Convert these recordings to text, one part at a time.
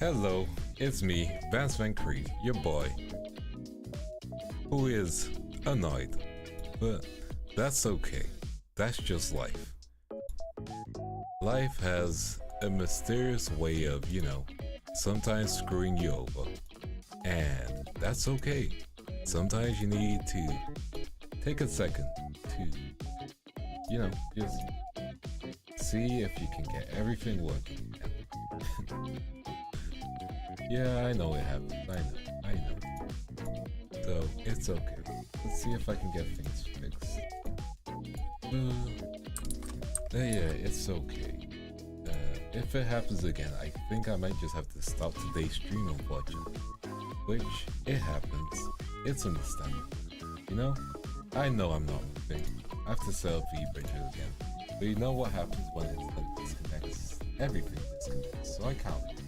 Hello, it's me, Vance your boy, who is annoyed, but that's okay. That's just life. Life has a mysterious way of, sometimes screwing you over, and that's okay. Sometimes you need to take a second to, just see if you can get everything working again. Yeah, I know it happens. I know. So, it's okay. Let's see if I can get things fixed. Yeah, it's okay. If it happens again, I think I might just have to stop today's stream, unfortunately. Which, it happens. It's understandable. I know I'm not moving. I have to set up V-bridges again. But you know what happens when it disconnects? Everything disconnects, so I can't.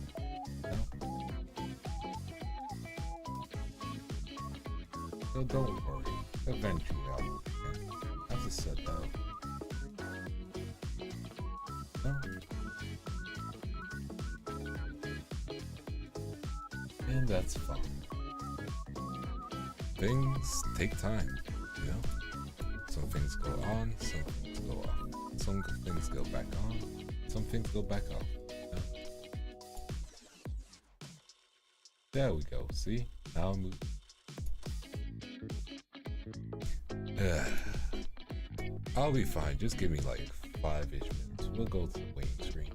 So don't worry, eventually I'll have to set that up. No? And that's fine. Things take time, Some things go on, some things go off. Some things go back on, some things go back off. There we go, see? Now I'm moving. I'll be fine, just give me like 5-ish minutes. We'll go to the waiting screen.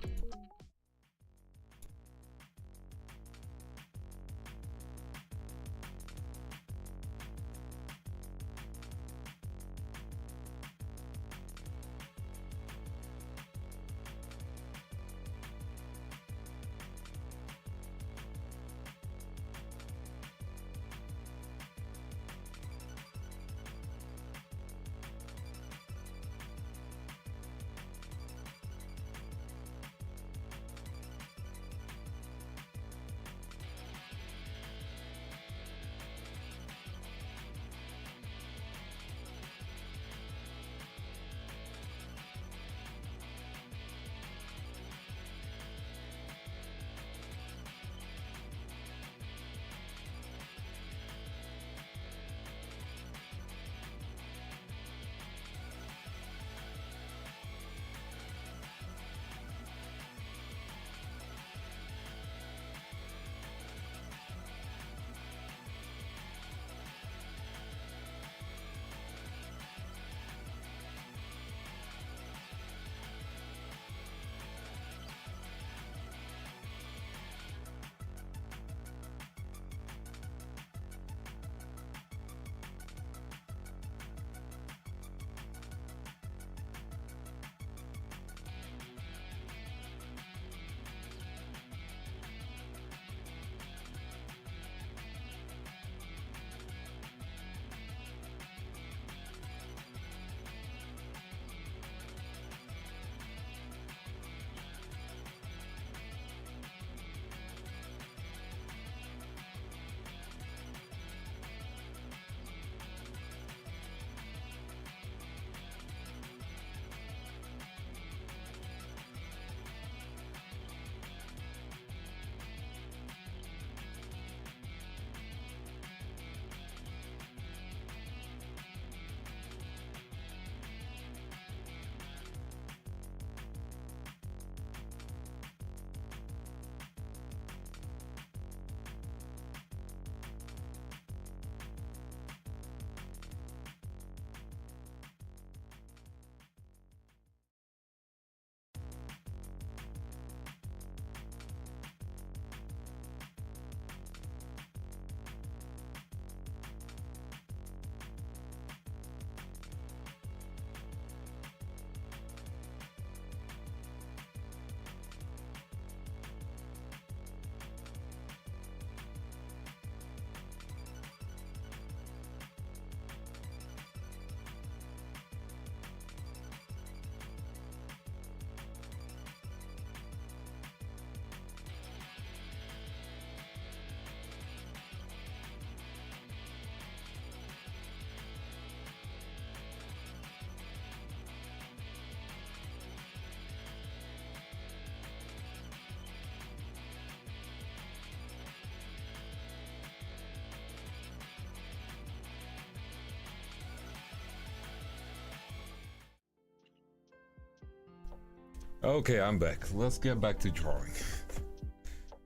Okay, I'm back. Let's get back to drawing.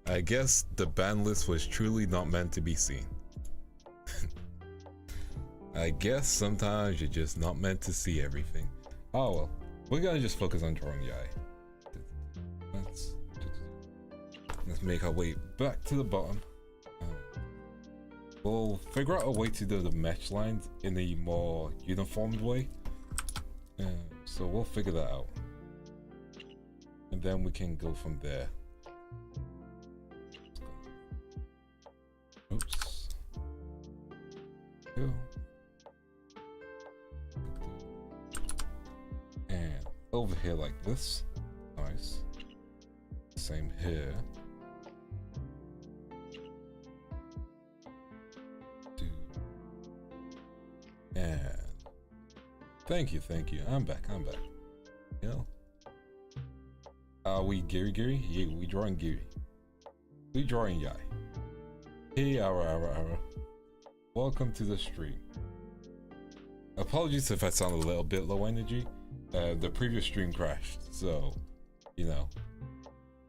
I guess the ban list was truly not meant to be seen. I guess sometimes you're just not meant to see everything. Oh well, we're gonna just focus on drawing Yae. Let's make our way back to the bottom. We'll figure out a way to do the mesh lines in a more uniformed way. So we'll figure that out. And then we can go from there. Oops. Go. And over here like this. Nice. Same here. And thank you. I'm back. You know. Are we Giri? Yeah, we drawing Giri. We drawing Yae. Hey, our. Welcome to the stream. Apologies if I sound a little bit low energy. The previous stream crashed, so you know,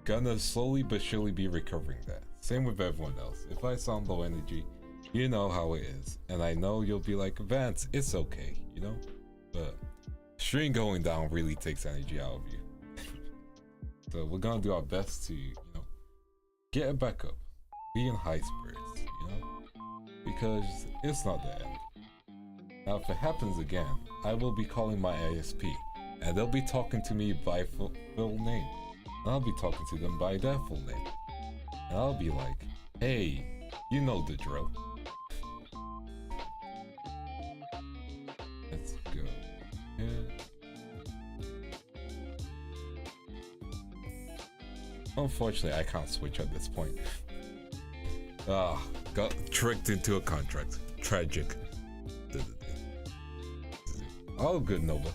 gonna slowly but surely be recovering that. Same with everyone else. If I sound low energy, you know how it is, and I know you'll be like, Vance, it's okay, you know. But stream going down really takes energy out of you. So we're gonna do our best to, you know, get it back up, be in high spirits, you know, because it's not the end. Now, if it happens again, I will be calling my ISP, and they'll be talking to me by full name, and I'll be talking to them by their full name, and I'll be like, hey, you know the drill. Let's go here. Unfortunately, I can't switch at this point. Got tricked into a contract. Tragic. Oh, good, Nova.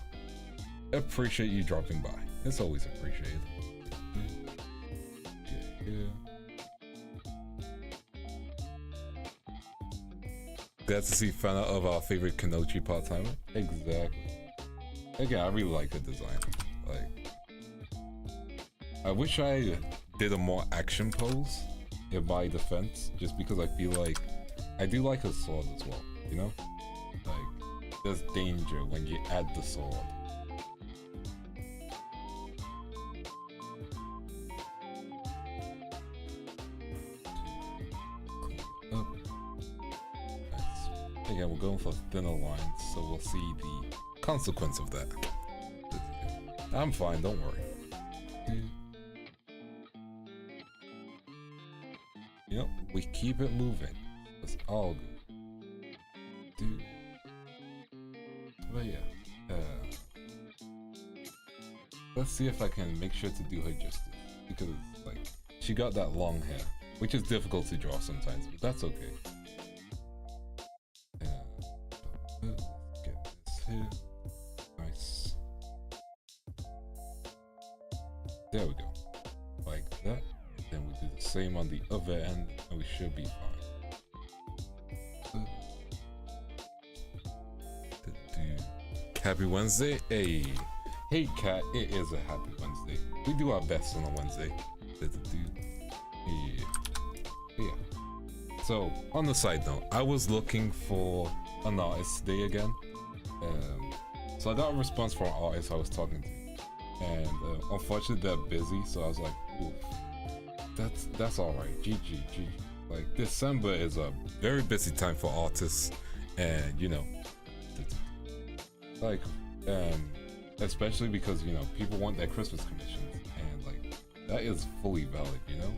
Appreciate you dropping by. It's always appreciated. Glad to see fan out of our favorite Kanochi part-timer. Exactly. Again, I really like the design. Like, I wish I did a more action pose in my defense, just because I feel like I do like a sword as well, you know? Like, there's danger when you add the sword. Oh. Nice. Again, we're going for thinner lines, so we'll see the consequence of that. I'm fine, don't worry. Yep, we keep it moving. It's all good. But yeah, let's see if I can make sure to do her justice, because like she got that long hair, which is difficult to draw sometimes, but that's okay. Let's get this here. Nice. There we go. Like that. Then we do the same on the other end, and we should be fine. Happy Wednesday. Hey Kat, it is a happy Wednesday. We do our best on a Wednesday. Yeah. So, on the side note, I was looking for an artist today again. So I got a response from an artist I was talking to. And unfortunately they're busy, so I was like, oof. That's alright. GG. Like, December is a very busy time for artists, and you know, like, especially because, you know, people want their Christmas commissions, and like, that is fully valid, you know?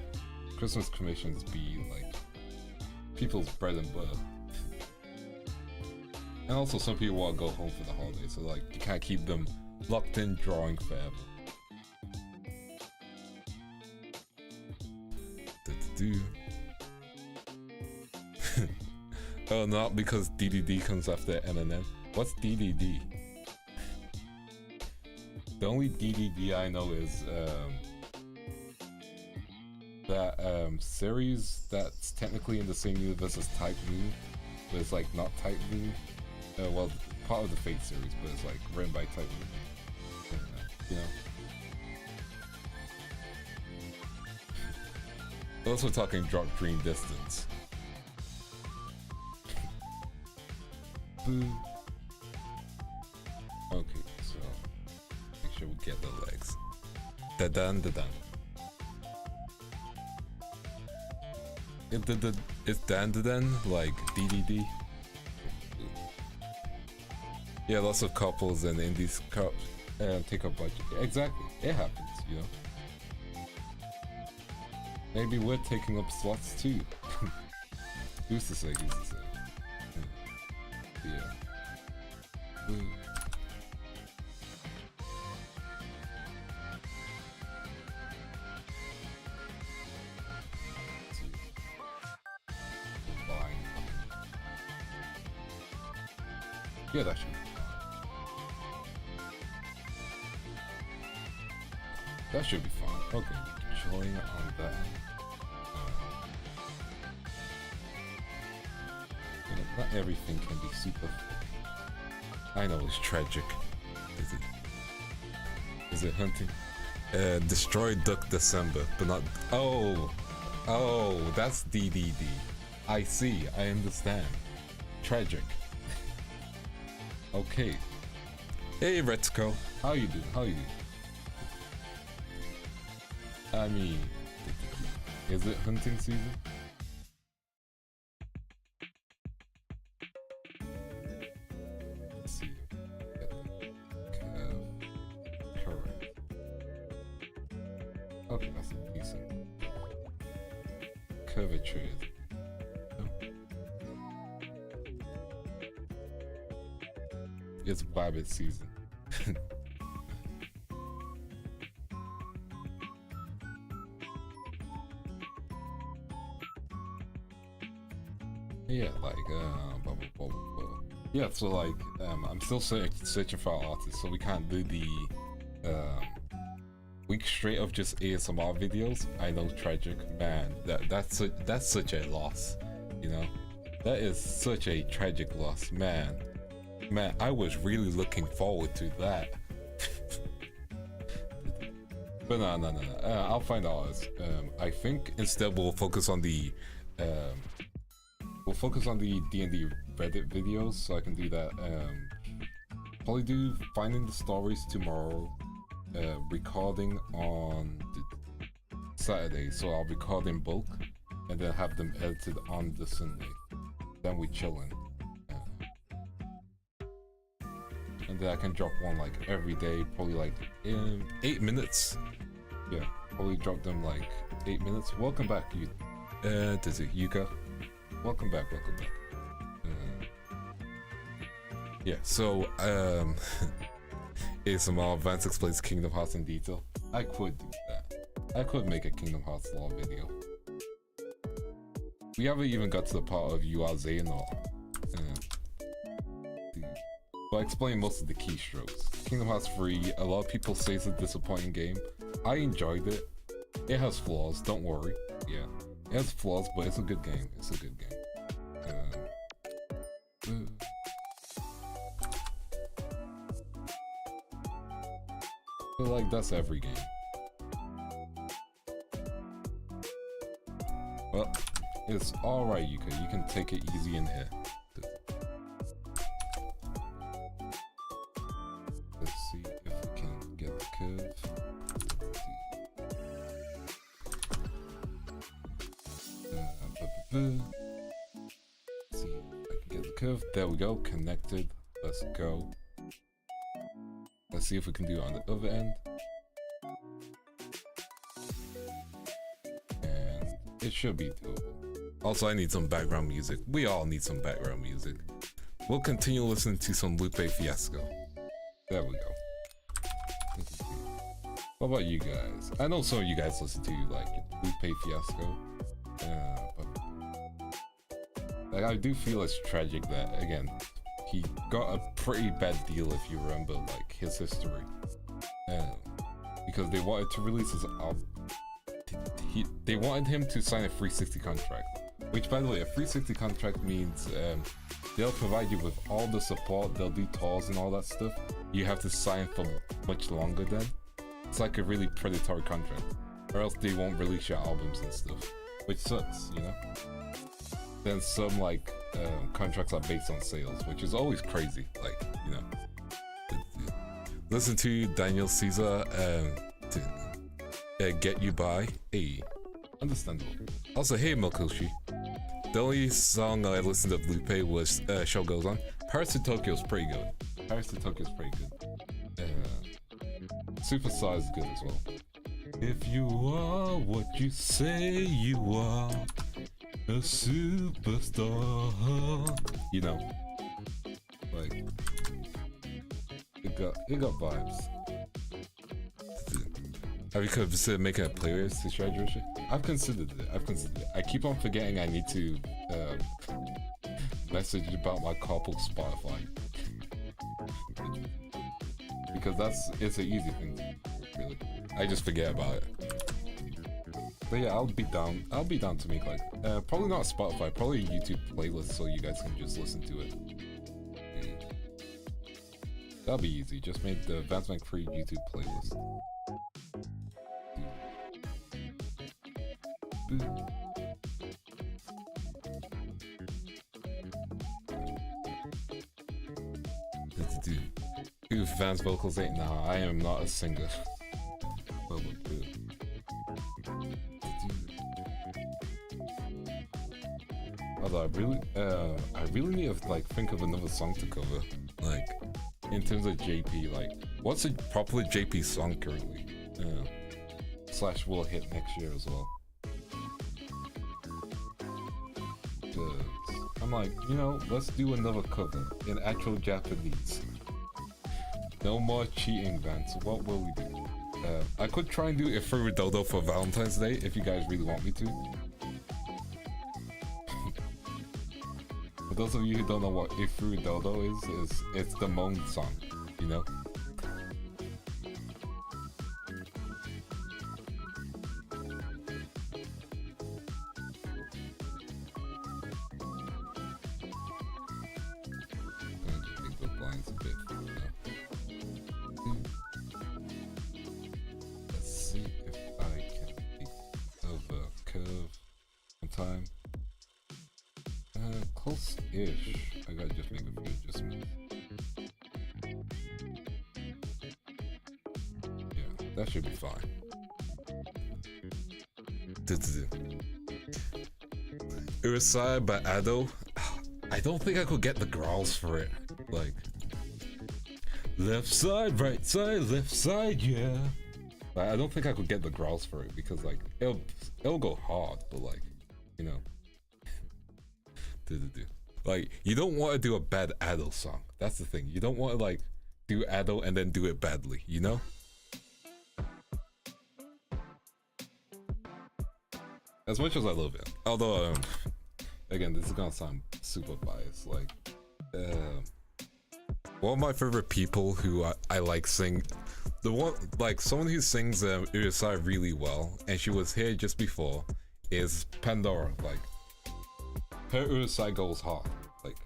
Christmas commissions be like people's bread and butter. And also some people want to go home for the holidays, so like, you can't keep them locked in drawing forever. Oh, not because DDD comes after NNN. What's DDD? The only DDD I know is that series that's technically in the same universe as Type Moon, but it's like not Type Moon. Well, part of the Fate series, but it's like written by Type Moon. You know. Also talking drop dream distance. Boo. Okay, so make sure we get the legs. Da-dun, da-dun. It's dan-da-dan, like DDD. Yeah, lots of couples and indies take up budget. Exactly, it happens, you know. Maybe we're taking up slots too. Who's to say? Who's to say? Yeah. Ooh. Yeah, that should be fine. That should be fine. Okay, join on that. You know, not everything can be super. I know it's tragic. Is it hunting? Destroy Duck December, but not. Oh, that's DDD. I see. I understand. Tragic. Okay. Hey, Retsuko. How you doing? How you doing? I mean, is it hunting season? Let's see. Correct. Okay, that's a decent. Curvature is. It's Babbitt season. Yeah, like blah, blah, blah, blah. Yeah, so like I'm still searching for artists, so we can't do the week straight of just ASMR videos. I know, tragic, man. That's such a loss, you know. That is such a tragic loss, man. Man, I was really looking forward to that. But no. I'll find out. I think instead we'll focus on the D&D Reddit videos, so I can do that. Probably do finding the stories tomorrow. Recording on Saturday, so I'll record in bulk and then have them edited on the Sunday. Then we chillin'. And then I can drop one like every day, probably like in 8 minutes. Yeah, probably drop them like 8 minutes. Welcome back, you. Does it Yuka? Welcome back. Yeah, so ASMR Vance explains Kingdom Hearts in detail. I could do that. I could make a Kingdom Hearts lore video. We haven't even got to the part of you are Xehanort. But I explain most of the keystrokes. Kingdom Hearts 3, a lot of people say it's a disappointing game. I enjoyed it. It has flaws, don't worry. Yeah, it has flaws, but it's a good game. It's a good game. But like, that's every game. Well, it's alright, Yuka. You can take it easy in here. Let's see if we can get the curve. Let's see if I can get the curve. There we go. Connected. Let's go. Let's see if we can do it on the other end. And it should be doable. Also, I need some background music. We all need some background music. We'll continue listening to some Lupe Fiasco. There we go. What about you guys? I know some of you guys listen to like Lupe Fiasco. But like, I do feel it's tragic that, again, he got a pretty bad deal if you remember like his history, because they wanted to release his album. They wanted him to sign a 360 contract, which, by the way, a 360 contract means they'll provide you with all the support, they'll do tours and all that stuff. You have to sign for much longer then. It's like a really predatory contract, or else they won't release your albums and stuff. which sucks, you know. Then some like contracts are based on sales, which is always crazy. Like, you know, listen to Daniel Caesar to get you by. Hey, understandable. Also, hey Mokoshi. The only song I listened to Lupe was Show Goes On. Paris to Tokyo's pretty good. Paris to Tokyo's pretty good. Superstar is good as well. If you are what you say you are, a superstar. You know, like it got vibes. Have you considered making a playlist to share your shit? I've considered it. I keep on forgetting I need to message about my carpool Spotify. Because it's an easy thing to do, really. I just forget about it. But yeah, I'll be down to make like probably not Spotify, probably a YouTube playlist so you guys can just listen to it. That'll be easy. Just make the Vance Free YouTube playlist. Dude, Vance vocals ain't nah. I am not a singer. Although I really need to like think of another song to cover. Like in terms of JP, like what's a popular JP song currently? Slash will hit next year as well. I'm like, you know, let's do another cover in actual Japanese. No more cheating, Vance. What will we do? I could try and do Ifuru Dodo for Valentine's Day if you guys really want me to. For those of you who don't know what Ifuru Dodo is it's the moan song, you know? Side by Ado, I don't think I could get the growls for it. Like left side, left side, yeah. Like, I don't think I could get the growls for it because like it'll go hard, but like, you know. Like you don't want to do a bad Ado song. That's the thing. You don't want to like do Ado and then do it badly, you know? As much as I love it. Although again, this is gonna sound super biased. Like, one of my favorite people who I like sing, the one like someone who sings Urusai really well, and she was here just before, is Pandora. Like, her Urusai goes hard. Like,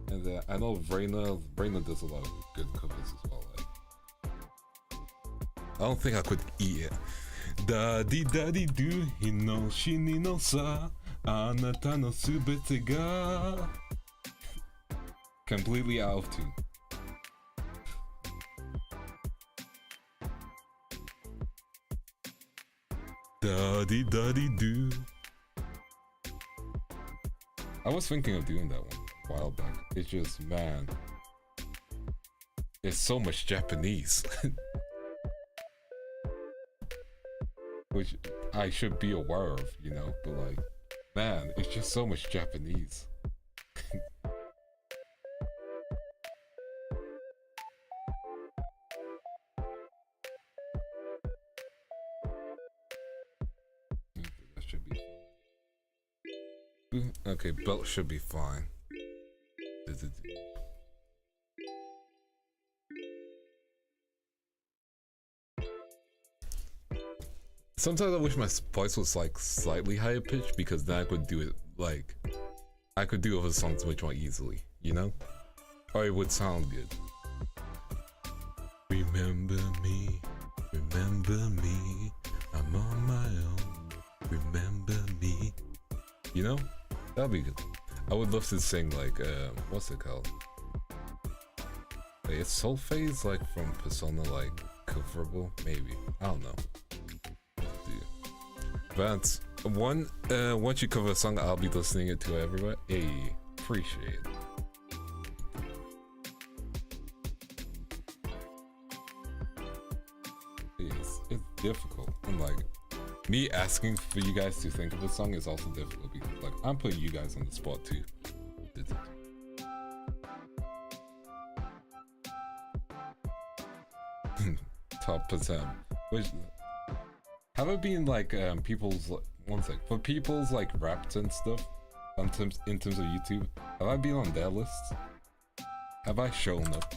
and I know Vraina does a lot of good covers as well. I don't think I could eat it. Daddy daddy do hinoshini no sa anata no subete ga. Completely out of tune. Daddy daddy do. I was thinking of doing that one a while back. It's just, man, it's so much Japanese. Which I should be aware of, you know, but like, man, it's just so much Japanese. That should be fine. Okay, belt should be fine. Sometimes I wish my voice was like slightly higher pitched because then I could do it like I could do other songs much more easily, you know? Or it would sound good. Remember me. You know, that'd be good. I would love to sing like what's it called? Wait, is Soul Phase like from Persona like coverable? Maybe. I don't know. Vance, once you cover a song, I'll be listening it to everybody. Hey, appreciate it. It's difficult. And like me asking for you guys to think of a song is also difficult because like I'm putting you guys on the spot too. Top percent. Which have it been like people's one sec for people's like raps and stuff in terms of YouTube? Have I been on their lists? Have I shown up?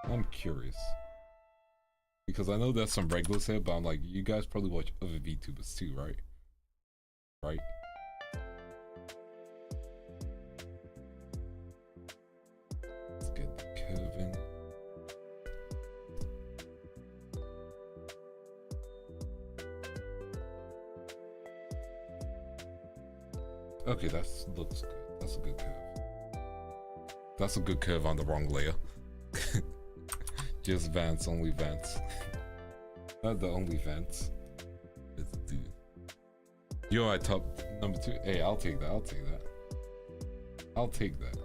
I'm curious. Because I know there's some regulars here, but I'm like, you guys probably watch other VTubers too, right? Right? Let's get the curve in. Okay, that looks good. That's a good curve. That's a good curve on the wrong layer. Just Vance, only Vance. Not the only Vance. You're my top number 2. Hey, I'll take that. I'll take that. I'll take that.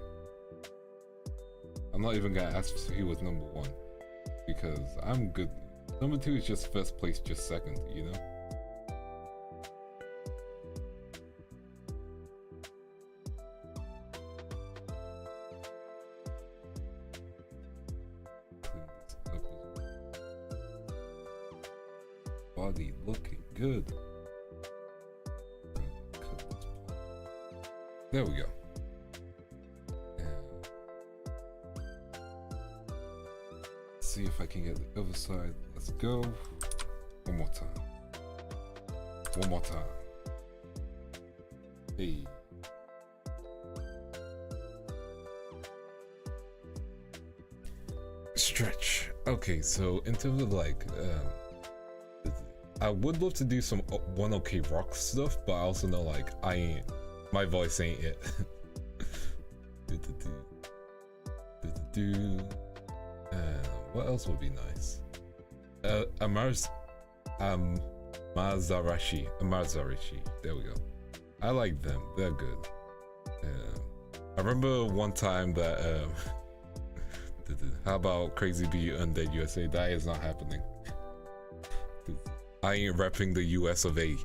I'm not even gonna ask who was number 1 because I'm good. Number 2 is just first place, just second, you know? Body looking good. There we go. Let's see if I can get the other side. Let's go. One more time. One more time. Hey. Stretch. Okay, so in terms of like I would love to do some One OK Rock stuff, but I also know like my voice ain't it. What else would be nice? Amazarashi. There we go. I like them. They're good. I remember one time that how about Crazy Bee Undead USA? That is not happening. I ain't repping the US of A.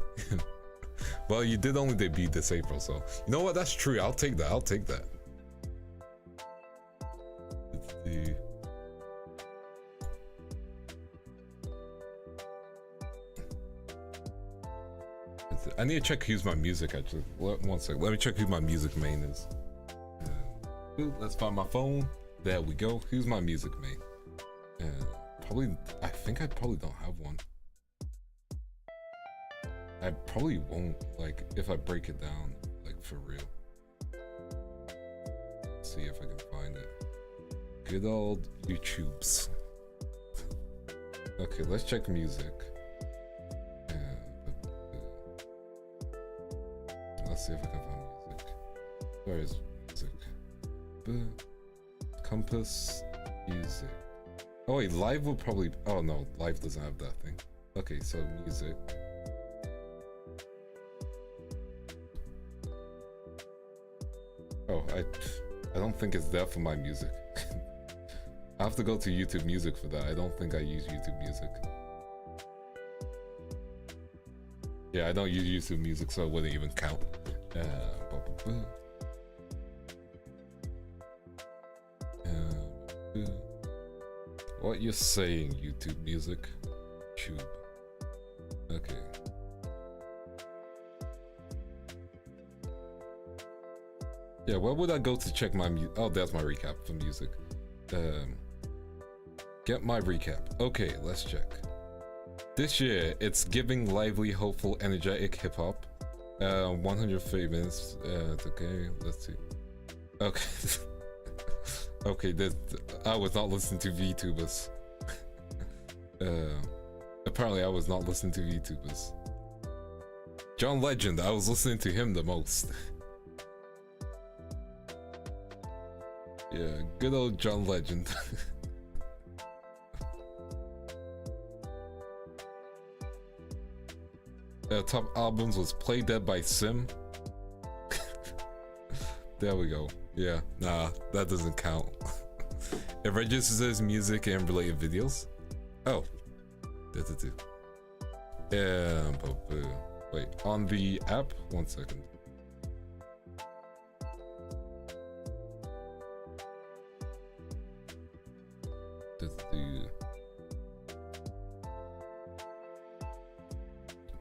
Well, you did only debut this April, so you know what? That's true. I'll take that. I'll take that. I need to check who's my music actually. One sec. Let me check who my music main is. Let's find my phone. There we go. Who's my music main? Probably. I think I probably don't have one. I probably won't, like, if I break it down, like, for real. Let's see if I can find it. Good old YouTubes. Okay, let's check music. Let's see if I can find music. Where is music? Compass, music. Oh wait, live will probably, oh no, live doesn't have that thing. Okay, so music. Oh, I don't think it's there for my music. I have to go to YouTube Music for that. I don't think I use YouTube Music. Yeah, I don't use YouTube Music, so it wouldn't even count. What you're saying, YouTube Music? Tube. Okay. Yeah, where would I go to check my music? Oh, there's my recap for music. Get my recap. Okay, let's check. This year, it's giving lively, hopeful, energetic hip-hop. 130 minutes. Okay, let's see. Okay. Okay, I was not listening to VTubers. Apparently I was not listening to VTubers. John Legend, I was listening to him the most. Yeah, good old John Legend. Top albums was Play Dead by Sim. There we go. Yeah, nah, that doesn't count. It registers as music and related videos. Oh. Yeah, wait, on the app? 1 second.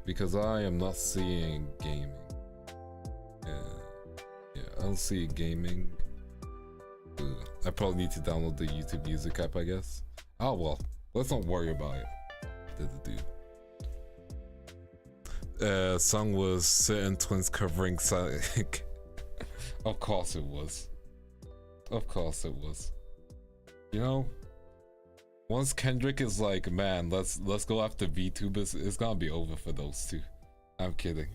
Because I am not seeing gaming. Yeah, I don't see gaming. I probably need to download the YouTube Music app, I guess. Oh well, let's not worry about it. Song was Certain Twins covering Sonic. Of course it was. Of course it was. You know, once Kendrick is like, man, let's go after VTubers, it's gonna be over for those two. I'm kidding.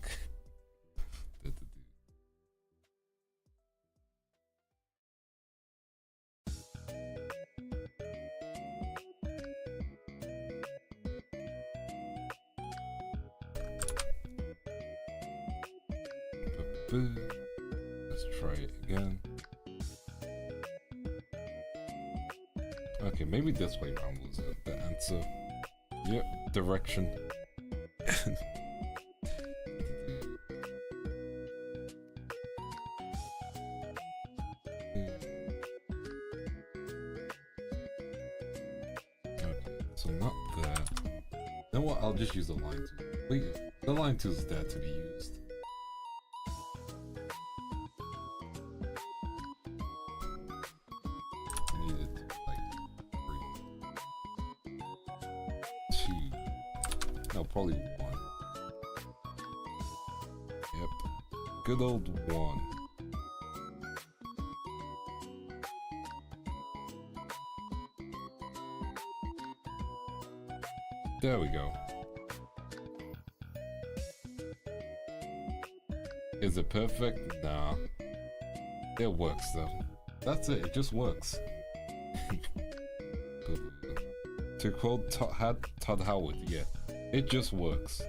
Let's try it again. Okay, maybe this way around was the answer. Yep, direction. Okay, so not that. Then what? I'll just use the line tool. Wait, the line tool is there to be used. Probably 1. Yep. Good old 1. There we go. Is it perfect? Nah. It works though. That's it, it just works. To quote Todd Howard, yeah. It just works.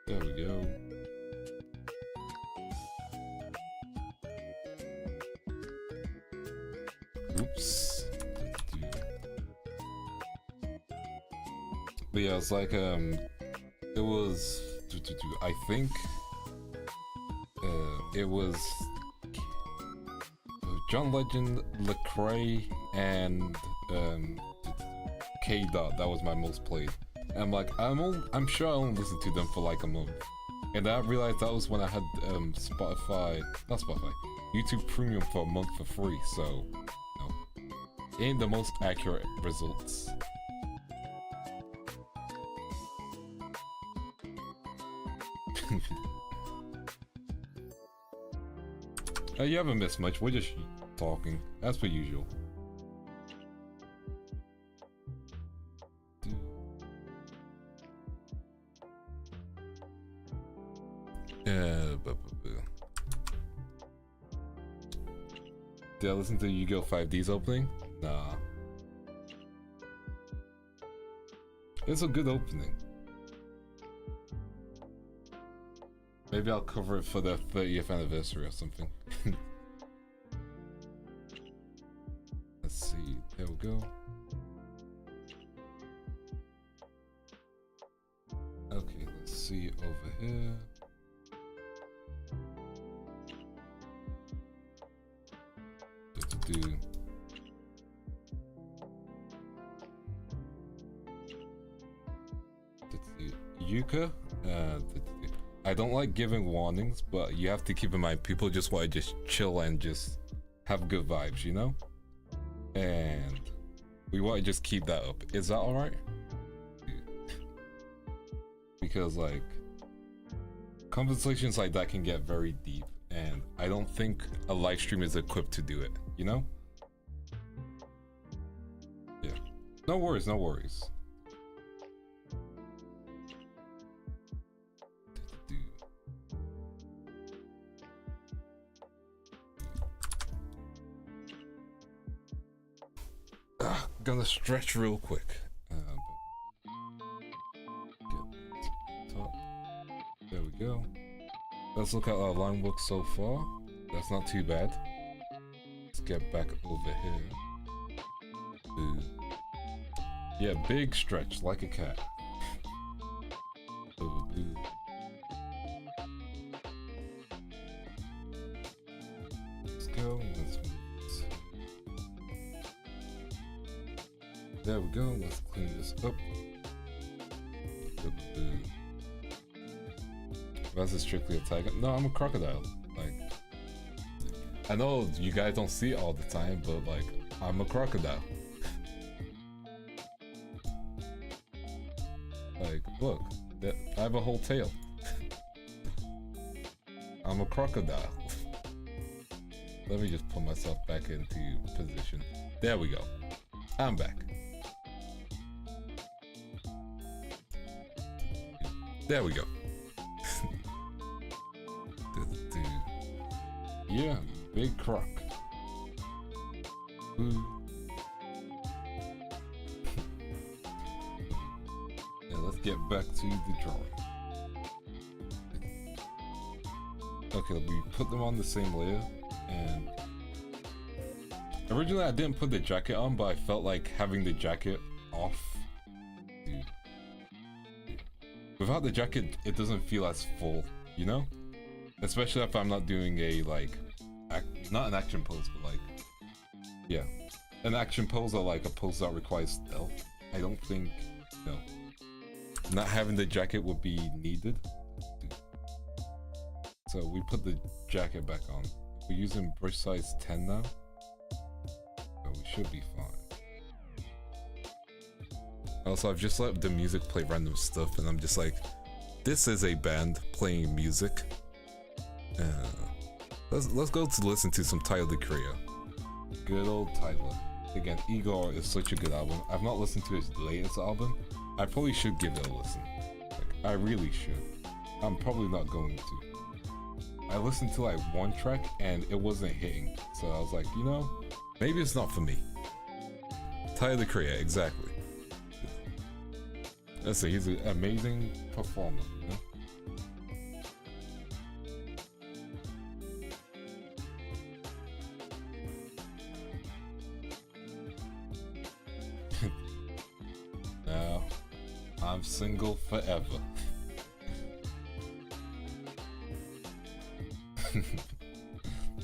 There we go. Oops. But yeah, it's like it was I think it was John Legend, Lecrae, and K Dot. That was my most played. And I'm like, I'm sure I only listened to them for like a month. And I realized that was when I had YouTube Premium for a month for free. So, no, it ain't the most accurate results. You haven't missed much. We're just talking, as per usual. Did I listen to Yu-Gi-Oh! 5D's opening? Nah. It's a good opening. Maybe I'll cover it for the 30th anniversary or something. Let's see, there we go. Okay, let's see over here. Yuka? I don't like giving warnings, but you have to keep in mind people just want to just chill and just have good vibes, you know? And we want to just keep that up. Is that alright? Because like conversations like that can get very deep, and I don't think a live stream is equipped to do it, you know? Yeah. No worries, no worries. gonna stretch real quick. Get top. There we go. Let's look at our line work so far. That's not too bad. Let's get back over here. Ooh. Yeah, big stretch like a cat. Ooh. Let's go. There we go. Let's clean this up. Vance is strictly a tiger. No, I'm a crocodile. Like, I know you guys don't see it all the time, but like, I'm a crocodile. Like, look, I have a whole tail. I'm a crocodile. Let me just put myself back into position. There we go. I'm back. There we go. Yeah, big croc. Ooh. Yeah, let's get back to the drawing. Okay, we put them on the same layer, and originally I didn't put the jacket on, but I felt like having the jacket off. Without the jacket, it doesn't feel as full, you know? Especially if I'm not doing a, like, not an action pose, but like, yeah. An action pose or like a pose that requires stealth. I don't think, no. Not having the jacket would be needed. So we put the jacket back on. We're using brush size 10 now. So we should be fine. Also, I've just let the music play random stuff, and I'm just like, this is a band playing music. Let's go to listen to some Tyler, the Creator. Good old Tyler. Again, Igor is such a good album. I've not listened to his latest album. I probably should give it a listen. Like, I really should. I'm probably not going to. I listened to like one track and it wasn't hitting. So I was like, you know, maybe it's not for me. Tyler, the Creator, exactly. Let's see, he's an amazing performer, you know? Now, I'm single forever.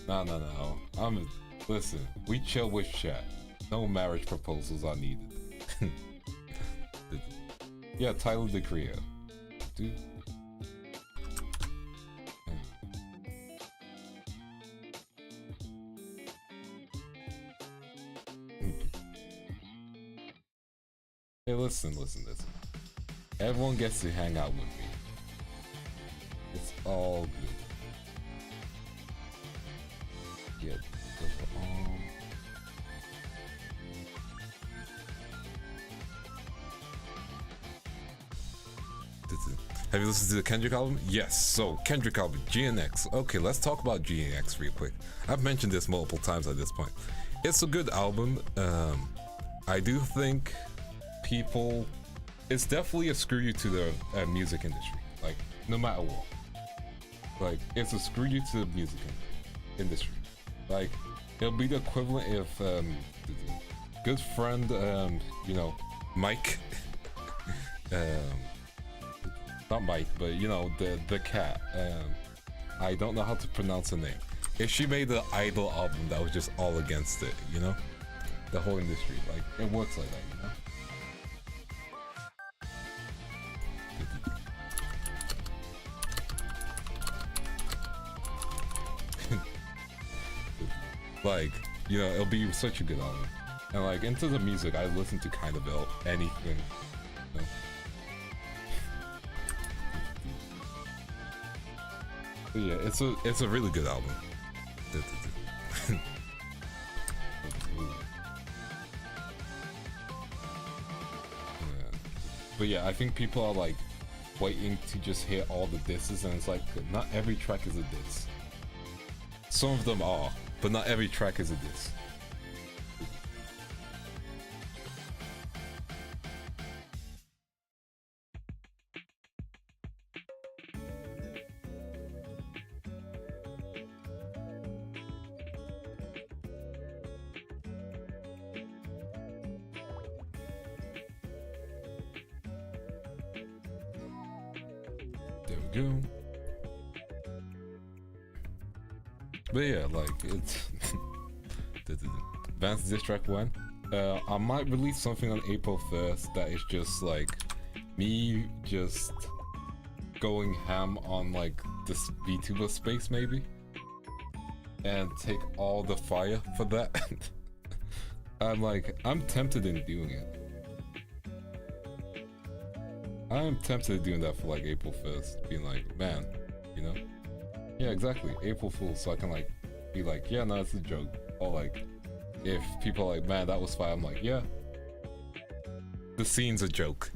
No. Listen, we chill with chat. No marriage proposals are needed. Yeah, Tyler, the Creator. Dude. Hey, listen. Everyone gets to hang out with me. It's all good. Yeah, have you listened to the Kendrick album? Yes, so Kendrick album, GNX. Okay, let's talk about GNX real quick. I've mentioned this multiple times at this point. It's a good album. I do think people, it's definitely a screw you to the music industry. Like, no matter what. Like, it's a screw you to the music industry. Like, it'll be the equivalent if good friend, you know, Mike, not Mike, but you know, the cat, I don't know how to pronounce her name. If she made the Idol album that was just all against it, you know? The whole industry, like, it works like that, you know? Like, you know, it'll be such a good album. And like, into the music, I listen to kind of anything, you know? But yeah, it's a really good album. But yeah, I think people are like waiting to just hear all the disses, and it's like, not every track is a diss. Some of them are, but not every track is a diss. we go. But yeah, like it's Vance diss track 1. I might release something on April 1st that is just like me just going ham on like this VTuber space maybe, and take all the fire for that. I'm tempted in doing it. I'm tempted in doing that for like April 1st, being like, man, you know? Yeah, exactly, April Fool, so I can like be like, yeah, no, it's a joke. Or like, if people are like, man, that was fire, I'm like, yeah, the scene's a joke.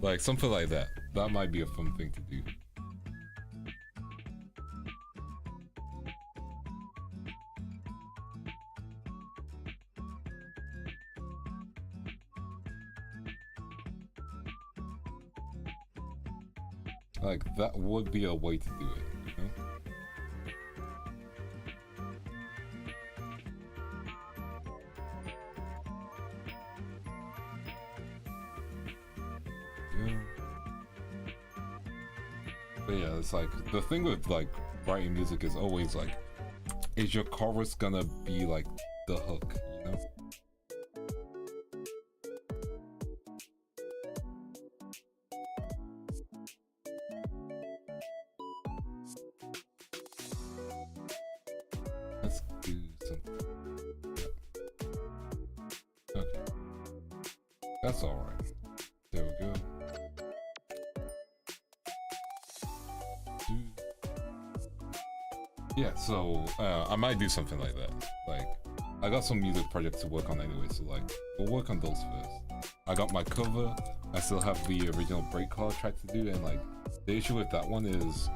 Like something like that. That might be a fun thing to do. Like that would be a way to do it, you know? But yeah, it's like the thing with like writing music is always like, is your chorus gonna be like the hook, you know? Let's do something. Okay, that's all right. There we go. Yeah, so I might do something like that. Like, I got some music projects to work on anyway, so like, we'll work on those first. I got my cover, I still have the original break car track to do, and like, the issue with that one is,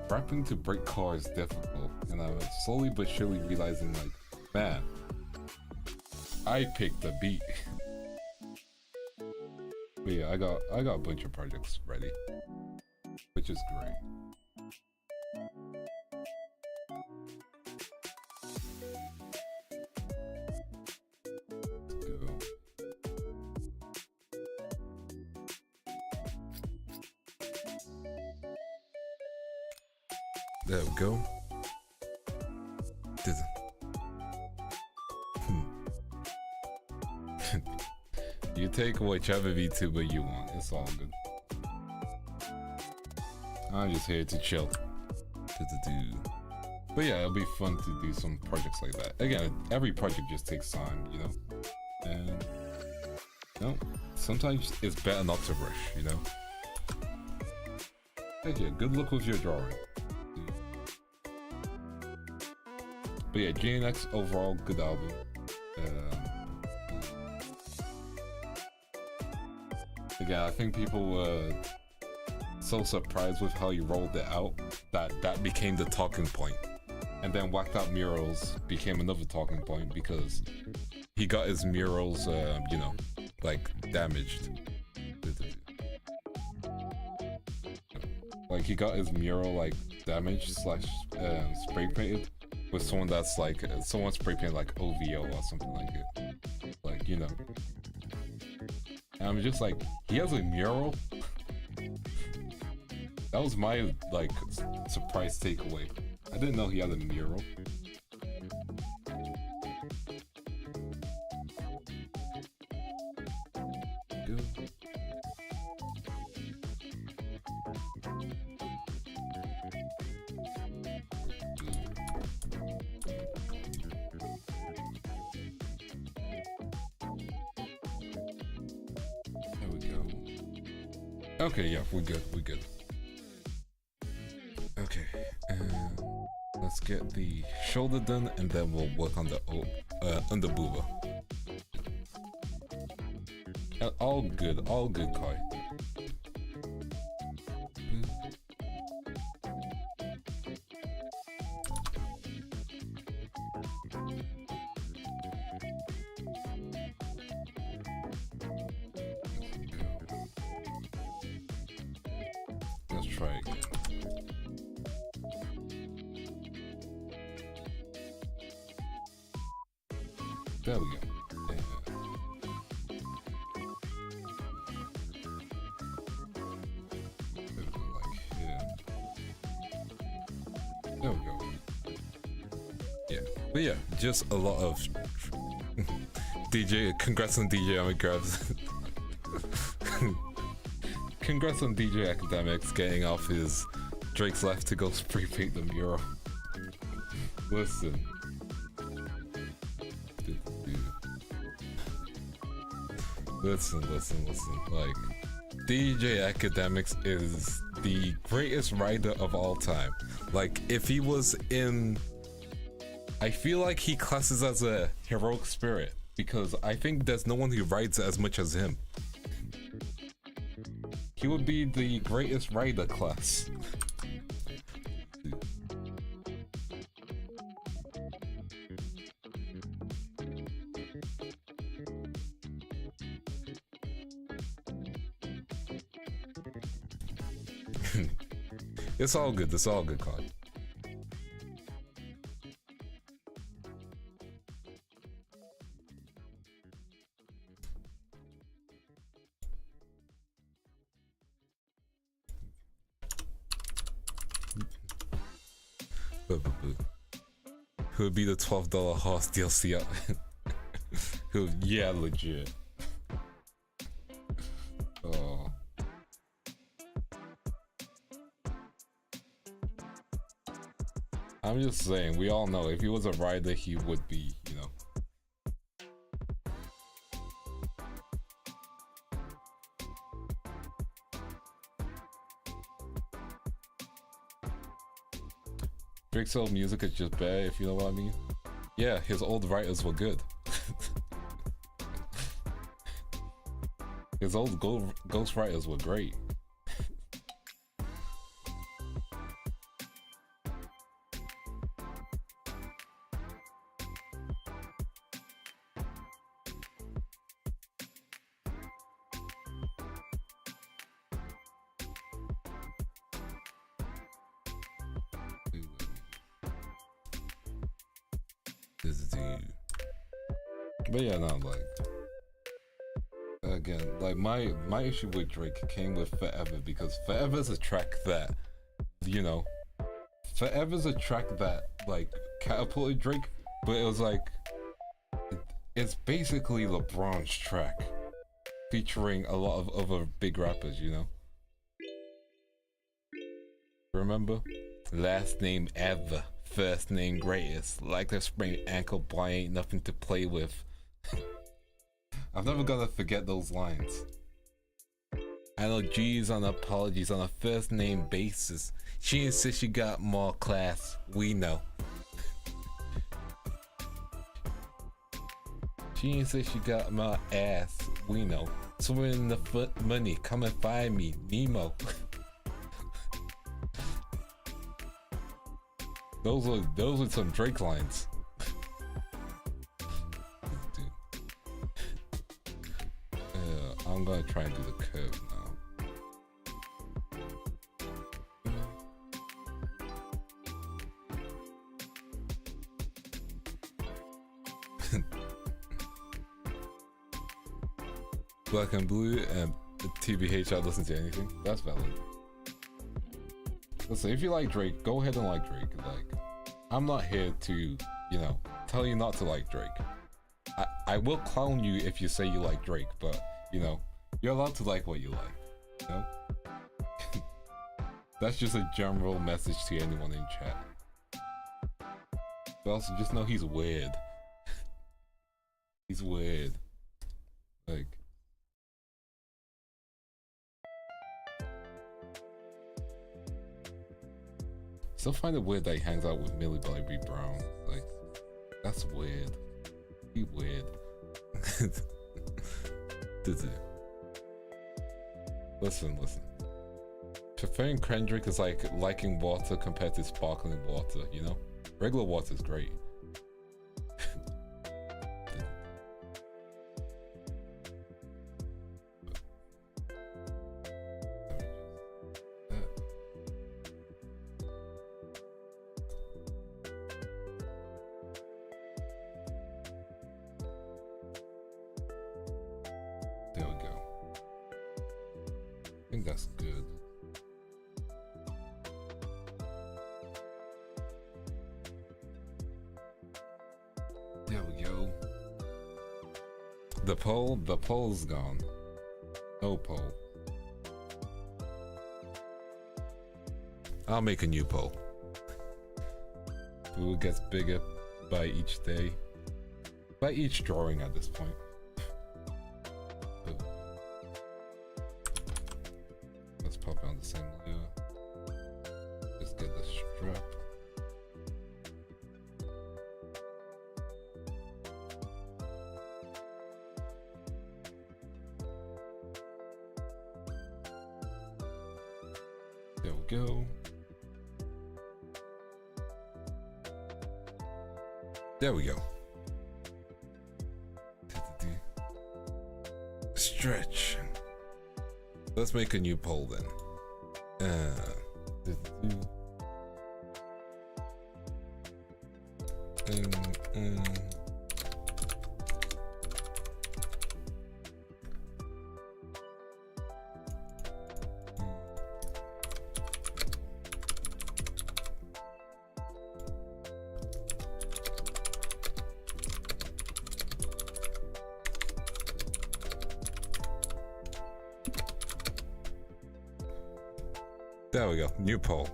rapping to break car is difficult, and I'm slowly but surely realizing like, man, I picked the beat. But yeah, I got a bunch of projects ready, which is great. There we go. You take whichever VTuber you want, it's all good. I'm just here to chill. But yeah, it'll be fun to do some projects like that. Again, every project just takes time, you know? And, you know, sometimes it's better not to rush, you know? Heck yeah, good luck with your drawing. But yeah, GNX overall, good album. Again, I think people were so surprised with how he rolled it out that became the talking point. And then Whacked Out Murals became another talking point because he got his murals, you know, like damaged. Like he got his mural like damaged slash spray painted with someone that's like someone spray painted like OVO or something like it. Like, you know. And I'm just like, he has a mural? That was my like surprise takeaway. I didn't know he had a mural. Good. There we go. Okay, yeah, we're good, we're good. Okay, let's get the shoulder done and then we'll work on the under booba. All good, Kai. Let's try again. There we go. There we go. Yeah, but yeah, just a lot of DJ. Congrats on DJ Grabs. Congrats on DJ Academics getting off his Drake's Life to go spray paint the mural. Listen. Listen. Like, DJ Academics is the greatest writer of all time. Like, if he was in... I feel like he classes as a heroic spirit, because I think there's no one who writes as much as him. He would be the greatest writer class. It's all good, Cod. Who would be the $12 horse DLC out? Who? Yeah, legit. Oh. I'm just saying, we all know if he was a rider, he would be, you know. Drake's old music is just bad, if you know what I mean. Yeah, his old writers were good. His old ghost writers were great. But yeah, no, like, again, like my issue with Drake came with Forever, because Forever's a track that, you know, Forever's a track that like catapulted Drake, but it was like, it's basically LeBron's track featuring a lot of other big rappers, you know. Remember? Last name ever, first name greatest, like a sprained ankle, boy ain't nothing to play with. I'm never gonna forget those lines. I know G's on apologies on a first name basis. She insists she got more class, we know. She insists she got more ass, we know. Swimming in the foot money, come and find me, Nemo. Those are some Drake lines. I'm gonna try and do the curve now. Black and blue and TBH, I listen to anything. That's valid. Listen, if you like Drake, go ahead and like Drake. Like, I'm not here to, you know, tell you not to like Drake. I will clown you if you say you like Drake, but, you know, you're allowed to like what you like, you know? That's just a general message to anyone in chat. But also, just know he's weird. He's weird. Like... Still find it weird that he hangs out with Millie Bobby Brown. Like, that's weird. Be weird. Listen. Preferring Kendrick is like liking water compared to sparkling water, you know? Regular water is great. There we go. The pole's gone. No pole. I'll make a new pole. Food gets bigger by each day. By each drawing at this point. Let's pop on the same lure. Just get the strap. There we go. There we go. Stretch. Let's make a new pole then. There we go, new pole.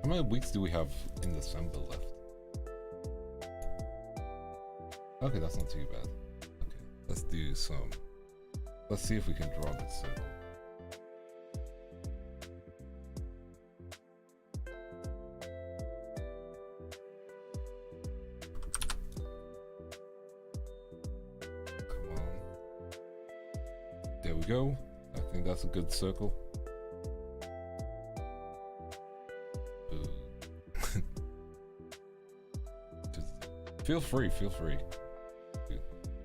How many weeks do we have in December left? Okay, that's not too bad. Okay, let's do some. Let's see if we can draw this circle. Come on. There we go. I think that's a good circle. Feel free, feel free.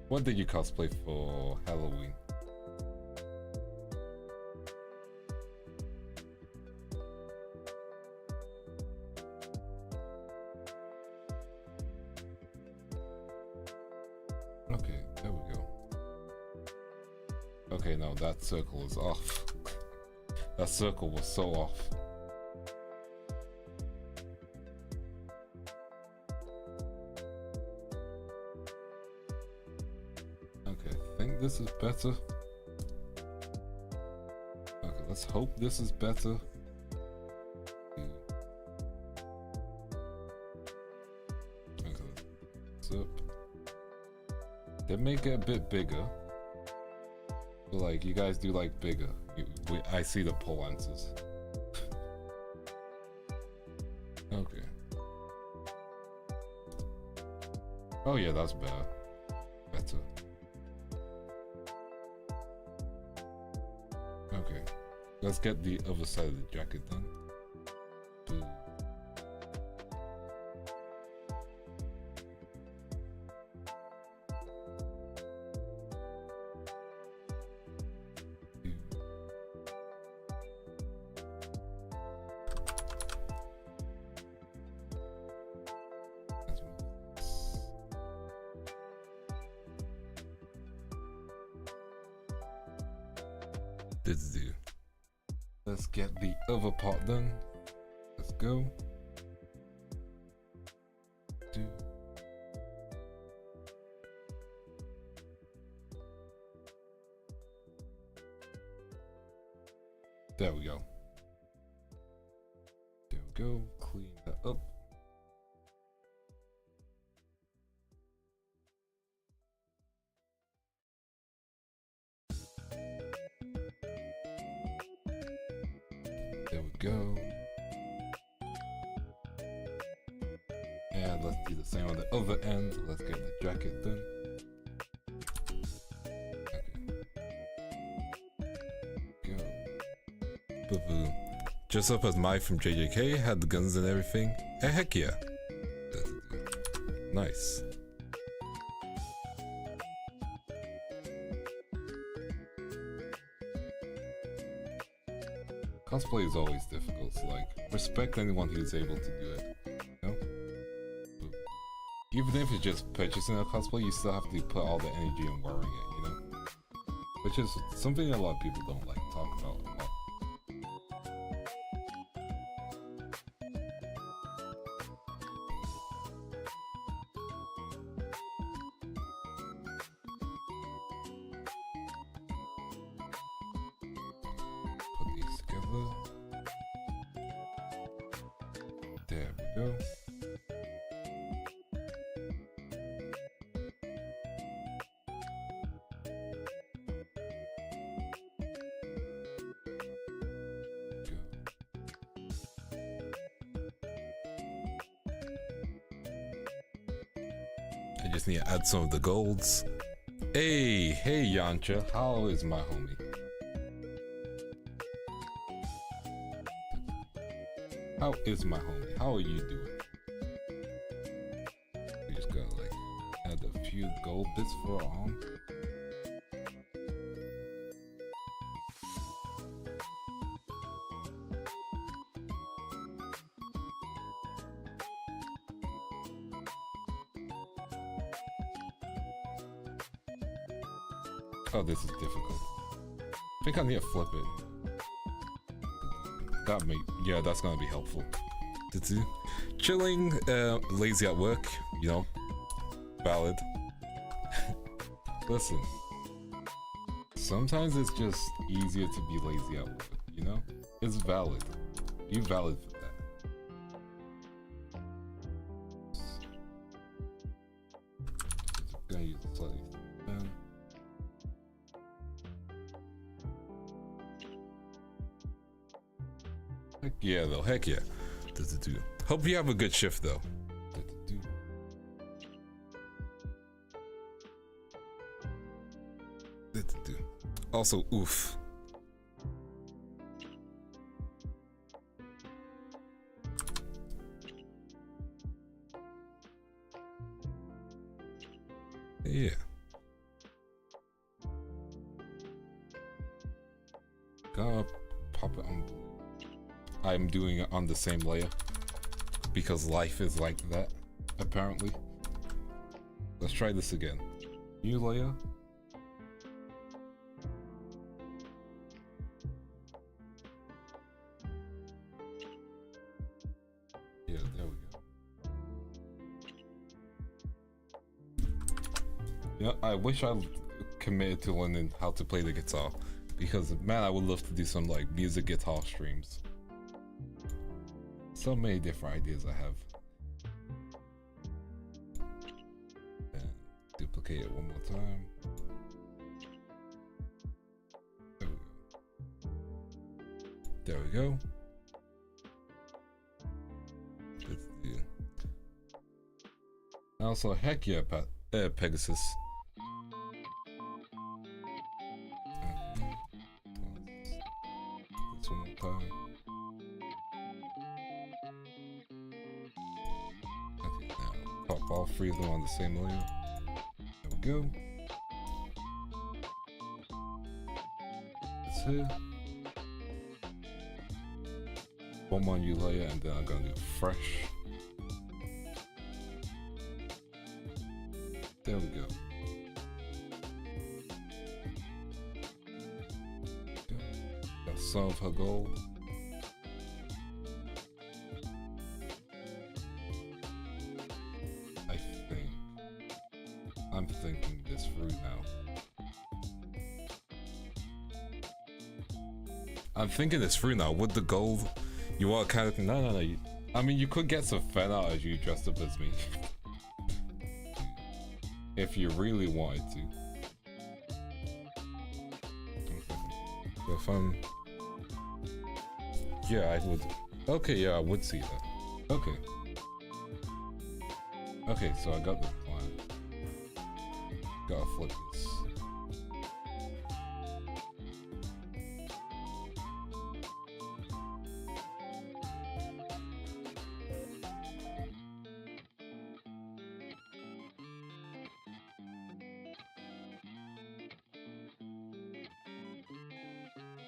What did you cosplay for Halloween? Okay, there we go. Okay, now that circle is off. That circle was so off. This is better. Okay, let's hope this is better. Okay, so they make it a bit bigger. But like you guys do like bigger. I see the poll answers. Okay. Oh yeah, that's better. Better. Okay, let's get the other side of the jacket done. Boom. Let's get the other part done. Let's go. There we go. There we go. Clean that up. There we go. And let's do the same on the other end. Let's get the jacket done. Okay. Go. Boo-boo. Just up as Mai from JJK had the guns and everything. Hey, heck yeah. Nice. Cosplay is always difficult, so like, respect anyone who's able to do it, you know? Even if it's just purchasing a cosplay, you still have to put all the energy in wearing it, you know? Which is something a lot of people don't like talk about a lot. Put these together. There we go. I just need to add some of the golds. Hey Yancha, how is my homie? How is my homie? How are you doing? We just gotta like add a few gold bits for our arm. Oh, this is difficult. I think I need to flip it. Yeah, that's gonna be helpful. Chilling, lazy at work, you know, valid. Listen, sometimes it's just easier to be lazy at work, you know? It's valid. You valid for that. Just gonna use a slightly pen. Heck yeah, though. Heck yeah. Hope you have a good shift, though. Also, oof. Yeah. Gonna pop it on. I'm doing it on the same layer because life is like that, apparently. Let's try this again. New layer. Yeah, there we go. Yeah, I wish I committed to learning how to play the guitar because, man, I would love to do some like music guitar streams. So many different ideas I have. And duplicate it one more time. There we go. Let's do. Also, heck yeah, Pegasus. This one more time. Pop all three of them on the same layer. There we go. That's it. One more new layer and then I'm gonna do fresh. There we go. Got some of her gold. I'm thinking this through now. I'm thinking this through now. With the gold, you are kind of no. I mean, you could get some fan art as you dressed up as me, if you really wanted to. So if I'm, yeah, I would. Okay, yeah, I would see that. Okay. Okay, so I got the plan. Gotta flip this.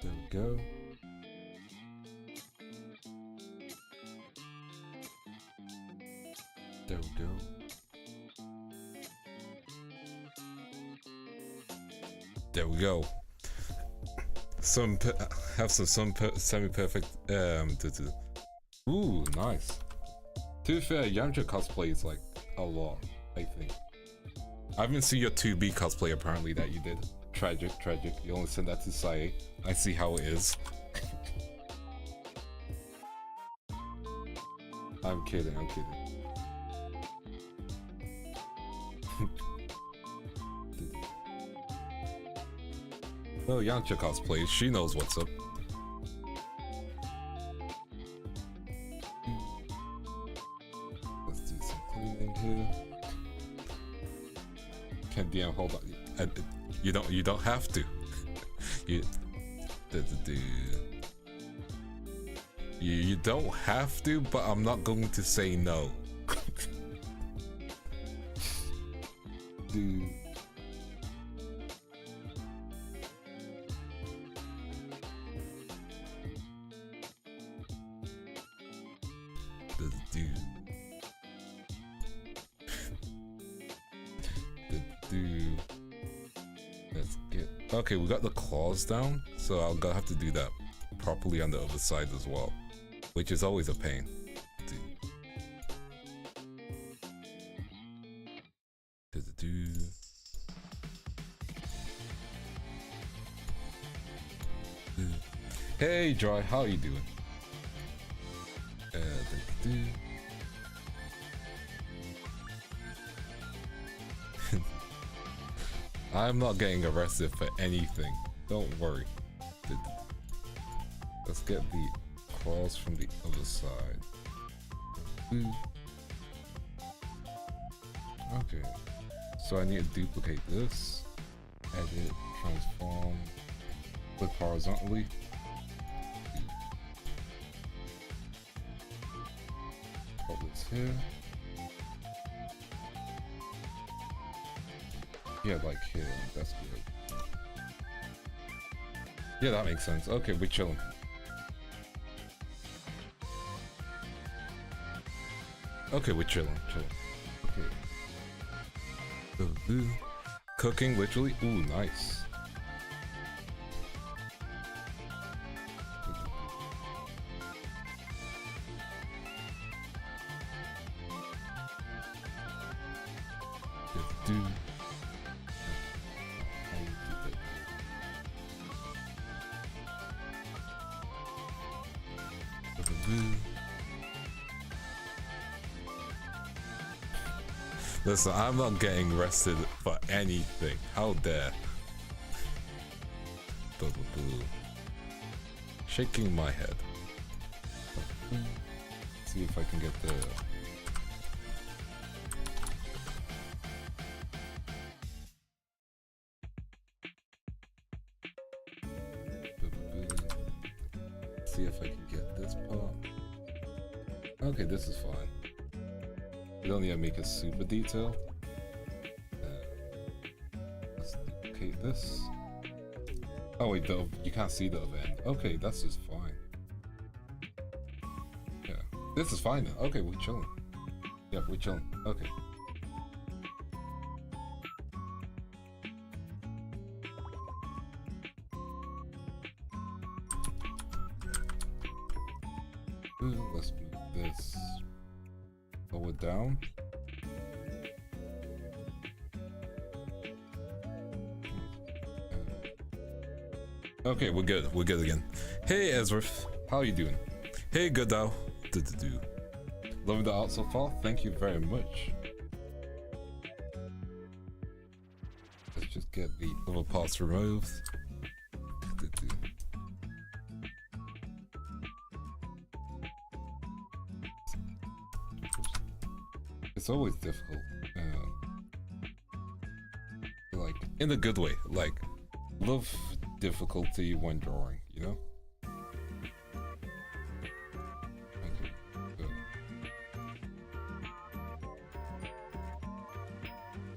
There we go. There we go. There we go. Have some semi-perfect. Ooh, nice. To be fair, Yamcha cosplay is like a lot. I think. I haven't seen your 2B cosplay apparently that you did. Tragic. You only sent that to Yae. I see how it is. I'm kidding. Oh, Yamcha cosplays. She knows what's up. Let's do some cleaning here. Can DM hold on? You don't have to. You don't have to, but I'm not going to say no. Dude. Let's get. Okay, we got the claws down, so I'm gonna have to do that properly on the other side as well, which is always a pain. Hey, Joy, how are you doing? I'm not getting arrested for anything. Don't worry. Let's get the claws from the other side. Okay. So I need to duplicate this. Edit, transform, click horizontally. Put this here. Yeah, like here. That's good. Yeah, that makes sense. Okay, we're chilling. Okay, we're chilling. Okay. Cooking, literally. Ooh, nice. Listen, I'm not getting arrested for anything. How dare? Shaking my head. See if I can get the. See if I can get this part. Okay, this is fine. We don't need to make a super detail. Let's duplicate this. Oh wait, you can't see the other end. Okay, that's just fine. Yeah, this is fine now. Okay, we're chilling. Yeah, we're chilling. Okay. Let's move this lower down. Okay, we're good. We're good again. Hey, Ezra, how are you doing? Hey, Godao. Loving the art so far. Thank you very much. Let's just get the other parts removed. It's always difficult, like in a good way. Like, love difficulty when drawing, you know. Okay, good.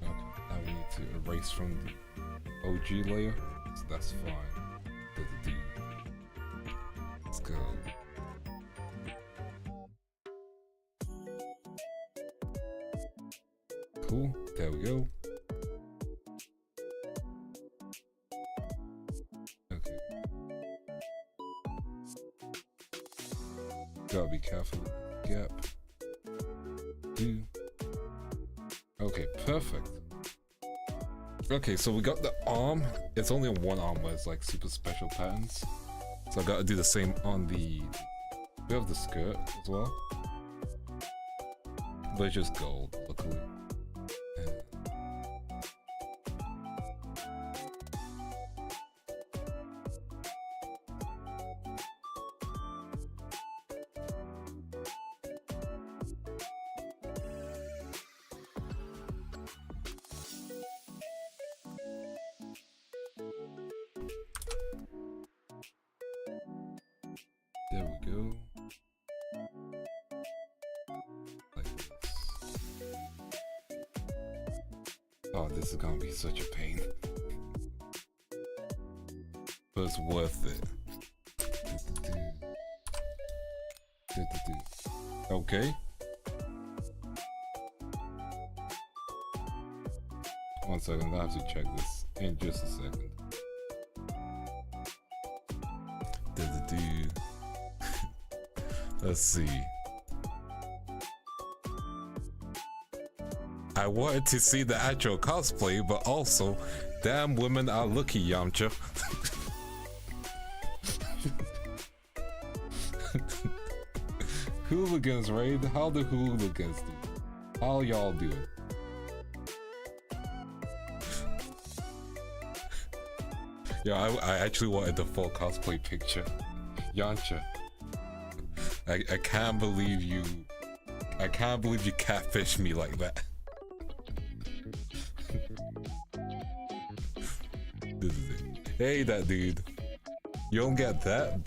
Okay, now we need to erase from the OG layer, so that's fine. Let's go. Okay. Gotta be careful. Gap. Do. Okay, perfect. Okay, so we got the arm. It's only on one arm where it's like super special patterns. So I gotta do the same on the... We have the skirt as well. But it's just gold, luckily. There we go. Like this. Oh, this is gonna be such a pain. But it's worth it. Okay. One second, I have to check this in just a second. Let's see. I wanted to see the actual cosplay, but also, damn women are lucky, Yamcha. Hooligans, right? How the hooligans do? How y'all do it? Yeah, I actually wanted the full cosplay picture. Yamcha. I can't believe you catfished me like that. This is it. Hey, that dude. You don't get that?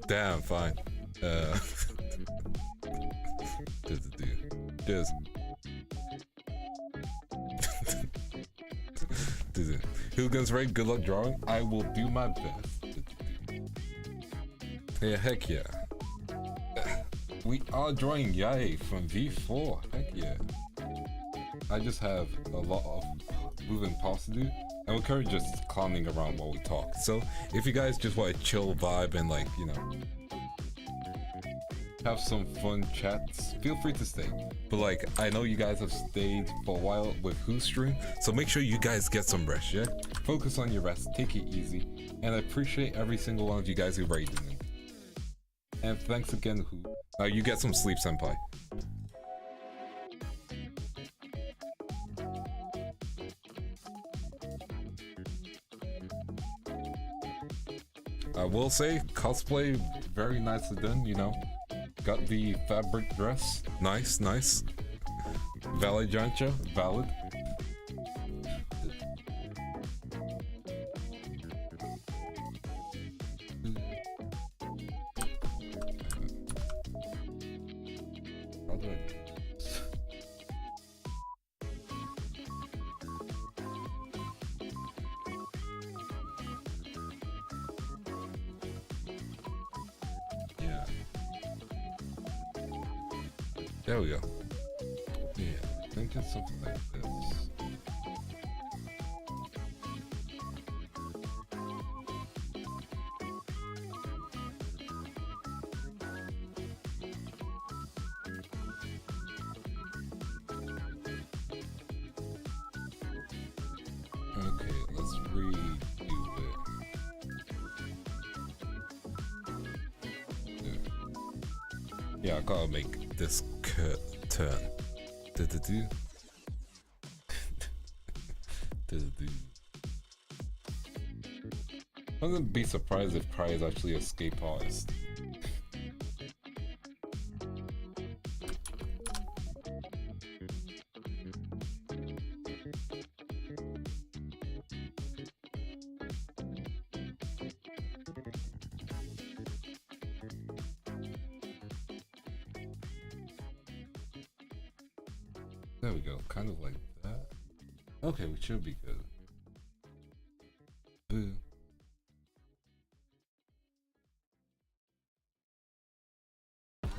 Damn, fine. This is the dude. Just. This is it. Hooligans raid, good luck drawing. I will do my best. Yeah, heck yeah. We are drawing Yae from V4. Heck yeah. I just have a lot of moving parts to do, and we're currently just clowning around while we talk. So if you guys just want a chill vibe and like, you know, have some fun chats, feel free to stay. But like, I know you guys have stayed for a while with Who's stream, so make sure you guys get some rest, yeah? Focus on your rest, take it easy, and I appreciate every single one of you guys who raided me. And thanks again, Who. Now you get some sleep, senpai. I will say, cosplay very nicely done, you know. Got the fabric dress. Nice, nice. Valid, Jancha. Valid. There we go. Yeah, thinking something like this. Okay, let's redo it. Yeah, I gotta make this turn. Do-do-do. Do-do-do. I wouldn't be surprised if Kai is actually a escape artist. There we go, kind of like that. Okay, we should be good. Boo.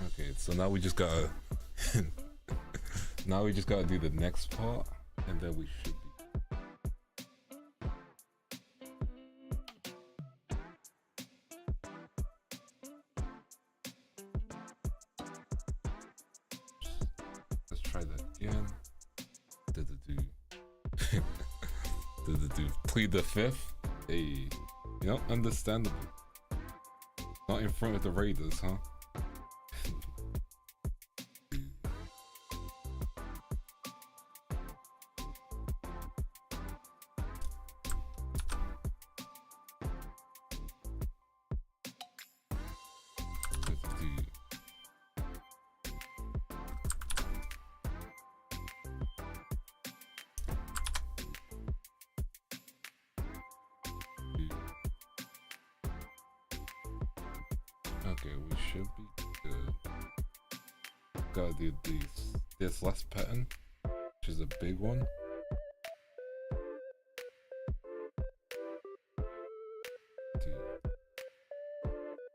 Okay, so now we just gotta now we just gotta do the next part, and then we should be. try that again. Plead the fifth. Hey, you know, understandable. Not in front of the Raiders, huh? Okay, we should be good. Gotta do this last pattern, which is a big one.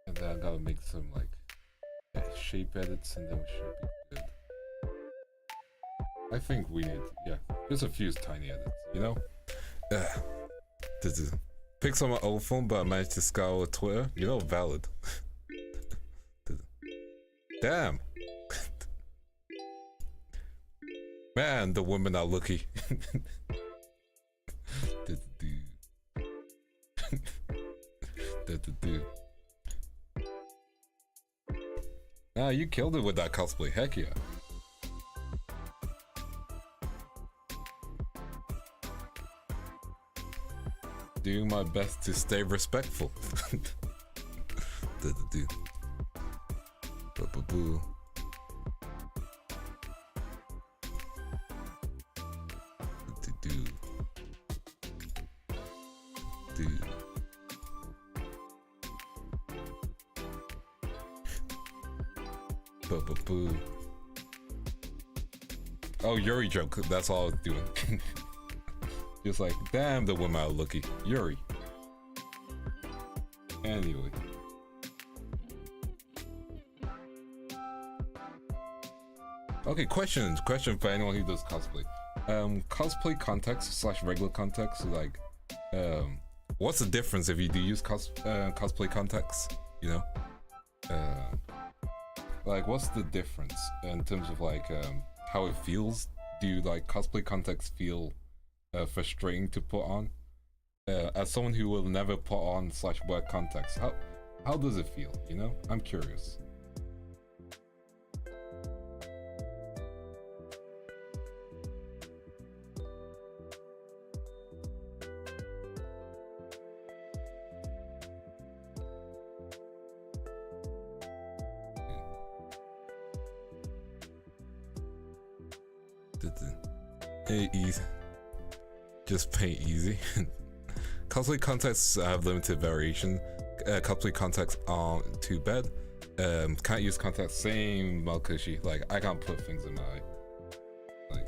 And then I gotta make some like shape edits, and then we should be good. I think we need, yeah, just a few tiny edits, you know? Pics on my old phone, but I managed to scour Twitter. You know, valid. Damn. Man, the women are lucky. Ah, you killed it with that cosplay. Heck yeah. Doing my best to stay respectful. Boo. Boo. Oh, Yuri joke. That's all I was doing. Just like, damn, the women are lucky. Yuri. Anyway. Okay, question for anyone who does cosplay. Cosplay context / regular context, like, what's the difference if you do use cosplay context? You know, like, what's the difference in terms of like how it feels? Do you like cosplay context feel frustrating to put on? As someone who will never put on / wear context, how does it feel? You know, I'm curious. Easy. Just paint easy. Cosplay contexts have limited variation. Cosplay contexts aren't too bad. Can't use contexts, same Malkushi. Like, I can't put things in my eye. Like,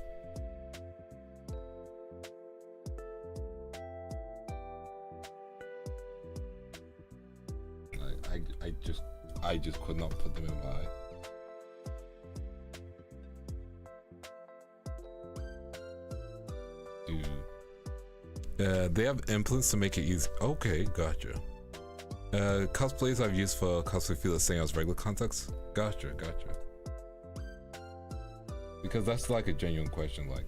I just could not put them in my eye. They have implements to make it easy. Okay, gotcha. Cosplays I've used for cosplay feel the same as regular context. Gotcha. Because that's like a genuine question. Like,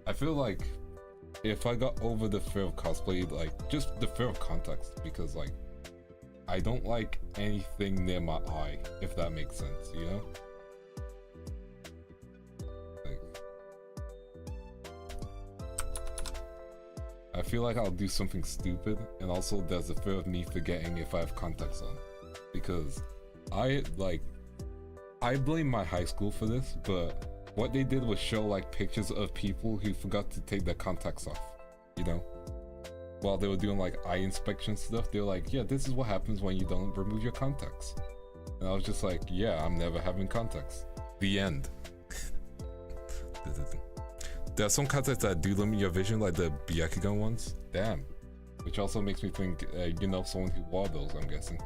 I feel like if I got over the fear of cosplay, like just the fear of context, because like I don't like anything near my eye, if that makes sense, you know? I feel like I'll do something stupid, and also there's a fear of me forgetting if I have contacts on. Because I blame my high school for this, but what they did was show like pictures of people who forgot to take their contacts off, you know? While they were doing like eye inspection stuff, they were like, yeah, this is what happens when you don't remove your contacts. And I was just like, yeah, I'm never having contacts. The end. There are some contacts that do limit your vision, like the Byakugan ones. Damn. Which also makes me think, you know, someone who wore those, I'm guessing.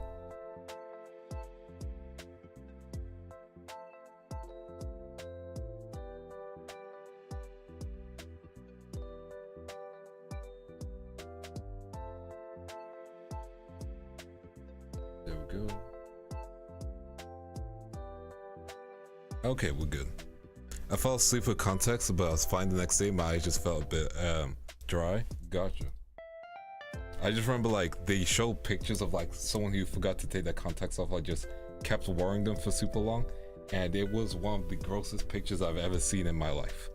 There we go. Okay, we're good. I fell asleep with context, but I was fine the next day. My eyes just felt a bit dry. Gotcha. I just remember like they showed pictures of like someone who forgot to take their contacts off, like just kept wearing them for super long, and it was one of the grossest pictures I've ever seen in my life.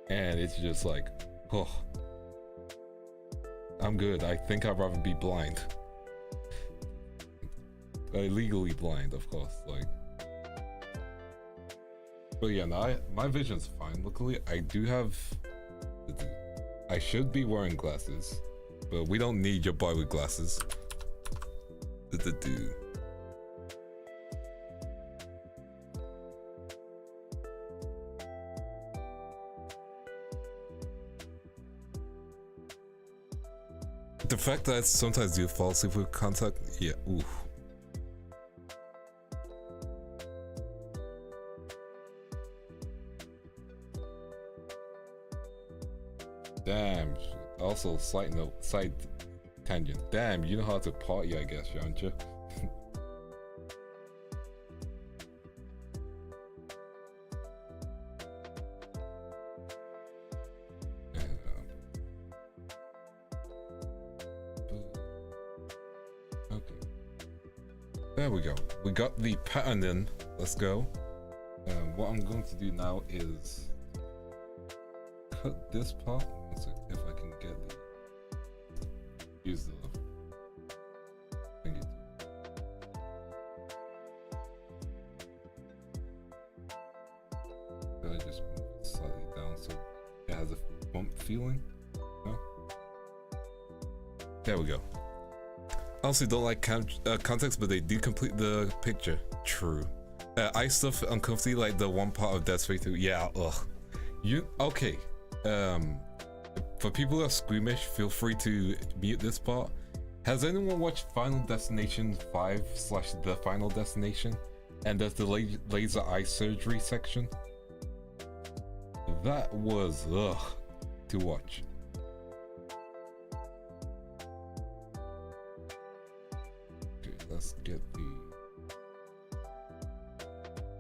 And it's just like, oh, I'm good. I think I'd rather be blind. Legally blind, of course. Like, but yeah, no, my vision's fine. Luckily, I do have. I should be wearing glasses, but we don't need your boy with glasses. The fact that I sometimes do fall asleep with contact, yeah, oof. Damn. Also, slight note, side tangent. Damn, you know how to party, I guess, don't you? Okay. There we go. We got the pattern in. Let's go. What I'm going to do now is cut this part. Let's see if I can get the use the finger tool. I just move it slightly down so it has a bump feeling. No? There we go. I honestly don't like context, but they do complete the picture. True. Eye stuff uncomfortable, like the one part of Dead Space 2. Yeah, ugh. You okay? For people who are squeamish, feel free to mute this part. Has anyone watched Final Destination 5 / The Final Destination? And there's the laser eye surgery section. That was ugh to watch. Okay, let's get the.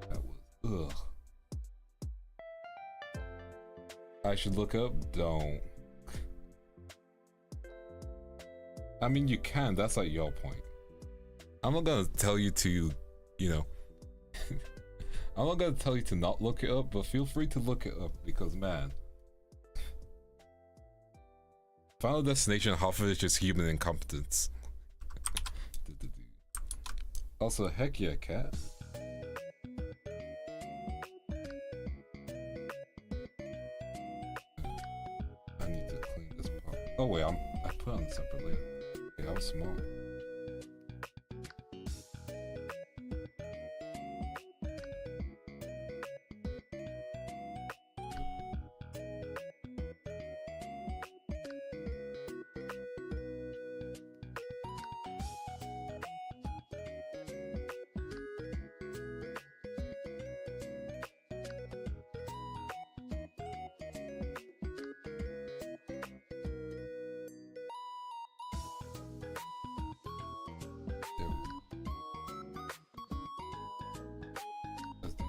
That was ugh. I should look up? Don't. I mean, you can. That's like your point. I'm not gonna tell you to, you know. I'm not gonna tell you to not look it up, but feel free to look it up because, man. Final Destination, half of it is just human incompetence. Also, heck yeah, cat. I need to clean this part. Oh wait, I put it on separately. Okay, I was smart.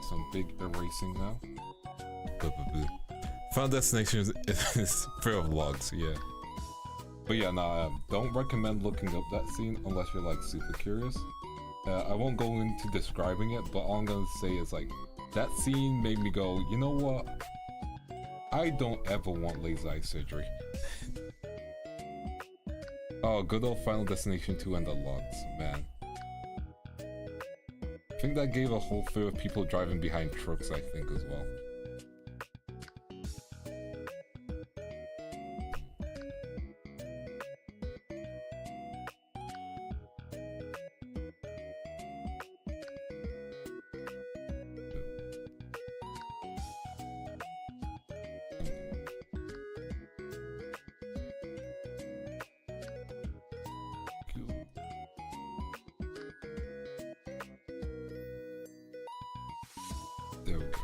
Some big erasing now. Final Destination is fair of logs, yeah. But yeah, nah, don't recommend looking up that scene unless you're like super curious. I won't go into describing it, but all I'm gonna say is like, that scene made me go, you know what? I don't ever want laser eye surgery. Oh, good old Final Destination 2 and the logs, man. I think that gave a whole fear of people driving behind trucks, I think, as well. There we go.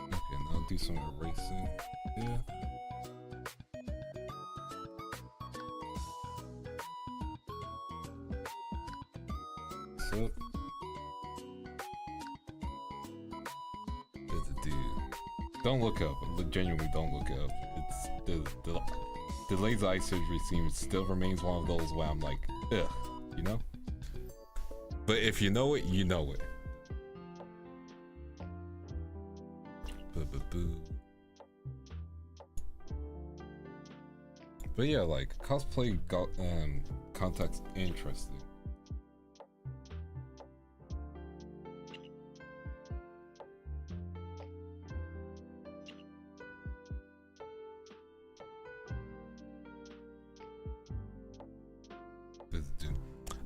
Okay, now do some erasing. Yeah. Don't look up. Genuinely, don't look up. It's the laser eye surgery scene still remains one of those where I'm like, ugh, you know. But if you know it, you know it. But yeah, like cosplay got context interesting.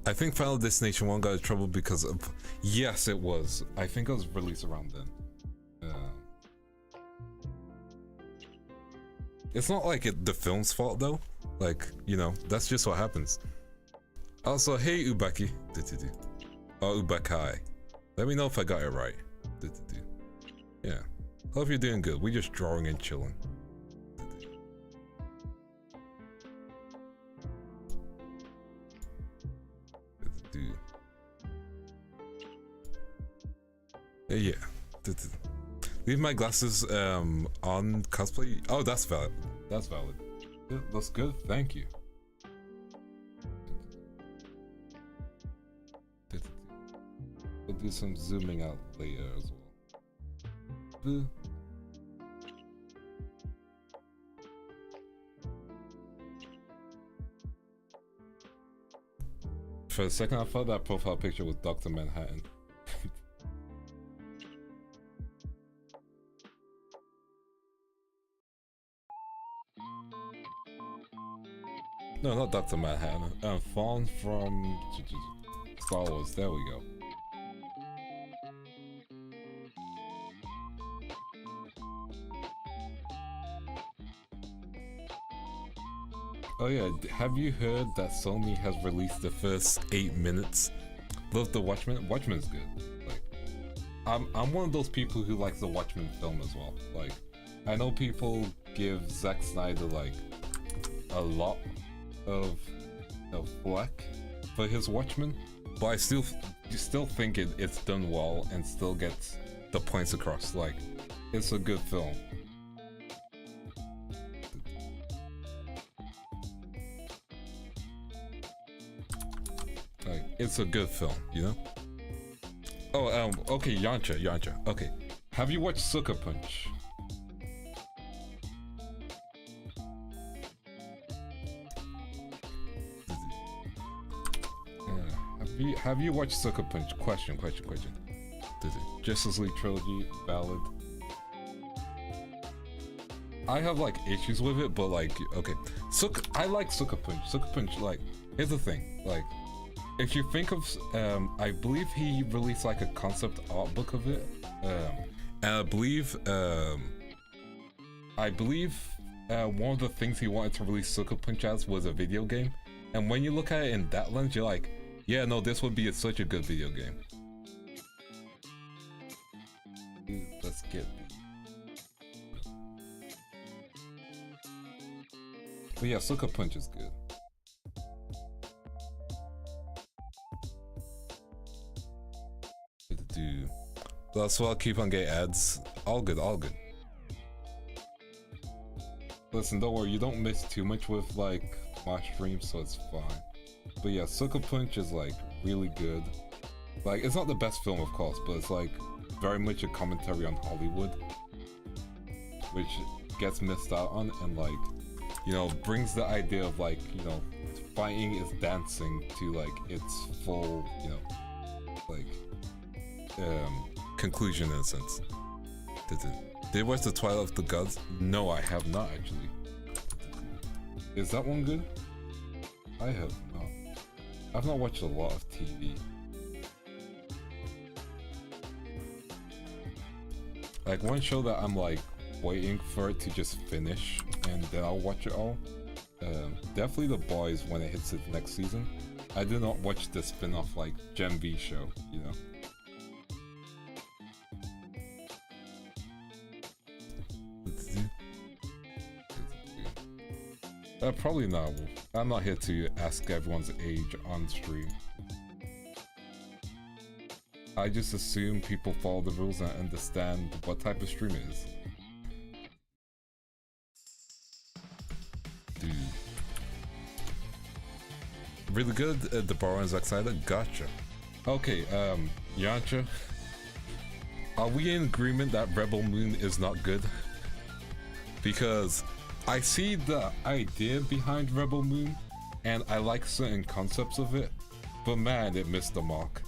I think Final Destination 1 got in trouble because of... Yes, it was. I think it was released around then. It's not like the film's fault though. Like, you know, that's just what happens. Also, hey Ubaki. Oh, Ubakai. Let me know if I got it right. Yeah. Hope you're doing good. We're just drawing and chilling. Yeah. Leave my glasses on cosplay. Oh, that's valid. That's valid. Yeah, looks good. Thank you. We'll do some zooming out later as well. For a second, I thought that profile picture was Dr. Manhattan. No, not Dr. Manhattan. Fawn from Star Wars. There we go. Oh yeah, have you heard that Sony has released the first 8 minutes of The Watchmen? Watchmen's good. Like, I'm one of those people who likes the Watchmen film as well. Like, I know people give Zack Snyder like a lot of flack for his Watchmen, but I still think it's done well and still gets the points across. Like, it's a good film. Like, it's a good film, you know? Oh, okay, Yancha. Okay, have you watched Sucker Punch? Have you watched Sucker Punch? Question. Justice League Trilogy, valid. I have like issues with it, but like, okay. I like Sucker Punch. Sucker Punch, like, here's the thing. Like, if you think of, I believe he released like a concept art book of it. And I believe one of the things he wanted to release Sucker Punch as was a video game. And when you look at it in that lens, you're like, yeah, no, this would be such a good video game. Let's get... But yeah, Sucker Punch is good. That's why I'll keep on getting ads. All good. Listen, don't worry, you don't miss too much with like my stream, so it's fine. But yeah, Sucker Punch is like really good. Like, it's not the best film, of course, but it's like very much a commentary on Hollywood, which gets missed out on, and like, you know, brings the idea of like, you know, fighting is dancing to like its full, you know, like conclusion in a sense. Did you watch the Twilight of the Gods? No, I have not actually. Is that one good? I have not. I've not watched a lot of TV. Like, one show that I'm like waiting for it to just finish and then I'll watch it all. Definitely The Boys when it hits its next season. I did not watch the spin-off like Gen V show, you know. Probably not. I'm not here to ask everyone's age on stream. I just assume people follow the rules and understand what type of stream it is. really good. Deborah and Zack Snyder. Gotcha. Okay, Yancha. Are we in agreement that Rebel Moon is not good? Because I see the idea behind Rebel Moon, and I like certain concepts of it, but man, it missed the mark.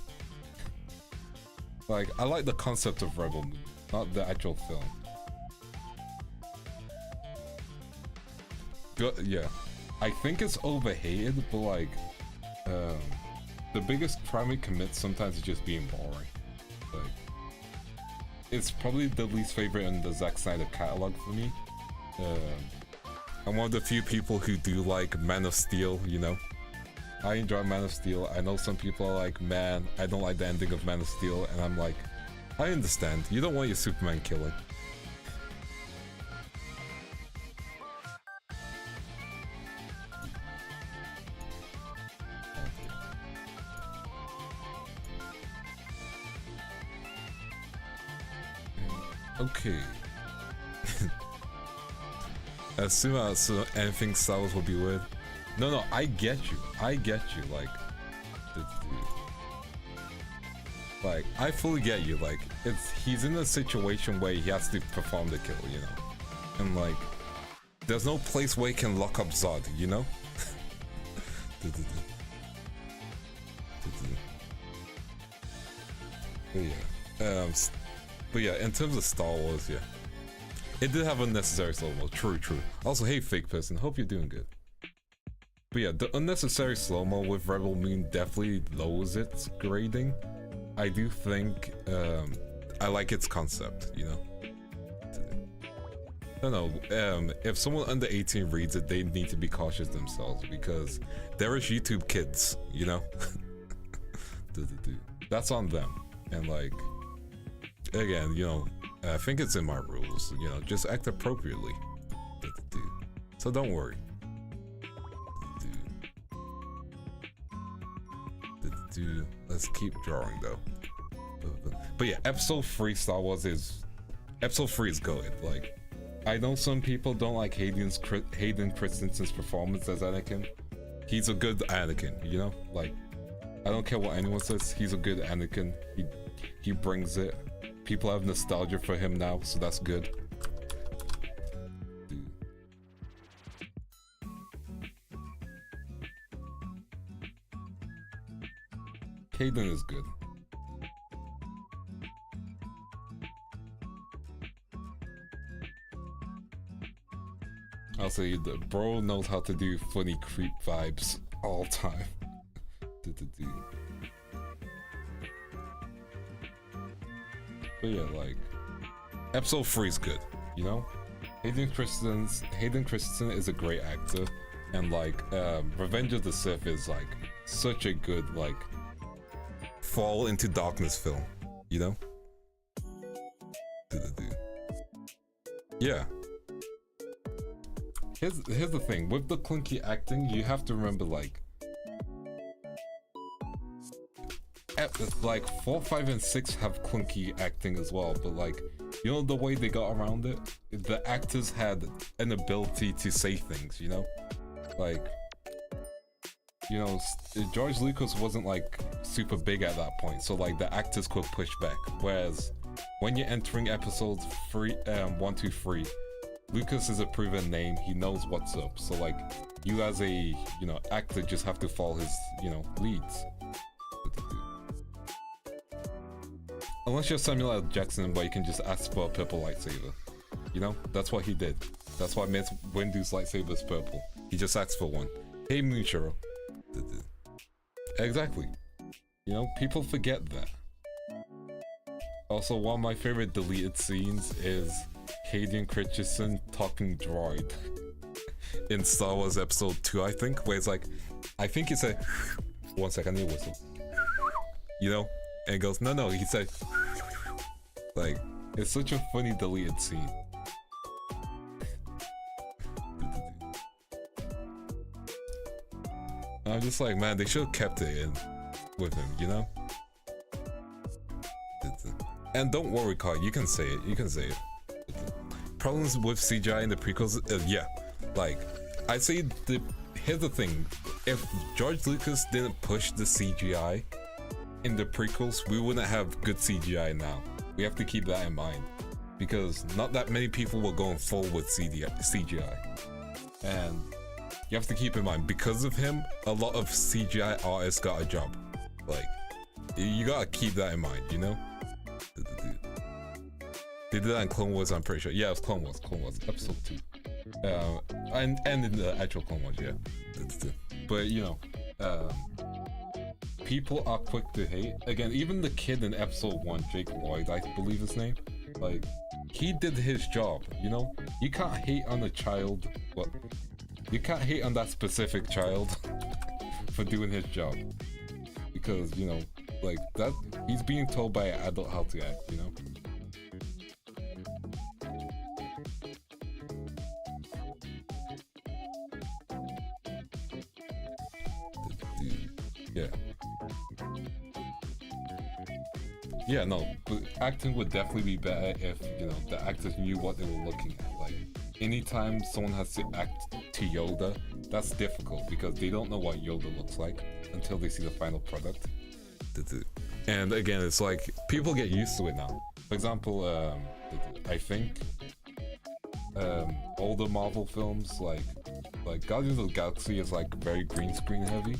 Like, I like the concept of Rebel Moon, not the actual film. Yeah, I think it's overhated, but like, the biggest crime it commits sometimes is just being boring. Like, it's probably the least favorite in the Zack Snyder catalog for me. I'm one of the few people who do like Man of Steel, you know? I enjoy Man of Steel. I know some people are like, man, I don't like the ending of Man of Steel, and I'm like, I understand. You don't want your Superman killing. Okay. As soon as anything Star Wars will be weird. No, I get you. Like, I fully get you. Like, he's in a situation where he has to perform the kill, you know? And like, there's no place where he can lock up Zod, you know? But yeah, in terms of Star Wars, yeah. It did have unnecessary slow-mo, true. Also, hey fake person, hope you're doing good. But yeah, the unnecessary slow-mo with Rebel Moon definitely lowers its grading. I do think, I like its concept, you know? No, if someone under 18 reads it, they need to be cautious themselves, because there is YouTube kids, you know? That's on them. And like, again, you know, I think it's in my rules, you know, just act appropriately. So don't worry. Let's keep drawing though. But yeah, episode 3 Star Wars is... Episode 3 is good. Like, I know some people don't like Hayden Christensen's performance as Anakin. He's a good Anakin, you know? Like, I don't care what anyone says, he's a good Anakin. He brings it. People have nostalgia for him now, so that's good. Hayden is good. I'll say the bro knows how to do funny creep vibes all time. But yeah, like, episode 3 is good, you know? Hayden Christensen is a great actor, and like, Revenge of the Sith is like such a good like fall into darkness film, you know? Yeah. Here's the thing, with the clunky acting, you have to remember like 4, 5, and 6 have clunky acting as well, but like, you know the way they got around it? The actors had an ability to say things, you know? Like, you know, George Lucas wasn't like super big at that point, so like the actors could push back, whereas when you're entering episodes 1, 2, 3, Lucas is a proven name, he knows what's up, so like, you as a, you know, actor just have to follow his, you know, leads. Unless you're Samuel L. Jackson, where you can just ask for a purple lightsaber. You know, that's what he did. That's why Mace Windu's lightsaber is purple. He just asked for one. Hey Moonshiro. Exactly. You know, people forget that. Also, one of my favorite deleted scenes is Hayden Christensen talking droid in Star Wars Episode 2, I think, where it's like, I think he said, one second, I need a whistle. You know? And he goes, no, he said, like, it's such a funny deleted scene. I'm just like, man, they should have kept it in with him, you know? And don't worry, Kai, you can say it, Problems with CGI in the prequels, yeah. Like, I'd say here's the thing. if George Lucas didn't push the CGI in the prequels, we wouldn't have good CGI now. We have to keep that in mind, because not that many people were going full with CGI. And you have to keep in mind, because of him, a lot of CGI artists got a job. Like, you gotta keep that in mind, you know? They did that in Clone Wars, I'm pretty sure. Yeah, it was Clone Wars, episode 2. And in the actual Clone Wars, yeah. But, you know, people are quick to hate. Again, even the kid in episode 1, Jake Lloyd, I believe his name, like, he did his job, you know? You can't hate on a child, but you can't hate on that specific child for doing his job. Because, you know, like, that, he's being told by an adult how to act, you know? Yeah. Yeah, no, but acting would definitely be better if, you know, the actors knew what they were looking at. Like, anytime someone has to act to Yoda, that's difficult because they don't know what Yoda looks like until they see the final product. And again, it's like, people get used to it now. For example, I think older Marvel films, like Guardians of the Galaxy is like very green screen heavy.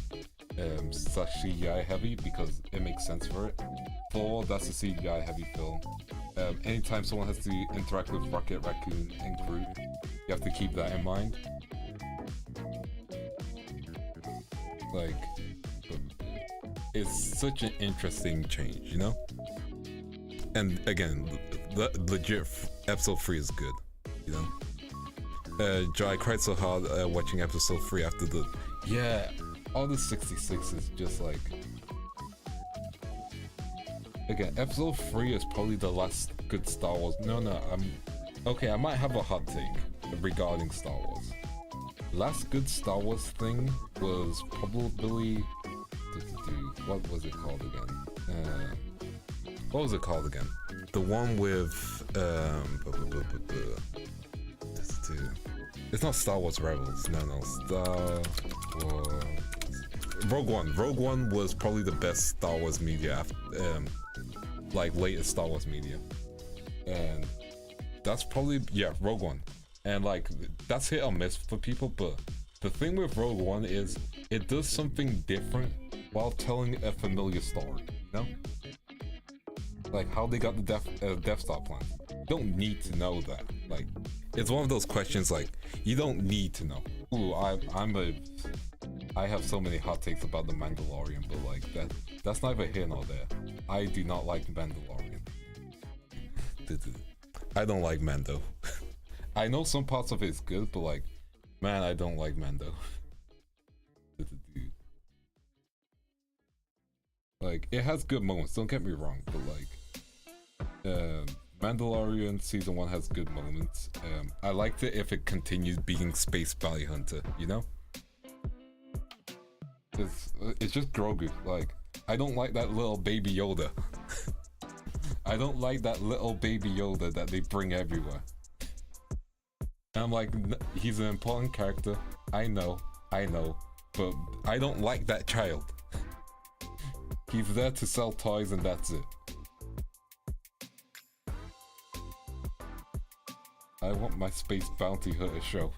Such CGI heavy because it makes sense for it. Thor, that's a CGI heavy film. Anytime someone has to interact with Rocket Raccoon and Groot, you have to keep that in mind. Like, it's such an interesting change, you know? And again, the legit episode 3 is good, you know? Joe, I cried so hard watching episode 3 after the... Yeah, all the 66 is just like... Again, episode 3 is probably the last good Star Wars... Okay, I might have a hot take regarding Star Wars. Last good Star Wars thing was probably... What was it called again? What was it called again? The one with... It's not Star Wars Rebels. No. Star Wars... Rogue One. Rogue One was probably the best Star Wars media after, like latest Star Wars media. And that's probably, yeah, Rogue One. And like, that's hit or miss for people, but the thing with Rogue One is it does something different while telling a familiar story, you know? Like how they got the Death Star plan. You don't need to know that. Like, it's one of those questions like, you don't need to know. Ooh, I have so many hot takes about the Mandalorian, but like that's neither here nor there. I do not like Mandalorian. I don't like Mando. I know some parts of it is good, but like, man, I don't like Mando. Like, it has good moments, don't get me wrong, but like, Mandalorian season 1 has good moments. I liked it if it continued being Space Bounty Hunter, you know? It's just Grogu. Like, I don't like that little baby Yoda. I don't like that little baby Yoda that they bring everywhere. And I'm like, he's an important character. I know, but I don't like that child. He's there to sell toys and that's it. I want my Space Bounty Hunter show.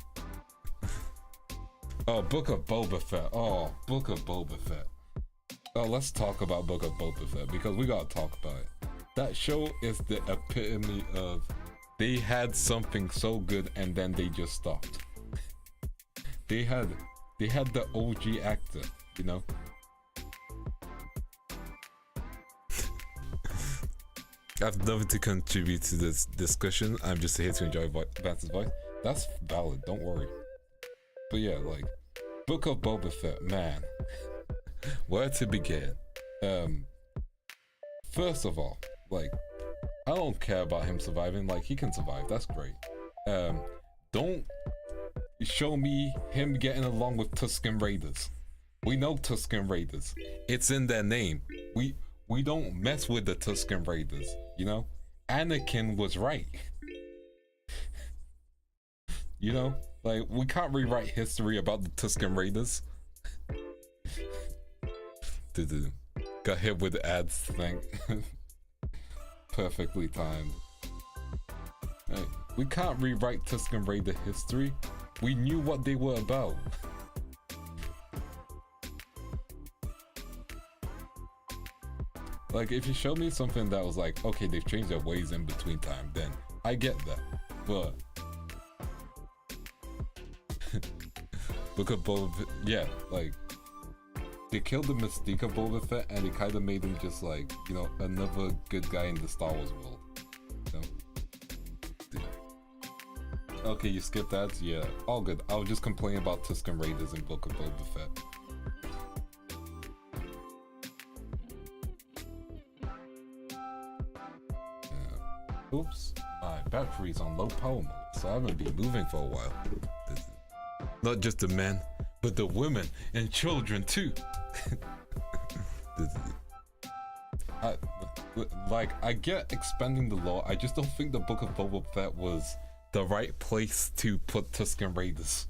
Oh, Book of Boba Fett. Oh, Book of Boba Fett. Oh, let's talk about Book of Boba Fett because we gotta talk about it. That show is the epitome of they had something so good and then they just stopped. They had the OG actor, you know? I have nothing to contribute to this discussion. I'm just here to enjoy Vance's voice. That's valid, don't worry. But yeah, like, Book of Boba Fett, man. Where to begin? First of all, like, I don't care about him surviving. Like, he can survive, that's great. Don't show me him getting along with Tusken Raiders. We know Tusken Raiders. It's in their name. We don't mess with the Tusken Raiders, you know? Anakin was right. You know? Like, we can't rewrite history about the Tusken Raiders. Got hit with ads, thing. Perfectly timed. Hey, we can't rewrite Tusken Raider history. We knew what they were about. Like, if you showed me something that was like, okay, they've changed their ways in between time, then I get that. But look at Boba Fett, yeah, like, they killed the mystique of Boba Fett and they kind of made him just like, you know, another good guy in the Star Wars world. You know? Okay, you skipped ads? Yeah, all good. I'll just complain about Tusken Raiders and Book of Boba Fett. Yeah. Oops, my battery's on low power mode, so I haven't been moving for a while. Not just the men, but the women and children too. I get expanding the law. I just don't think the Book of Boba Fett was the right place to put Tusken Raiders,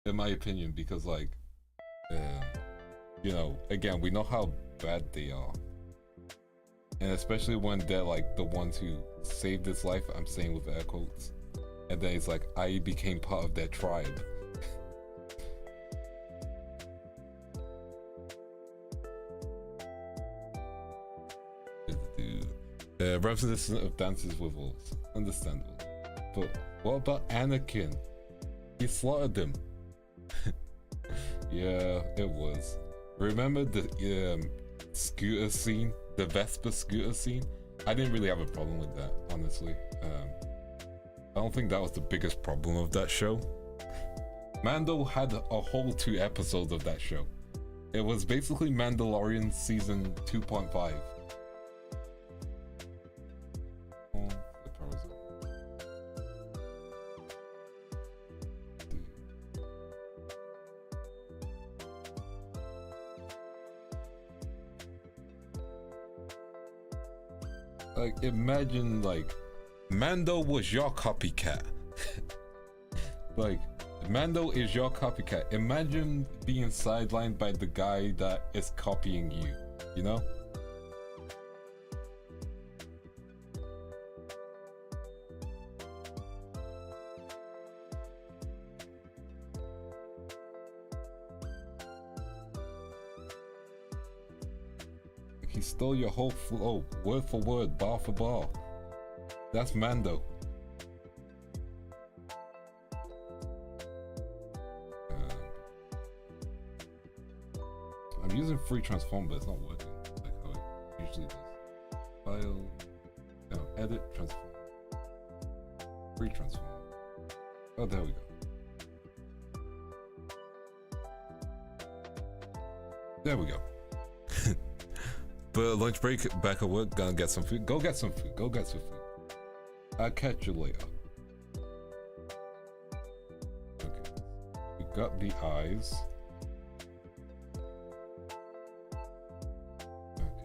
in my opinion, because like, you know, again, we know how bad they are, and especially when they're like the ones who saved his life. I'm saying with air quotes, and then it's like I became part of their tribe. Reminiscent of Dances with Wolves, understandable. But what about Anakin? He slaughtered them. Yeah, it was. Remember the scooter scene, the Vespa scooter scene? I didn't really have a problem with that, honestly. I don't think that was the biggest problem of that show. Mando had a whole 2 episodes of that show. It was basically Mandalorian season 2.5. Like, imagine, like, Mando was your copycat. Like, Mando is your copycat. Imagine being sidelined by the guy that is copying you, you know? He stole your whole flow, word for word, bar for bar. That's Mando. I'm using free transform, but it's not working like how it usually does. File, no, edit, transform. Free transform. Oh, there we go. There we go. But lunch break, back at work, gonna get some food. Go get some food. Go get some food. I'll catch you later. Okay. We got the eyes.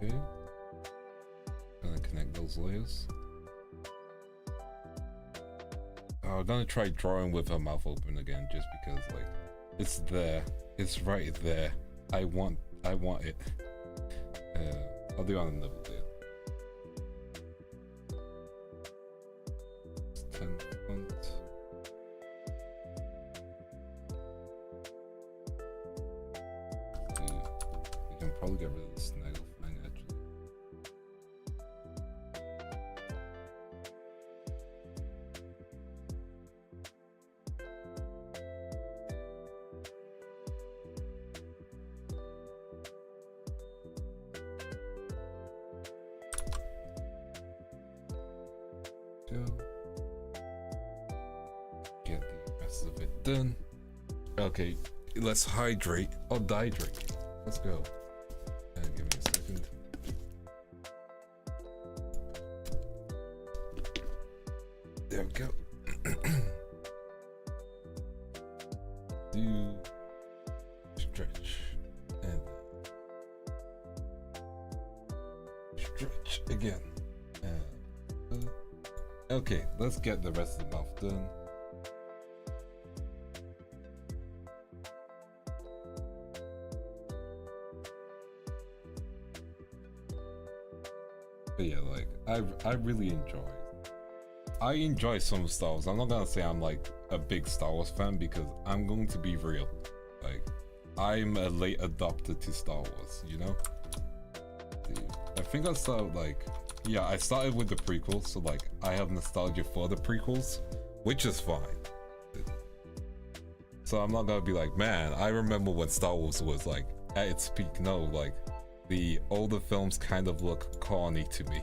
Okay. Gonna connect those layers. I'm gonna try drawing with her mouth open again, just because, like, it's there. It's right there. I want it. I'll do it on another layer. 10 font. We can probably get rid of the snaggle thing, actually. Get the rest of it done. Okay, let's hydrate or dihydrate. Let's go. Give me a second. There we go. Do stretch and stretch again. Okay, let's get the rest of the mouth done. I really enjoy it. I enjoy some Star Wars. I'm not gonna say I'm like a big Star Wars fan because I'm going to be real. Like, I'm a late adopter to Star Wars, you know? Dude, I think I started like, yeah, I started with the prequels, so like I have nostalgia for the prequels, which is fine. So I'm not gonna be like, man, I remember when Star Wars was like at its peak. No, like the older films kind of look corny to me.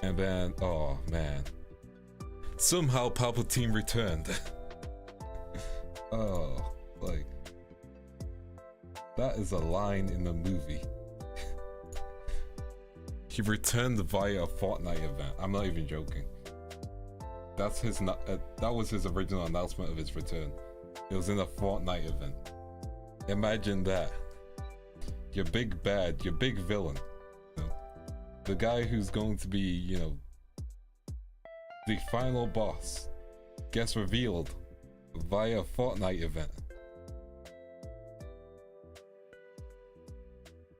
And then, oh man, somehow Palpatine returned. Oh, like that is a line in the movie. He returned via a Fortnite event. I'm not even joking. That's his. That was his original announcement of his return. It was in a Fortnite event. Imagine that. Your big bad, your big villain, you know, the guy who's going to be, you know, the final boss, gets revealed via a Fortnite event.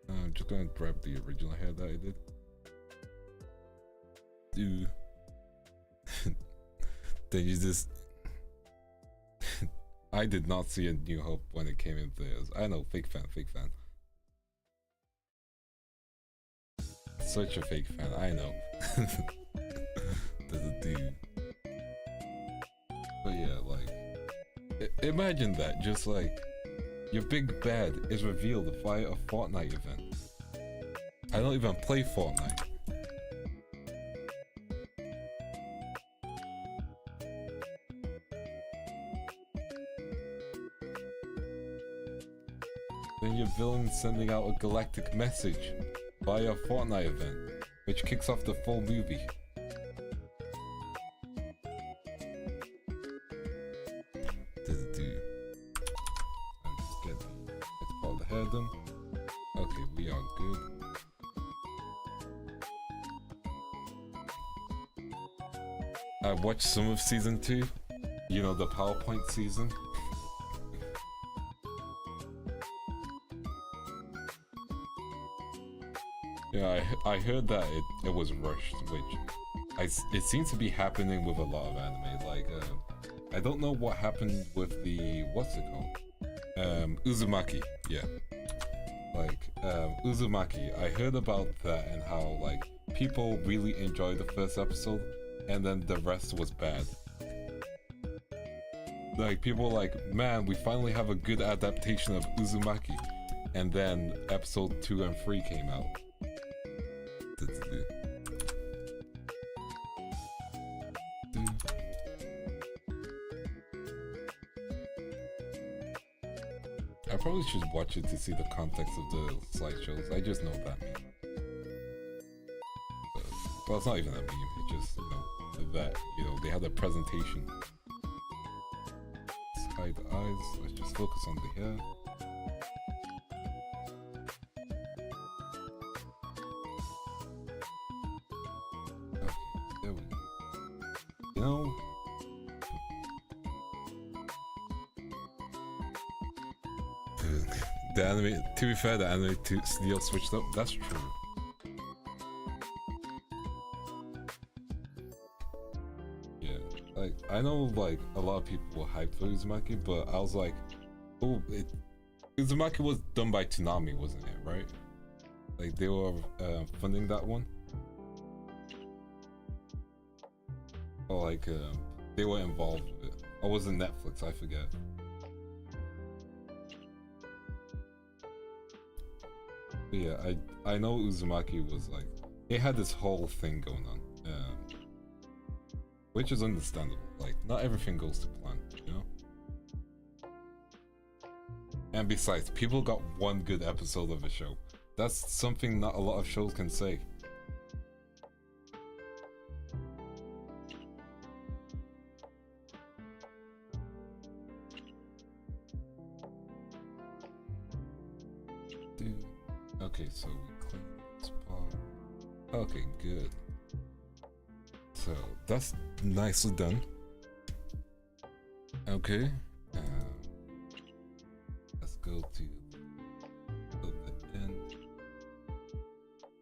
I'm just gonna grab the original hair that I did. Dude. Then you just I did not see A New Hope when it came in theaters. I know, fake fan. Such a fake fan, I know. There's a dude. But yeah, like, imagine that, just like, your big bad is revealed via a Fortnite event. I don't even play Fortnite. Then your villain sending out a galactic message via a Fortnite event, which kicks off the full movie. I'm just getting let's follow the hair done. Okay, we are good. I watched some of season 2. You know, the PowerPoint season. Yeah, I heard that it was rushed, which it seems to be happening with a lot of anime. Like, I don't know what happened with the, what's it called? Uzumaki, yeah. Like, Uzumaki, I heard about that and how, like, people really enjoyed the first episode and then the rest was bad. Like, people were like, man, we finally have a good adaptation of Uzumaki. And then episode 2 and 3 came out. I probably should watch it to see the context of the slideshows. I just know that meme. Well, it's not even that meme. It's just, you know, that, you know, they had a presentation. Let's hide the eyes. Let's just focus on the hair. Okay, there we go. You know, the anime, to be fair, the anime studio switched up. That's true. Yeah, like, I know, like, a lot of people were hyped for Uzumaki, but I was like, oh, Uzumaki was done by Toonami, wasn't it, right? Like, they were funding that one? Or like, they were involved with it. Or was it Netflix? I forget. But yeah, I know Uzumaki was like, it had this whole thing going on, which is understandable. Like, not everything goes to plan, you know. And besides, people got one good episode of a show. That's something not a lot of shows can say. Okay, so we clean this part. Okay, good. So that's nicely done. Okay, let's go to the end.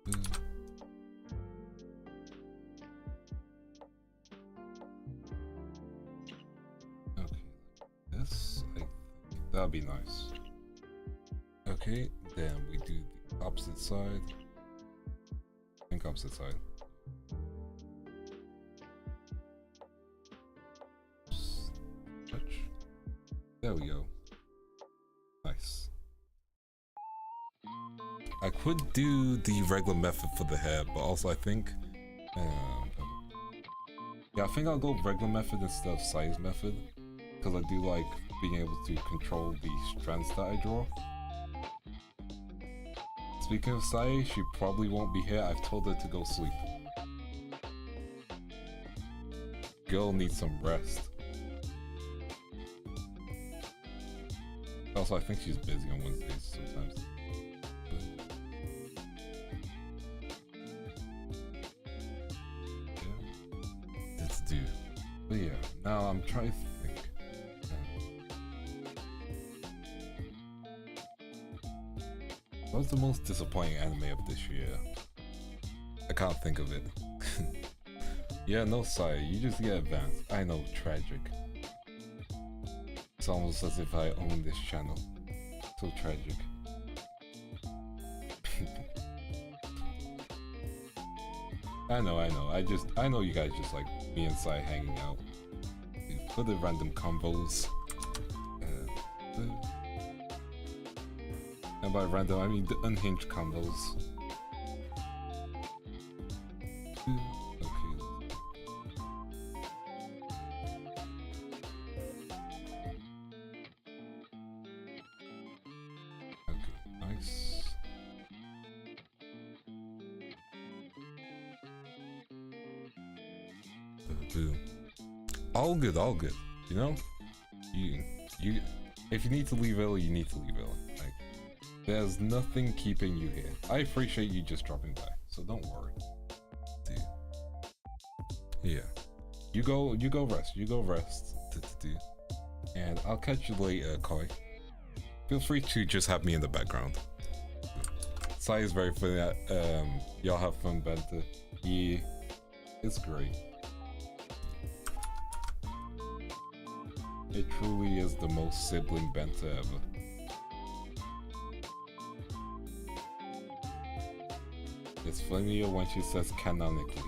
Boom. That'd be nice. Okay, then we do the opposite side. I think opposite side. Touch. There we go. Nice. I could do the regular method for the hair, but also I think, yeah, I think I'll go regular method instead of size method, because I do like being able to control the strands that I draw. Speaking of Sae, she probably won't be here. I've told her to go sleep. Girl needs some rest. Also, I think she's busy on Wednesdays sometimes. But yeah, now I'm trying to think. What's the most disappointing anime of this year? I can't think of it. Yeah, no Sae, you just get Vance. I know, tragic. It's almost as if I own this channel. So tragic. I know. I know you guys just like me and Sae hanging out for the random combos. And by random, I mean the unhinged combos. Okay, nice. Boom. All good. You know, you. If you need to leave early, you need to leave early. Like, there's nothing keeping you here. I appreciate you just dropping by, so don't worry. Dude. Yeah. You go rest. Dude. And I'll catch you later, Koi. Feel free to just have me in the background. Sae is very funny. Y'all have fun banter. Yeah, it's great. It truly is the most sibling banter ever. It's funnier when she says canonically.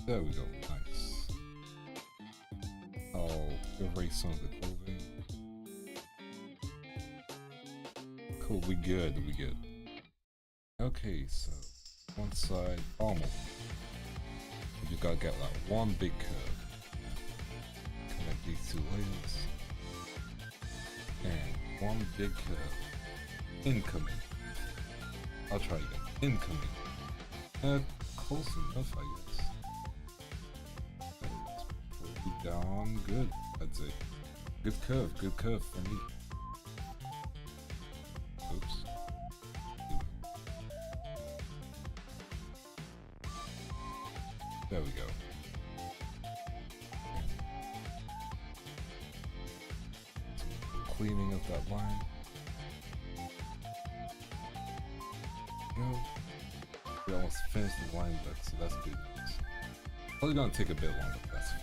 There we go, nice. I'll erase some of the clothing. Cool, we good. Okay, so one side, almost. You gotta get like one big curve. Connect these two layers. And one big curve. Incoming. I'll try again. Incoming. Close enough, I guess. Down good, I'd say. Good curve for me. Oops. There we go. Cleaning up that line. Go. We almost finished the line, but so that's good news. Probably gonna take a bit longer, but that's fine.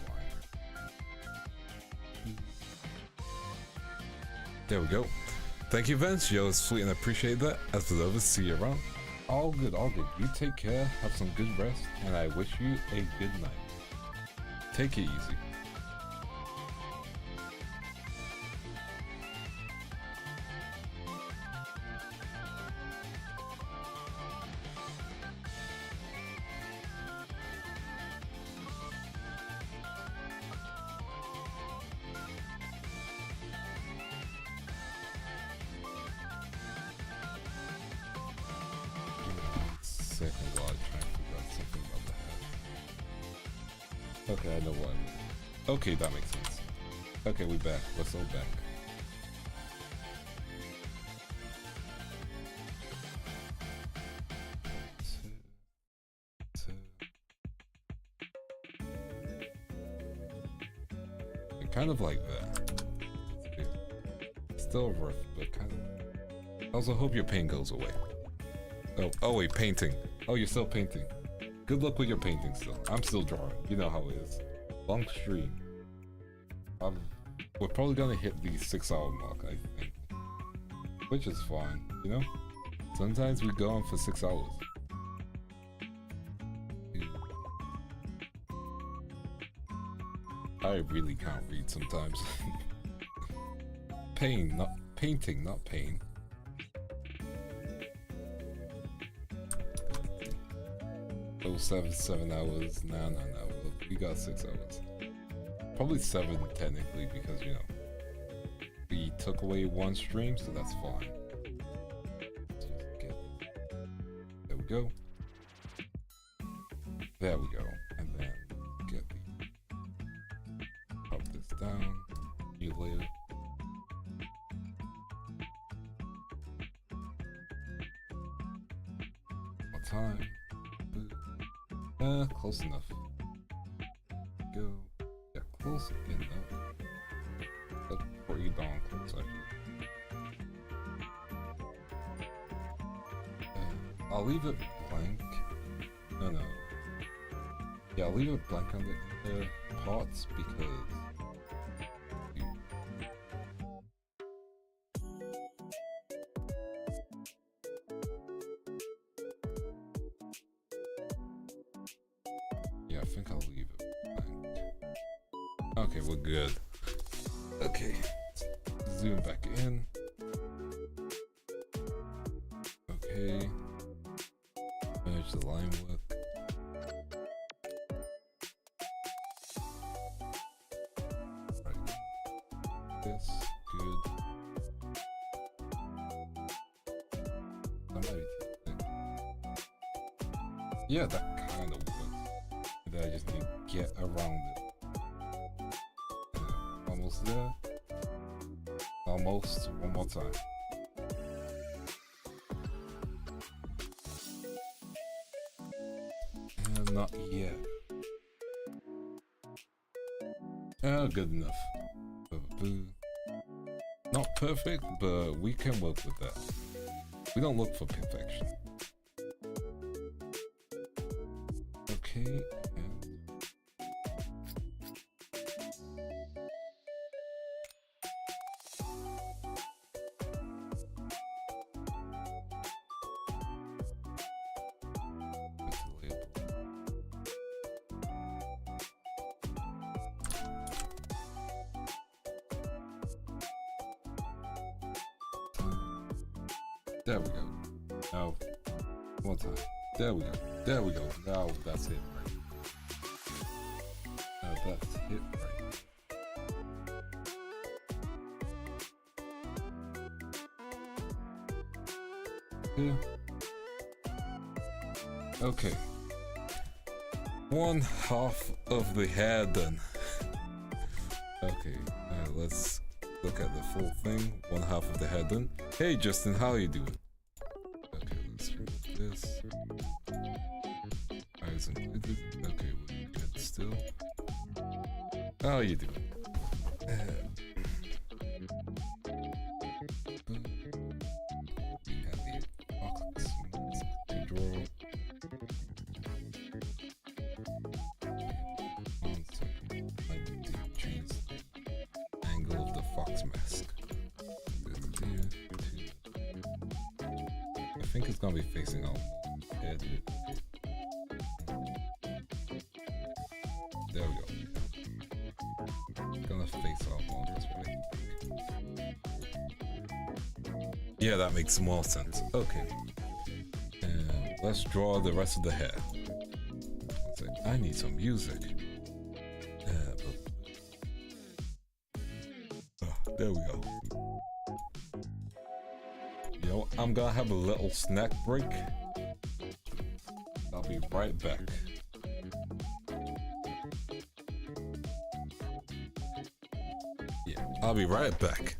There we go. Thank you, Vance. Yo, it's sweet and I appreciate that. As for others, see you around. All good. You take care, have some good rest, and I wish you a good night. Take it easy. Okay, I know what. Okay, that makes sense. Okay, we back. We're so back. Kind of like that. Still rough, but kind of. I also hope your pain goes away. Oh wait, painting. Oh, you're still painting. Good luck with your painting still. I'm still drawing. You know how it is. Long stream. We're probably gonna hit the 6-hour mark, I think. Which is fine, you know? Sometimes we go on for 6 hours. I really can't read sometimes. Pain, not painting, not pain. Oh, 7 hours. No. We got 6 hours. Probably 7 technically because, you know, we took away one stream, so that's fine. There we go. There we go. And then get the pop this down. See you later. More time. Close enough. Go. Yeah, close enough. That's pretty darn close, actually. I'll leave it blank. No. Yeah, I'll leave it blank on the parts because. Yeah, I think I'll leave it blank. Okay, we're good. Okay, zoom back in. Okay, merge the line work. Right, this good. Somebody, yeah, that kind of works. That I just need to get around it. Almost there. Almost. One more time. And not yet. Good enough. Not perfect, but we can work with that. We don't look for perfection. Okay. There we go. Now, one time. There we go. There we go. Now that's it right. Now that's it right. Yeah. Okay. One half of the hair done. Okay. Let's look at the full thing. One half of the hair done. Hey Justin, how are you doing? Okay, let's remove this. Eyes included. Okay, we're good still. How are you doing? We have the box to draw. One second. I need to change the angle of the fox mask. I think it's gonna be facing out head. There we go. It's gonna face out more this way. Yeah, that makes more sense. Okay. And let's draw the rest of the hair. I need some music. There we go. Yo, I'm gonna have a little snack break. I'll be right back. I'll be right back.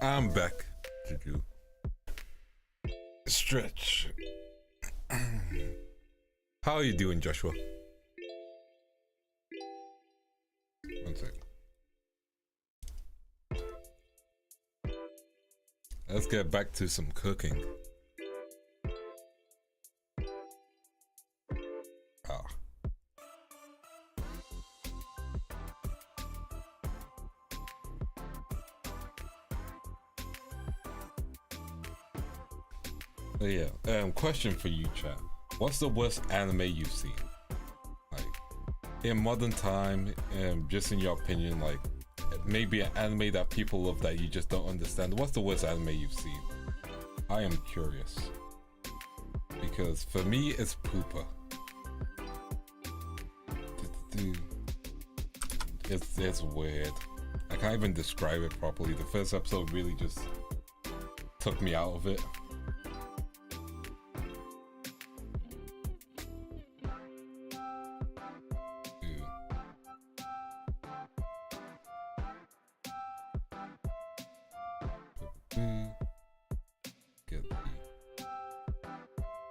I'm back. Juju. Stretch. How are you doing, Joshua? One sec. Let's get back to some cooking. Ah. Yeah. Question for you, chat. What's the worst anime you've seen? Like, in modern time, just in your opinion, like, maybe an anime that people love that you just don't understand. What's the worst anime you've seen? I am curious. Because for me, it's Poopa. It's weird. I can't even describe it properly. The first episode really just took me out of it.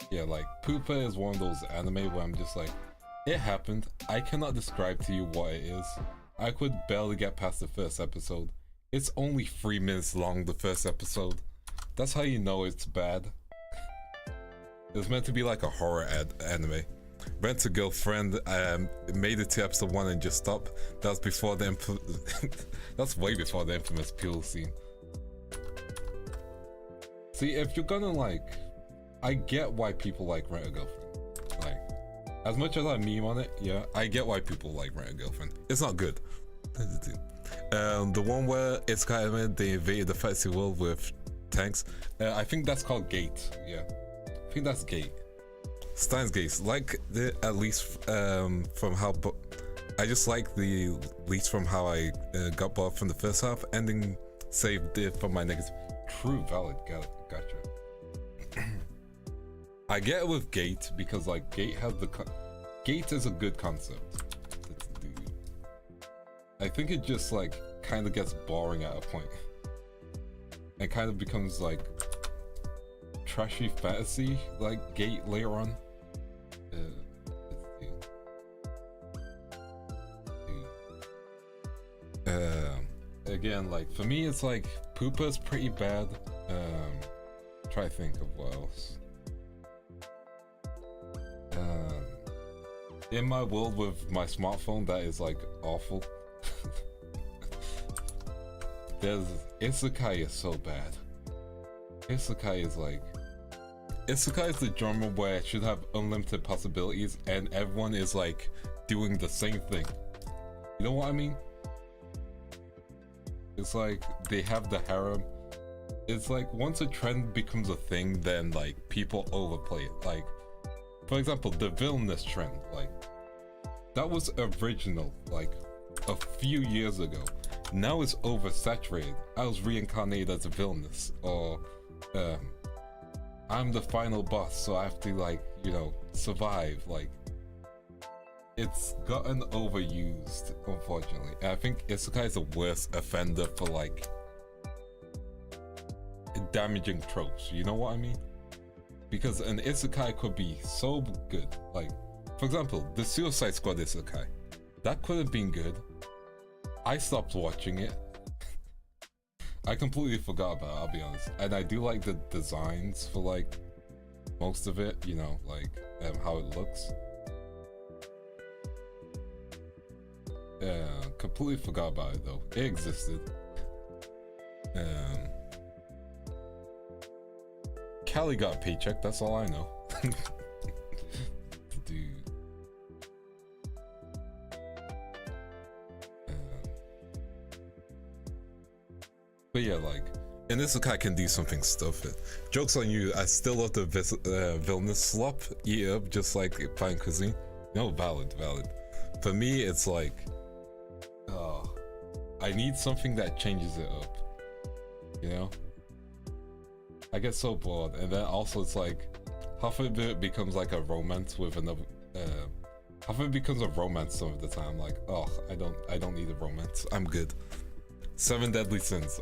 Yeah, like Poopa is one of those anime where I'm just like, it happened. I cannot describe to you what it is. I could barely get past the first episode. It's only 3 minutes long, the first episode. That's how you know it's bad. It was meant to be like a horror anime. Rent a Girlfriend made it to episode 1 and just stopped. That was before the that's way before the infamous Peel scene. See, if you're gonna like, I get why people like Rent a Girlfriend. Like, As much as I meme on it, yeah, I get why people like Rent a Girlfriend. It's not good. The one where it's kind of they invaded the fantasy world with tanks. I think that's called Gate. Yeah, I think that's Gate. Steins Gate. Like the at least from how. I just like the least from how I got bought from the first half. Ending saved it from my negative. True, valid. Gotcha. I get it with Gate because like Gate has the Gate is a good concept. I think it just like kind of gets boring at a point. It kind of becomes like trashy fantasy like Gate later on. Again, like for me it's like Poopa's pretty bad. Try to think of what else. In my world with my smartphone, that is like awful. There's Isekai is so bad. Isekai is like Isekai is the genre where it should have unlimited possibilities and everyone is like doing the same thing. You know what I mean? It's like they have the harem. It's like once a trend becomes a thing, then like people overplay it. Like for example, the villainous trend, like that was original like a few years ago. Now it's oversaturated. I was reincarnated as a villainous, or I'm the final boss, so I have to like, you know, survive. Like it's gotten overused, unfortunately. And I think Isekai is the worst offender for like damaging tropes. You know what I mean? Because an Isekai could be so good. Like, for example, the Suicide Squad Isekai. That could have been good. I stopped watching it. I completely forgot about it, I'll be honest. And I do like the designs for like most of it, you know, like how it looks. Completely forgot about it though. It existed. Callie got a paycheck, that's all I know. Dude. But yeah, like, and this guy can do something stupid. Joke's on you, I still love the villainous slop. Eat up just like fine cuisine. No, valid. For me, it's like, I need something that changes it up. You know? I get so bored, and then also it's like half of it becomes like a romance with another. Half of it becomes a romance some of the time. Like, oh, I don't need a romance. I'm good. 7 Deadly Sins.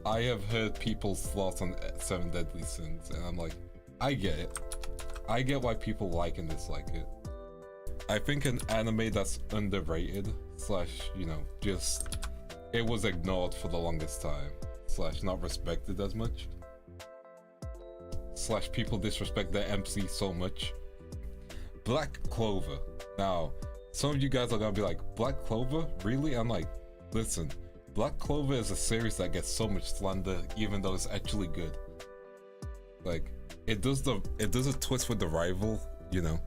I have heard people's thoughts on 7 Deadly Sins, and I'm like, I get it. I get why people like and dislike it. I think an anime that's underrated / you know, just it was ignored for the longest time / not respected as much. / people disrespect their MC so much. Black Clover. Now, some of you guys are gonna be like, Black Clover? Really? I'm like, listen, Black Clover is a series that gets so much slander even though it's actually good. Like, it does a twist with the rival, you know?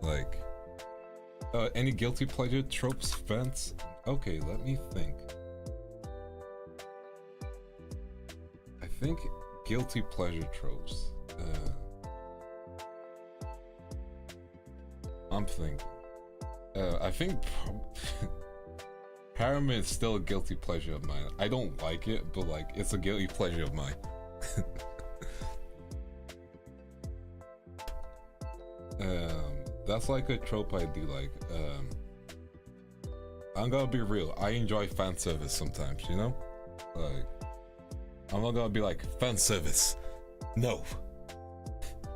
Like, any guilty pleasure tropes, Vance? Okay, let me think. I think guilty pleasure tropes. I'm thinking. I think harem is still a guilty pleasure of mine. I don't like it, but like it's a guilty pleasure of mine. That's like a trope I do like. I'm gonna be real. I enjoy fan service sometimes, you know? Like, I'm not gonna be like, fan service. No.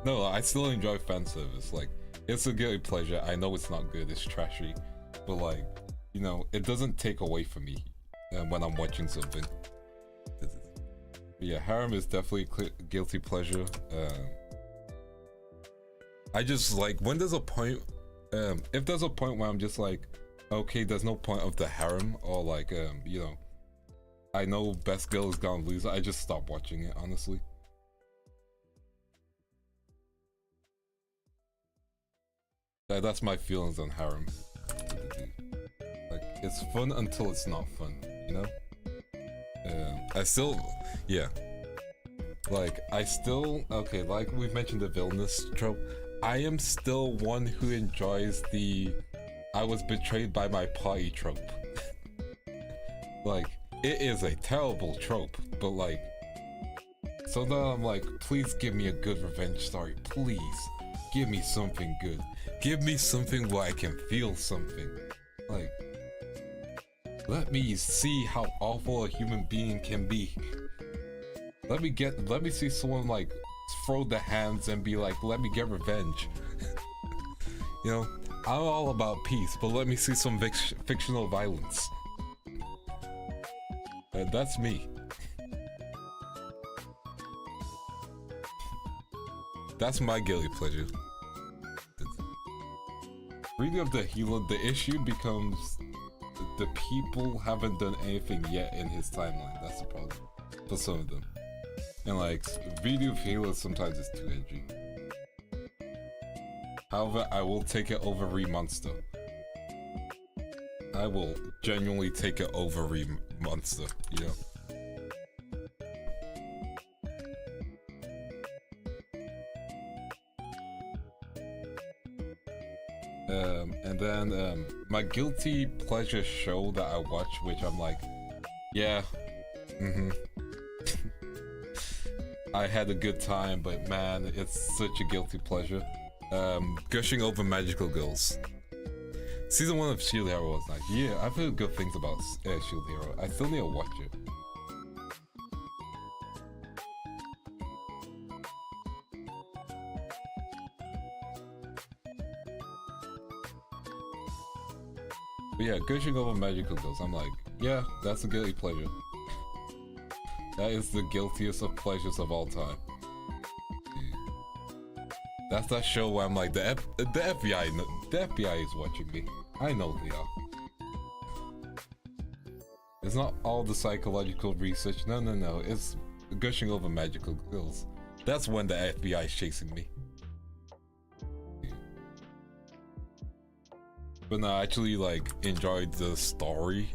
No, I still enjoy fan service. Like, it's a guilty pleasure. I know it's not good, it's trashy. But like, you know, it doesn't take away from me when I'm watching something. But yeah, harem is definitely guilty pleasure. I just like, when there's a point, if there's a point where I'm just like, okay, there's no point of the harem, or like, you know, I know best girl is gonna lose, I just stop watching it, honestly. That's my feelings on harem. Like, it's fun until it's not fun, you know? I still, yeah. Like, okay, like we've mentioned the villainous trope, I am still one who enjoys the I was betrayed by my party trope. Like, it is a terrible trope, but like, so now I'm like, please give me a good revenge story, please. Give me something good. Give me something where I can feel something. Like, let me see how awful a human being can be. Let me see someone like throw the hands and be like, let me get revenge. You know, I'm all about peace, but let me see some fictional violence. That's me. That's my guilty pleasure. Reading of the healer, the issue becomes the people haven't done anything yet in his timeline. That's the problem for some of them. And like, reading of healer sometimes is too edgy. However, I will take it over Monster. I will genuinely take it over Monster, you know? And then my guilty pleasure show that I watch, which I'm like, yeah, I had a good time, but man, it's such a guilty pleasure. Gushing over magical girls. Season 1 of Shield Hero was nice. Yeah, I've heard good things about Shield Hero. I still need to watch it. But yeah, gushing over magical girls, I'm like, yeah, that's a guilty pleasure. That is the guiltiest of pleasures of all time. That's that show where I'm like, the FBI is watching me. I know they are. It's not all the psychological research. No. It's gushing over magical girls. That's when the FBI is chasing me. But no, I actually like enjoyed the story.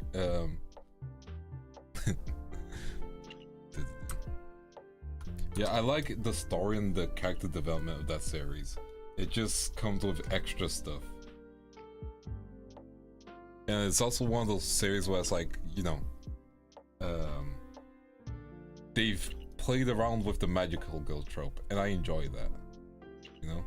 Yeah, I like the story and the character development of that series. It just comes with extra stuff. And it's also one of those series where it's like, you know, they've played around with the magical girl trope, and I enjoy that, you know?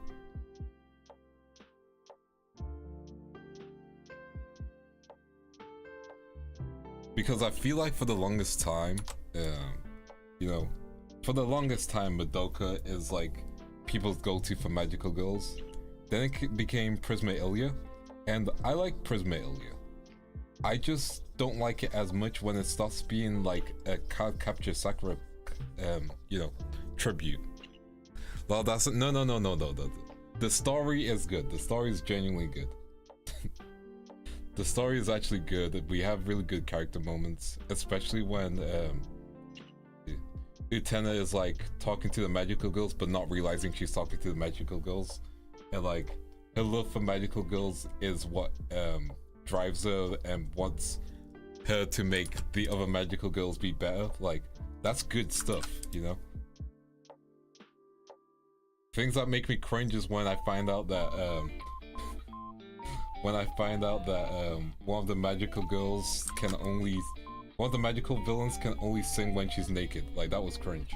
Because I feel like for the longest time, you know, for the longest time, Madoka is like people's go-to for magical girls. Then it became Prisma Ilia, and I like Prisma Ilia. I just don't like it as much when it starts being like a Card Capture Sakura, you know, tribute. Well, that's no. The story is good. The story is genuinely good. The story is actually good. We have really good character moments, especially when Utena is like talking to the magical girls but not realizing she's talking to the magical girls, and like her love for magical girls is what drives her and wants her to make the other magical girls be better. Like, that's good stuff, you know? Things that make me cringe is when I find out that one of the magical girls can only, one of the magical villains can only sing when she's naked. Like, that was cringe.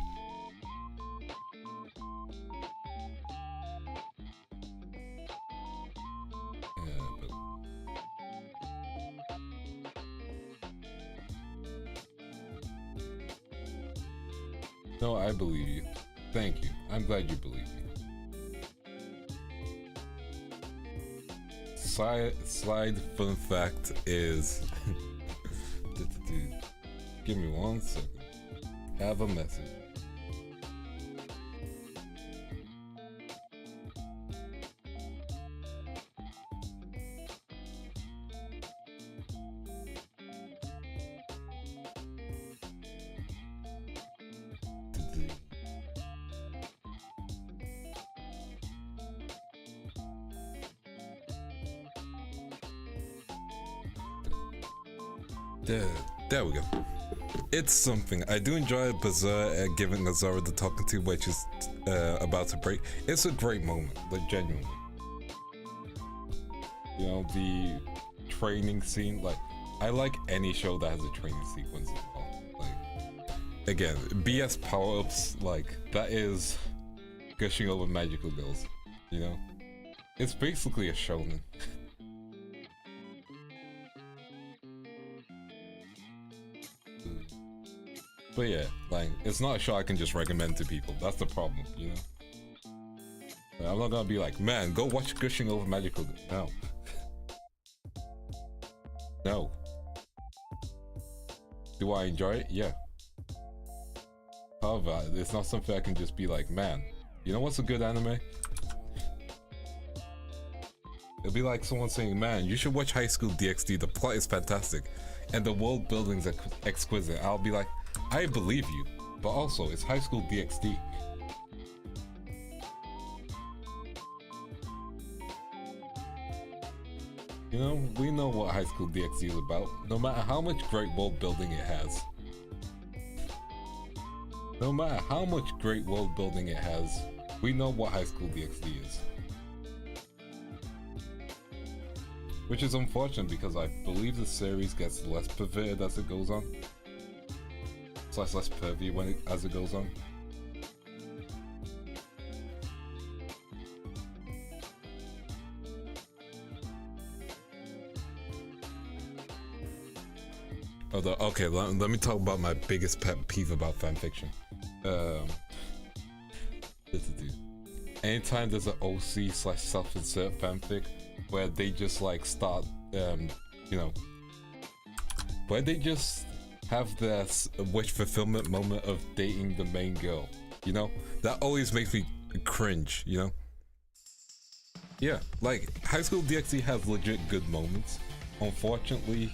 No, I believe you. Thank you. I'm glad you believe me. Slide fun fact is... Give me 1 second. Have a message. There we go. It's something. I do enjoy Bazaar giving Azara the talking to, which is about to break. It's a great moment, like genuinely. You know, the training scene, like, I like any show that has a training sequence as well. Like, again, BS power-ups, like, that is gushing over magical girls, you know? It's basically a shonen. But yeah, like, it's not a show I can just recommend to people. That's the problem, you know? Like, I'm not gonna be like, man, go watch Gushing Over Magical Girl. No. No. Do I enjoy it? Yeah. However, it's not something I can just be like, man, you know what's a good anime? It'd be like someone saying, man, you should watch High School DxD, the plot is fantastic, and the world building's exquisite. I'll be like, I believe you, but also, it's High School DxD. You know, we know what High School DxD is about, no matter how much great world building it has. No matter how much great world building it has, we know what High School DxD is. Which is unfortunate because I believe the series gets less perverted as it goes on. Less pervy as it goes on. Although, okay, let me talk about my biggest pet peeve about fanfiction. Anytime there's an OC/self-insert fanfic where they just like start, you know, where they just have this wish fulfillment moment of dating the main girl, you know? That always makes me cringe, you know? Yeah, like, High School DxD has legit good moments. Unfortunately,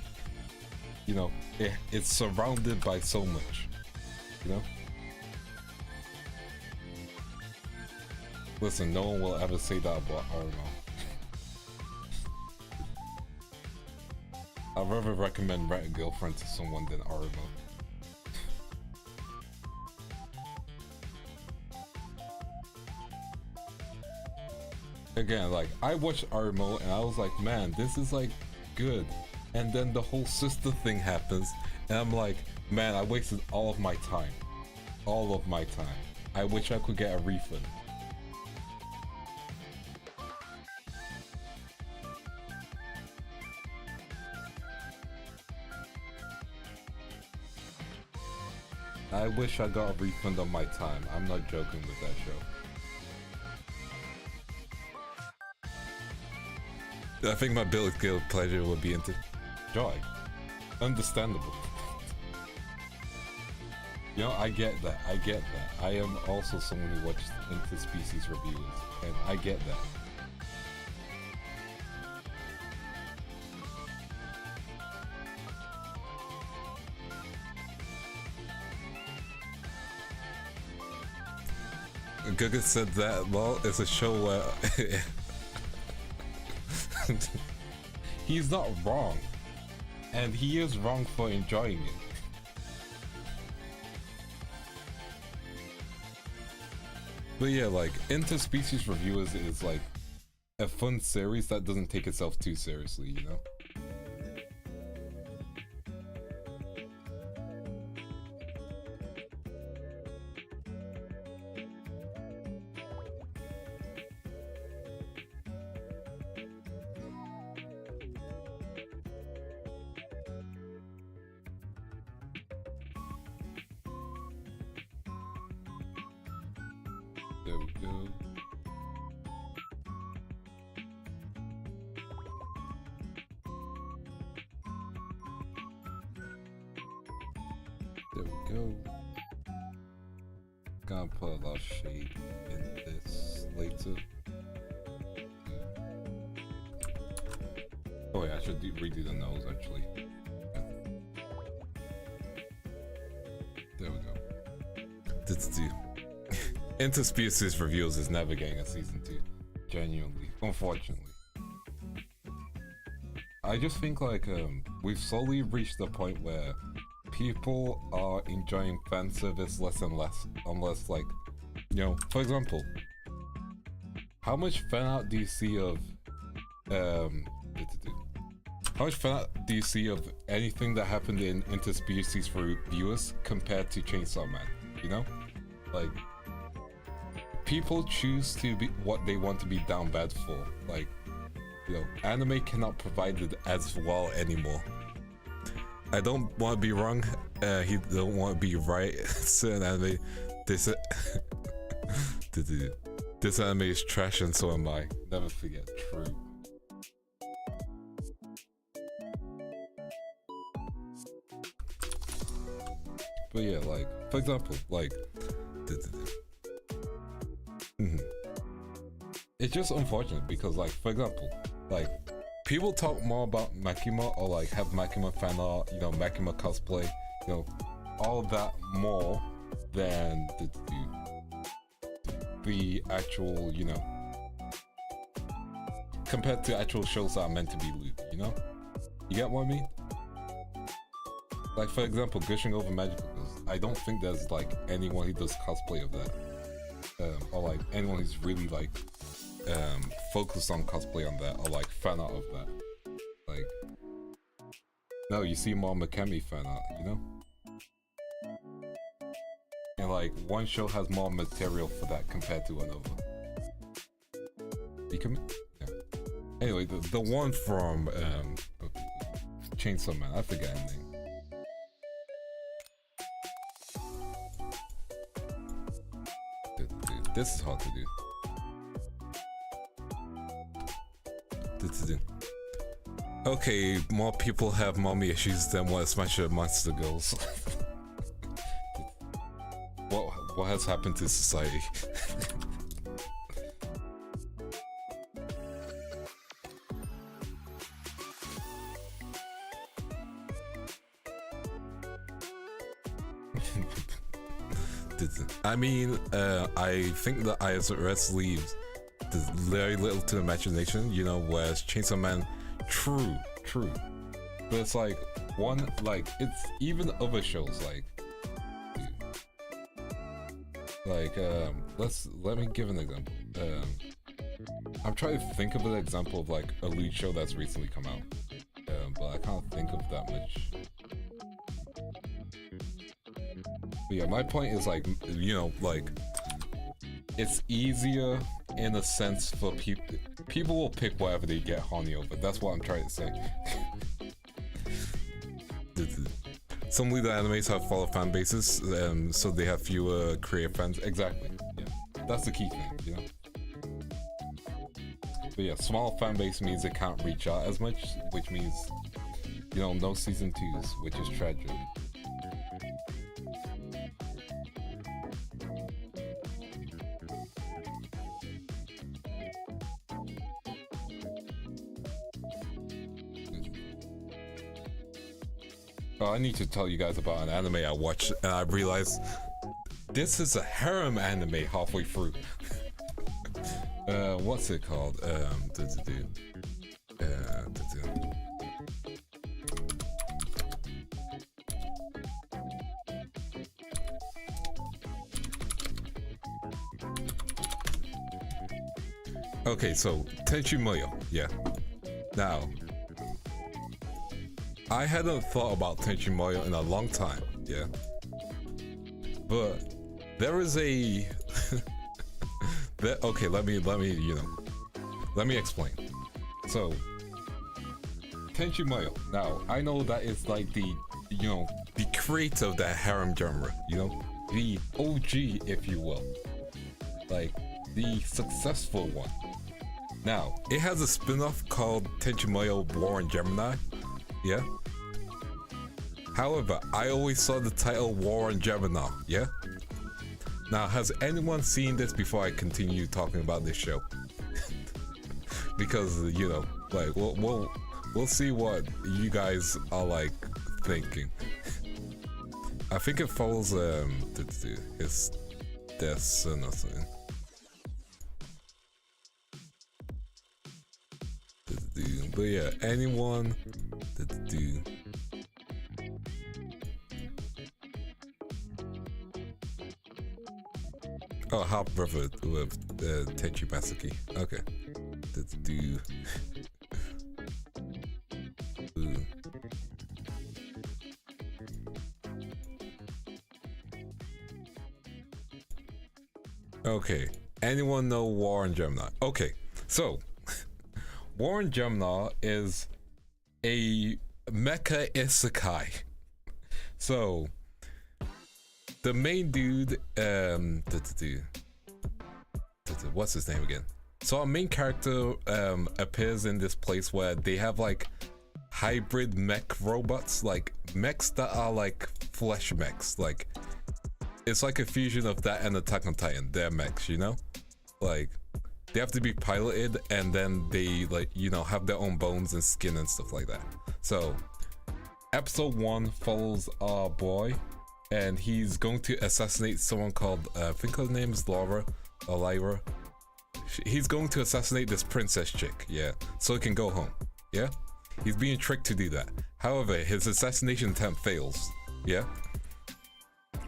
you know, it's surrounded by so much, you know? Listen, no one will ever say that about Arno. I'd rather recommend Rat a Girlfriend to someone than Armo. Again, like, I watched Armo and I was like, man, this is like good. And then the whole sister thing happens and I'm like, man, I wasted all of my time. All of my time. I wish I could get a refund. I wish I got a refund on my time. I'm not joking with that show. I think my guilt pleasure would be into joy. Understandable. You know, I get that. I get that. I am also someone who watches interspecies reviews, and I get that. Guga said that, well, it's a show where he's not wrong, and he is wrong for enjoying it. But yeah, like, interspecies reviewers is like a fun series that doesn't take itself too seriously, you know? There we go. There we go. Gonna put a lot of shade in this later. Oh yeah, I should redo the nose actually. There we go. Let's do. Interspecies Reviews is never getting a season 2. Genuinely. Unfortunately. I just think like we've slowly reached the point where people are enjoying fan service less and less, unless like, you know, for example, how much fan art do you see of how much fan art do you see of anything that happened in interspecies for viewers compared to Chainsaw Man? You know, like people choose to be what they want to be down bad for. Like, you know, anime cannot provide it as well anymore. I don't want to be wrong. He don't want to be right. Certain anime, this this anime is trash, and so am I. Never forget. True. But yeah, like for example, like it's just unfortunate because, like, for example, like people talk more about Makima or like have Makima fan art, you know, Makima cosplay, you know, all of that more than the actual, you know, compared to actual shows that are meant to be lewd, you know? You get what I mean? Like, for example, gushing over magical girls. I don't think there's like anyone who does cosplay of that, or like anyone who's really like focused on cosplay on that, or like fan art of that. Like, no, you see more Makemi fan art, you know? And like one show has more material for that compared to another. You can, yeah. Anyway, the one from Chainsaw Man, I forget his name. This is hard to do. Okay, more people have mommy issues than what Smash Monster Girls. What has happened to society? I mean, I think the ISRS leaves very little to imagination, you know, whereas Chainsaw Man, true. But it's like, one, like, it's even other shows, let me give an example. I'm trying to think of an example of like a lead show that's recently come out, but I can't think of that much. But yeah, my point is like, you know, like it's easier in a sense for people will pick whatever they get horny over. That's what I'm trying to say. Some leader animes have follow fan bases, so they have fewer creative fans. Exactly. Yeah, that's the key thing, you know. But yeah, small fan base means it can't reach out as much, which means, you know, no season 2s, which is tragic. Oh, I need to tell you guys about an anime I watched, and I realized this is a harem anime halfway through. What's it called? Okay, so Tenchi Muyo, yeah. Now, I hadn't thought about Tenchi Muyo in a long time, yeah. But there is a okay, let me explain. So Tenchi Muyo. Now, I know that it's like the, you know, the creator of that harem genre, you know, the OG, if you will, like the successful one. Now, it has a spin-off called Tenchi Muyo War on Gemini, yeah. However, I always saw the title War on Gemini, yeah. Now, has anyone seen this before I continue talking about this show? Because, you know, like we'll see what you guys are like thinking. I think it follows his death or nothing. But yeah, anyone that do. Oh, half brother with Techi Basuki. Okay. That do. Ooh. Okay. Anyone know War on Gemini? Okay. So, War on Gemini is a mecha isekai. So, the main dude, what's his name again? So our main character appears in this place where they have like hybrid mech robots, like mechs that are like flesh mechs. Like it's like a fusion of that and Attack on Titan. They're mechs, you know? Like they have to be piloted and then they like, you know, have their own bones and skin and stuff like that. So episode 1 follows our boy and he's going to assassinate someone called, I think her name is Laura or Lyra. He's going to assassinate this princess chick, yeah, so he can go home, yeah? He's being tricked to do that. However, his assassination attempt fails, yeah?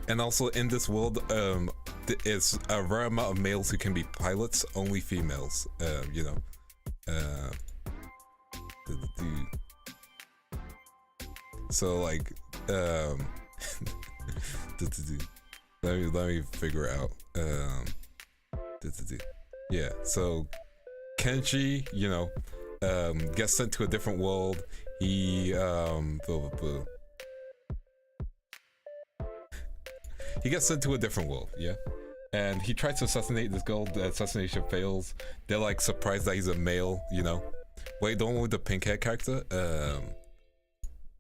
And also in this world, it's a rare amount of males who can be pilots, only females, you know. So like, let me figure it out. Yeah, so Kenshi, you know, gets sent to a different world. He gets sent to a different world, yeah, and he tries to assassinate this girl. The assassination fails. They're like surprised that he's a male, you know. Wait, the one with the pink hair character?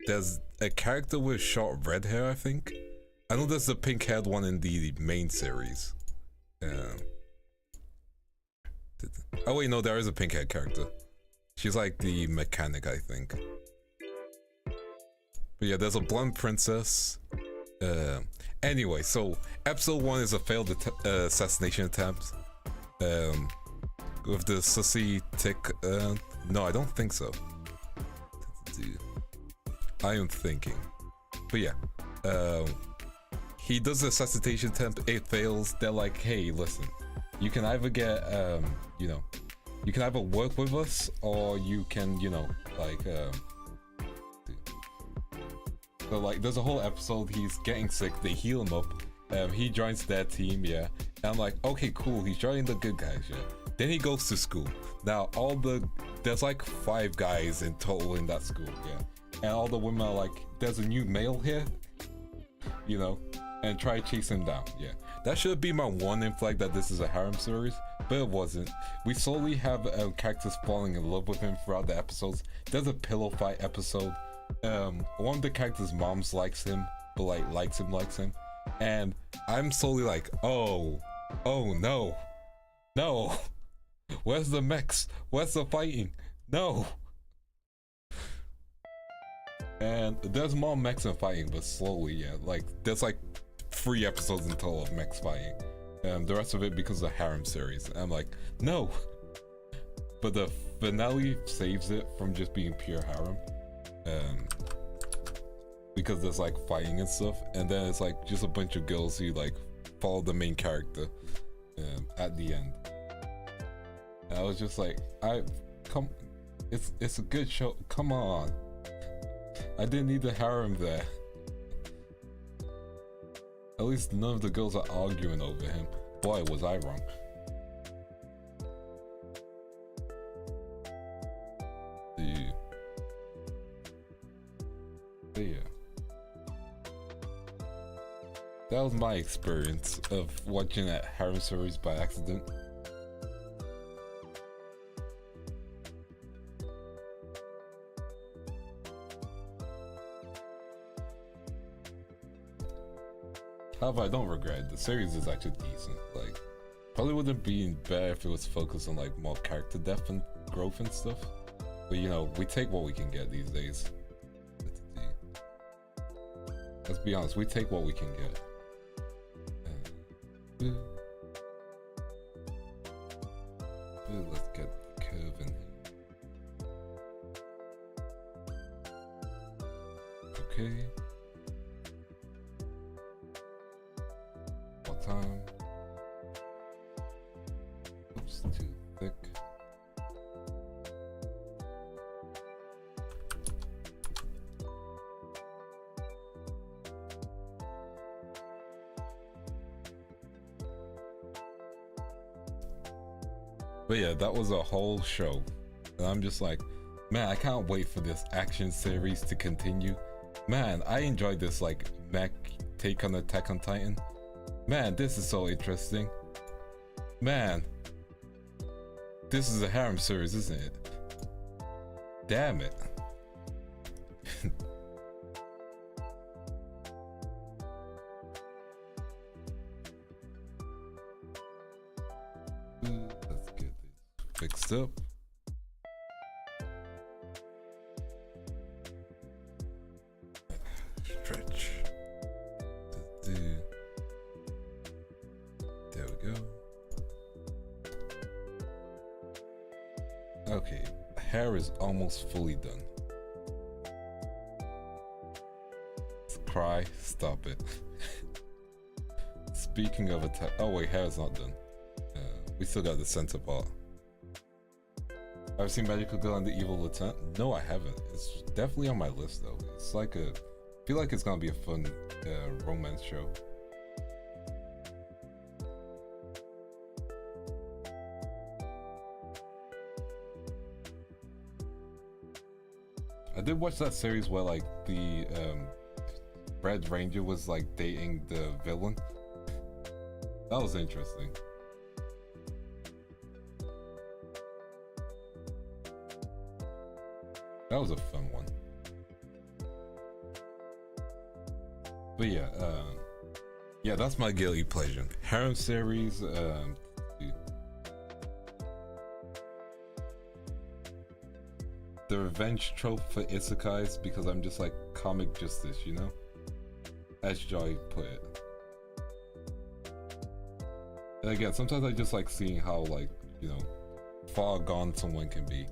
There's a character with short red hair, I think. I know there's the pink haired one in the main series. Oh wait, no, there is a pink haired character. She's like the mechanic, I think. But yeah, there's a blonde princess. Anyway, so episode 1 is a failed assassination attempt. With the sussy tick. No, I don't think so. I am thinking. But yeah, he does the assassination attempt, it fails. They're like, hey, listen, you can either get, you know, you can either work with us or you can, you know, like, so like, there's a whole episode, he's getting sick, they heal him up, he joins their team, yeah, and I'm like, okay, cool, he's joining the good guys, yeah. Then he goes to school. Now, there's like 5 guys in total in that school, yeah. And all the women are like, there's a new male here, you know, and try to chase him down, yeah. That should be my warning flag that this is a harem series, but it wasn't. We slowly have characters falling in love with him throughout the episodes. There's a pillow fight episode. One of the characters' moms likes him, but like likes him. And I'm slowly like, oh no. Where's the mechs? Where's the fighting? No. And there's more mechs and fighting, but slowly, yeah. Like, there's like 3 episodes in total of mechs fighting. The rest of it because of the harem series. And I'm like, no. But the finale saves it from just being pure harem. Because there's like fighting and stuff. And then it's like just a bunch of girls who like follow the main character at the end. And I was just like, it's a good show. Come on. I didn't need the harem there. At least none of the girls are arguing over him. Boy, was I wrong. Dude. But yeah. That was my experience of watching that harem series by accident. However, I don't regret it. The series is actually decent. Like, probably would have been better if it was focused on like more character depth and growth and stuff. But you know, we take what we can get these days. Let's be honest, we take what we can get. Let's get the curve in here. okay. What time? Oops, too thick. But yeah, that was a whole show. And I'm just like, man, I can't wait for this action series to continue. Man, I enjoyed this like mech take on Attack on Titan. Man, this is so interesting. Man, this is a harem series, isn't it? Damn it. Let's get this fixed up. Stretch. There we go. Okay, hair is almost fully done. Cry, stop it. Speaking of attack, oh wait, hair is not done. We still got the center part. I've seen Magical Girl and the Evil Lieutenant. No, I haven't. It's definitely on my list though. It's like I feel like it's gonna be a fun romance show. I did watch that series where like the Red Ranger was like dating the villain. That was interesting. That was a fun one. But yeah, yeah, that's my guilty pleasure. Harem series, the revenge trope for isekais, because I'm just like comic justice, you know? As Joy put it. And again, sometimes I just like seeing how like, you know, far gone someone can be.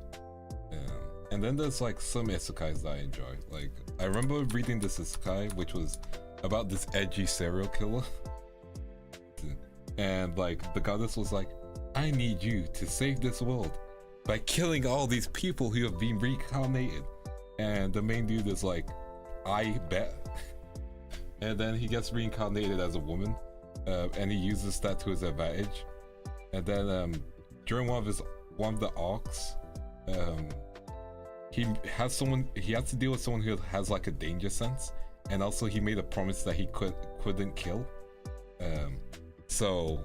And then there's like some isekais that I enjoy. Like, I remember reading this isekai, which was about this edgy serial killer. And like, the goddess was like, I need you to save this world by killing all these people who have been reincarnated. And the main dude is like, I bet. And then he gets reincarnated as a woman. And he uses that to his advantage. And then during one of the arcs, he has to deal with someone who has like a danger sense, and also he made a promise that he couldn't kill. So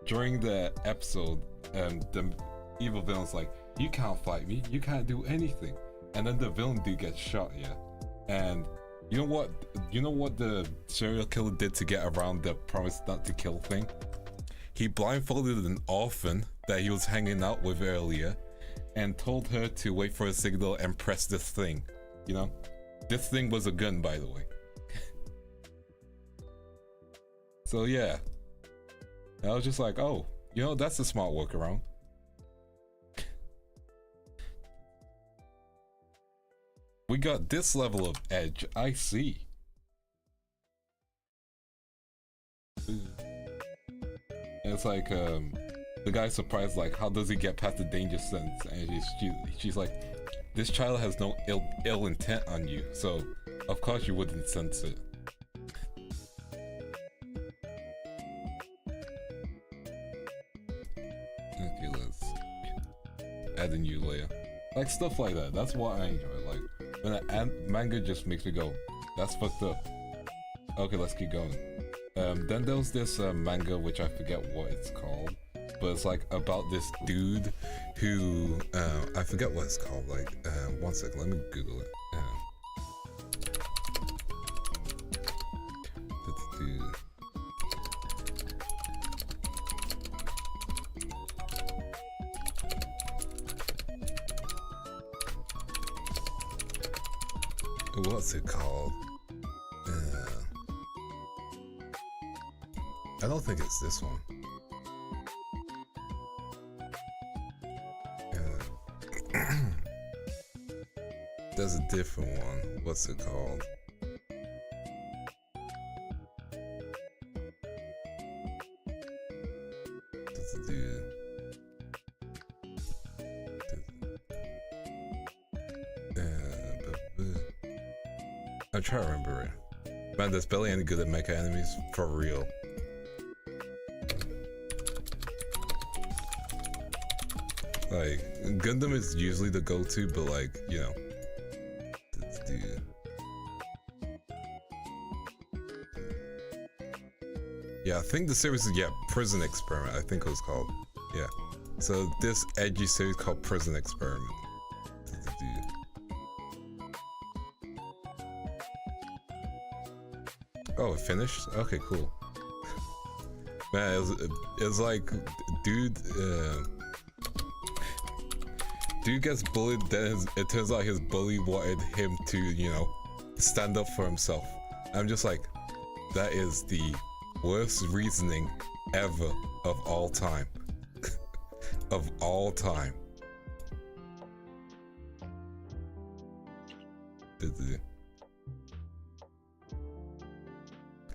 during the episode, the evil villain's like, you can't fight me, you can't do anything. And then the villain dude gets shot, yeah. And you know what the serial killer did to get around the promise not to kill thing? He blindfolded an orphan that he was hanging out with earlier and told her to wait for a signal and press this thing. You know? This thing was a gun, by the way. So yeah. I was just like, oh, you know, that's a smart workaround. We got this level of edge, I see. And it's like, the guy's surprised, like, how does he get past the danger sense? And she's like, this child has no ill intent on you, so of course you wouldn't sense it. Okay, let's add a new layer. Like, stuff like that, that's what I enjoy. Like, when a manga just makes me go, that's fucked up. Okay, let's keep going. Then there was this manga, which I forget what it's called, but it's like about this dude who I forget what it's called. Like, one second, let me Google it. This dude. What's it called? I don't think it's this one. There's a different one. What's it called? I'm trying to remember it. Man, there's barely any good at mecha enemies, for real. Like, Gundam is usually the go-to, but like, you know. Dude. Yeah, I think the series is, Prison Experiment, I think it was called. Yeah. So this edgy series called Prison Experiment. Dude. Oh, it finished? Okay, cool. Man, it was like, dude, dude gets bullied, then it turns out his bully wanted him to, you know, stand up for himself. I'm just like, that is the worst reasoning ever of all time. Of all time.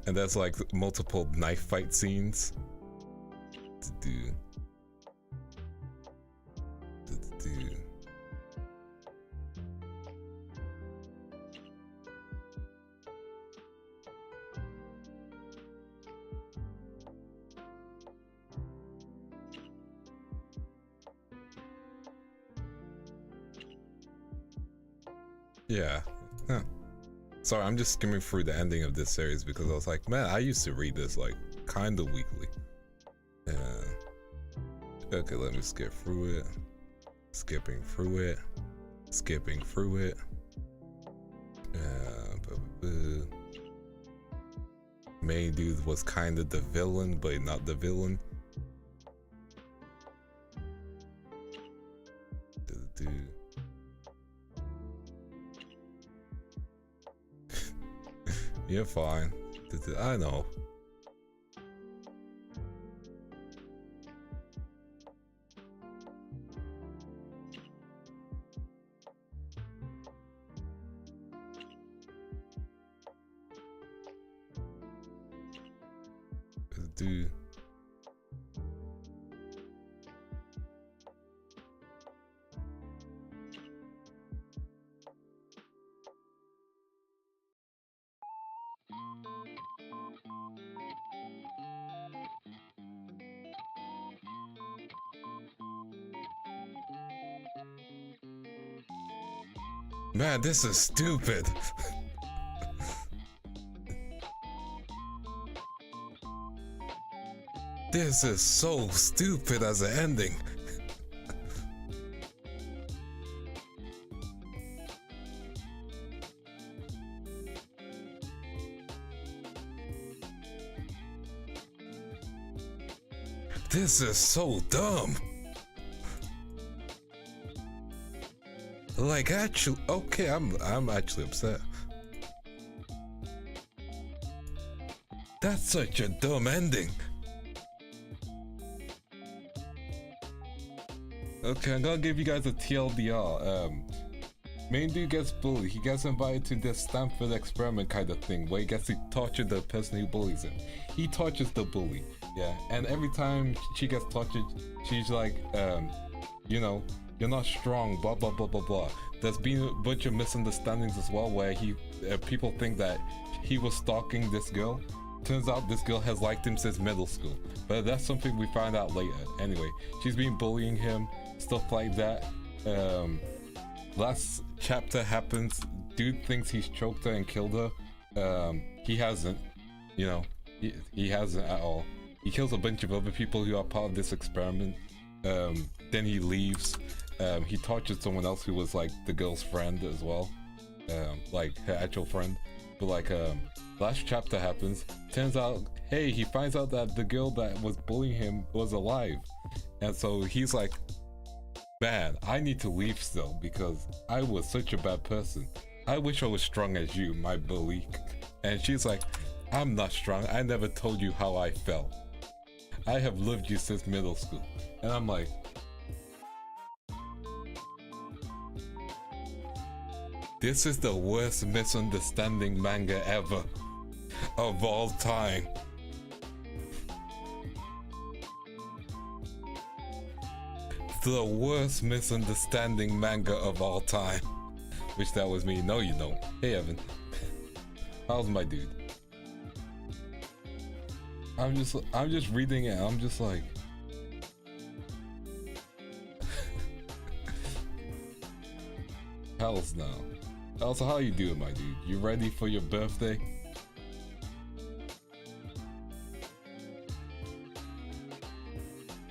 And there's like multiple knife fight scenes. Yeah. Huh. Sorry, I'm just skimming through the ending of this series because I was like, man, I used to read this like kind of weekly. Okay, let me skip through it. Skipping through it. Skipping through it. Main dude was kind of the villain, but not the villain. You're fine. I know. Dude. Man, this is stupid. This is so stupid as an ending. This is so dumb. Like, actually, okay, I'm actually upset. That's such a dumb ending. Okay, I'm gonna give you guys a TLDR. Main dude gets bullied. He gets invited to this Stanford experiment kind of thing where he gets to torture the person who bullies him. He tortures the bully, yeah. And every time she gets tortured, she's like, you know, you're not strong, blah blah blah blah blah. There's been a bunch of misunderstandings as well where people think that he was stalking this girl. Turns out this girl has liked him since middle school, but that's something we find out later. Anyway, she's been bullying him, stuff like that. Last chapter happens, dude thinks he's choked her and killed her. He hasn't, you know, he hasn't at all. He kills a bunch of other people who are part of this experiment. Then he leaves. He tortured someone else who was like the girl's friend as well, like her actual friend. But like, last chapter happens. Turns out, hey, he finds out that the girl that was bullying him was alive, and so he's like, man, I need to leave still because I was such a bad person. I wish I was strong as you, my bully. And she's like, I'm not strong. I never told you how I felt. I have loved you since middle school. And I'm like, this is the worst misunderstanding manga ever of all time. The worst misunderstanding manga of all time. Which that was me. No, you don't. Hey, Evan. How's my dude? I'm just reading it. I'm just like, hells no. Also, how you doing, my dude? You ready for your birthday?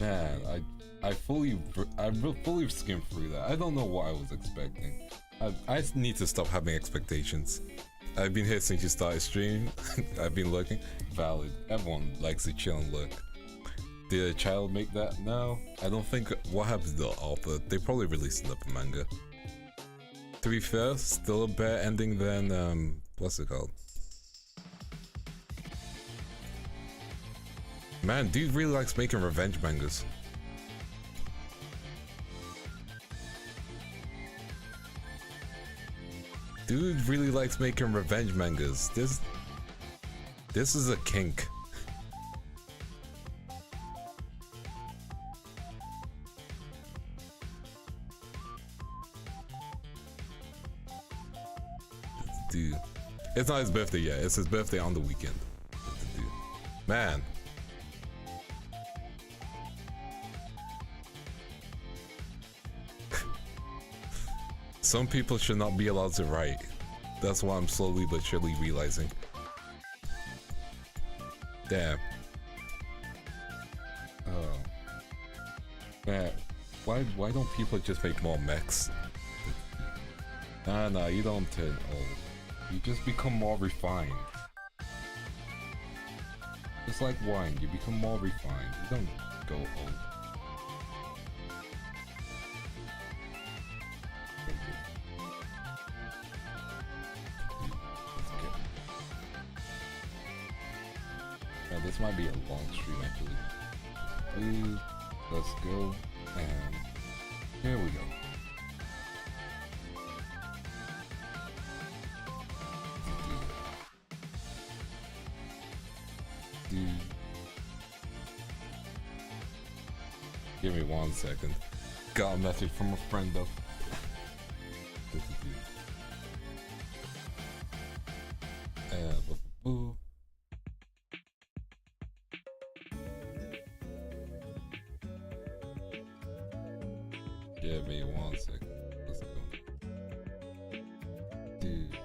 Man, I fully skimmed through that. I don't know what I was expecting. I need to stop having expectations. I've been here since you started streaming. I've been looking. Valid. Everyone likes to chill and look. Did a child make that? No. I don't think. What happened to the author? They probably released another manga. To be fair, still a better ending than what's it called? Man, dude really likes making revenge mangas. Dude really likes making revenge mangas. This is a kink. Dude. It's not his birthday yet. It's his birthday on the weekend. Dude. Man. Some people should not be allowed to write. That's what I'm slowly but surely realizing. Damn. Oh. Man, why don't people just make more mechs? Nah, you don't turn old. You just become more refined. It's like wine, you become more refined. You don't go old. Now, this might be a long stream actually. Ooh, let's go, and here we go. Dude. Give me 1 second. Got a message from a friend though. Boo. Give me 1 second. Let's go. Dude.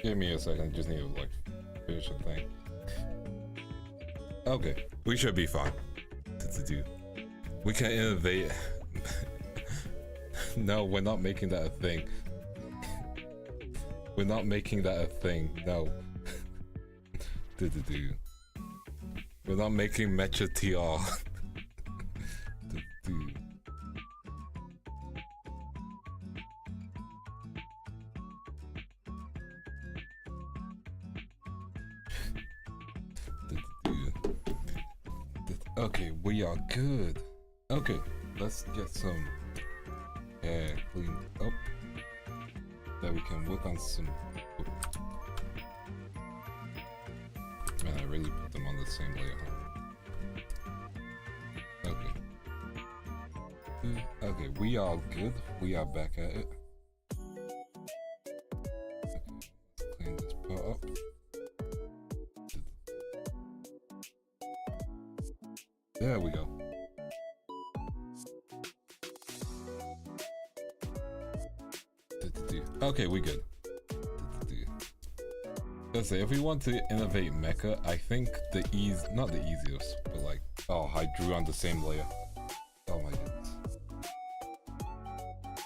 Give me a second, just need to like finish the thing. Okay, we should be fine. We can innovate. No, we're not making that a thing. We're not making that a thing. No. We're not making Mecha TR. Okay, we are good. Okay, let's get some hair cleaned up. That we can work on some. Man, I really put them on the same layer, huh? Okay. Okay, we are good. We are back at it. Okay, let's clean this part up. There we go. Okay, we good. Let's say if we want to innovate mecha, I think not the easiest, but like, oh, I drew on the same layer. Oh my goodness.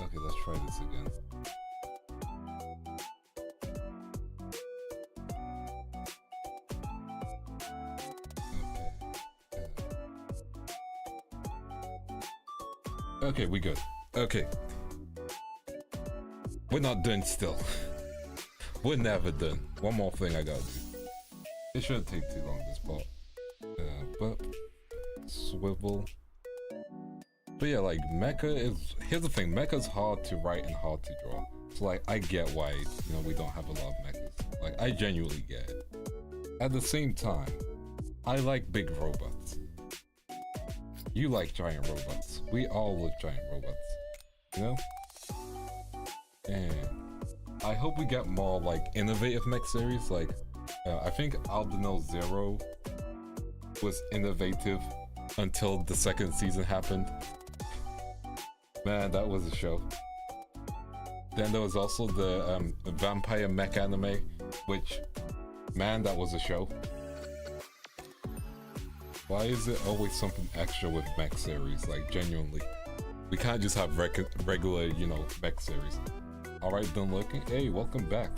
Okay, let's try this again. Okay, we good. Okay. We're not done still. We're never done. One more thing I gotta do. It shouldn't take too long, this part. But swivel. But yeah, like mecha is. Here's the thing: mecha's hard to write and hard to draw. So like, I get why we don't have a lot of mechas. Like, I genuinely get it. At the same time, I like big robots. You like giant robots. We all love giant robots. You know? And I hope we get more like innovative mech series. Like, I think Albino Zero was innovative until the second season happened. Man, that was a show. Then there was also the vampire mech anime, which, man, that was a show. Why is it always something extra with mech series? Like, genuinely, we can't just have regular, mech series. All right, done looking. Hey, welcome back.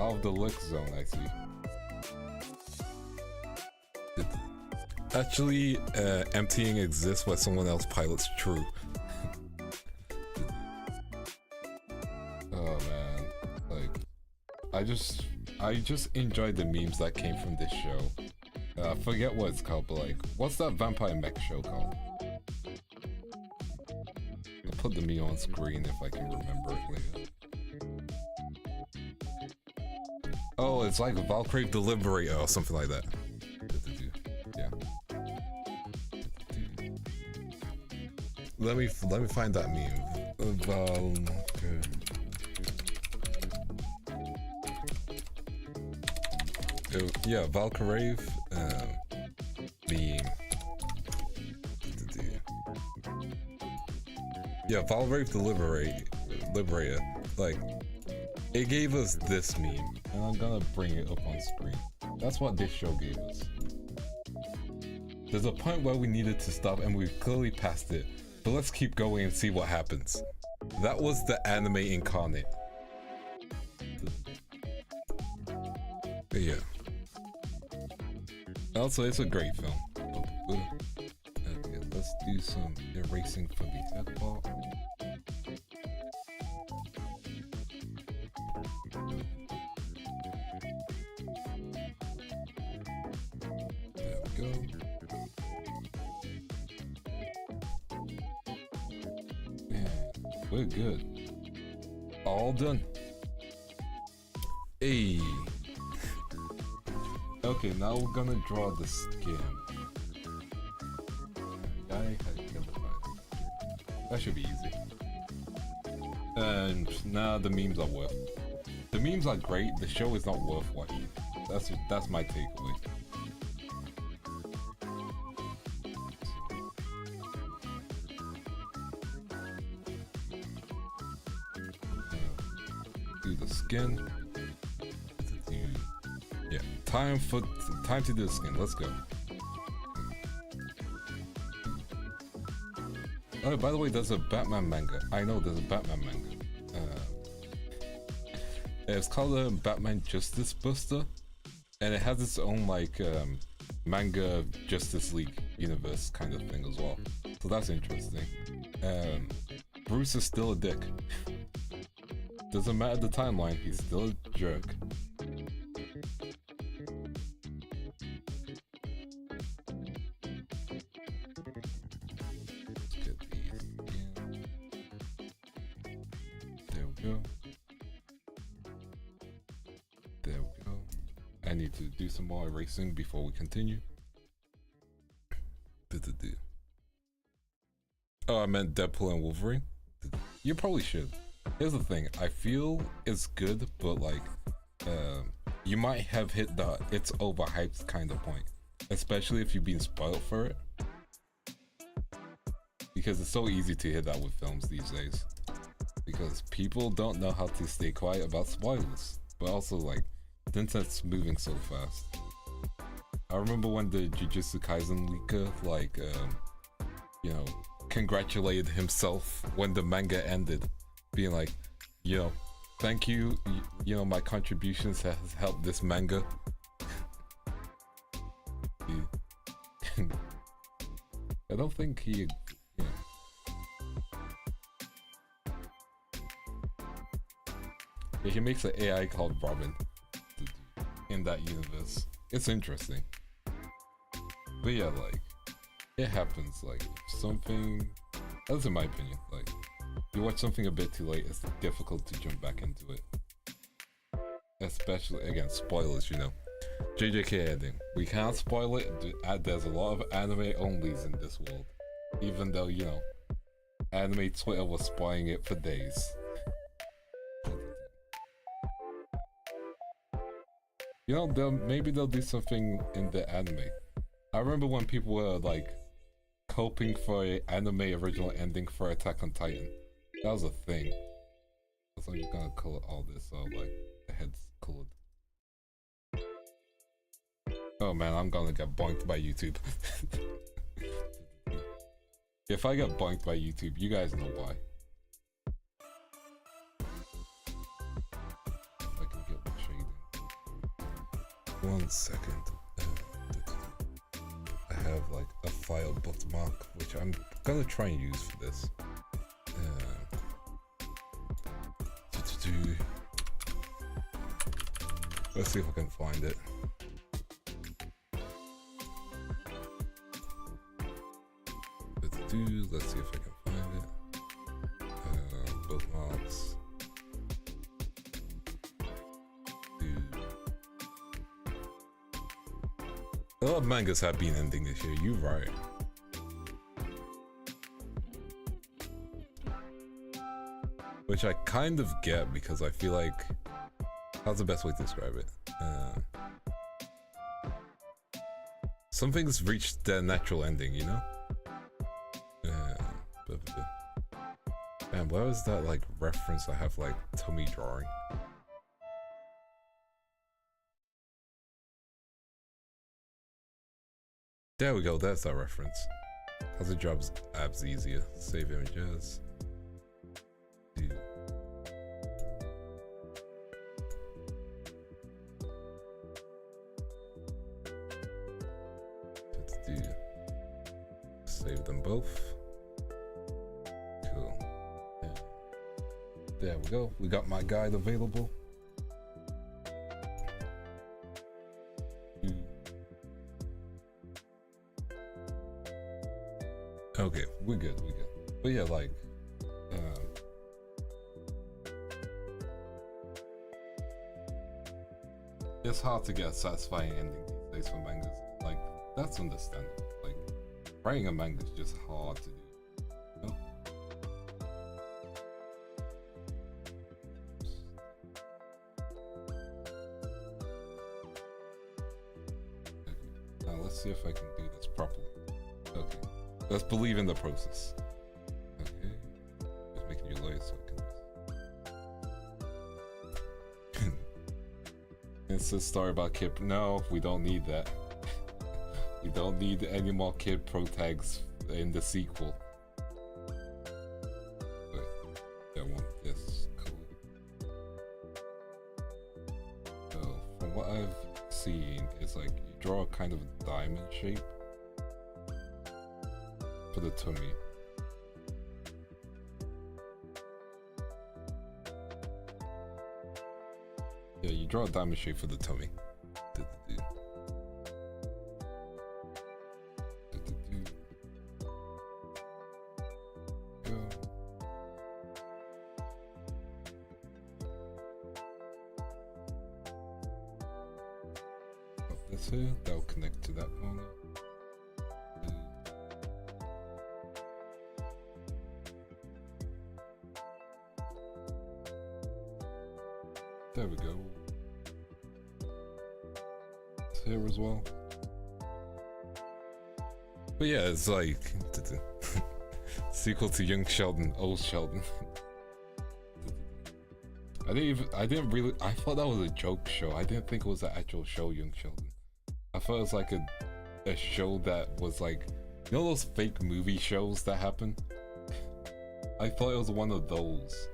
Out of the look zone, I see. Actually, emptying exists while someone else pilots. True. Oh man, like, I just enjoyed the memes that came from this show. I forget what it's called, but like, what's that vampire mech show called? I'll put the meme on screen if I can remember it later. Oh, it's like Valkyrie the Liberator or something like that. Yeah. Let me find that meme. Yeah, Valkyrie meme. Yeah, Valkyrie the Liberator. Like, it gave us this meme, and I'm gonna bring it up on screen. That's what this show gave us. There's a point where we needed to stop, and we've clearly passed it. But let's keep going and see what happens. That was the anime incarnate. But yeah. Also, it's a great film. Okay, let's do some erasing for the head part. There we go. We're good. All done. Hey. Okay, now we're gonna draw the skin. That should be easy. And now the memes are worth. The memes are great. The show is not worth watching. That's my takeaway. Skin. Yeah, time to do the skin. Let's go. Oh, by the way, there's a Batman manga. I know there's a Batman manga. It's called Batman Justice Buster, and it has its own like manga Justice League universe kind of thing as well. So that's interesting. Bruce is still a dick. Doesn't matter the timeline, he's still a jerk. Let's get these again. There we go. There we go. I need to do some more erasing before we continue. Oh, I meant Deadpool and Wolverine? You probably should. Here's the thing, I feel it's good, but like, you might have hit the it's overhyped kind of point, especially if you've been spoiled for it. Because it's so easy to hit that with films these days. Because people don't know how to stay quiet about spoilers. But also like, the internet's moving so fast. I remember when the Jujutsu Kaisen leaker, like, congratulated himself when the manga ended. Being like, thank you, my contributions has helped this manga. I don't think he, Yeah, he makes an AI called Robin in that universe. it's interesting. But yeah, like, it happens. Like, something, that's in my opinion, like, you watch something a bit too late, it's difficult to jump back into it. Especially, again, spoilers, you know. JJK ending. We can't spoil it. There's a lot of anime onlys in this world. Even though, you know, anime Twitter was spoiling it for days. You know, maybe they'll do something in the anime. I remember when people were like hoping for an anime original ending for Attack on Titan. That was a thing. So you're gonna color all this so like the head's colored. Oh man, I'm gonna get boinked by YouTube. If I get boinked by YouTube, you guys know why. If I can get the shading. 1 second. I have like a file bookmark, which I'm gonna try and use for this. Let's see if I can find it. Let's see if I can find it. Bookmarks. A lot of mangas have been ending this year, you're right. Which I kind of get because I feel like, how's the best way to describe it? Some things reach their natural ending, you know? Man, where was that like reference I have like tummy drawing? There we go, that's that reference. How's it jobs abs easier? Save images. Dude. Save them both. Cool. Yeah. There we go. We got my guide available. Okay, we're good, we're good. But yeah, like, it's hard to get a satisfying ending these days for mangas. Like, that's understandable. Like, writing a manga is just hard to do. You know? Okay. Now let's see if I can do this properly. Okay. Let's believe in the process. Okay. Just making you late so I can. It's a story about kid. No, we don't need that. We don't need any more kid pro tags in the sequel. But I want this. Cool. So, from what I've seen, it's like you draw a kind of a diamond shape for the tummy. Yeah, you draw a diamond shape for the tummy. This here, that will connect to that corner. There we go. It's here as well. But yeah, it's like sequel to Young Sheldon, Old Sheldon. I didn't really, I thought that was a joke show. I didn't think it was an actual show, Young Sheldon. I thought it was like a show that was like, you know those fake movie shows that happen? I thought it was one of those.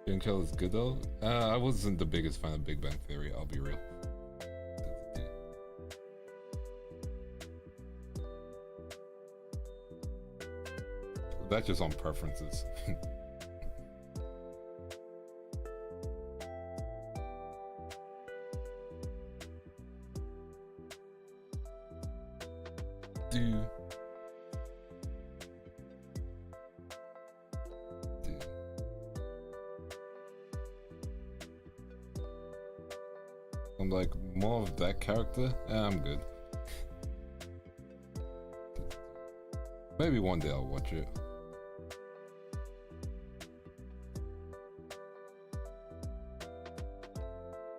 Young Sheldon's good though. I wasn't the biggest fan of Big Bang Theory, I'll be real. that's just on preferences. I'm like more of that character. I'm good. Maybe one day I'll watch it.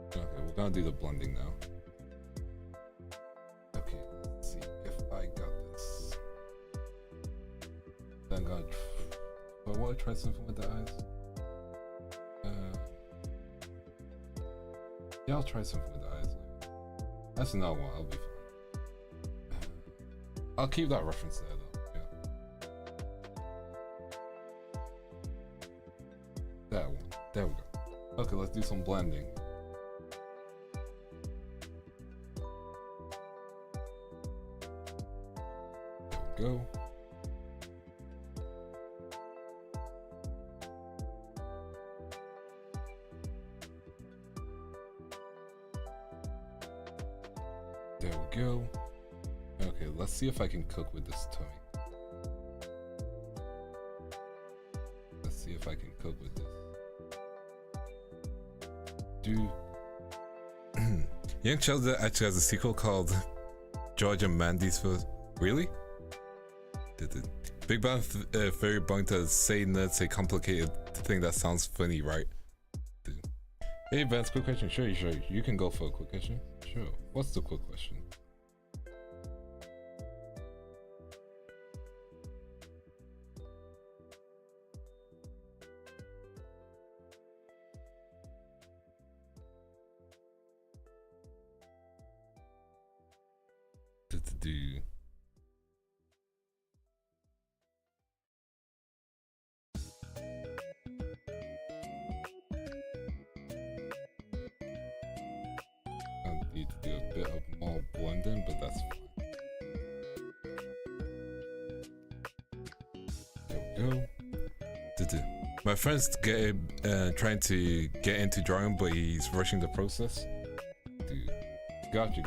Okay, we're gonna do the blending now. Okay, let's see if I got this. Then I want to try something with the eyes. Yeah, I'll try something with the eyes. That's another one. I'll be fine. I'll keep that reference there though. Yeah. That one. There we go. Okay, let's do some blending. There we go. There we go. Okay, let's see if I can cook with this tummy. Let's see if I can cook with this. Dude. Young Sheldon actually has a sequel called George and Mandy's for really? Big Bang Theory bunked as say nerds say complicated thing that sounds funny, right? Dude. Hey Vance, quick question. Sure. You can go for a quick question. Sure. What's the quick question? Do I need to do a bit of more blending, but that's fine. There we go. My friend's trying to get into drawing, but he's rushing the process. Dude, gotcha.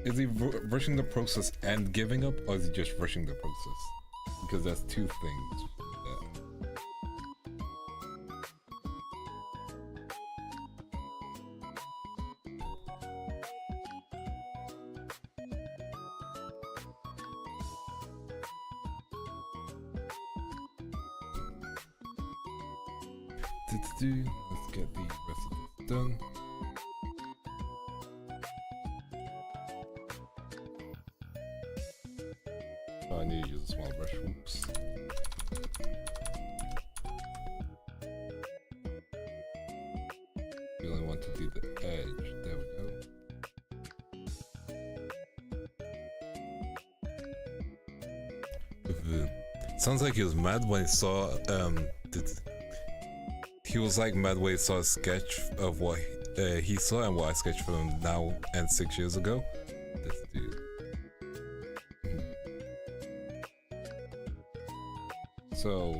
Is he rushing the process and giving up, or is he just rushing the process? Because there's two things. Let's get the rest of this done. I need to use a small brush. Whoops. We only want to do the edge. There we go. Sounds like he was mad when he saw he was like mad when he saw a sketch of what he saw and what I sketched for him now and 6 years ago. This dude. So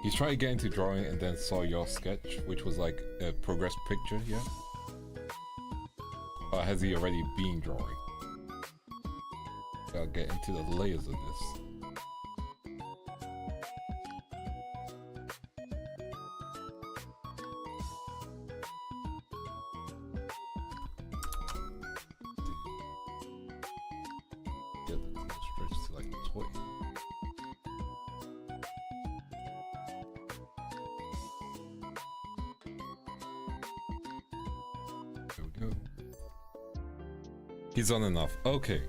he's trying to get into drawing and then saw your sketch, which was like a progress picture, yeah? Or has he already been drawing? Gotta get into the layers of this. Get the stretch to like 20. He's on and off. Okay.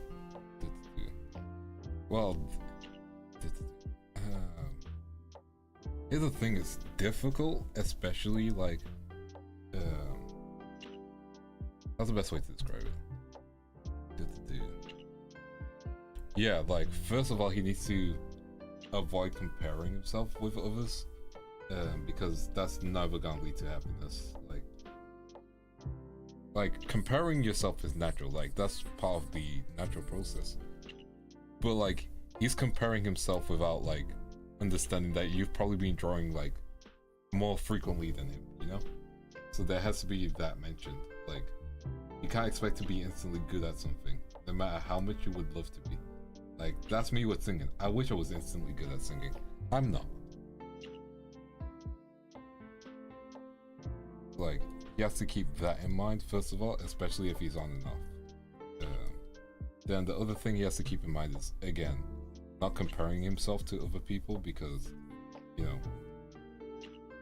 Well, here's the thing: it's difficult, especially like. That's the best way to describe it. Yeah, like first of all, he needs to avoid comparing himself with others, because that's never gonna lead to happiness. Like comparing yourself is natural, like that's part of the natural process. But like he's comparing himself without like understanding that you've probably been drawing like more frequently than him, you know? So there has to be that mentioned. Like you can't expect to be instantly good at something, no matter how much you would love to be. Like that's me with singing. I wish I was instantly good at singing. I'm not. Like he has to keep that in mind first of all, especially if he's on and off. Then the other thing he has to keep in mind is, again, not comparing himself to other people, because, you know,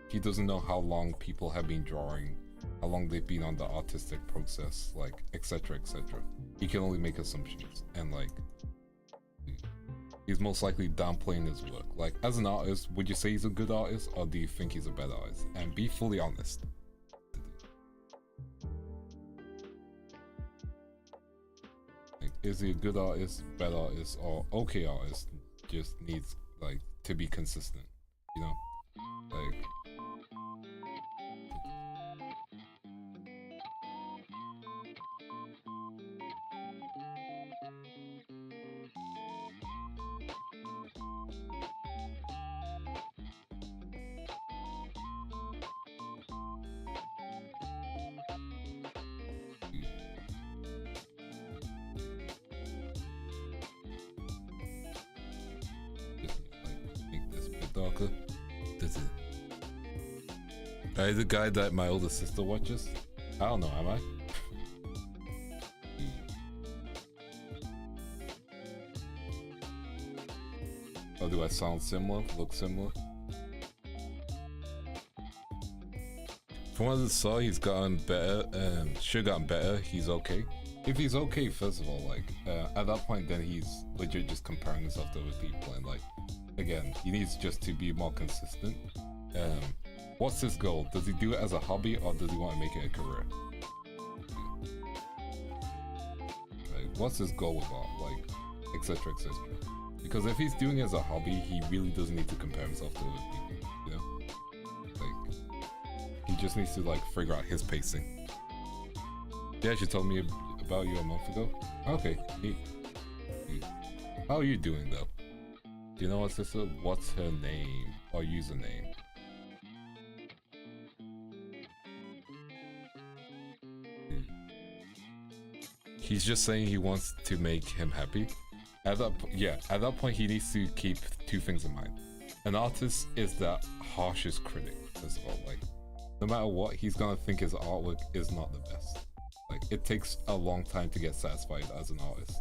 he doesn't know how long people have been drawing, how long they've been on the artistic process, like, etc, etc. He can only make assumptions, and like, he's most likely downplaying his work. Like, as an artist, would you say he's a good artist, or do you think he's a bad artist? And be fully honest. Is he a good artist, bad artist, or okay artist? Just needs like to be consistent, you know? Like make this a bit darker. This is. Are you the guy that my older sister watches? I don't know, am I? Or do I sound similar? Look similar? From what I saw, he's gotten better. Should gotten better. He's okay. If he's okay, first of all, like at that point, then he's legit just comparing himself to other people, and like again, he needs just to be more consistent. What's his goal? Does he do it as a hobby, or does he want to make it a career? Like, what's his goal with art? Like, etc, etc. Because if he's doing it as a hobby, he really doesn't need to compare himself to other people, you know? Like, he just needs to like figure out his pacing. Yeah, she told me about you a month ago. Okay, how are you doing though? Do you know what, sister? What's her name or username? He's just saying he wants to make him happy. At that point he needs to keep two things in mind. An artist is the harshest critic, first of all. Like, no matter what, he's gonna think his artwork is not the best. Like, it takes a long time to get satisfied as an artist.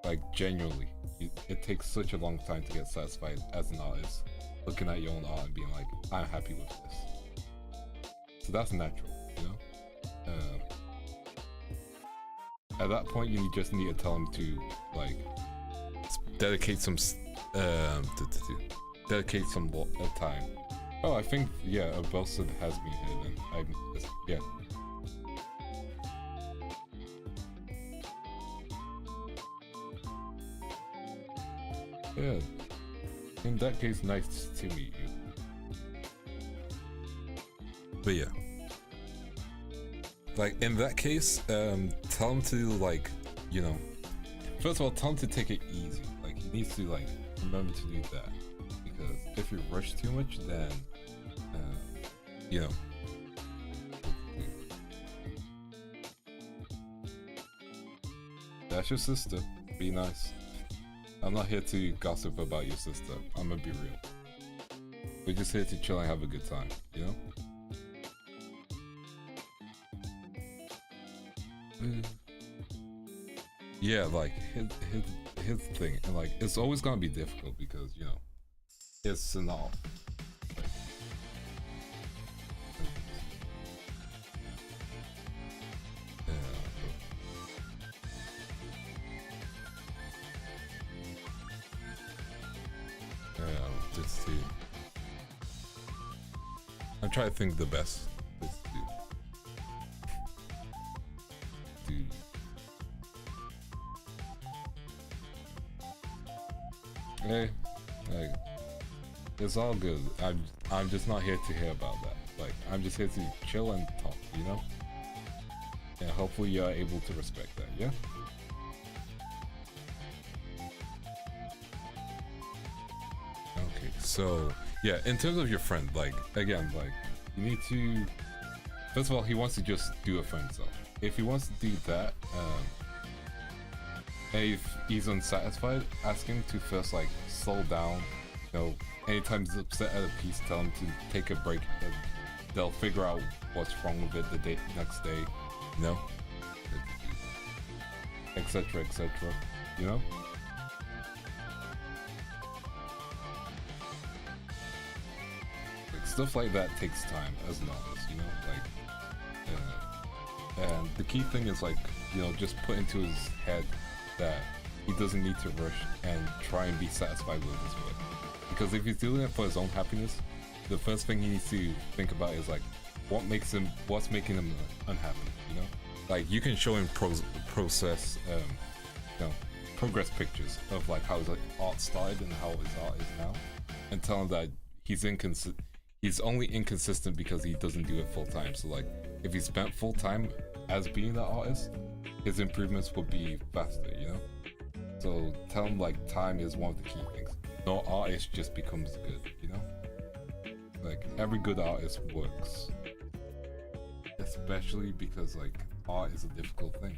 Like, genuinely, it takes such a long time to get satisfied as an artist, looking at your own art and being like, I'm happy with this. So that's natural, you know? At that point, you just need to tell him to like dedicate some time. Oh, I think a Belson has been here. Then yeah. In that case, nice to meet you. But yeah. Like, in that case, tell him to, like, you know, first of all, tell him to take it easy. Like, he needs to, like, remember to do that. Because if you rush too much, then, you know. That's your sister. Be nice. I'm not here to gossip about your sister. I'm gonna be real. We're just here to chill and have a good time, you know? Yeah, like his thing, and like it's always gonna be difficult because, you know, it's an art. Just to, I'm trying to think the best. Hey, like, It's all good. I'm just not here to hear about that. Like, I'm just here to chill and talk, you know? And hopefully you're able to respect that, yeah? Okay, so yeah, in terms of your friend, like, again, like, you need to, first of all, he wants to just do it for himself. If he wants to do that, and if he's unsatisfied, ask him to first, like, slow down. You know, anytime he's upset at a piece, tell him to take a break, and they'll figure out what's wrong with it the next day, you know? Etc, etc, you know? Like, stuff like that takes time as an artist, you know? Like, and the key thing is, like, you know, just put into his head that he doesn't need to rush and try and be satisfied with his work. Because if he's doing it for his own happiness, the first thing he needs to think about is, like, what's making him unhappy, you know? Like, you can show him progress pictures of, like, how his, like, art started and how his art is now, and tell him that he's only inconsistent because he doesn't do it full time. So, like, if he spent full time as being that artist, his improvements would be faster, you know? So tell him, like, time is one of the key things. No artist just becomes good, you know? Like, every good artist works. Especially because, like, art is a difficult thing.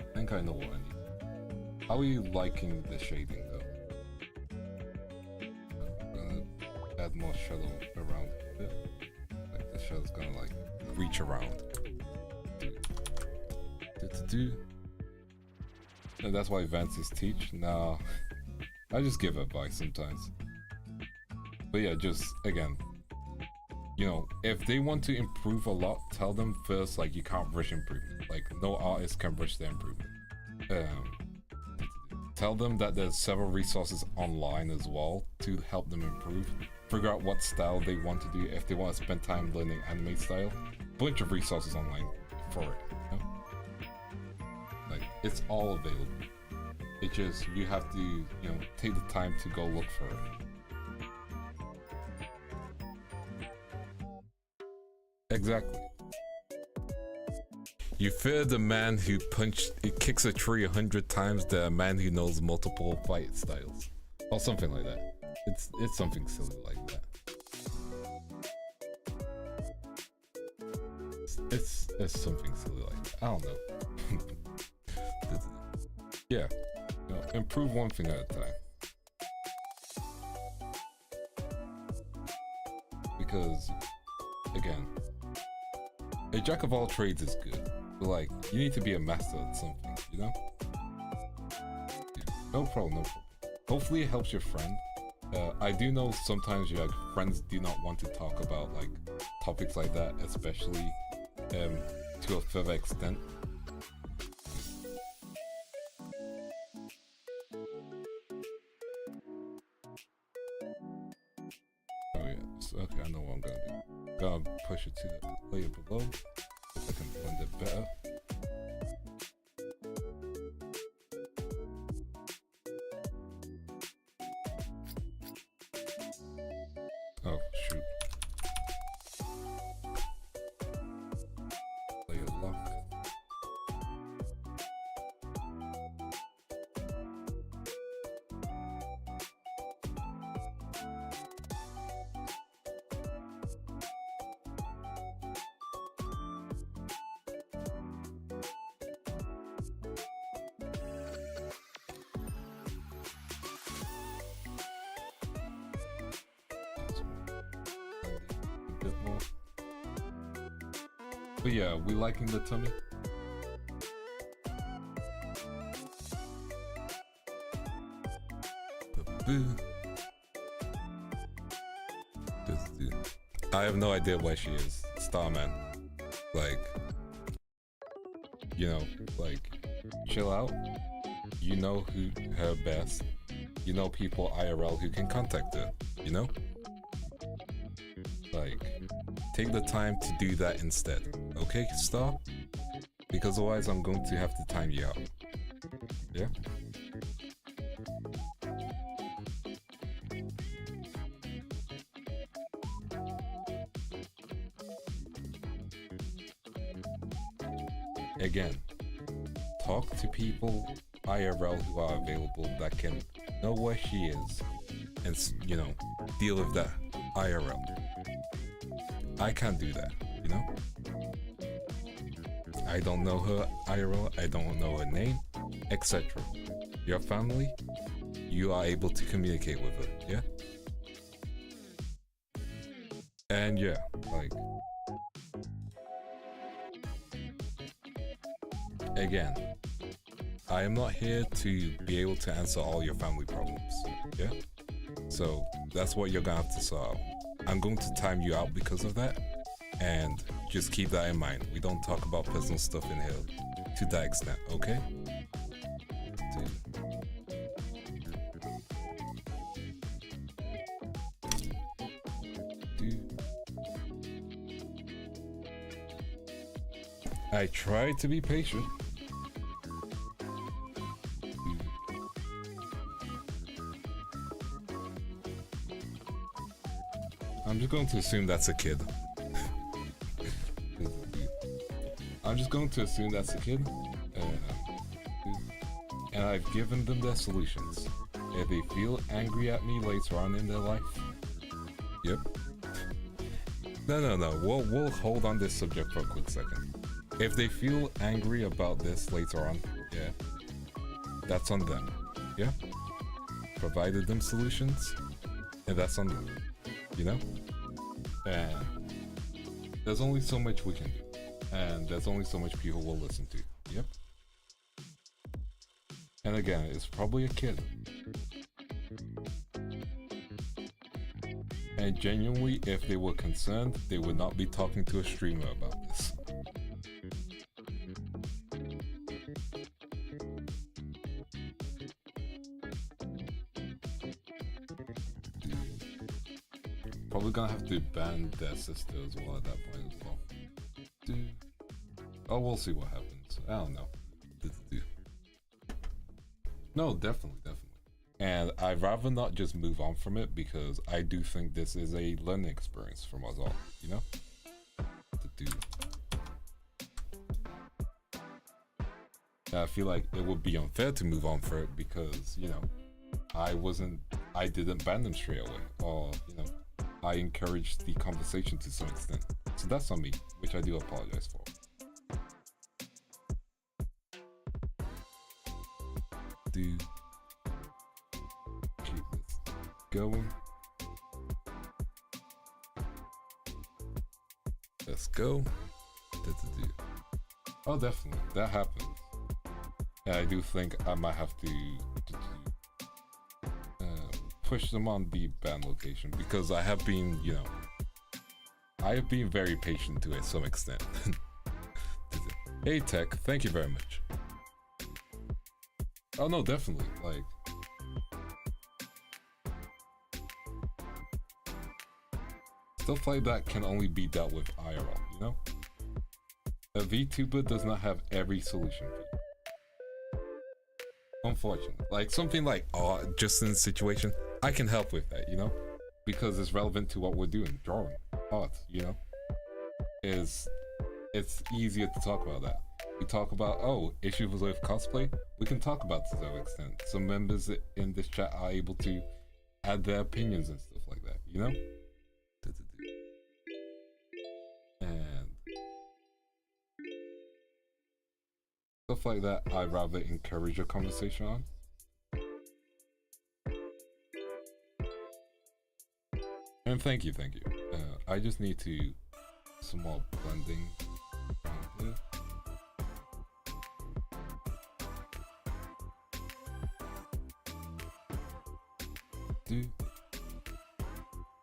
I think I know what I need. How are you liking the shading though? Add more shadow around it. Like, the shadow's gonna, like, reach around. And that's why Vance's teach. Nah, I just give advice sometimes. But yeah, just, again, you know, if they want to improve a lot, tell them first, like, you can't rush improvement. Like, no artist can rush their improvement. Tell them that there's several resources online as well to help them improve. Figure out what style they want to do. If they want to spend time learning anime style, bunch of resources online for it, you know? Like, it's all available. It just, you have to, you know, take the time to go look for it. Exactly. You fear the man who kicks a tree 100 times than a man who knows multiple fight styles, or something like that. It's something silly like that. It's something silly like that. I don't know. Yeah, you know, improve one thing at a time. Because, again, a jack of all trades is good, but, like, you need to be a master at something, you know? Yeah, no problem, no problem. Hopefully it helps your friend. I do know sometimes your, like, friends do not want to talk about, like, topics like that, especially to a further extent. Oh yeah, so, okay, I know what I'm gonna do. Gonna push it to the layer below, so I can blend it better. Oh shoot. Layer lock. A bit more. But yeah, we liking the tummy? I have no idea where she is. Starman. Like, you know, like, chill out. You know who her best. You know people IRL who can contact her, you know? Like, take the time to do that instead, okay, Star? Because otherwise I'm going to have to time you out. Yeah? Again, talk to people IRL who are available that can know where she is and, you know, deal with that IRL. I can't do that, you know? I don't know her IRL, I don't know her name, etc. Your family, you are able to communicate with her, yeah? And yeah, like, again, I am not here to be able to answer all your family problems, yeah? So that's what you're gonna have to solve. I'm going to time you out because of that, and just keep that in mind. We don't talk about personal stuff in here to that extent, okay? I try to be patient. I'm just going to assume that's a kid. I'm just going to assume that's a kid. And I've given them their solutions. If they feel angry at me later on in their life, yep. No. We'll hold on this subject for a quick second. If they feel angry about this later on, yeah, that's on them. Yeah? Provided them solutions, and that's on them. You know? And there's only so much we can do. And there's only so much people will listen to. Yep. And again, it's probably a kid. And genuinely, if they were concerned, they would not be talking to a streamer about this. Probably gonna have to ban their sister as well at that point as well. Oh, we'll see what happens. I don't know. No, definitely. And I'd rather not just move on from it, because I do think this is a learning experience from us all, you know? I feel like it would be unfair to move on for it because, you know, I didn't ban them straight away, or, you know, I encouraged the conversation to some extent. So that's on me, which I do apologize for. Keep this going. Let's go. Oh, definitely, that happens. And I do think I might have to push them on the ban location, because I have been, you know, I have been very patient to some extent. Hey Tech, thank you very much. Oh no, definitely, like, stuff like that can only be dealt with IRL, you know? A VTuber does not have every solution for you. Unfortunately. Like, something like art, just in a situation, I can help with that, you know? Because it's relevant to what we're doing, drawing, art, you know? It's easier to talk about that. We talk about, oh, issues with cosplay, we can talk about to that extent. Some members in this chat are able to add their opinions and stuff like that, you know? And stuff like that, I'd rather encourage a conversation on. And thank you. I just need to some more blending.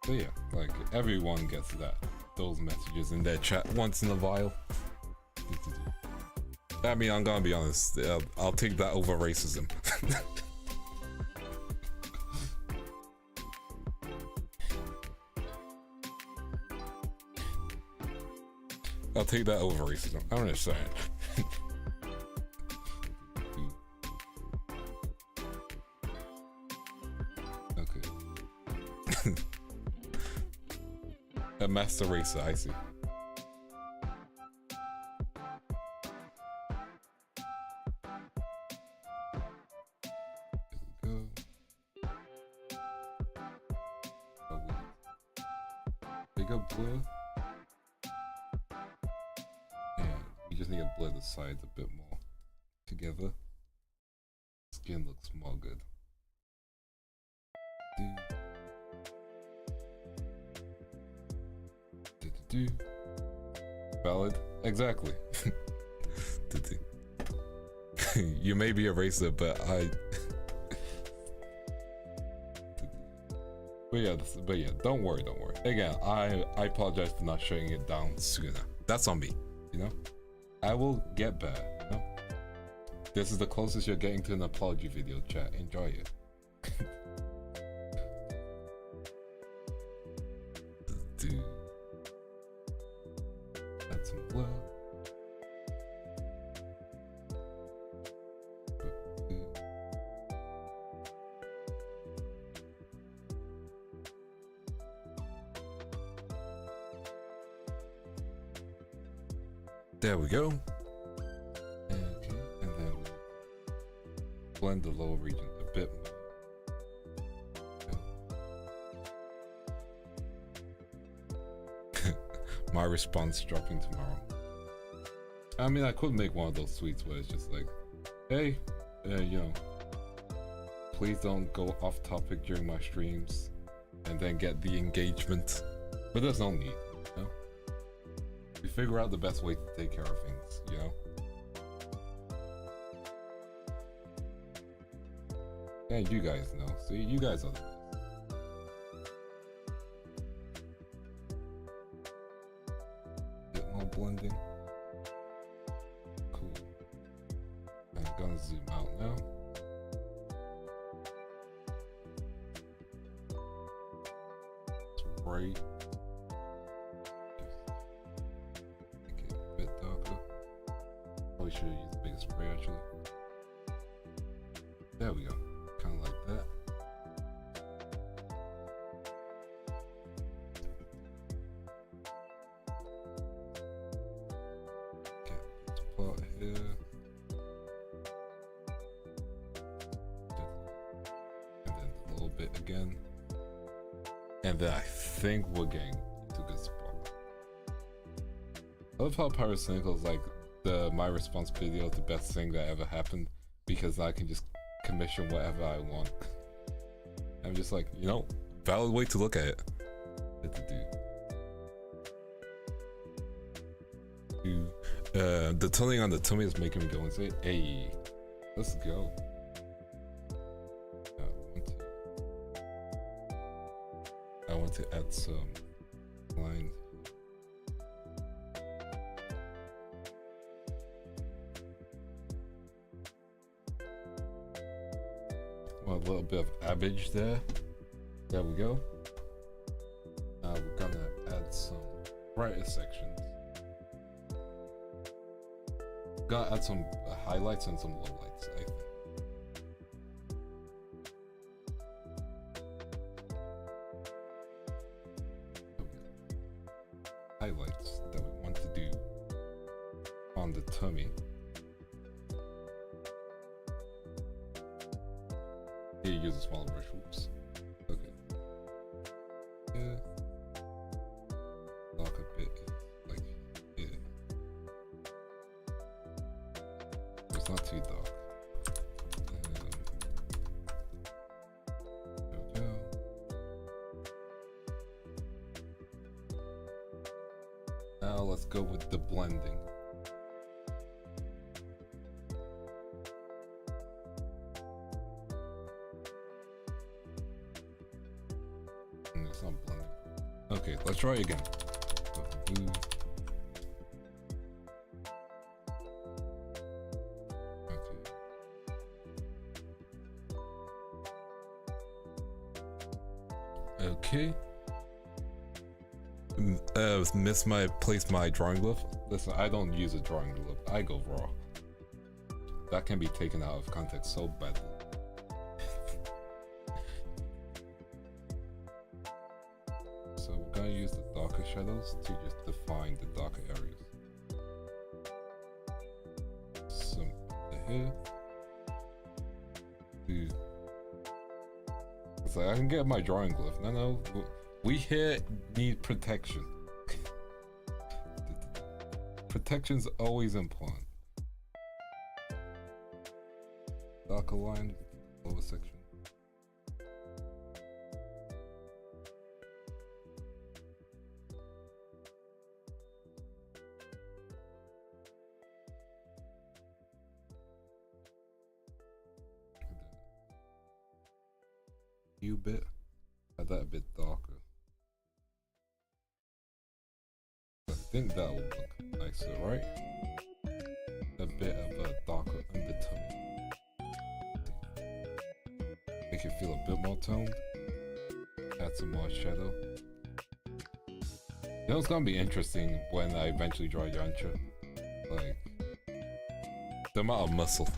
So yeah, like, everyone gets those messages in their chat once in a while. I mean, I'm gonna be honest. I'll take that over racism. I'll take that over racism. I'm just saying. Okay. A master racer, I see. Blur, and we just need to blur the sides a bit more together. Skin looks more good. Valid, exactly. You may be a racer, but But yeah, don't worry. Again, I apologize for not shutting it down sooner. That's on me, you know? I will get better, you know? This is the closest you're getting to an apology video, chat. Enjoy it. Dude. That's some blood. There we go. Okay, and then blend the lower region a bit more. My response dropping tomorrow. I mean, I could make one of those tweets where it's just like, hey, you know, please don't go off topic during my streams, and then get the engagement. But there's no need, you know? We figure out the best way to take care of things, you know? And you guys know. See, you guys are the best. Get more blending. Cool. I'm gonna zoom out now. Spray. Probably should have used the biggest spray actually. There we go. Kind of like that. Get this part here. And then a little bit again. And then I think we're getting to a good spot. I love how Pyrocynical is like my response video is the best thing that ever happened because I can just commission whatever I want. I'm just like, you know, valid way to look at it. The toning on the tummy is making me go and say, hey, let's go. I want to add some lines. A little bit of average there. There we go. We're gonna add some brighter sections. Gotta add some highlights and some lowlights, I think. Highlights that we want to do on the tummy. Here, use a smaller brush. Oops. Okay. Yeah. Dark a bit, like here. It's not too dark. There we go. Now let's go with the blending. It's not blending. Okay, let's try again. place my drawing glove. Listen, I don't use a drawing glove. I go raw. That can be taken out of context so badly. So we're gonna use the darker shadows to just define the darker areas. Some here. Dude. It's like I can get my drawing glove. No. We here need protection. Protection's always important. Darker line, lower section. You bit, add that a bit darker. I think that would look nicer, right? A bit of a darker undertone. Make it feel a bit more toned. Add some more shadow. You know, it's gonna be interesting when I eventually draw Yancha. Like, the amount of muscle.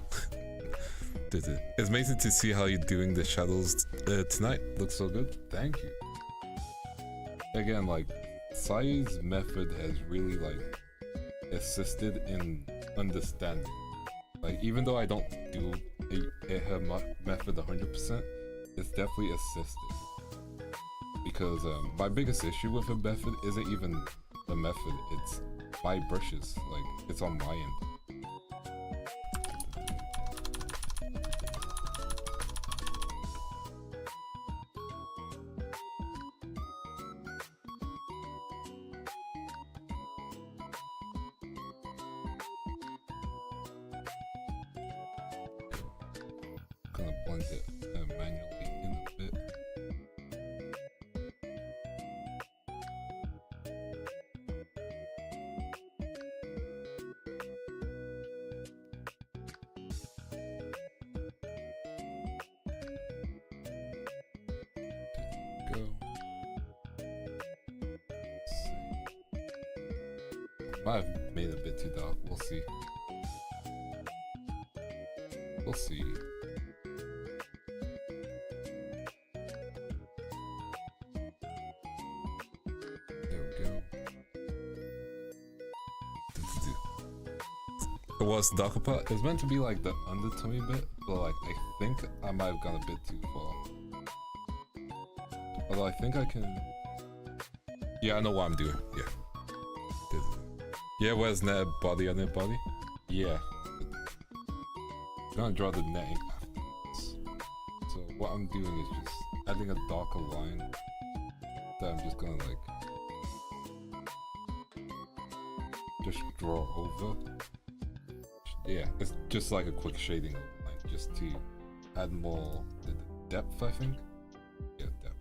It's amazing to see how you're doing the shadows tonight. Looks so good. Thank you. Again, like, Sai's method has really like assisted in understanding. Like, even though I don't do her method 100%, it's definitely assisted. Because my biggest issue with her method isn't even the method, it's my brushes. Like, it's on my end. Blend it manually in a bit. Go. Might have made it a bit too dark. We'll see. We'll see. What's the darker part? It's meant to be like the undertone bit, but like I think I might have gone a bit too far. Although I think I can. Yeah, I know what I'm doing. Yeah. Yeah, where's net body on it body? Yeah. I'm gonna draw the netting afterwards. So what I'm doing is just adding a darker line that I'm just gonna like just draw over. Yeah, it's just like a quick shading overline, just to add more depth, I think. Yeah, depth.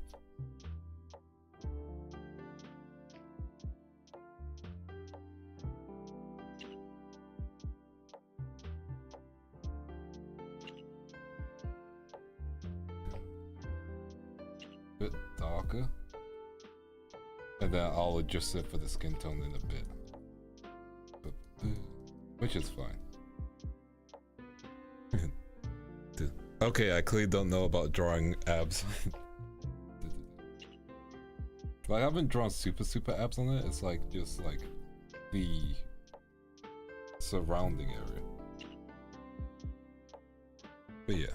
Bit darker. And then I'll adjust it for the skin tone in a bit. Which is fine. Okay, I clearly don't know about drawing abs. But I haven't drawn super abs on it. It's like just like the surrounding area. But yeah.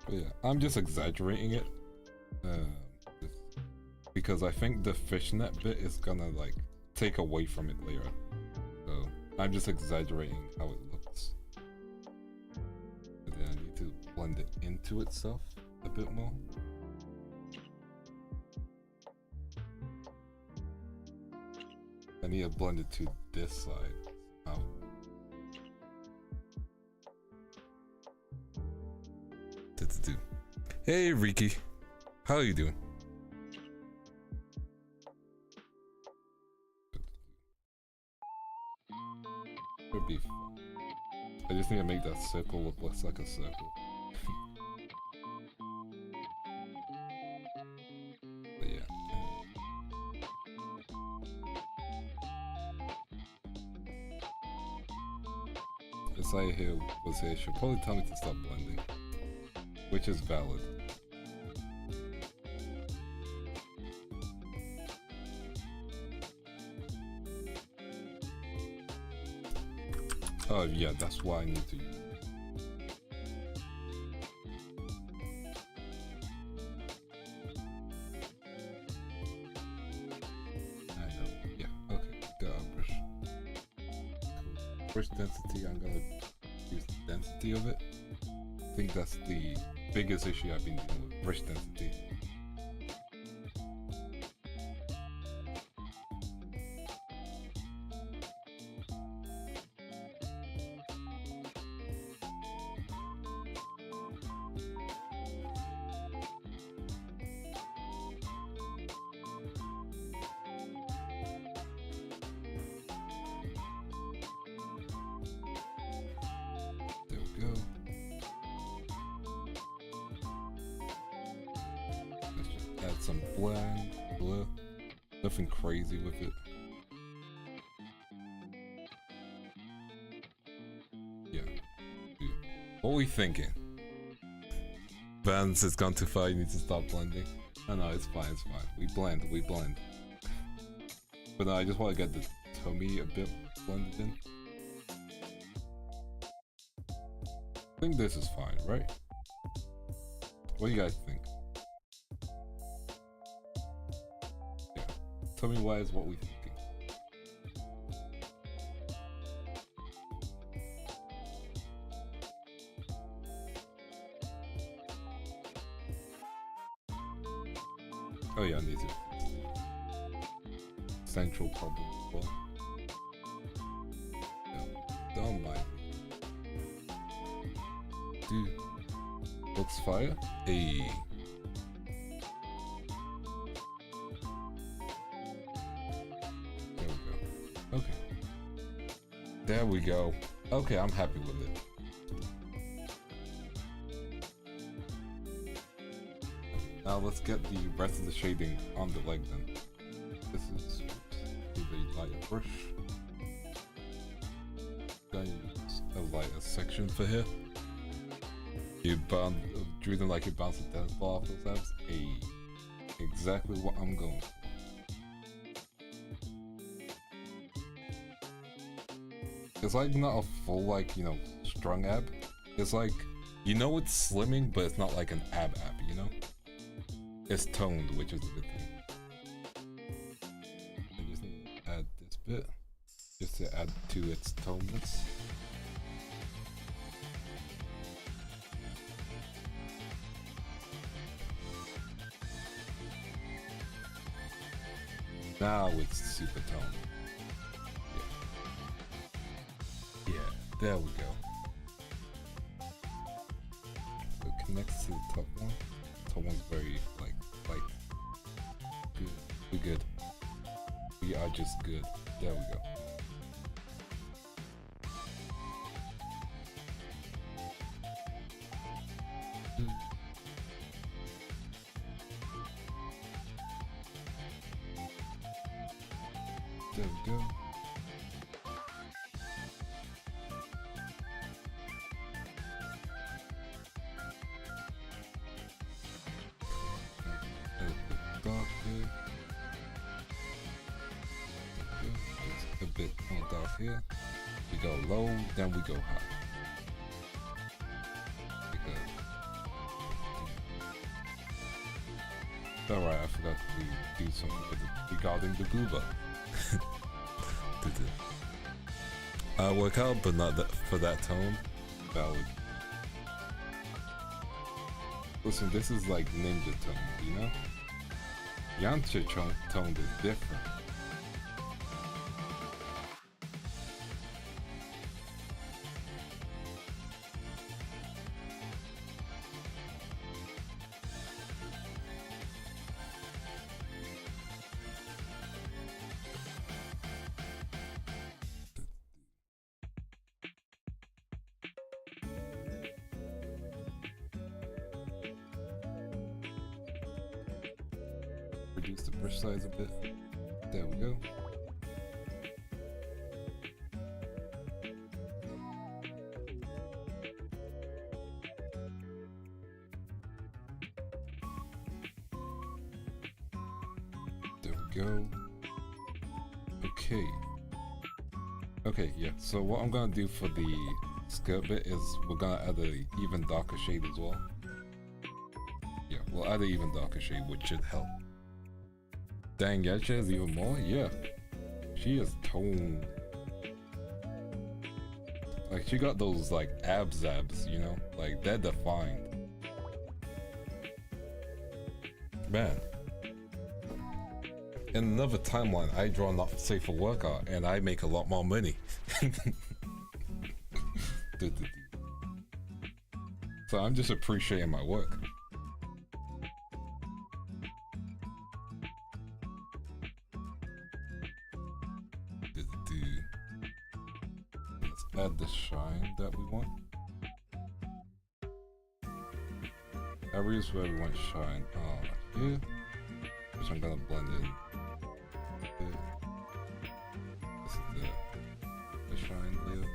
But yeah, I'm just exaggerating it. Because I think the fishnet bit is gonna like take away from it later. So I'm just exaggerating how it looks. But then I need to blend it into itself a bit more. I need to blend it to this side. Oh. Hey Riki, how are you doing? Would be fun. I just need to make that circle look less like a circle. But yeah. This lady here was here, she'll probably tell me to stop blending. Which is valid. Oh yeah, that's why I need to use it. I know, yeah, okay, got a brush. Cool. Brush density, I'm gonna use the density of it. I think that's the biggest issue I've been dealing with, brush density. Some blend, blur, nothing crazy with it. Yeah. What are we thinking? Vance has gone too far, you need to stop blending. No, it's fine, it's fine. We blend. But no, I just want to get the tummy a bit blended in. I think this is fine, right? What do you guys think? Tell me why is what we thinking. Oh yeah, I need to fix the central problem as well. No, don't mind. Dude, looks fire. Hey. Okay. There we go. Okay, I'm happy with it. Now let's get the rest of the shading on the leg then. This is a lighter brush. Gonna use a lighter section for here. You drew them like you bounced a tennis ball off those abs. Hey, exactly what I'm going for. It's like not a full, like, you know, strung ab. It's like, you know, it's slimming, but it's not like an ab, you know? It's toned, which is a good thing. I just need to add this bit, just to add to its tonedness. Now it's super toned. There we go. It connects to the top one. The top one's very like good. We're good. We are just good. There we go. There we go. A bit more dark here. We go low, then we go high. Alright, I forgot to do something with it regarding the booba. Work out, but not that for that tone. Valid. Listen, this is like ninja tone, you know? Yancha tone is different. reduce the brush size a bit. There we go. There we go. Okay. Okay, yeah. So what I'm gonna do for the skirt bit is we're gonna add an even darker shade as well. Yeah, we'll add an even darker shade, which should help. Dang, Yae is even more? Yeah. She is toned. Like, she got those, like, abs, you know? Like, they're defined. Man. In another timeline, I draw not safe for workout, and I make a lot more money. So I'm just appreciating my work. Let's add the shine that we want. Areas where we want shine. Here, which I'm gonna blend in. Here. This is the shine layer.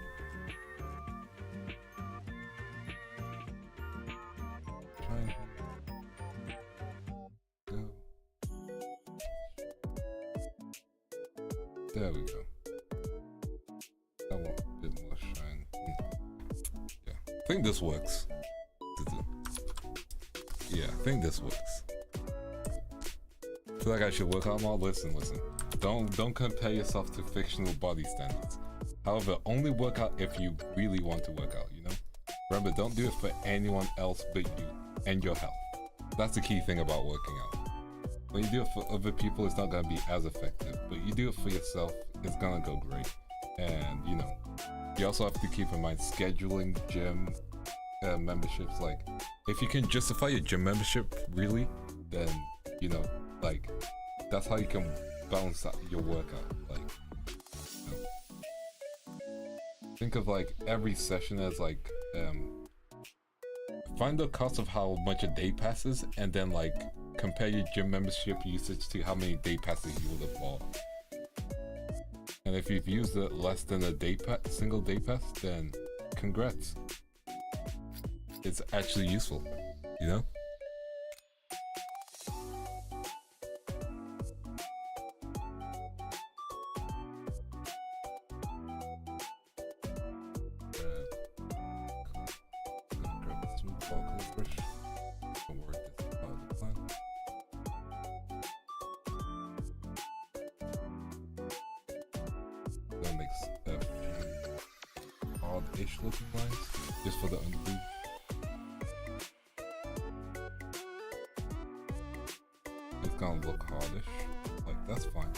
Shine. Go. There we go. I want a bit more shine. Yeah, I think this works. Yeah, I think this works. Feel like I should work out more? Listen. Don't compare yourself to fictional body standards. However, only work out if you really want to work out, you know? Remember, don't do it for anyone else but you and your health. That's the key thing about working out. When you do it for other people, it's not gonna be as effective, but you do it for yourself, it's gonna go great. And, you know, you also have to keep in mind scheduling gym memberships. Like, if you can justify your gym membership, really, then, you know, like, that's how you can balance out your workout. Like, you know, think of like every session as like, find the cost of how much a day passes, and then like compare your gym membership usage to how many day passes you would have bought. And if you've used it less than a single day pass, then congrats. It's actually useful, you know? That makes odd-ish looking lines, just for the underboob. It's gonna look hardish, like that's fine.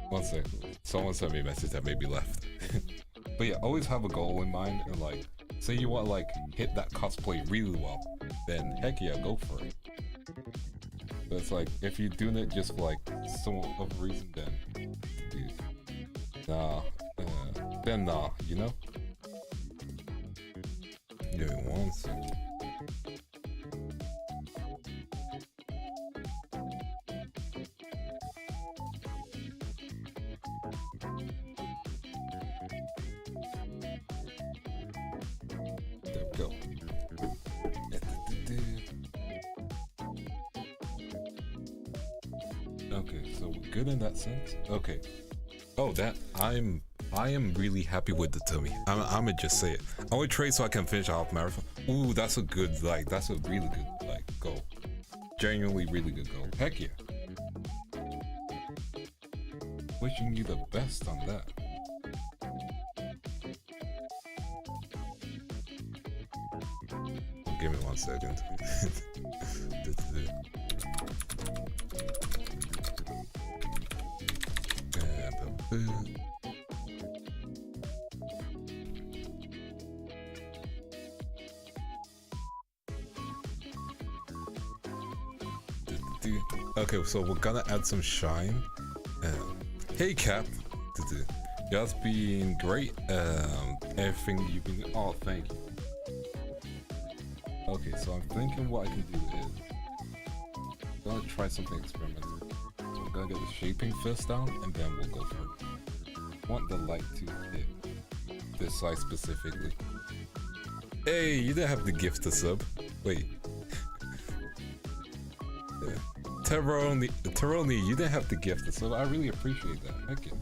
One sec, someone sent me a message that made me laugh. But yeah, always have a goal in mind, and like, say you want to like hit that cosplay really well, then heck yeah, go for it. But it's like, if you're doing it just for like some other reason, then dude, nah, you know? Give me one second. Okay, so we're good in that sense. Okay. Oh, I am really happy with the tummy. I'ma just say it. I would trade so I can finish a half marathon. Ooh, that's a good, like, that's a really good, like, goal. Genuinely really good goal. Heck yeah. Wishing you the best on that. Give me 1 second. Okay, so we're gonna add some shine. Hey Cap, you guys been great. Everything you've been. Oh, thank you. Okay, so I'm thinking what I can do is I'm gonna try something experimental. So I'm gonna get the shaping first down, and then we'll go for it. I want the light to hit this side specifically. Hey, you didn't have to gift a sub. Wait. Teroni, you didn't have to gift a sub. I really appreciate that. Thank you.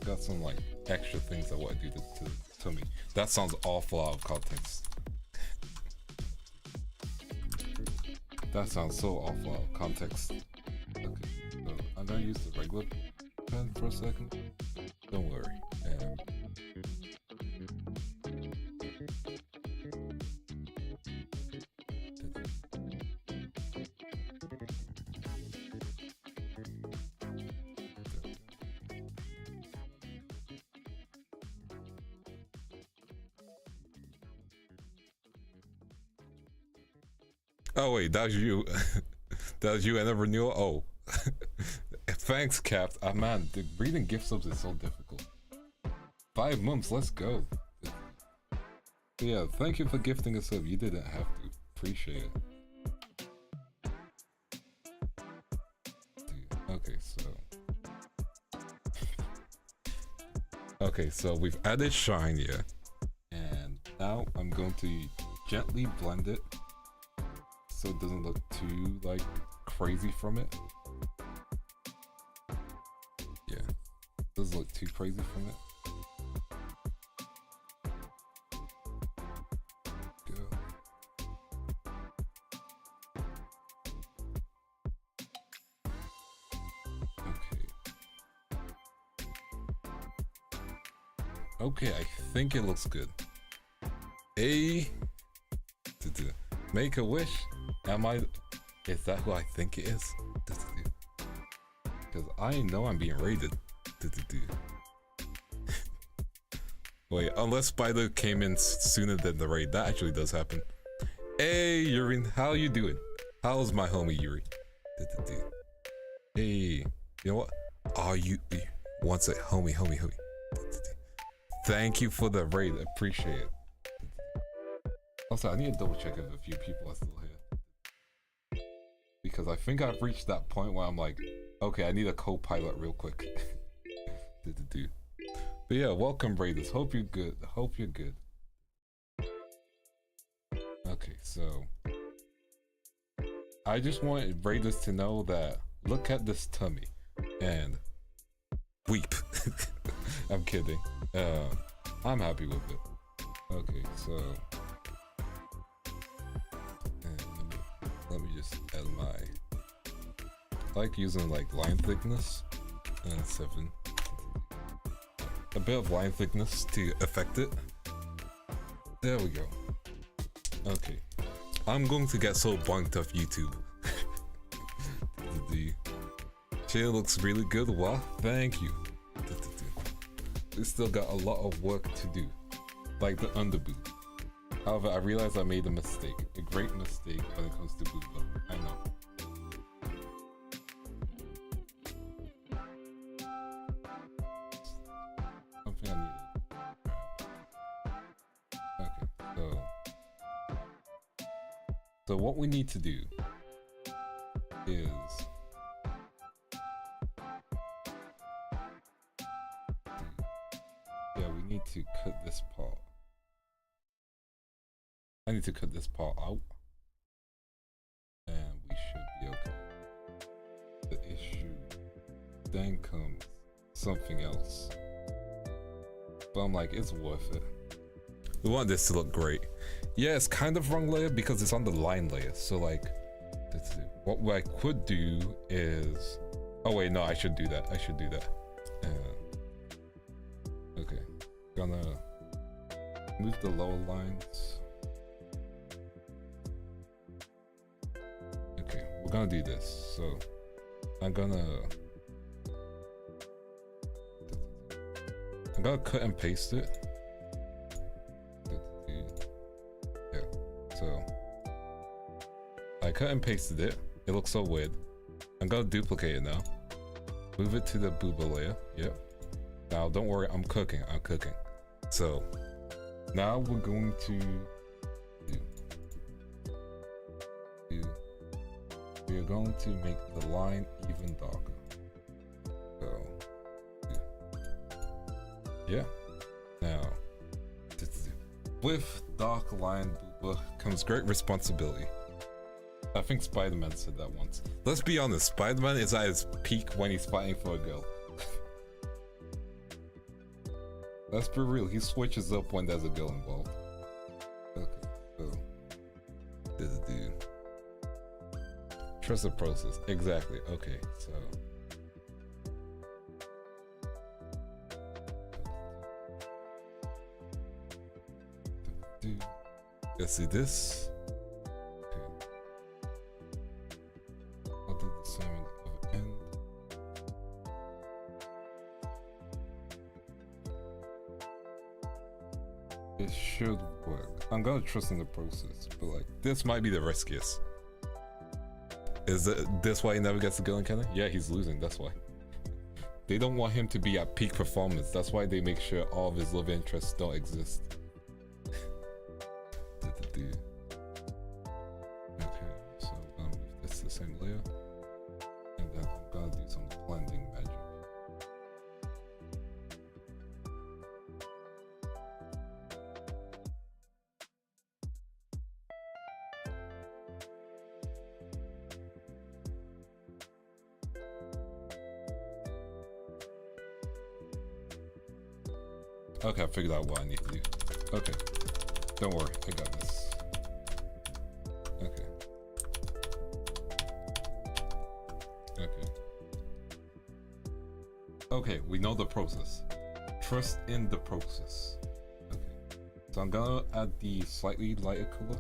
Got some like extra things I want to do to me. That sounds awful out of context. That sounds so awful out of context. Okay, so I'm gonna use the regular pen for a second. Don't worry. Oh wait, that was you. That was you and a renewal. Oh, thanks, Cap. Ah man, the reading gift subs is so difficult. 5 months, let's go. Yeah, thank you for gifting a sub. You didn't have to. Appreciate it. Dude, okay, so we've added shine here, and now I'm going to gently blend it so it doesn't look too like crazy from it. Yeah, it doesn't look too crazy from it. Go. Okay, I think it looks good. Make a wish. Is that who I think it is? Because I know I'm being raided. Wait, unless Spider came in sooner than the raid, that actually does happen. Hey, Yuri, how you doing? How's my homie Yuri? Hey, you know what? Are you wants it, homie? Thank you for the raid, appreciate it. Also, I need to double check if a few people are still here. Because I think I've reached that point where I'm like, okay, I need a co-pilot real quick. But yeah, welcome raiders. Hope you're good. Okay, so I just want raiders to know that look at this tummy and weep. I'm kidding. I'm happy with it. Okay, so let me just add I like using like line thickness and 7. A bit of line thickness to affect it. There we go. Okay. I'm going to get so bunked off YouTube. The chair looks really good. Wow, thank you. We still got a lot of work to do. Like the underboot. However, I realized I made a mistake. A great mistake when it comes to boot load. I know. Something I needed. Okay, so what we need to do is we need to cut this part. I need to cut this part out, and we should be okay. The issue then comes something else, but I'm like, it's worth it. We want this to look great. Yeah, it's kind of wrong layer because it's on the line layer. So like, what I could do is, oh wait, no, I should do that. Okay, gonna move the lower lines. Okay, we're gonna do this. So I'm gonna cut and paste it. Yeah, so I cut and pasted it. It looks so weird. I'm gonna duplicate it now. Move it to the booba layer. Yep. Now don't worry, I'm cooking. So now we're going to we are going to make the line even darker. So yeah. Now with dark line booba comes great responsibility. I think Spider-Man said that once. Let's be honest, Spider-Man is at his peak when he's fighting for a girl. Let's be real, he switches up when there's a girl involved. Okay, so trust the process. Exactly. Okay, so let's do this. I'll do the same on the other end. It should work. I'm gonna trust in the process, but like this might be the riskiest. Is this why he never gets the girl encounter? Yeah, he's losing. That's why. They don't want him to be at peak performance. That's why they make sure all of his love interests don't exist. Okay, so I'm gonna move this to the same layer, and then I'm gonna do some blending magic. Okay, I figured out what I need to do. Okay, don't worry, I got this. Okay. Okay. Okay, we know the process. Trust in the process. Okay. So I'm gonna add the slightly lighter color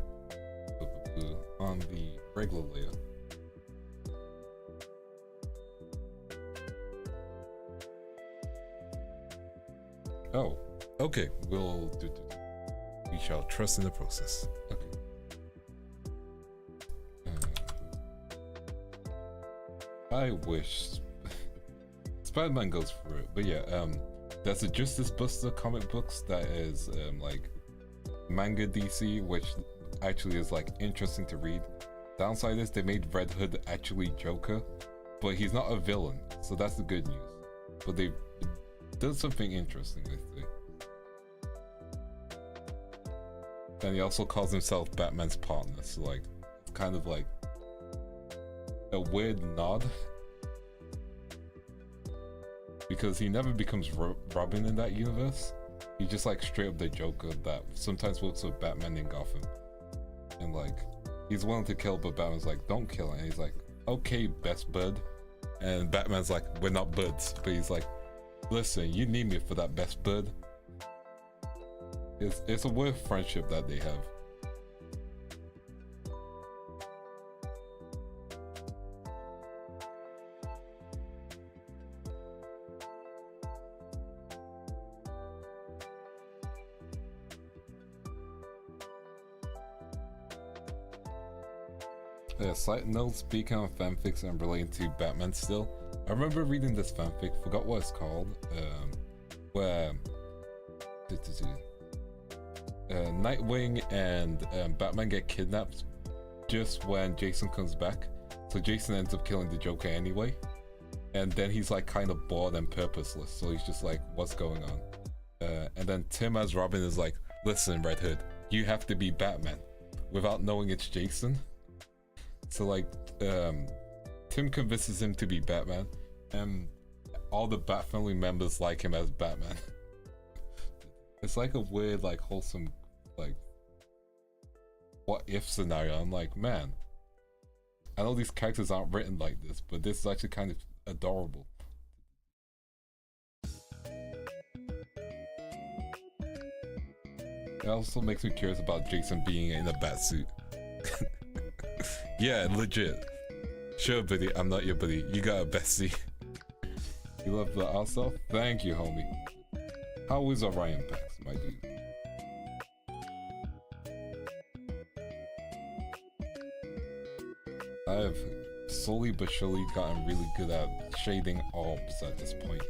on the regular layer. Oh, okay, we'll do. We shall trust in the process. Okay. I wish Spider-Man goes for it, but yeah, there's a Justice Buster comic books that is like manga DC, which actually is like interesting to read. Downside is they made Red Hood actually Joker, but he's not a villain, so that's the good news. But they did something interesting, I think. And he also calls himself Batman's partner, so like it's kind of like a weird nod, because he never becomes Robin in that universe. He's just like straight up the Joker that sometimes works with Batman in Gotham, and like he's willing to kill, but Batman's like, don't kill him, and he's like, okay, best bud, and Batman's like, we're not buds, but he's like, listen, you need me for that best bud. It's a weird friendship that they have. Side note, speaking of fanfics and relating to Batman still, I remember reading this fanfic, forgot what it's called, where Nightwing and Batman get kidnapped just when Jason comes back. So Jason ends up killing the Joker anyway, and then he's like kind of bored and purposeless, so he's just like, what's going on? And then Tim as Robin is like, listen, Red Hood, you have to be Batman, without knowing it's Jason. So like Tim convinces him to be Batman, and all the Bat family members like him as Batman. It's like a weird, like, wholesome, like, what if scenario. I'm like, man, I know these characters aren't written like this, but this is actually kind of adorable. It also makes me curious about Jason being in a bat suit. Yeah, legit. Sure, buddy, I'm not your buddy. You got a bestie. You love the also? Thank you, homie. How is Orion Pax, my dude? I've slowly but surely gotten really good at shading arms at this point.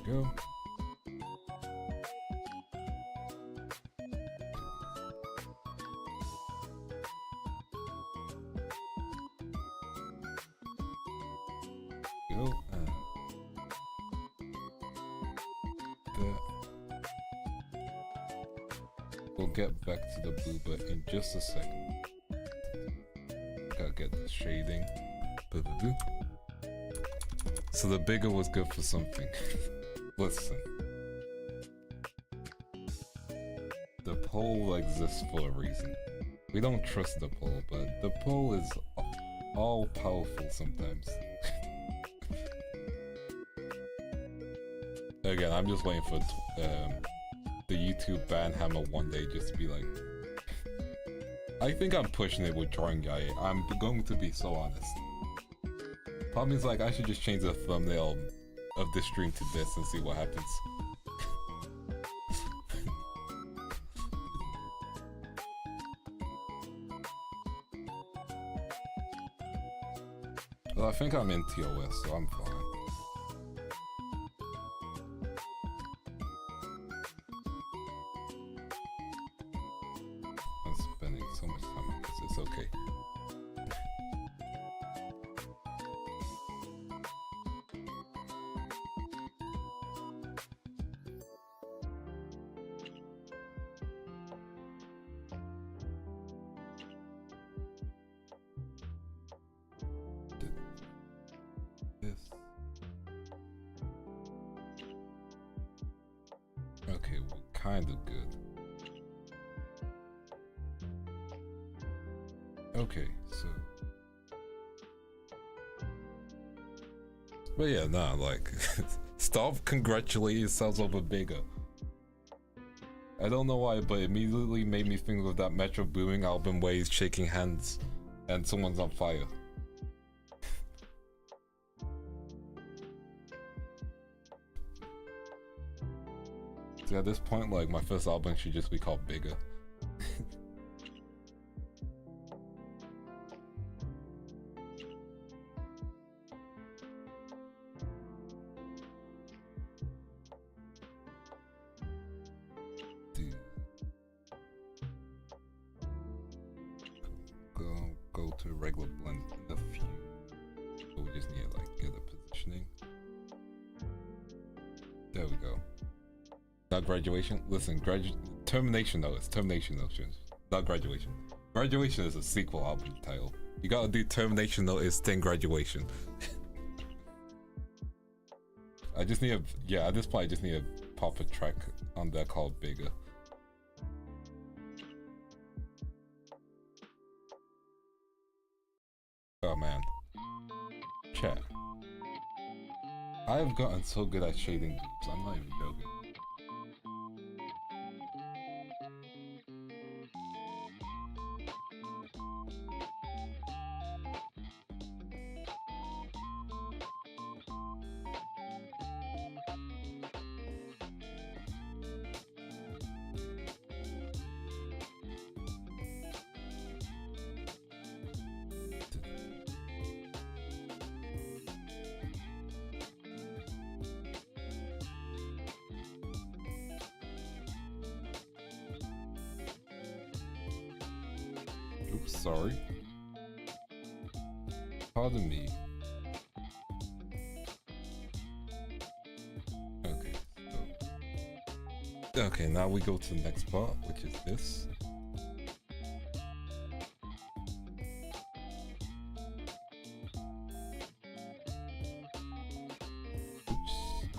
There we go. We'll get back to the blue, but in just a second. Gotta get the shading. So the bigger was good for something. Listen. The pole exists for a reason. We don't trust the pole, but the pole is all powerful sometimes. Again, I'm just waiting for the YouTube ban hammer one day just to be like, I think I'm pushing it with drawing Yae. I'm going to be so honest. Part of me is like, I should just change the thumbnail of this stream to this and see what happens. Well, I think I'm in TOS, so I'm fine. So much time on this, it's okay. This. Okay, we're kind of good. Okay, so... But yeah, nah, like... Stop congratulating yourselves over bigger. I don't know why, but it immediately made me think of that Metro Boomin album where he's shaking hands and someone's on fire. So at this point, like, my first album should just be called Bigger. Go to a regular blend in a few. So we just need to like get a positioning. There we go. Not graduation. Listen, termination though. It's termination notions. Not graduation. Graduation is a sequel album title. You gotta do termination notice then graduation. I just need a at this point I just need to pop a track on there called Bigger. Oh man. Chat. I have gotten so good at shading groups, I'm not even joking. Oops, sorry. Pardon me. Okay, so. Okay, now we go to the next part, which is this. Oops.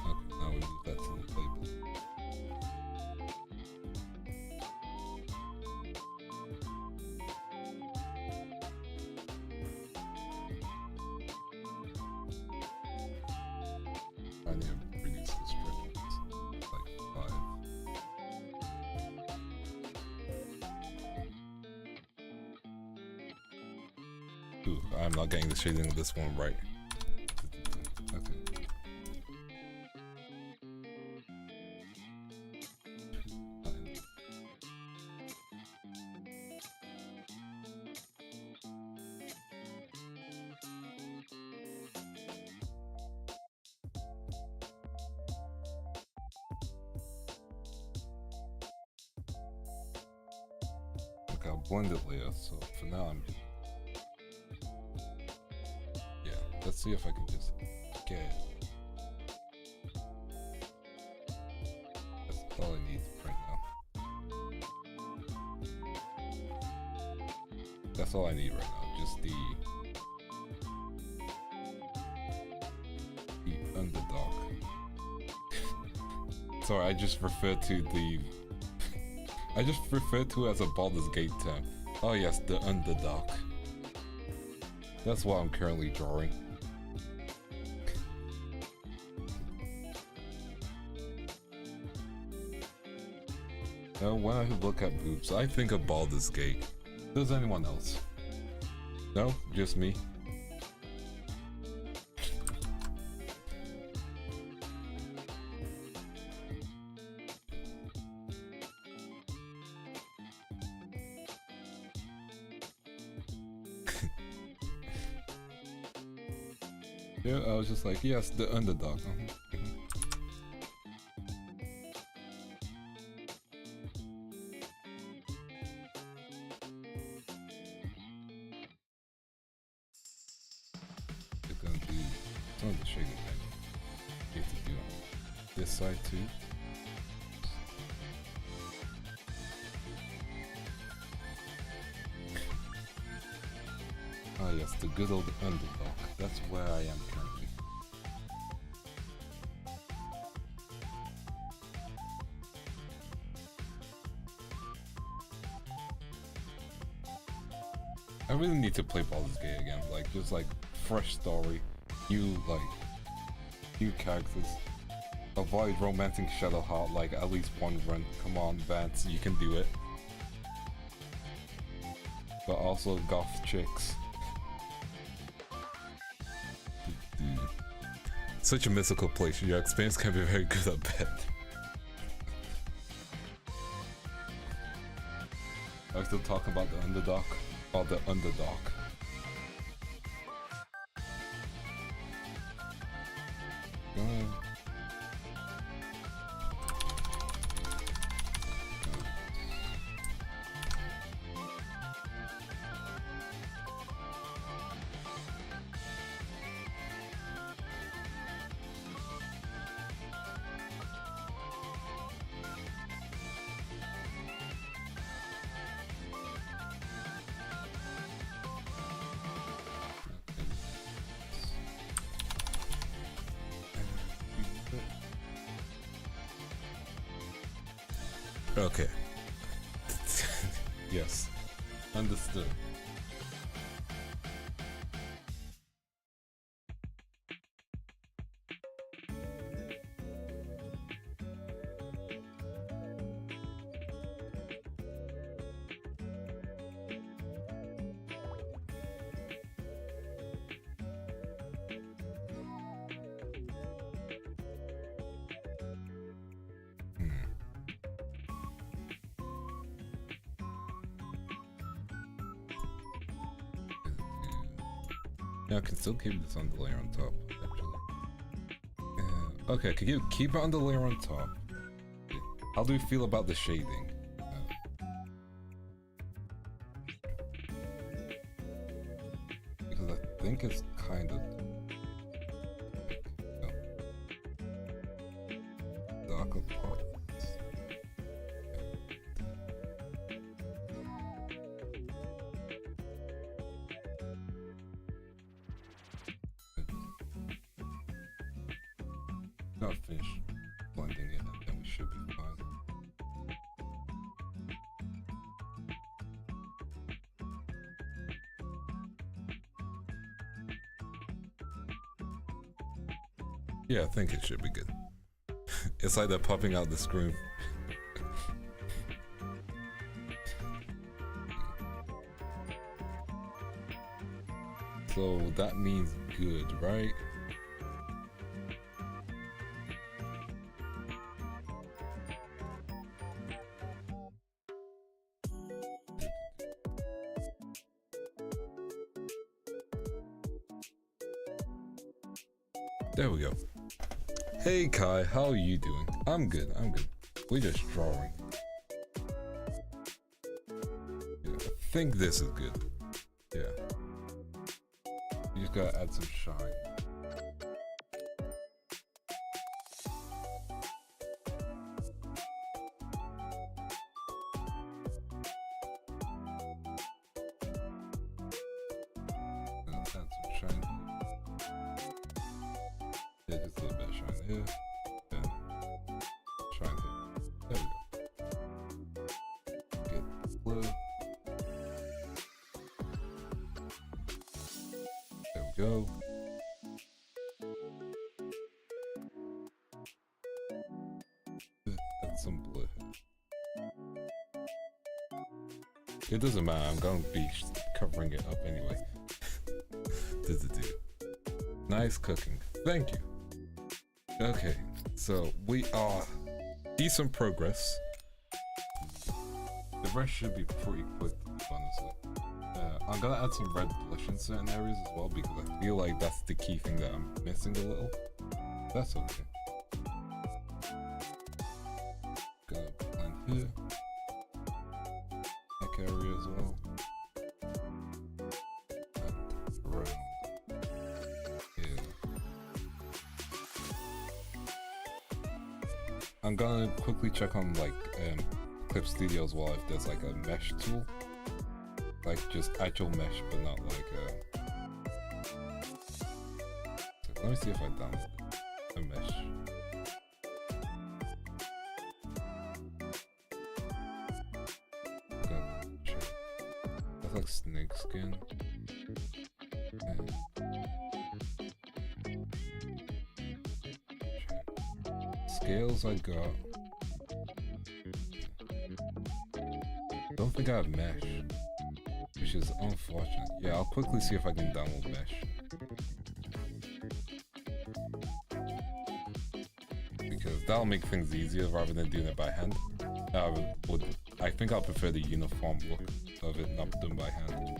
Okay, now we move that to the label. I need to reduce the stretches, like 5. Ooh, I'm not getting the shading of this one right. Okay. Okay, I'll blend it later, so for now I'm just... Yeah, let's see if I can just get it. That's all I need right now. That's all I need right now, just the underdog. Sorry, I just referred to the... I just referred to it as a Baldur's Gate term. Oh yes, the underdog. That's what I'm currently drawing. Now, when I look at boobs, I think of Baldur's Gate. Does anyone else? No? Just me? Yeah, I was just like, yes, the underdog. It's gonna be some of the shading I need to do on this side too. Ah yes, the good old underdog. That's where I am currently. I really need to play Baldur's Gate again, like just like fresh story, new characters. Avoid romancing Shadowheart like at least one run. Come on, Vance, you can do it. But also goth chicks. Such a mythical place, your experience can be very good at bed. Are we still talking about the underdog? Or the underdog? Okay. Yes. Understood. Yeah, I can still keep this underlayer on top, actually. Okay, can you keep it underlayer on top? How do you feel about the shading? Because I think it's kind of... darker parts. Not finish blending it, and then we should be fine. Yeah, I think it should be good. It's like they're popping out the screen. So that means good, right? There we go. Hey Kai, how are you doing? I'm good, I'm good. We're just drawing. Yeah, I think this is good. Yeah. You just gotta add some shine. Add some shine here. Yeah, just a little bit of shine here. And shine here. There we go. Get blue. There we go. Add some blue here. It doesn't matter, I'm gonna be covering it up anyway. Nice cooking. Thank you. Okay, so we are decent progress. The rest should be pretty quick, honestly. I'm gonna add some red blush in certain areas as well because I feel like that's the key thing that I'm missing a little. That's okay. Gonna blend here. Neck area as well. And around. I'm gonna quickly check on like Clip Studio as well if there's like a mesh tool, like just actual mesh, but not like so let me see if I download a mesh. That's like snake skin. And scales I got. Don't think I have mesh, which is unfortunate. Yeah, I'll quickly see if I can download mesh. Because that'll make things easier rather than doing it by hand. I think I'll prefer the uniform look of it not done by hand.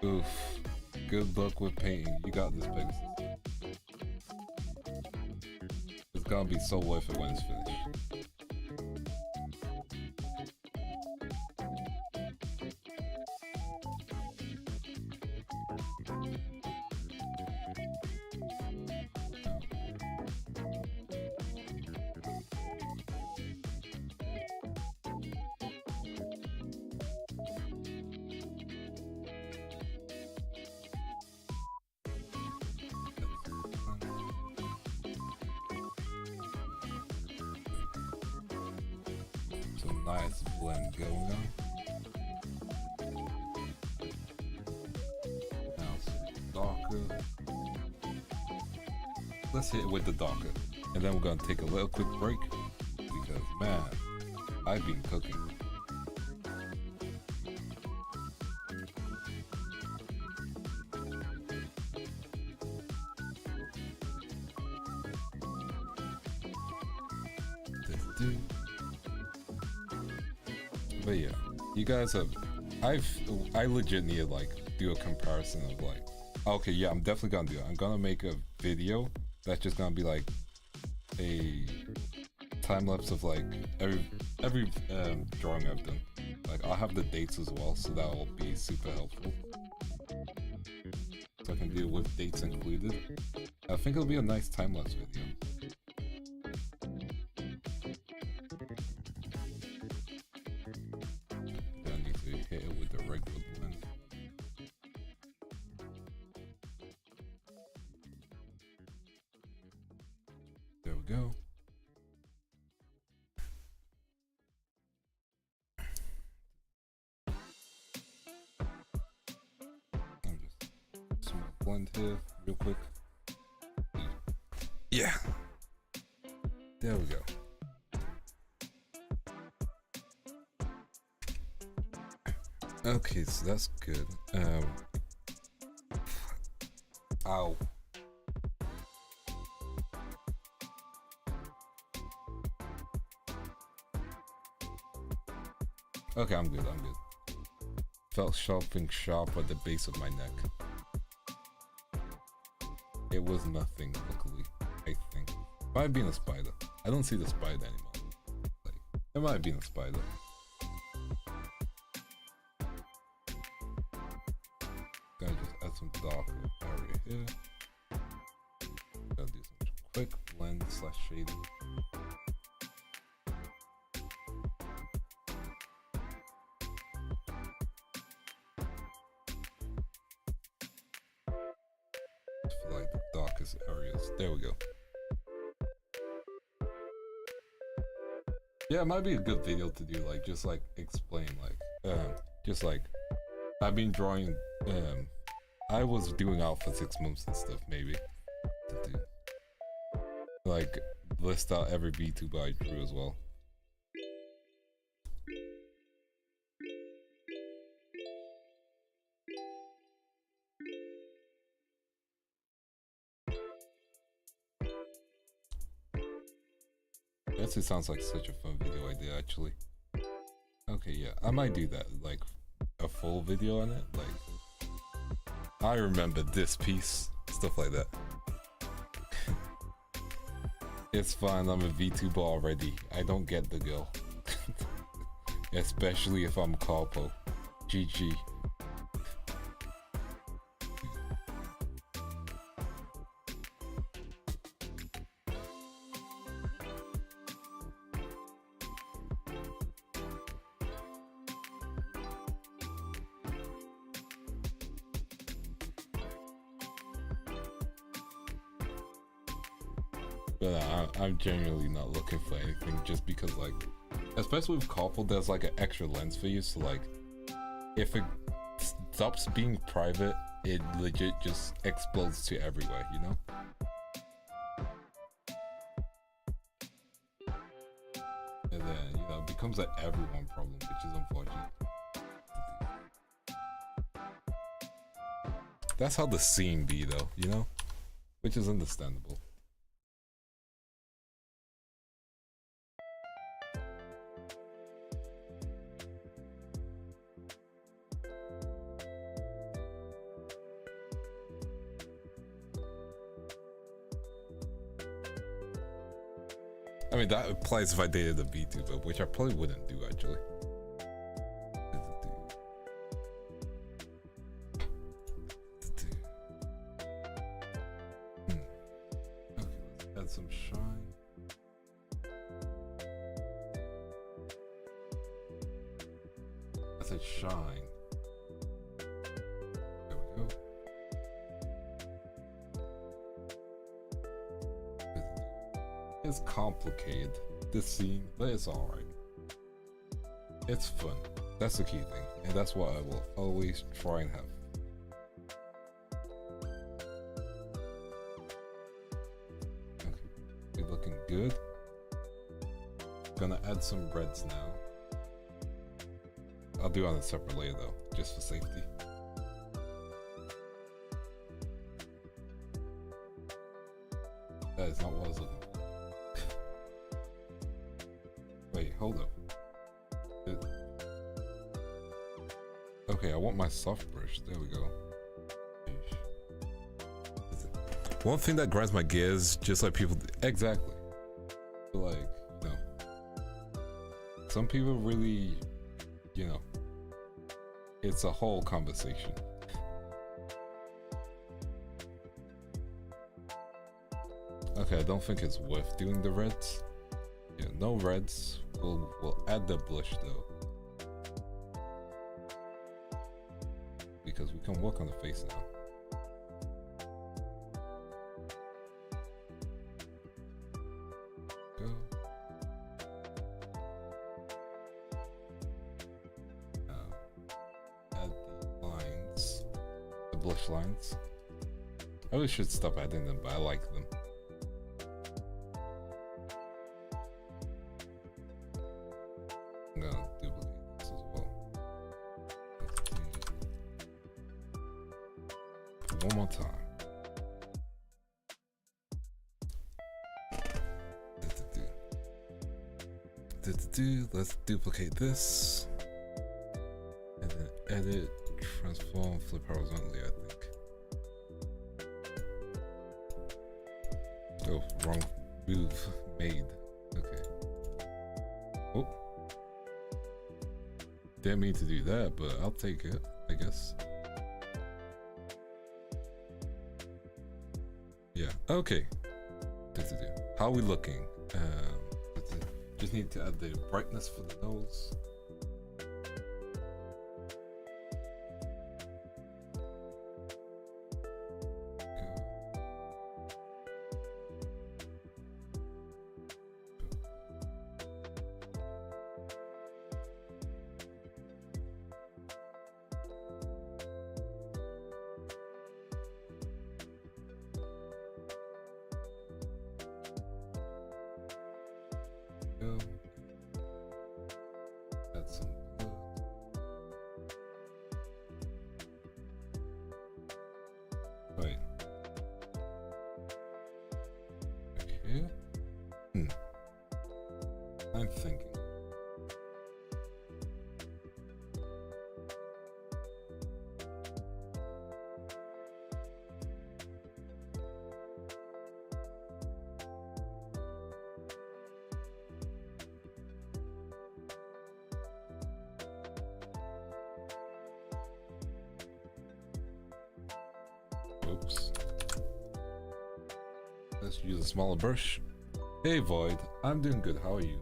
Oof. Good luck with painting. You got this, Pegasus. It's gonna be so worth it when it's finished. Nice blend going on. Now some darker. Let's hit it with the darker. And then we're gonna take a little quick break because man, I've been cooking. But yeah, you guys have, I legit need to like do a comparison of like, okay, yeah, I'm definitely gonna do it. I'm gonna make a video that's just gonna be like a time lapse of like every drawing I've done. Like I'll have the dates as well, so that will be super helpful. So I can do it with dates included. I think it'll be a nice time lapse video. Hit it with the regular blend. we go. I'm just small blend here real quick. Yeah. There we go. Okay, so that's good. Ow. Okay, I'm good, I'm good. Felt something sharp at the base of my neck. It was nothing, luckily, I think. Might have been a spider. I don't see the spider anymore. Like, it might have been a spider. Gonna just add some dark area here. Gotta do some quick blend slash shading. For like the darkest areas. There we go. Yeah, it might be a good video to do, like, just like explain, like, just like, I've been drawing, I was doing art for 6 months and stuff, maybe, to do, like, list out every VTuber I drew as well. That sounds like such a fun video idea, actually. Okay, yeah, I might do that, like, a full video on it, like, I remember this piece, stuff like that. It's fine, I'm a VTuber already, I don't get the girl. Especially if I'm Carpo. GG. But I'm genuinely not looking for anything, just because, like, especially with Carpo, there's like an extra lens for you, so like, if it stops being private, it legit just explodes to everywhere, you know? And then, you know, it becomes an everyone problem, which is unfortunate. That's how the scene be, though, you know? Which is understandable. I mean, that applies if I dated a VTuber, which I probably wouldn't do, actually. Okay, let's add some shine. I said shine. There we go. It's complicated, this scene, but it's alright. It's fun. That's the key thing, and that's what I will always try and have. Okay, we're looking good. Gonna add some reds now. I'll do it on a separate layer though, just for safety. That is not what I was looking for. Wait, hold up. Okay, I want my soft brush. There we go. One thing that grinds my gears, just like people, exactly. Like, you know, some people really, you know, it's a whole conversation. Okay, I don't think it's worth doing the reds. Yeah, no reds. We'll add the blush though, because we can work on the face now. blush lines. I really should stop adding them, but I like them. I'm gonna duplicate this as well. One more time. Let's duplicate this. And then edit, transform, flip horizontally, I think. Oh, wrong move made. Okay. Oh. Didn't mean to do that, but I'll take it, I guess. Yeah, okay. How are we looking? Just need to add the brightness for the nose. I'm thinking. Oops. Let's use a smaller brush. Hey Void, I'm doing good, how are you?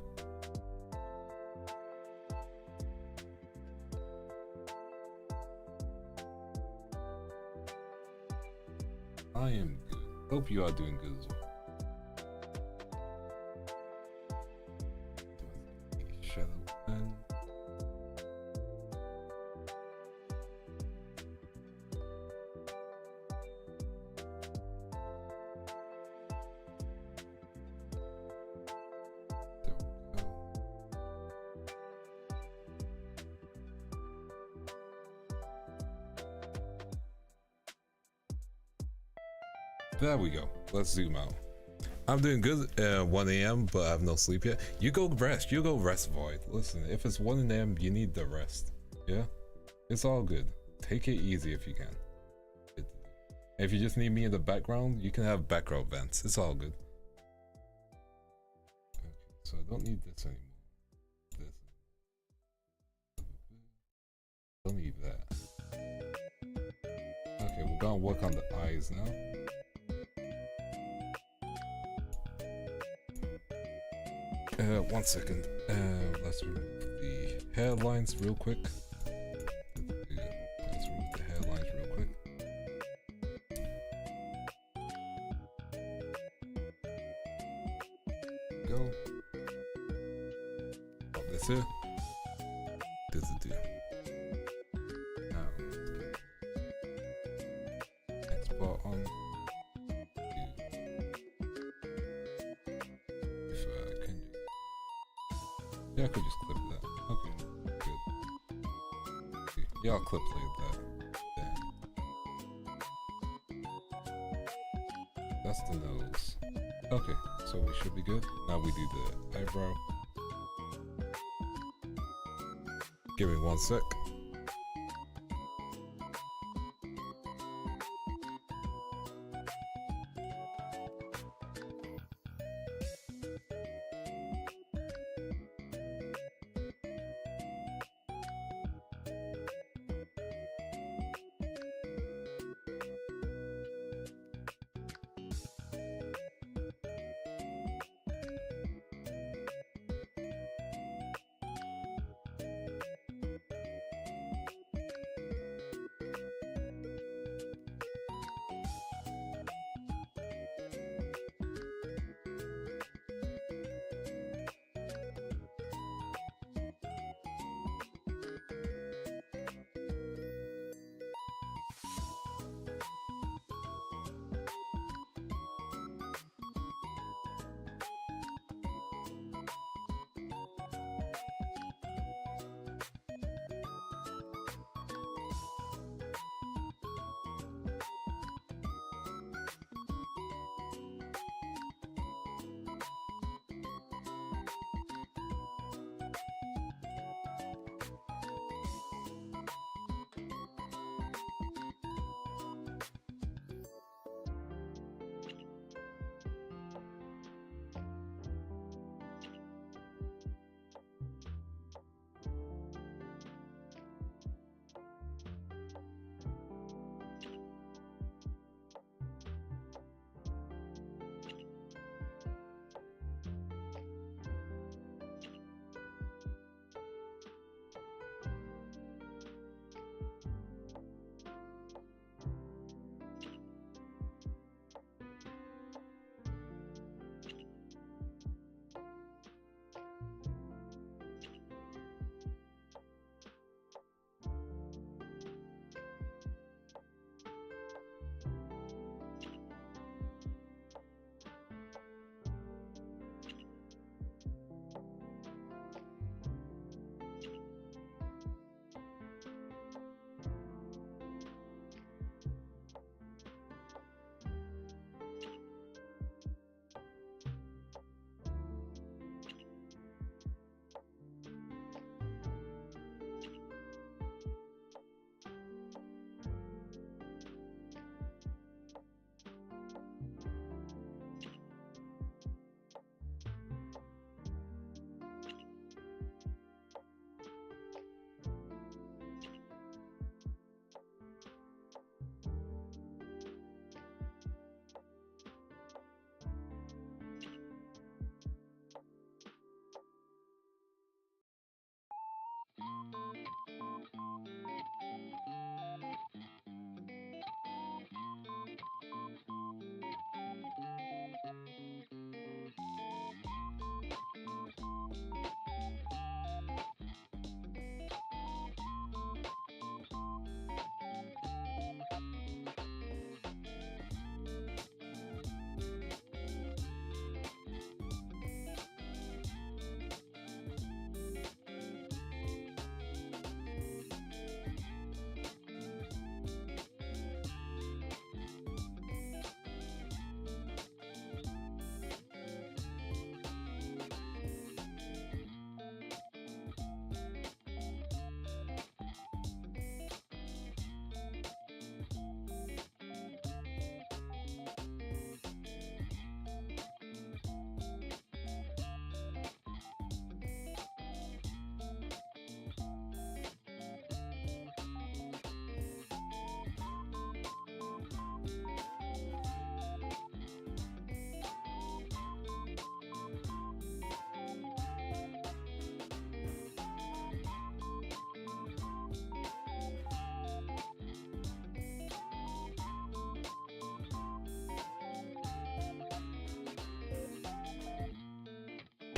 I am good. Hope you are doing good as well. Shadow pen. There we go. Let's zoom out. I'm doing good. 1 a.m. but I have no sleep yet. You go rest. You go rest, Void. Listen, if it's 1 a.m. you need the rest. Yeah? It's all good. Take it easy if you can. If you just need me in the background, you can have background Vance. It's all good. Okay, so I don't need this anymore. Don't need that. Okay, we're gonna work on the eyes now. One second. Let's remove the hairlines real quick. Let's remove the hairlines real quick. Go. Pop this here. Now, next part on. Yeah, I could just clip that. Okay, good. Okay. Yeah, I'll clip like that. There. That's the nose. Okay, so we should be good. Now we do the eyebrow. Give me 1 sec.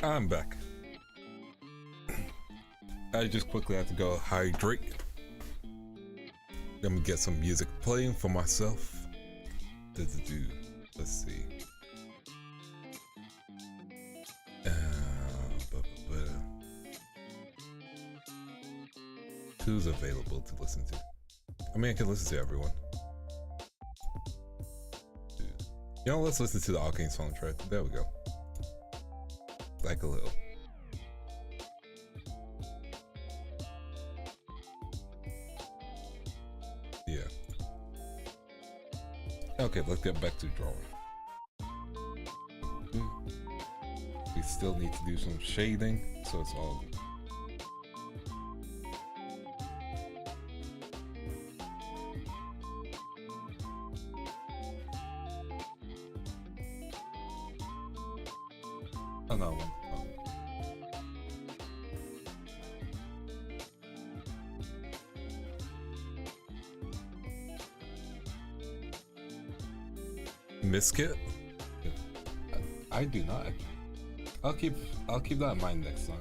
I'm back. I just quickly had to go hydrate. Let me get some music playing for myself. Let's see. Who's available to listen to? I mean, I can listen to everyone. Dude. You know, let's listen to the Arcane soundtrack. There we go. Like a little. Yeah. Okay, let's get back to drawing. We still need to do some shading, so it's all good. Another one. Miskit? I do not actually. I'll keep that in mind next time.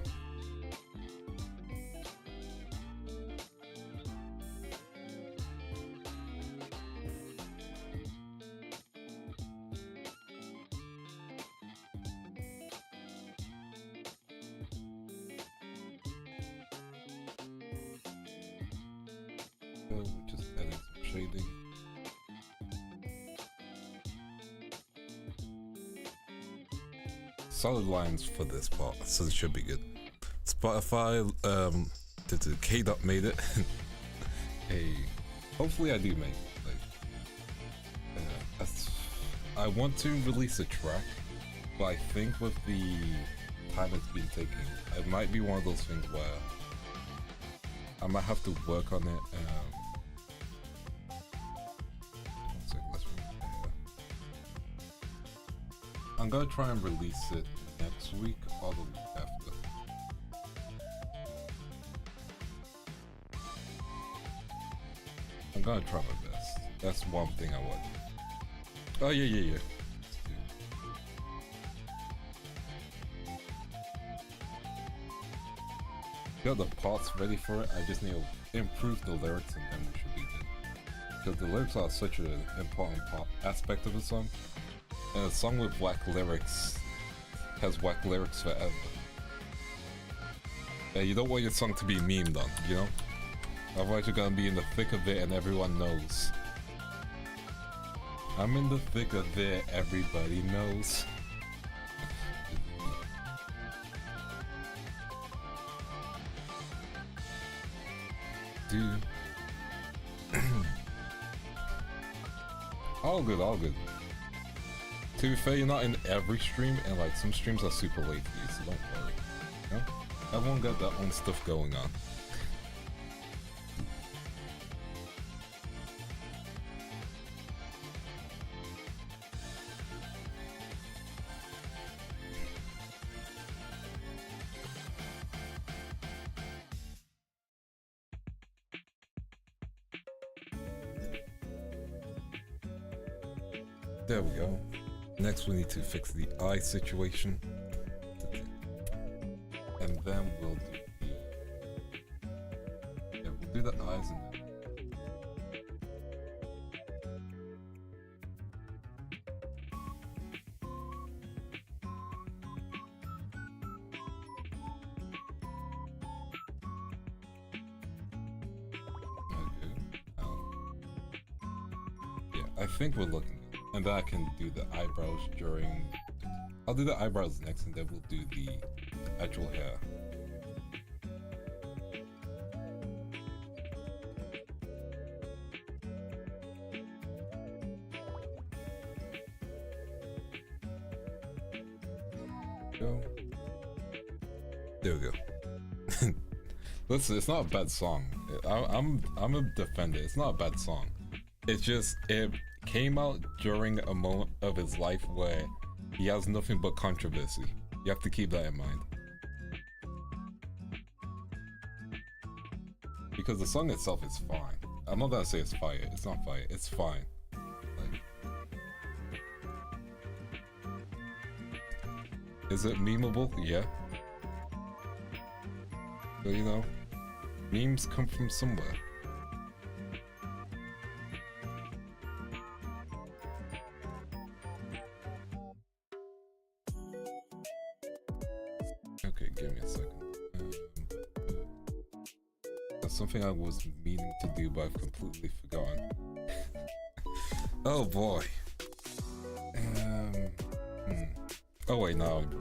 So just adding some shading. Solid lines for this part, so it should be good. Spotify, the K-Dot made it. Hey, hopefully I do make it. Like, I want to release a track, but I think with the time it's been taking, it might be one of those things where I might have to work on it. One second, let's I'm gonna try and release it next week or the week after. I'm gonna try my best. That's one thing I want. Oh yeah. Got the parts ready for it. I just need to improve the lyrics and then we should be good. Because the lyrics are such an important aspect of the song. And a song with whack lyrics has whack lyrics forever. And you don't want your song to be memed on, you know? Otherwise you're gonna be in the thick of it and everyone knows. I'm in the thick of it, everybody knows. Dude. All good. To be fair, you're not in every stream, and like some streams are super late for you, so don't worry. You know? Everyone got their own stuff going on. There we go. Next we need to fix the eye situation. Okay. And then we'll do the eyes and then I think we're looking good. And then I can do the eyebrows during... I'll do the eyebrows next and then we'll do the actual hair. Go. There we go. Listen, it's not a bad song. I'm a defender. It's not a bad song. It's just, it came out during a moment of his life where he has nothing but controversy. You have to keep that in mind. Because the song itself is fine. I'm not gonna say it's fire. It's not fire. It's fine. Like, Is it memeable? Yeah. So, you know, memes come from somewhere. Okay, give me a second. That's something I was meaning to do, but I've completely forgotten. Oh boy. Oh wait, now I remember.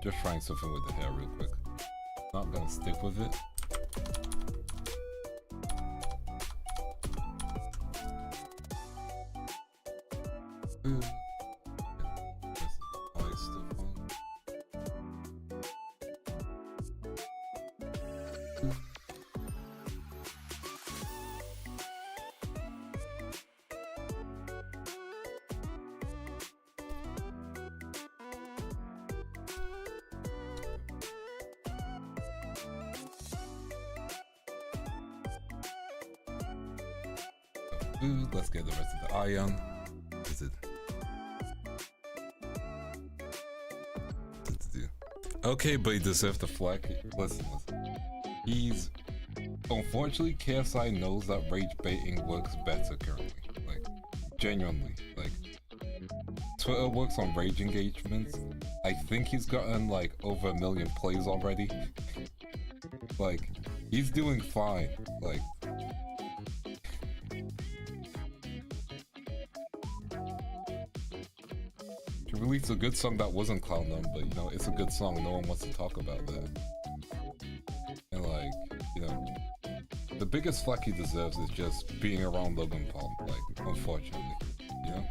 Just trying something with the hair real quick. Not gonna stick with it. Let's get the rest of the iron. Is it? Okay, but he deserved the flag. Listen. He's... Unfortunately, KSI knows that rage baiting works better currently. Like, genuinely. Like, Twitter works on rage engagements. I think he's gotten, like, over 1 million plays already. Like, he's doing fine. Like... Released a good song that wasn't Clown Numb, but you know, it's a good song, no one wants to talk about that. And like, you know, the biggest flack he deserves is just being around Logan Paul, like, unfortunately, you know?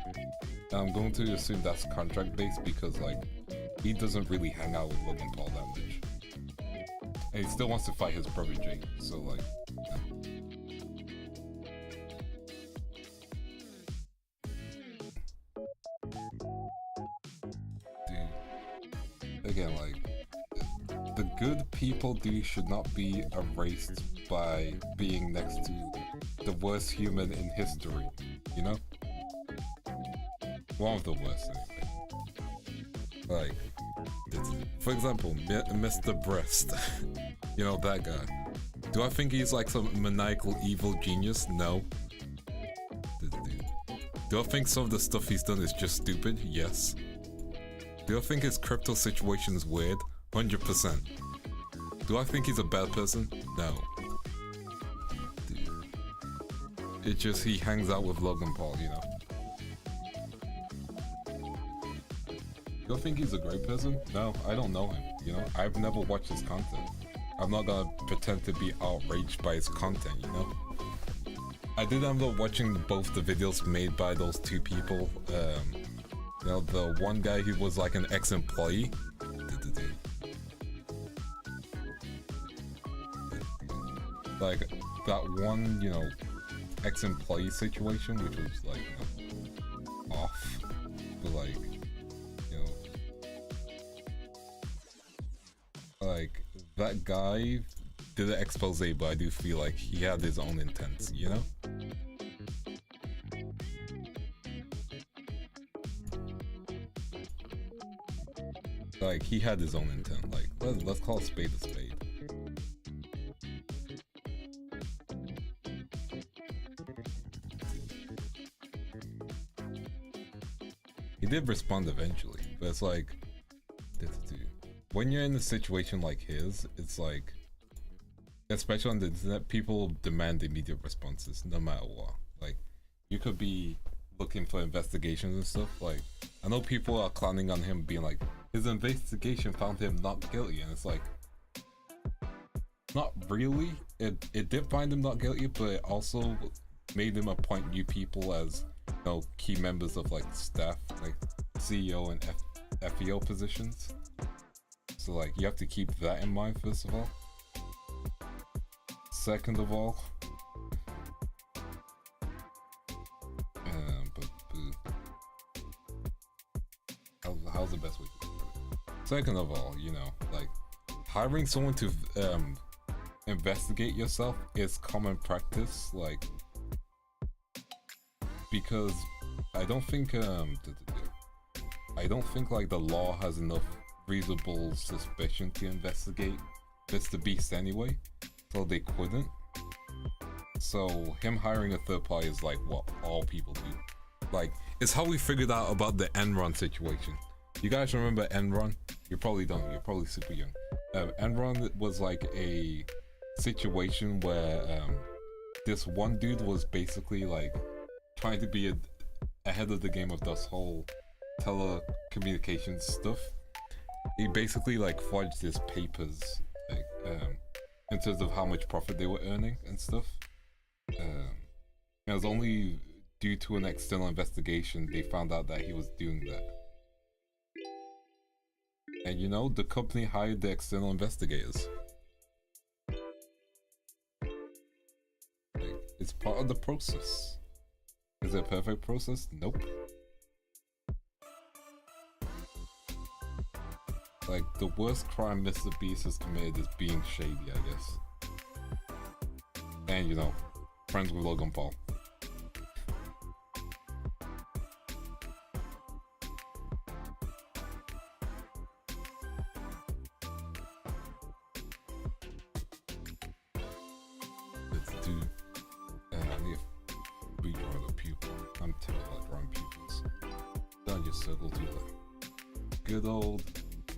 And I'm going to assume that's contract based because like, he doesn't really hang out with Logan Paul that much. And he still wants to fight his brother Jake, so like, again, like, the good people should not be erased by being next to the worst human in history, you know? One of the worst, anyway. Like, for example, Mr. Breast, you know, that guy. Do I think he's like some maniacal evil genius? No. Do I think some of the stuff he's done is just stupid? Yes. Do I think his crypto situation is weird? 100%. Do I think he's a bad person? No. It's just he hangs out with Logan Paul, you know? Do I think he's a great person? No, I don't know him, you know? I've never watched his content. I'm not gonna pretend to be outraged by his content, you know? I did end up watching both the videos made by those two people. You know, the one guy who was like an ex-employee. Like, that one, you know, ex-employee situation, which was like, you know, off. But like, you know, like, that guy did an expose, but I do feel like he had his own intents, you know? Like, he had his own intent. Like, let's call a spade a spade. He did respond eventually. but it's like, when you're in a situation like his, it's like, especially on the internet, people demand immediate responses no matter what. Like, you could be looking for investigations and stuff. Like, I know people are clowning on him, being like, his investigation found him not guilty, and it's like, not really. It did find him not guilty, but it also made him appoint new people as, you know, key members of like staff, like CEO and FEO positions. So like, you have to keep that in mind first of all. Second of all, how's the best way to put it? Second of all, you know, like, hiring someone to investigate yourself is common practice, like, because I don't think like the law has enough reasonable suspicion to investigate Mr. Beast anyway, so they couldn't. So him hiring a third party is like what all people do. Like, it's how we figured out about the Enron situation. You guys remember Enron? You probably don't. You're probably super young. Enron was like a situation where this one dude was basically like trying to be ahead of the game of this whole telecommunications stuff. He basically like forged his papers, like in terms of how much profit they were earning and stuff. It was only due to an external investigation they found out that he was doing that. And you know, the company hired the external investigators. Like, it's part of the process. Is it a perfect process? Nope. Like, the worst crime Mr. Beast has committed is being shady, I guess. And, you know, friends with Logan Paul. Let's do... I need to redraw the pupil. I'm terrible at drawing pupils. Down your circle tool. Good old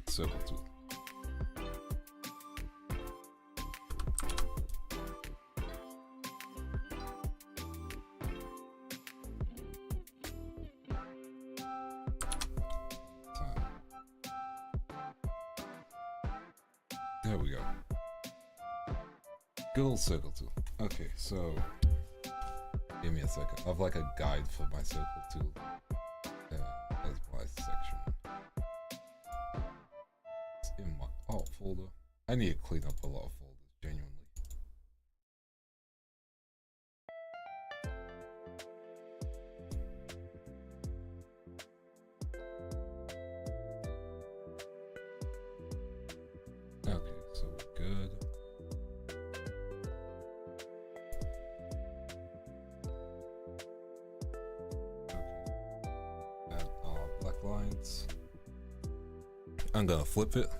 circle tool. There we go. Good old circle tool. Okay, so give me a second. I have like a guide for my circle tool. That's my section. It's in my art folder. I need to clean up a lot of folders, genuinely. Okay, so we're good. Black lines. I'm gonna flip it.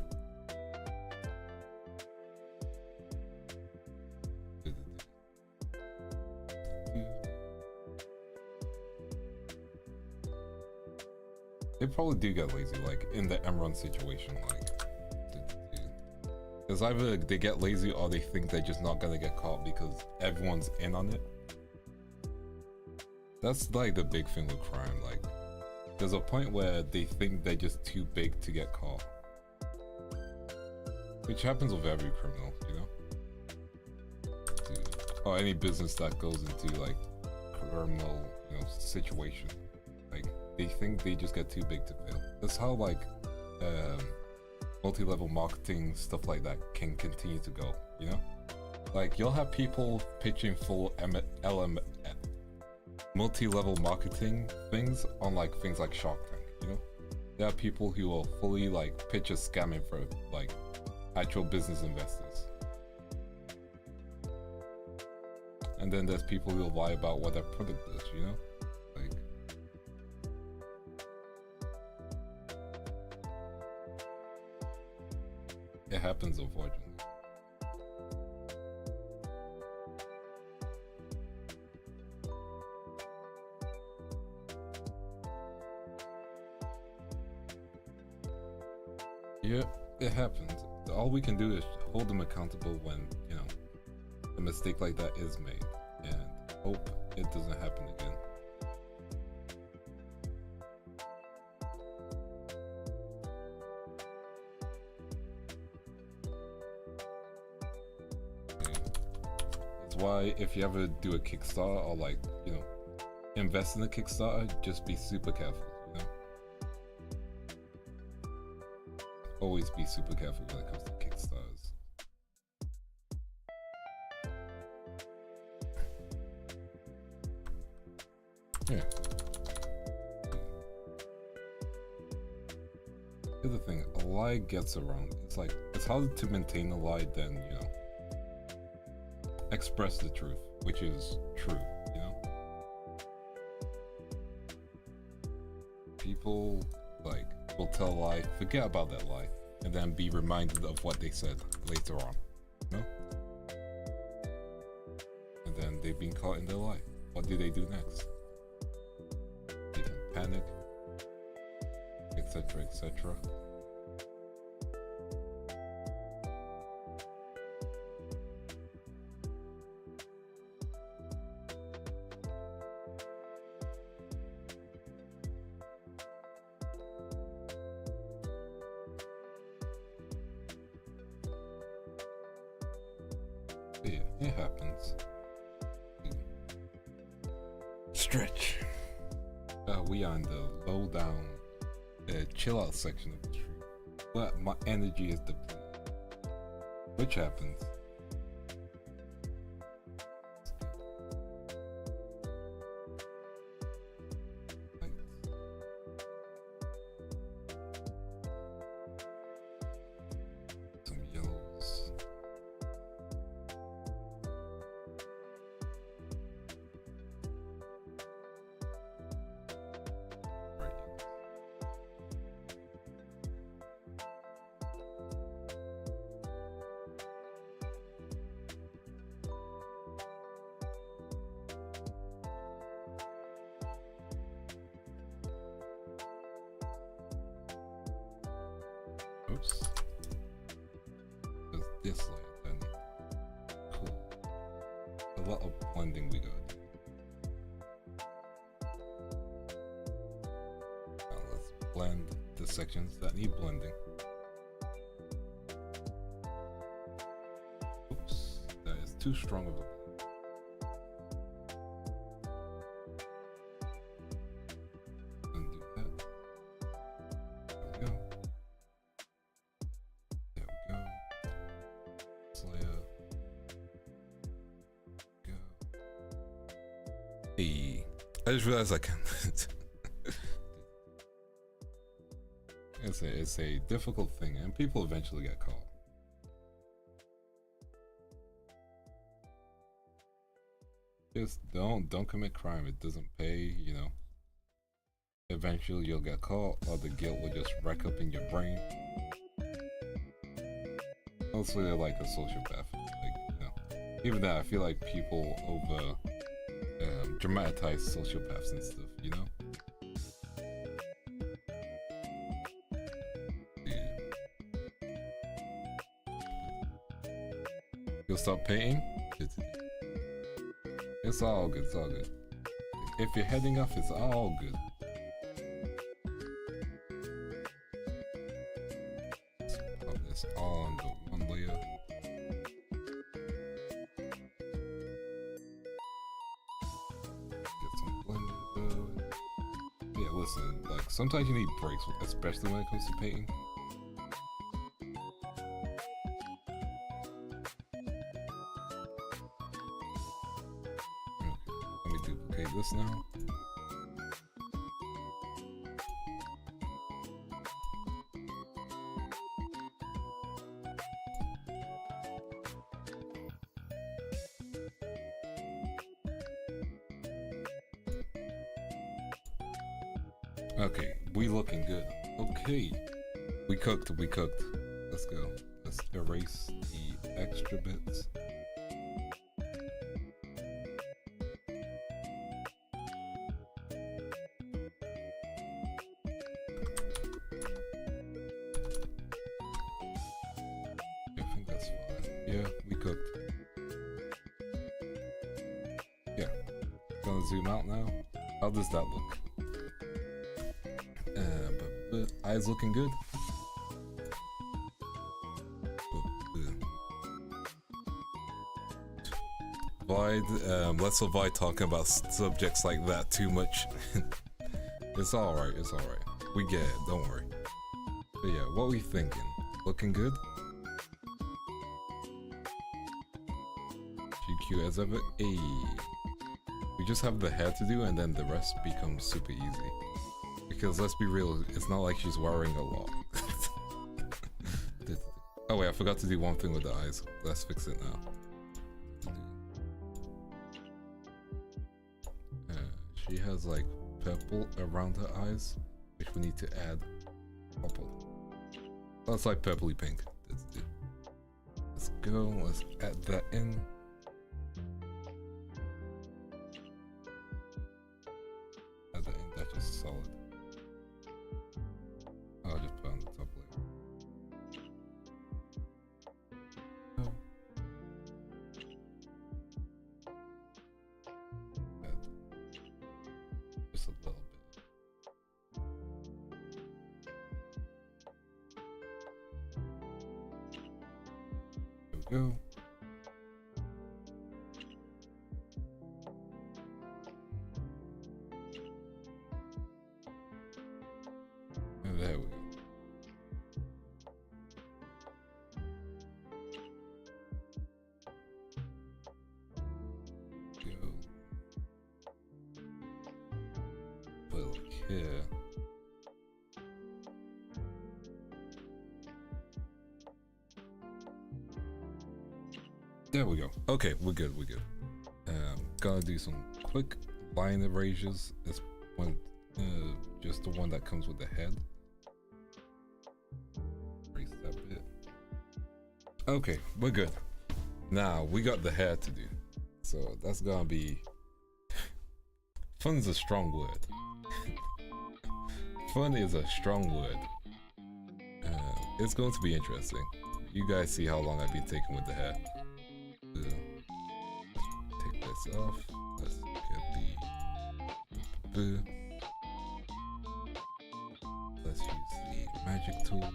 They probably do get lazy, like in the Emron situation, like, because either they get lazy or they think they're just not gonna get caught because everyone's in on it. That's like the big thing with crime. Like, there's a point where they think they're just too big to get caught, which happens with every criminal, you know, or any business that goes into like criminal, you know, situation. Like, they think they just get too big to fail. That's how like multi-level marketing stuff like that can continue to go, you know? Like, you'll have people pitching full multi-level marketing things on like things like Shark Tank, you know? There are people who will fully like pitch a scamming for like actual business investors. And then there's people who will lie about what their product does, you know? Like, it happens, unfortunately. Yeah, it happens. All we can do is hold them accountable when, you know, a mistake like that is made, and hope it doesn't happen again. That's why if you ever do a Kickstarter or, like, you know, invest in a Kickstarter, just be super careful, you know? Always be super careful when it comes to Kickstarters. Yeah. The other thing, a lie gets around. It's like, it's harder to maintain a lie than, you know, express the truth, which is true, you know? People, like, will tell a lie, forget about that lie, and then be reminded of what they said later on, you know? And then they've been caught in their lie. What do they do next? They can panic, etc., etc. Yeah, it happens. Stretch. We are in the low down, chill out section of the street. But my energy is depleted. Which happens. Some yellows. Oops. There's this layer then. Cool. A lot of blending we got. Now let's blend the sections that need blending. Oops. That is too strong of a blend. Undo that. There we go. Hey, I just realized I can't. It's a difficult thing, and people eventually get caught. Just don't commit crime. It doesn't pay, you know. Eventually you'll get caught, or the guilt will just rack up in your brain. Mostly they're like a sociopath. Like, you know. Even that, I feel like people over dramatize sociopaths and stuff, you know? Yeah. You'll start painting? It's all good, it's all good. If you're heading off, it's all good. Let's put this all under one layer. Listen, like, sometimes you need breaks, especially when it comes to painting. Okay, let me duplicate this now. Okay, we looking good. Okay, we cooked. Let's go. Let's erase the extra bits. Yeah, we cooked. Yeah. Gonna zoom out now. How does that look? But eyes looking good. Let's avoid talking about subjects like that too much. It's alright, it's alright. We get it, don't worry. But yeah, what we thinking? Looking good? GQ as ever? Ayy. We just have the hair to do and then the rest becomes super easy. Because let's be real, it's not like she's worrying a lot. Oh wait, I forgot to do one thing with the eyes. Let's fix it now. She has like purple around her eyes, which we need to add purple. That's like purpley pink. Let's go, let's add that in. Add that in, that's just solid. I'll just put on the top layer. Oh. Just a little bit. There we go. And there we go. Put it like here. There we go. Okay, we're good, we're good. Gonna do some quick line erasures. This one, just the one that comes with the head. Erase that bit. Okay, we're good. Now, we got the hair to do. So that's gonna be... Fun is a strong word. Fun is a strong word. It's going to be interesting. You guys see how long I've been taking with the hair. Take this off. Let's get the... Let's use the magic tool.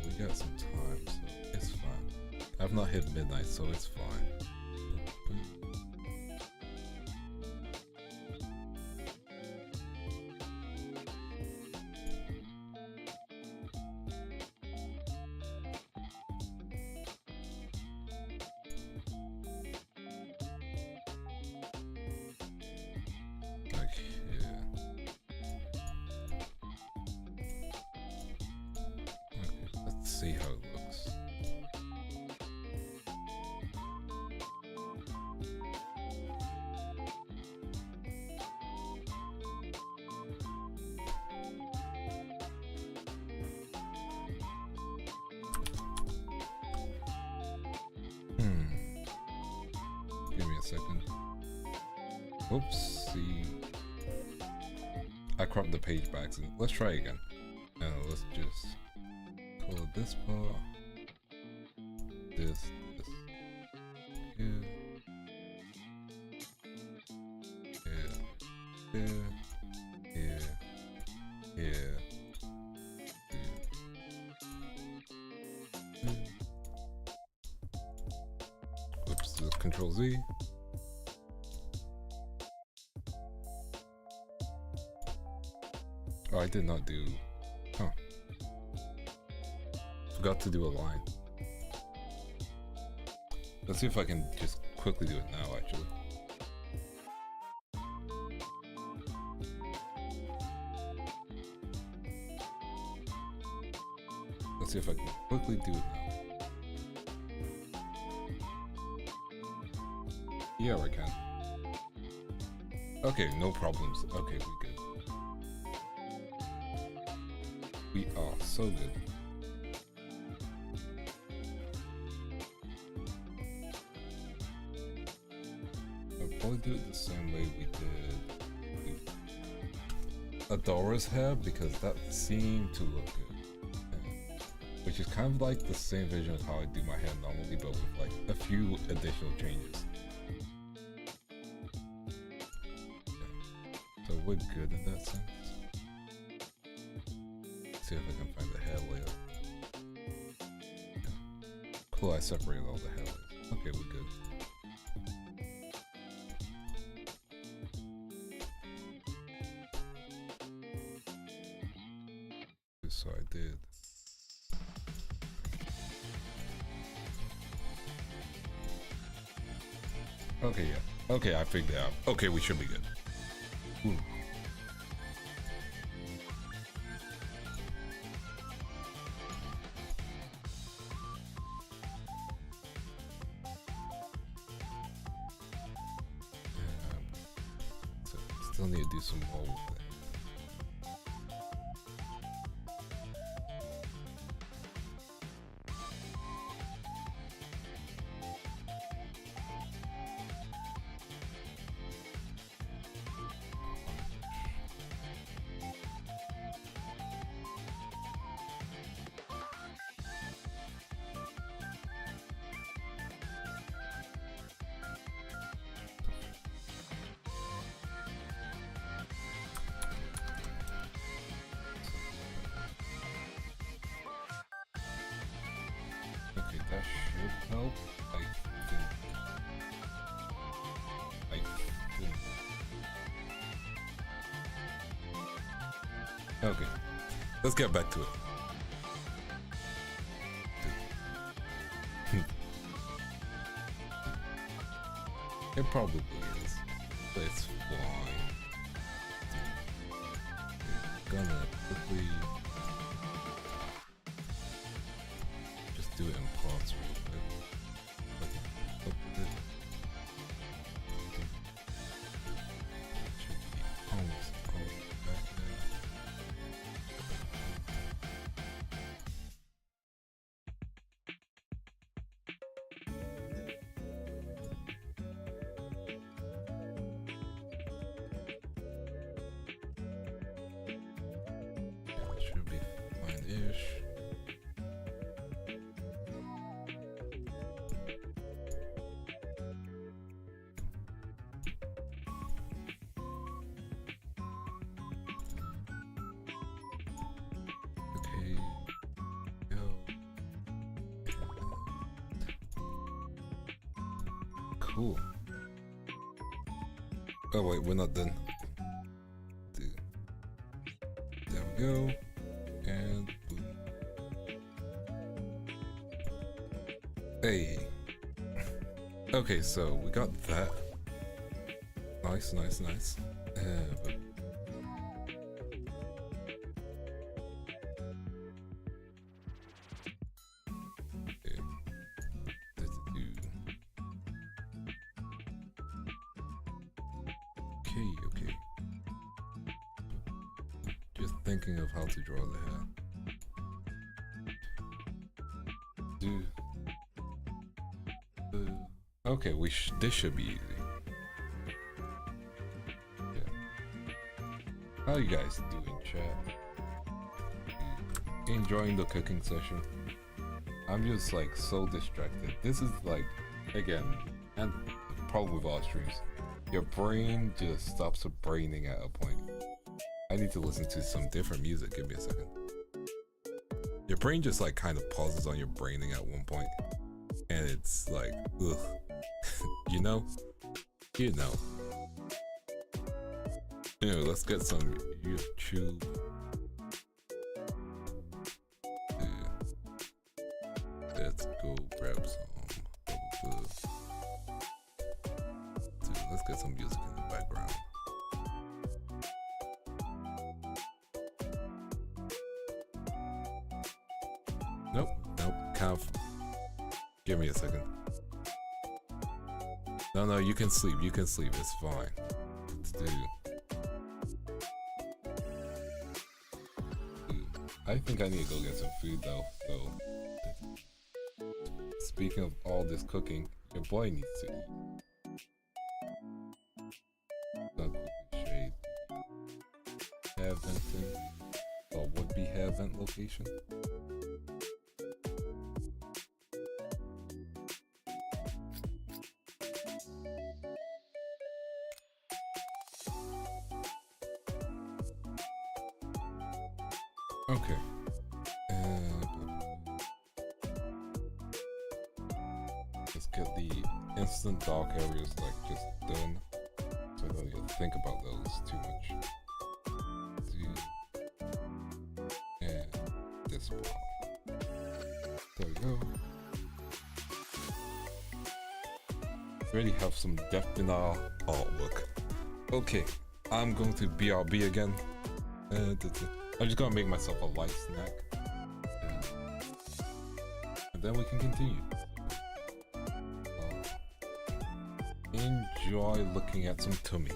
We got some time, so it's fine. I've not hit midnight, so it's fine. See how it looks. Give me a second. Oops, see. I cropped the page back. So let's try again. Let's just color this part, this, here, here. Oops, Control Z. Oh, I did not do, huh. Forgot to do a line. Let's see if I can just quickly do it now, actually. Let's see if I can quickly do it now. Yeah, I can. Okay, no problems. Okay, we good. We are so good. I'll do it the same way we did Adora's hair because that seemed to look good. Which is kind of like the same vision of how I do my hair normally, but with like a few additional changes. So we're good in that sense. See if I can find the hair layer. Cool, I separated all the hair layers. Okay, we're good. So I did. Okay, yeah. Okay, I figured it out. Okay, we should be good. Ooh. So still need to do some more with that. Okay, that should help. I think. Okay, let's get back to it. It probably is, but it's fine. Gonna quickly just do it in parts real quick. Should be fine-ish. Okay, go. Cool. Oh wait, we're not done. There we go. And boom. Hey. Okay, so we got that. Nice, nice, nice. But okay. Okay. Just thinking of how to draw the hair. Okay, this should be easy. Yeah. How you guys doing, chat? Enjoying the cooking session? I'm just like so distracted. This is like, again, and the problem with all streams, your brain just stops braining at a point. I need to listen to some different music. Give me a second. Your brain just like kind of pauses on your braining at one point, and it's like, ugh. You know? Anyway, let's get some YouTube. Let's go grab some. Dude, let's get some music in the background. Nope. Kind of. Give me a second. No, you can sleep. It's fine. Dude. I think I need to go get some food though. So, speaking of all this cooking, your boy needs to eat. have venting, or would be have vent location. Okay. Let's get the instant dark areas like just done, so I don't even think about those too much. And this part. There we go. Already have some depth in our artwork. Okay, I'm going to BRB again. I'm just gonna make myself a light snack, and then we can continue. Enjoy looking at some tummy.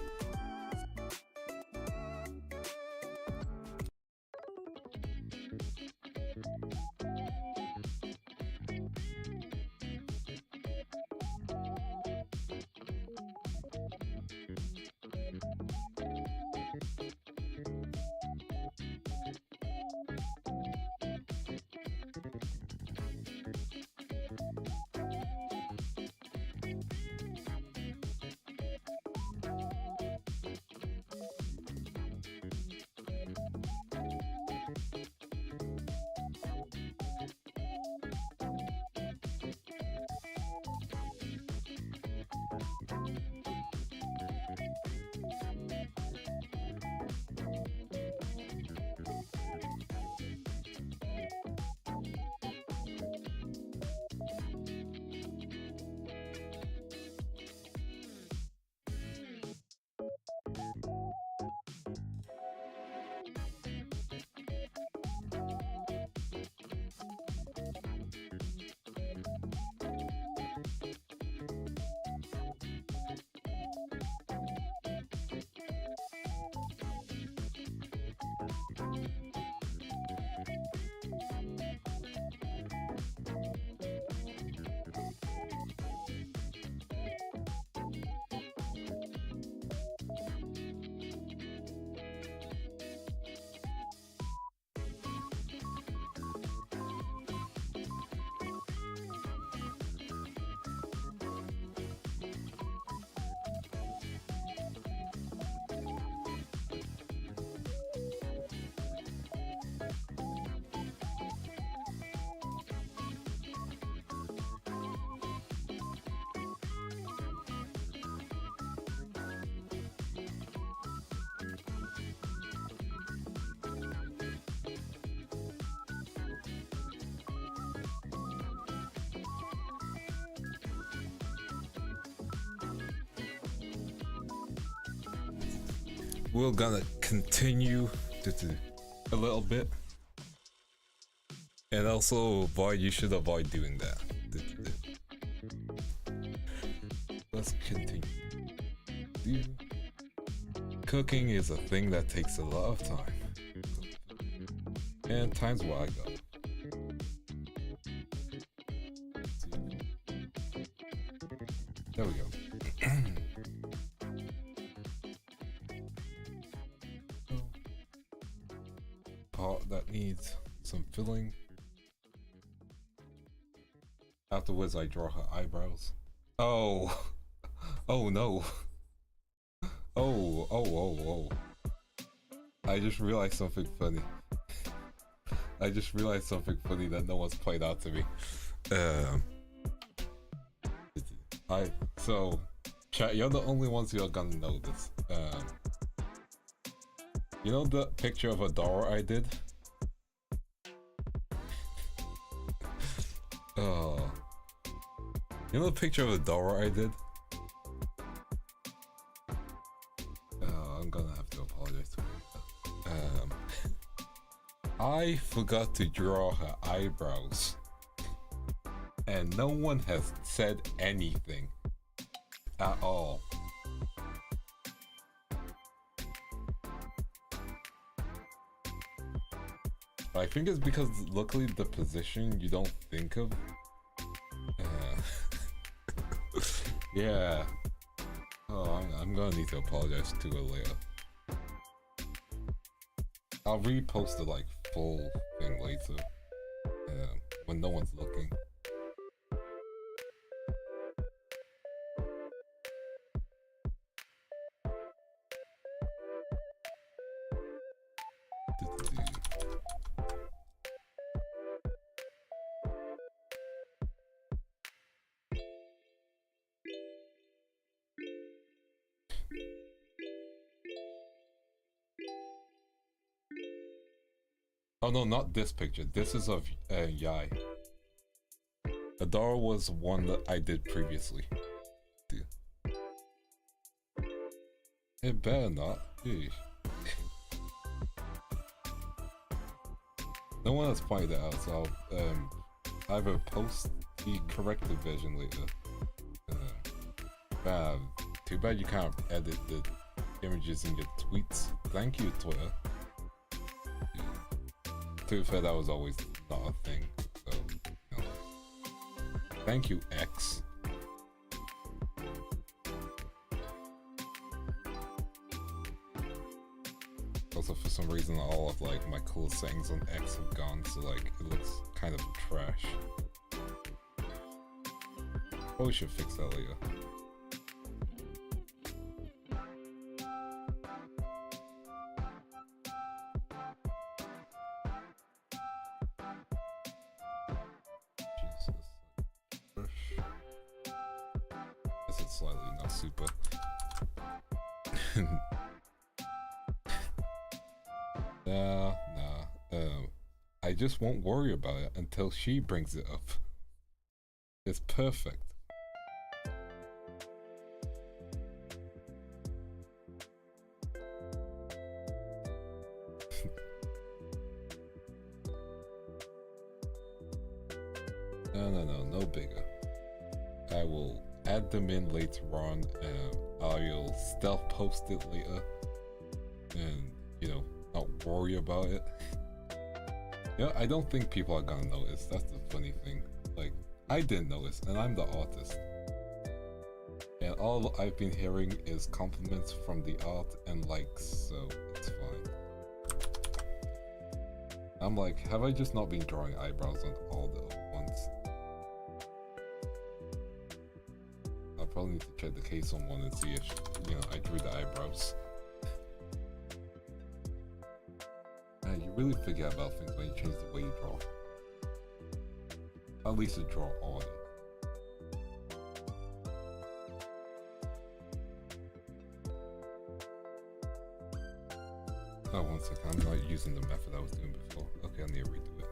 We're gonna continue a little bit, and also avoid. You should avoid doing that. Let's continue. Cooking is a thing that takes a lot of time, and time's what I got. There we go. Part that needs some filling. Afterwards, I draw her eyebrows. Oh, oh no. Oh. I just realized something funny. That no one's pointed out to me. So, chat, you're the only ones who are gonna know this. You know the picture of Adora I did? You know the picture of Adora I did? I'm gonna have to apologize to her. I forgot to draw her eyebrows. And no one has said anything at all. I think it's because luckily the position you don't think of. Yeah. Oh, I'm gonna need to apologize to her later. I'll repost the like full thing later, when no one's looking. Oh no, not this picture. This is of Yae. Adora was one that I did previously. Dude. It better not. Eesh. No one has pointed it out, so I'll either post the corrected version later. Too bad you can't edit the images in your tweets. Thank you, Twitter. To be fair, that was always not a thing, so, you know. Thank you, X. Also, for some reason, all of like my cool settings on X have gone, so like it looks kind of trash. Probably should fix that later. Slightly, not super. Nah. I just won't worry about it until she brings it up. It's perfect. No bigger. I will add them in later on, and I'll stealth post it later, and you know, not worry about it. You know, I don't think people are gonna notice. That's the funny thing. Like, I didn't notice, and I'm the artist, and all I've been hearing is compliments from the art and likes, so it's fine. I'm like, have I just not been drawing eyebrows on all the ones? Probably need to check the case on one and see if, you know, I drew the eyebrows. You really forget about things when you change the way you draw. At least to draw on. Oh, one second, I'm not using the method I was doing before. Okay, I need to redo it.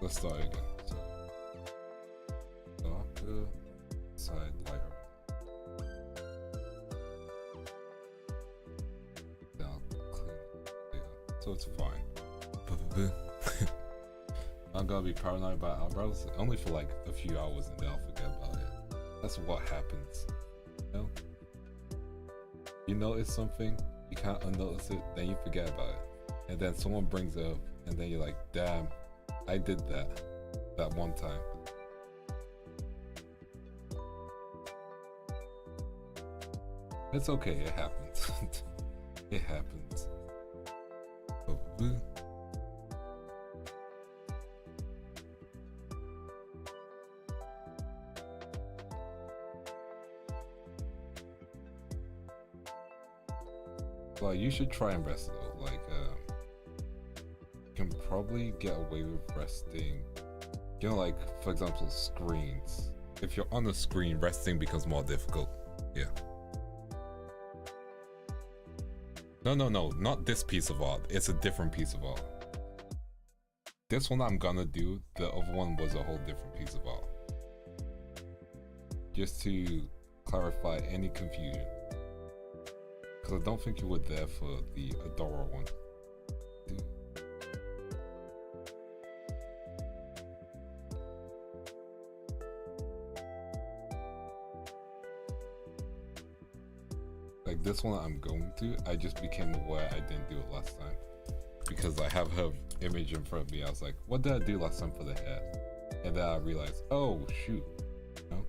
Let's start again. So, darker. Side lighter. Now clean it. Yeah, so it's fine. I'm gonna be paranoid about eyebrows only for like a few hours and then I'll forget about it. That's what happens. You know? You notice something, you can't unnotice it, then you forget about it. And then someone brings it up and then you're like, damn, I did that one time. It's okay, it happens. It happens. Well, you should try and rest though. Like, you can probably get away with resting. You know, like, for example, screens. If you're on a screen, resting becomes more difficult. Yeah. No, not this piece of art. It's a different piece of art. This one I'm gonna do, the other one was a whole different piece of art. Just to clarify any confusion. Because I don't think you were there for the Adora one. Like this one I'm going to, I just became aware I didn't do it last time. Because I have her image in front of me. I was like, what did I do last time for the hair? And then I realized, oh shoot. No?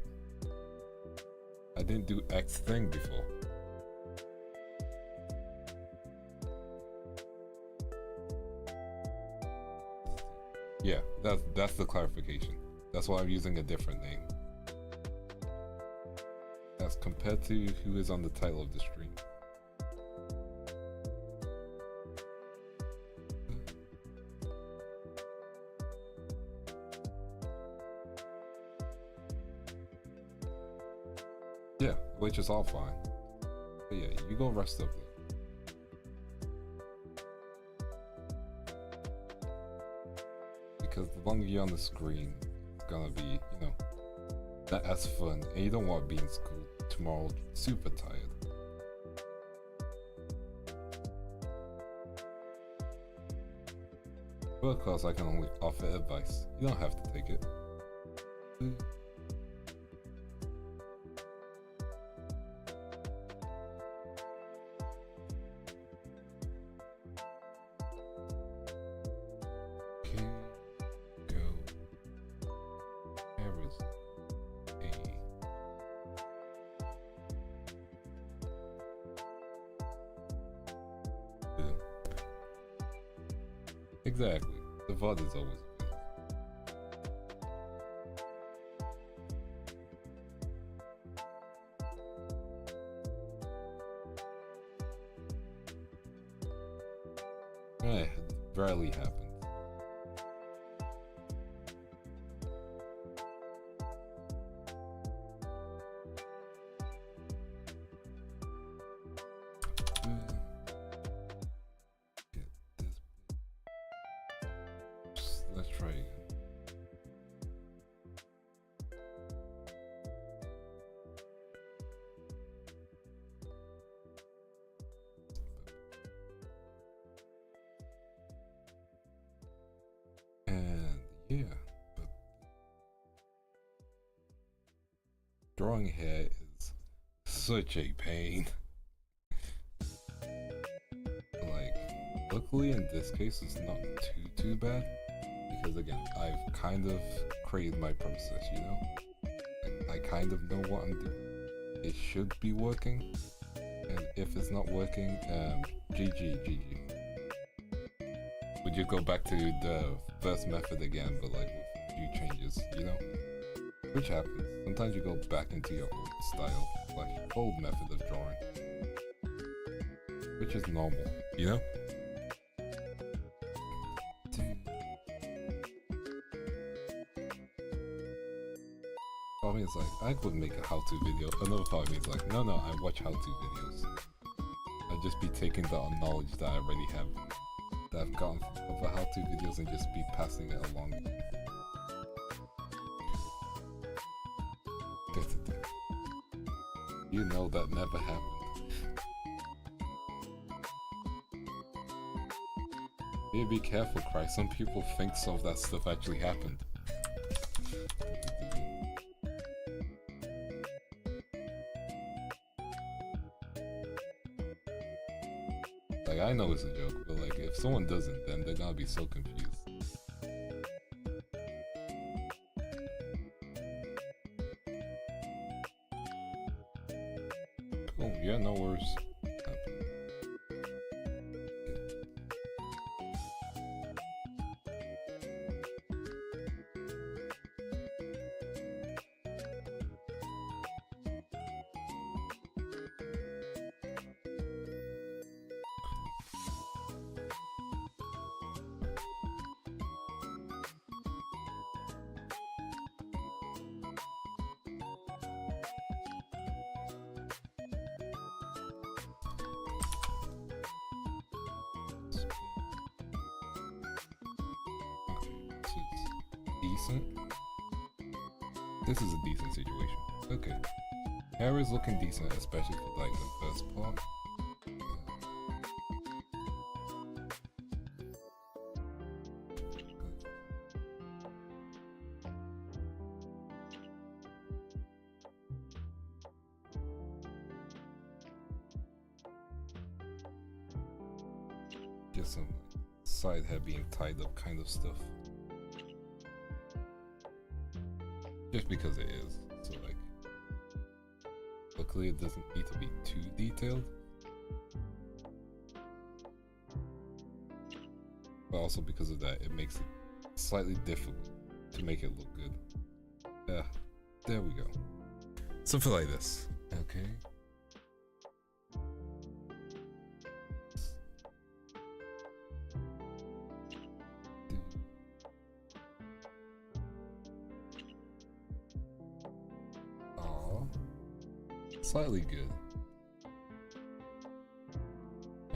I didn't do X thing before. Yeah, that's the clarification. That's why I'm using a different name. As compared to who is on the title of the stream. Yeah, which is all fine. But yeah, you go rest up there. Because the longer you're on the screen, it's gonna be, you know, not as fun, and you don't want to be in school tomorrow super tired. But of course, I can only offer advice. You don't have to take it. Exactly. The VOD is always good. It rarely happens. Let's try again. And yeah, but drawing hair is such a pain. Like, luckily in this case it's not too bad. Because again, I've kind of created my process, you know? I kind of know what I'm doing. It should be working. And if it's not working, GG. Would you go back to the first method again, but like with a few changes, you know? Which happens. Sometimes you go back into your old style, like old method of drawing. Which is normal, you know? Part of me is like, I could make a how-to video. Another part of me is like, no, I watch how-to videos. I'd just be taking the knowledge that I already have, that I've gotten from other how-to videos, and just be passing it along. You know that never happened. Be careful, Christ. Some people think some of that stuff actually happened. Like, I know it's a joke, but like, if someone doesn't, then they're gonna be so confused. Cool, yeah, no worries. Decent. This is a decent situation. Okay. Hair is looking decent, especially for like the first part. Just some like, side hair being tied up kind of stuff. Just because it is, so like, luckily it doesn't need to be too detailed, but also because of that, it makes it slightly difficult to make it look good. Yeah, there we go. Something like this. Okay. Oh, slightly good.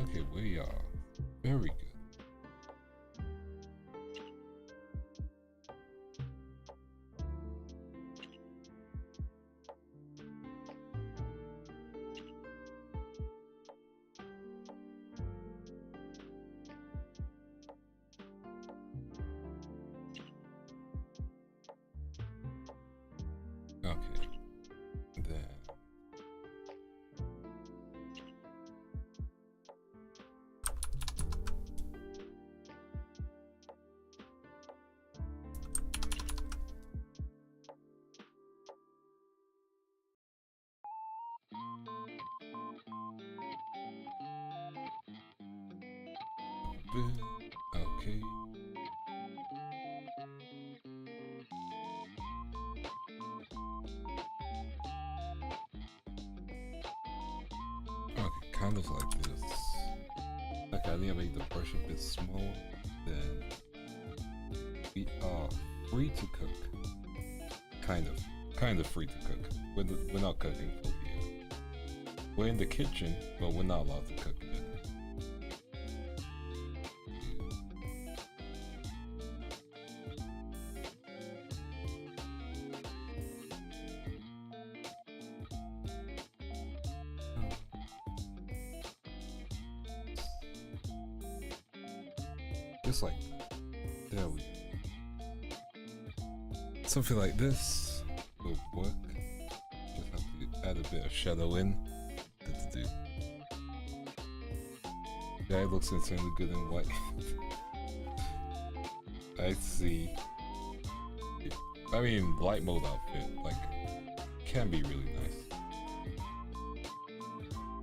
Okay, we are very good. Okay, then okay. Okay, kind of like this. Okay, I need to make the brush a bit smaller. Then we are free to cook. Kind of free to cook. We're not cooking full here. We're in the kitchen, but we're not allowed to cook yet. Just like that. There we go. Something like this will work. Just have to add a bit of shadow in. Do. Yeah, it looks insanely good in white. I see. I mean, light mode outfit, like, can be really nice.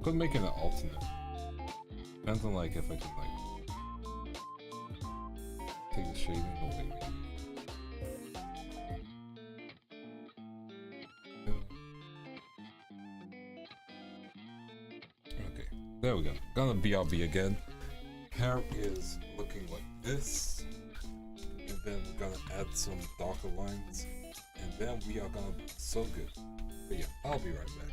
Could make it an alternate. Depends on, like, if I can, like, take the shading away, maybe. Okay, there we go. Gonna BRB again. Hair is looking like this. And then we're gonna add some darker lines. And then we are gonna be so good. But yeah, I'll be right back.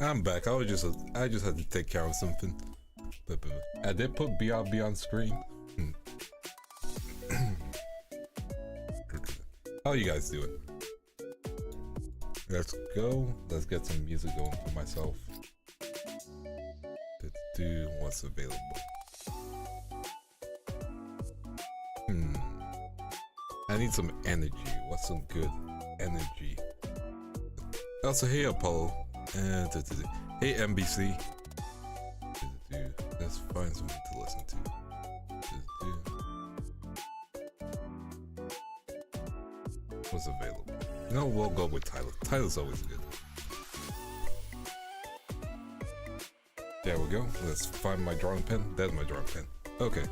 I'm back. I just had to take care of something. But I did put BRB on screen. How you guys doing? Let's go. Let's get some music going for myself. Let's do what's available. I need some energy. What's some good energy? Also, hey Apollo. Hey NBC. Let's find something to listen to. What's available? You know, we'll go with Tyler. Tyler's always good. There we go. Let's find my drawing pen. That's my drawing pen. Okay.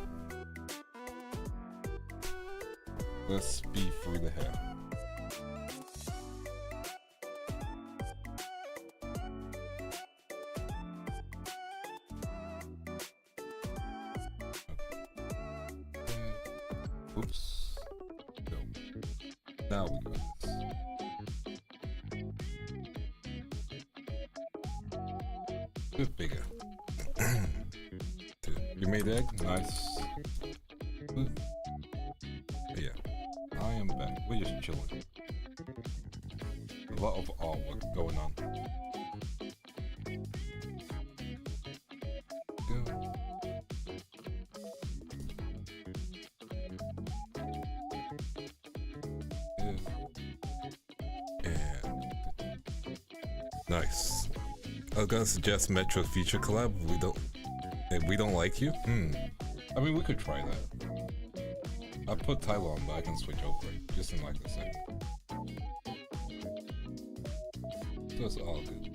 Let's speed through the hair. Oops. No. Now we go. Good bigger. You made the egg? Nice. Yeah. I am back. We're just chilling. A lot of artwork going on. Go. And nice. I was gonna suggest Metro Feature Collab. We don't like you? I mean, we could try that. I put Tyler on, but I can switch over just in like a second. So it's all good.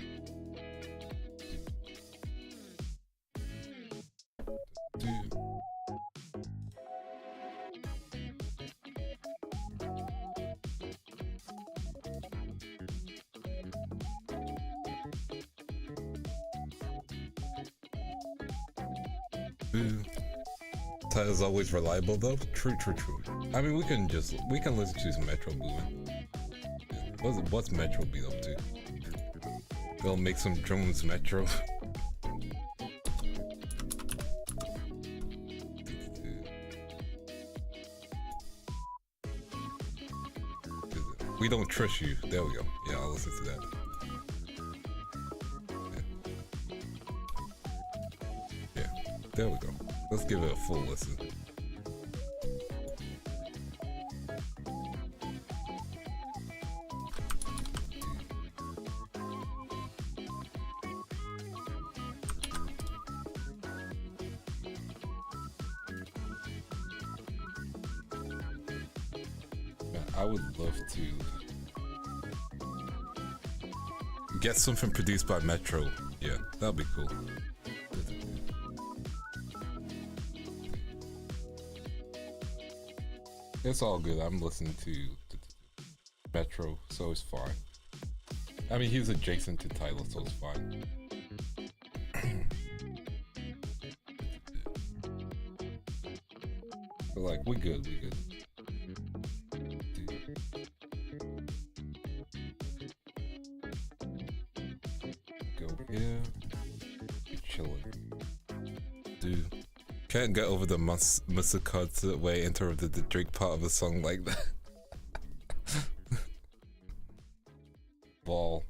Tyler's always reliable though. True. I mean, we can listen to some Metro Boomin. What's Metro beat up to? They'll make some drums Metro. We don't trust you. There we go. Yeah, I'll listen to that. Yeah, there we go. Let's give it a full listen. Man, I would love to get something produced by Metro. Yeah, that'd be cool. It's all good. I'm listening to Metro, so it's fine. I mean, he's adjacent to Tyler, so it's fine. But like, we good. Go here. Be chilling. Dude. Can't get over the Musicard way interrupted the Drake part of a song like that. Ball.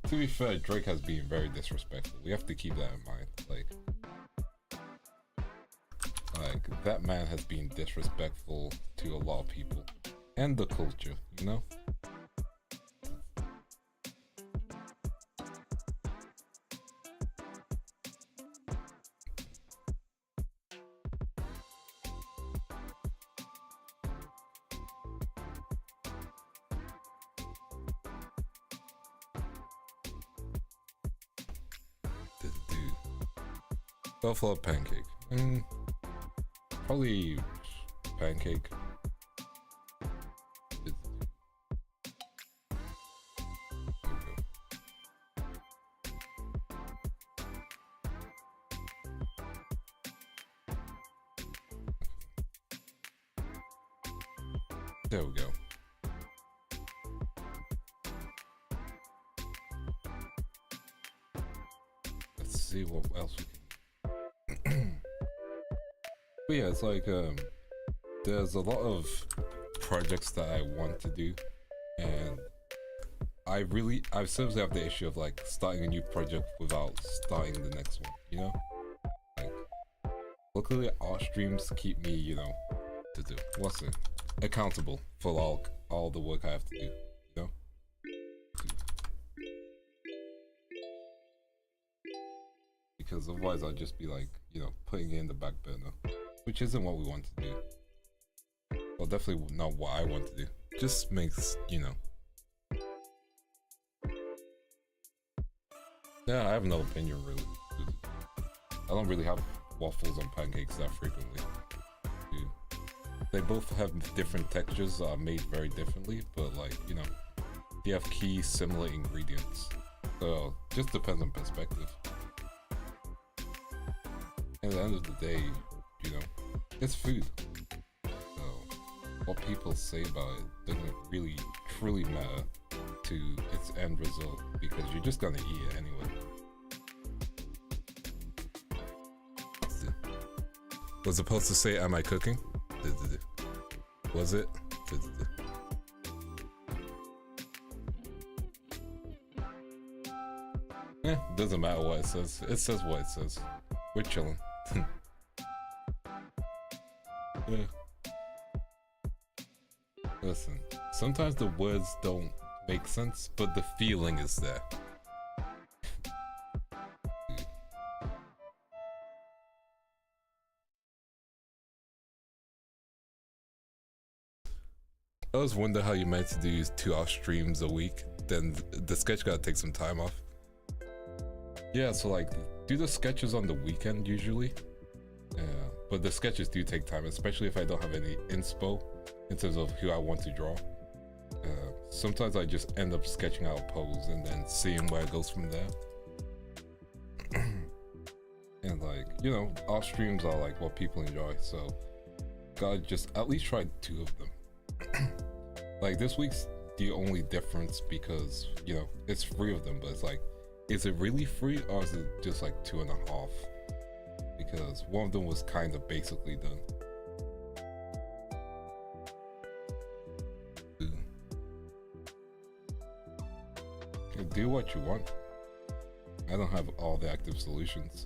To be fair, Drake has been very disrespectful. We have to keep that in mind. Like that man has been disrespectful to a lot of people and the culture, you know? Buffalo pancake. Probably pancake. There we go. see what else we can. But yeah, it's like there's a lot of projects that I want to do, and I seriously have the issue of like starting a new project without starting the next one, you know? Like, luckily art streams keep me, you know, accountable for all the work I have to do, you know? Because otherwise I'll just be like, you know, putting it in the back burner, which isn't what we want to do. Well, definitely not what I want to do. Just makes, you know. Yeah, I have no opinion really. I don't really have waffles and pancakes that frequently. They both have different textures that are made very differently, but like, you know, they have key similar ingredients. So just depends on perspective. At the end of the day, you know, it's food. So what people say about it doesn't really truly matter to its end result, because you're just gonna eat it anyway. Was supposed to say, am I cooking? Was it? Doesn't matter what it says. It says what it says. We're chilling. Yeah. Listen, sometimes the words don't make sense, but the feeling is there. I always wonder how you meant to do 2-hour streams a week, then the sketch gotta take some time off. Yeah, so like, do the sketches on the weekend usually. Yeah, but the sketches do take time, especially if I don't have any inspo in terms of who I want to draw. Sometimes I just end up sketching out a pose and then seeing where it goes from there. And like, you know, our streams are like what people enjoy, so gotta just at least try 2 of them. Like this week's the only difference because, you know, it's 3 of them, but it's like, is it really 3 or is it just like 2.5? Because one of them was kind of basically done. Do what you want. I don't have all the active solutions.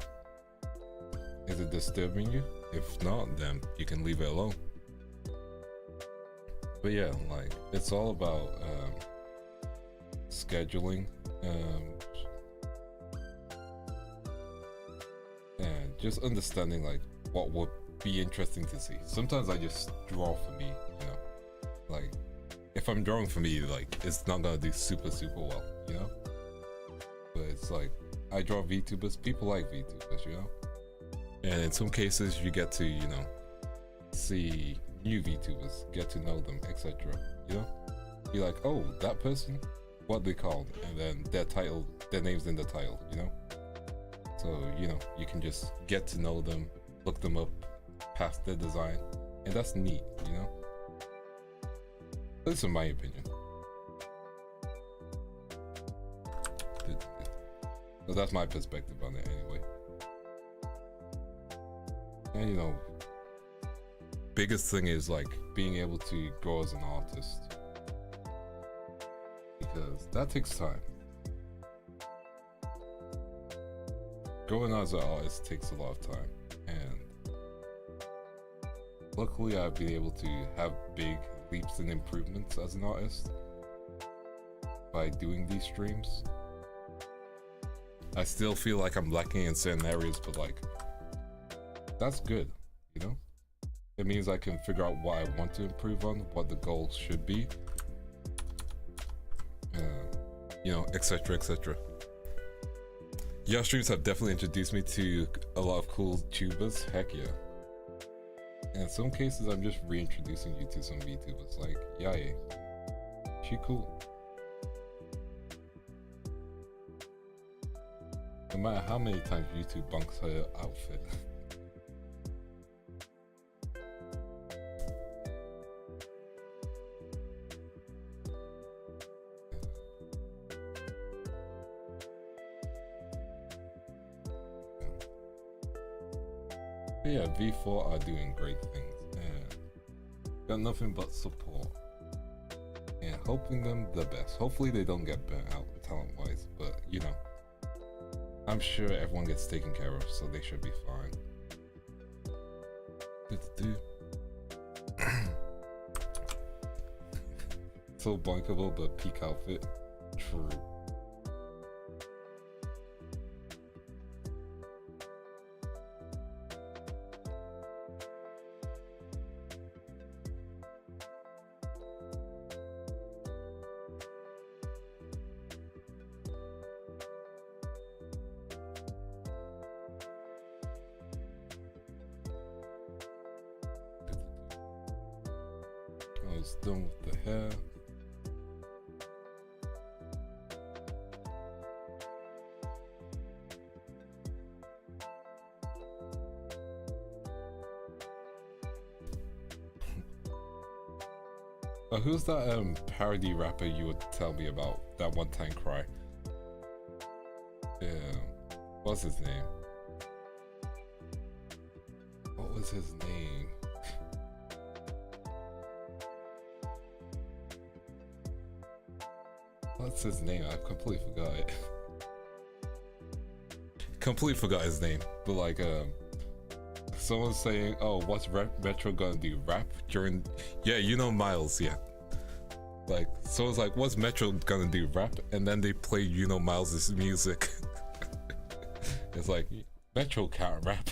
Is it disturbing you? If not, then you can leave it alone. But yeah, like, it's all about scheduling and just understanding like what would be interesting to see. Sometimes I just draw for me, you know, like if I'm drawing for me, like it's not gonna do super well, you know. But it's like I draw VTubers, people like VTubers, you know. And in some cases, you get to, you know, see new VTubers, get to know them, etc. You know, you're like, oh, that person, what they called, and then their name's in the title, you know. So, you know, you can just get to know them, look them up, past their design, and that's neat, you know. This is my opinion. So that's my perspective on it anyway. And you know, biggest thing is like being able to grow as an artist, because that takes time. Growing as an artist takes a lot of time, and luckily I've been able to have big leaps and improvements as an artist by doing these streams. I still feel like I'm lacking in certain areas, but like, that's good, you know? It means I can figure out what I want to improve on, what the goals should be, you know, etc, etc. Your streams have definitely introduced me to a lot of cool tubers, heck yeah. And in some cases, I'm just reintroducing you to some VTubers, like Yae. She cool. No matter how many times YouTube bunks her outfit. Yeah, V4 are doing great things. And got nothing but support. And hoping them the best. Hopefully they don't get burnt out talent-wise, but you know, I'm sure everyone gets taken care of, so they should be fine. So boinkable, but peak outfit. True. I was done with the hair. Who's that parody rapper you would tell me about that one time cry? Yeah, what's his name? What was his name? What's his name? I completely forgot it. Completely forgot his name. But like someone's saying, oh, what's Retro gonna do? Rap during... Yeah, you know Miles, yeah. Like, someone's like, what's Metro gonna do? Rap? And then they play, you know, Miles's music. It's like, Metro can't rap.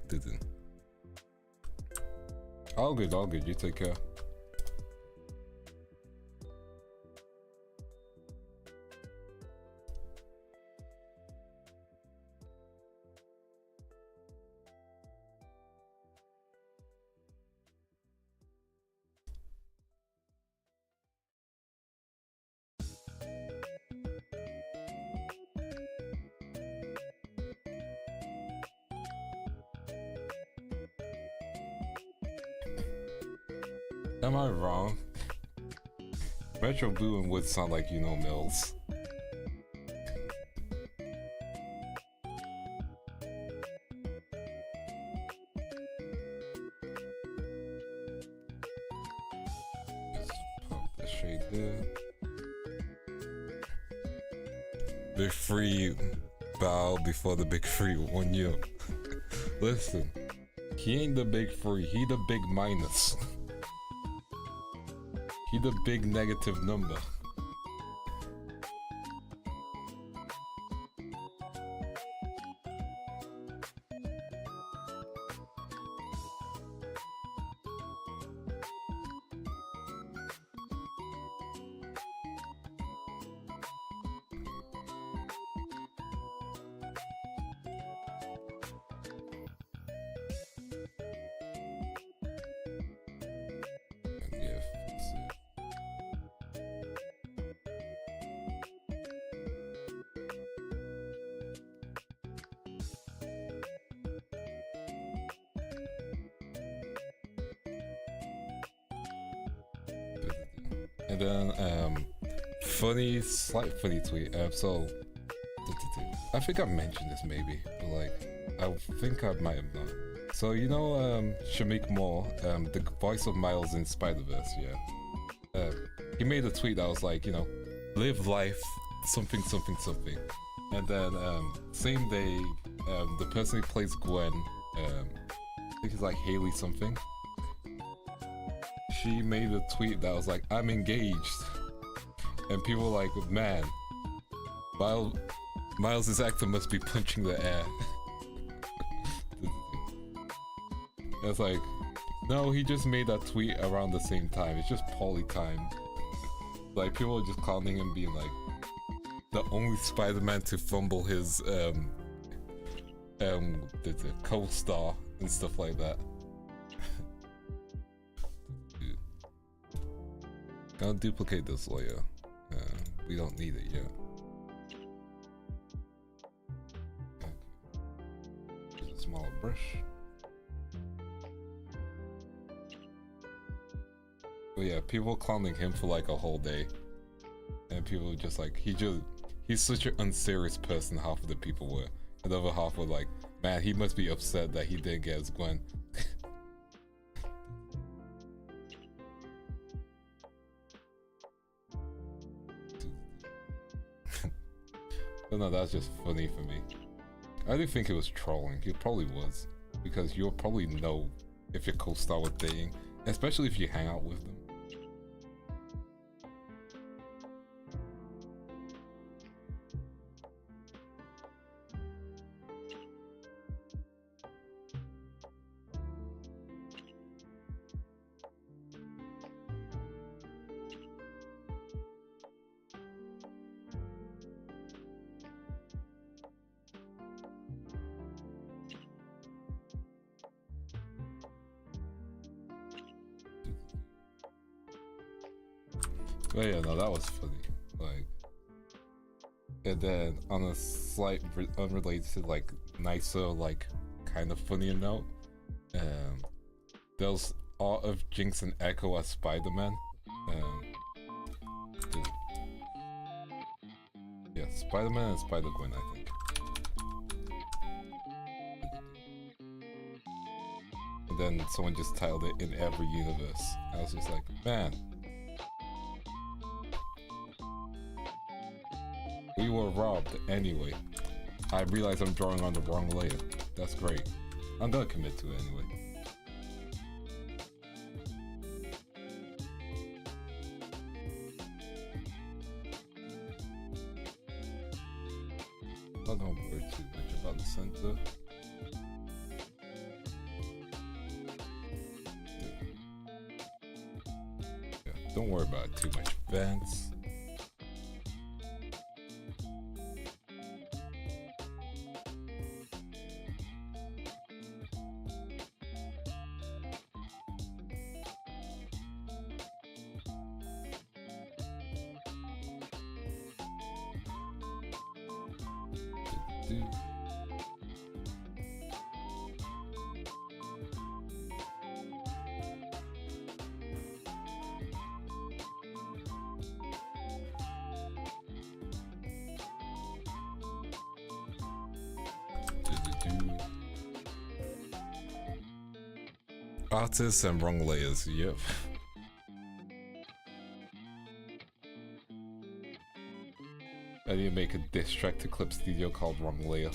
Didn't. All good, you take care. Am I wrong? Metro Boomin would sound like, you know, Mills. Just pop the shade there. Big Free bow before the Big Free 1 year. Listen, he ain't the Big Free, he the big minus. He the big negative number. And then slight funny tweet. So I think I mentioned this maybe, but like I think I might have not. So you know Shamik Moore, the voice of Miles in Spider-Verse, yeah. He made a tweet that was like, you know, live life something something something. And then same day, the person who plays Gwen, I think it's like Haley something. She made a tweet that was like, I'm engaged. And people were like, man, Miles' actor must be punching the air. It's like, no, he just made that tweet around the same time. It's just poly time. Like, people are just clowning him, being like, the only Spider-Man to fumble his co-star and stuff like that. Gonna duplicate this layer. We don't need it yet. Okay. Use a smaller brush. But yeah, people clowning him for like a whole day, and people were just like, he's such an unserious person. Half of the people were, Another half was like, man, he must be upset that he didn't get his Gwen. But no, that's just funny for me. I do think it was trolling. It probably was. Because you'll probably know if your co-star was dating. Especially if you hang out with them. But yeah, no, that was funny. Like, and then on a slight unrelated, like nicer, like kind of funnier note, there was Art of Jinx and Echo as Spider-Man. Yeah, Spider-Man and Spider-Gwen, I think. And then someone just titled it in every universe. I was just like, man. We were robbed anyway. I realize I'm drawing on the wrong layer. That's great. I'm gonna commit to it anyway. Not gonna worry too much about the center. Yeah, don't worry about it too much, Vance. Artists and wrong layers, yep. I need to make a diss track to Clip Studio called Wrong Layer.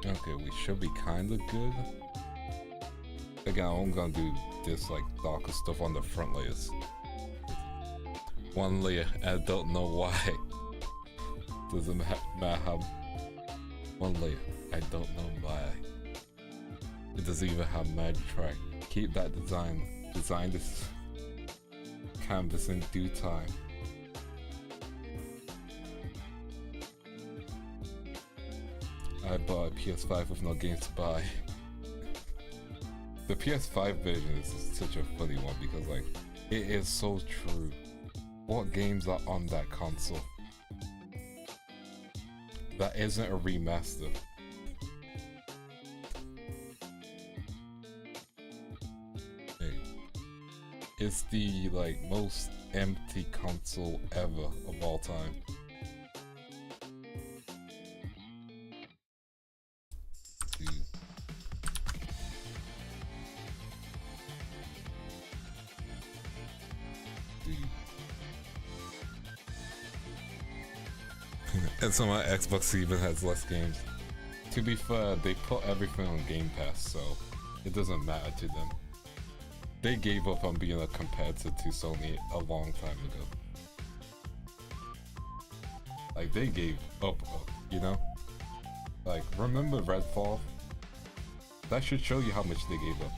Okay, we should be kinda good. Again, I'm gonna do this like darker stuff on the front layers. One layer, I don't know why. Doesn't matter how. One layer, I don't know why. It doesn't even have magic track. Keep that design. Design this canvas in due time. I bought a PS5 with no games to buy. The PS5 version is such a funny one because like, it is so true. What games are on that console? That isn't a remaster. Hey, it's the like most empty console ever of all time. And so my Xbox even has less games. To be fair, they put everything on Game Pass, so it doesn't matter to them. They gave up on being a competitor to Sony a long time ago. Like, they gave up, you know? Like, remember Redfall? That should show you how much they gave up.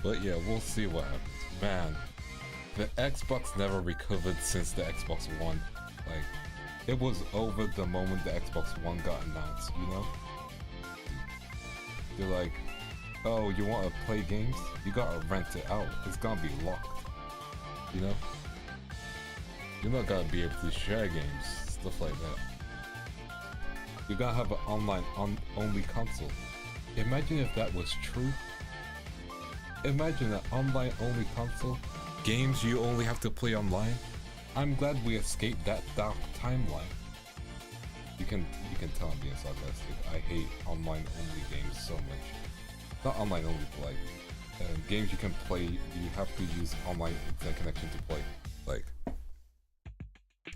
But yeah, we'll see what happens. Man, the Xbox never recovered since the Xbox One. Like, it was over the moment the Xbox One got announced, you know? They're like, oh, you want to play games? You gotta rent it out. It's gonna be locked, you know? You're not gonna be able to share games, stuff like that. You gotta have an online only console. Imagine if that was true. Imagine an online only console. Games you only have to play online. I'm glad we escaped that dark timeline. You can tell I'm being sarcastic. I hate online only games so much. Not online only, but like games you can play, you have to use online internet connection to play. Like,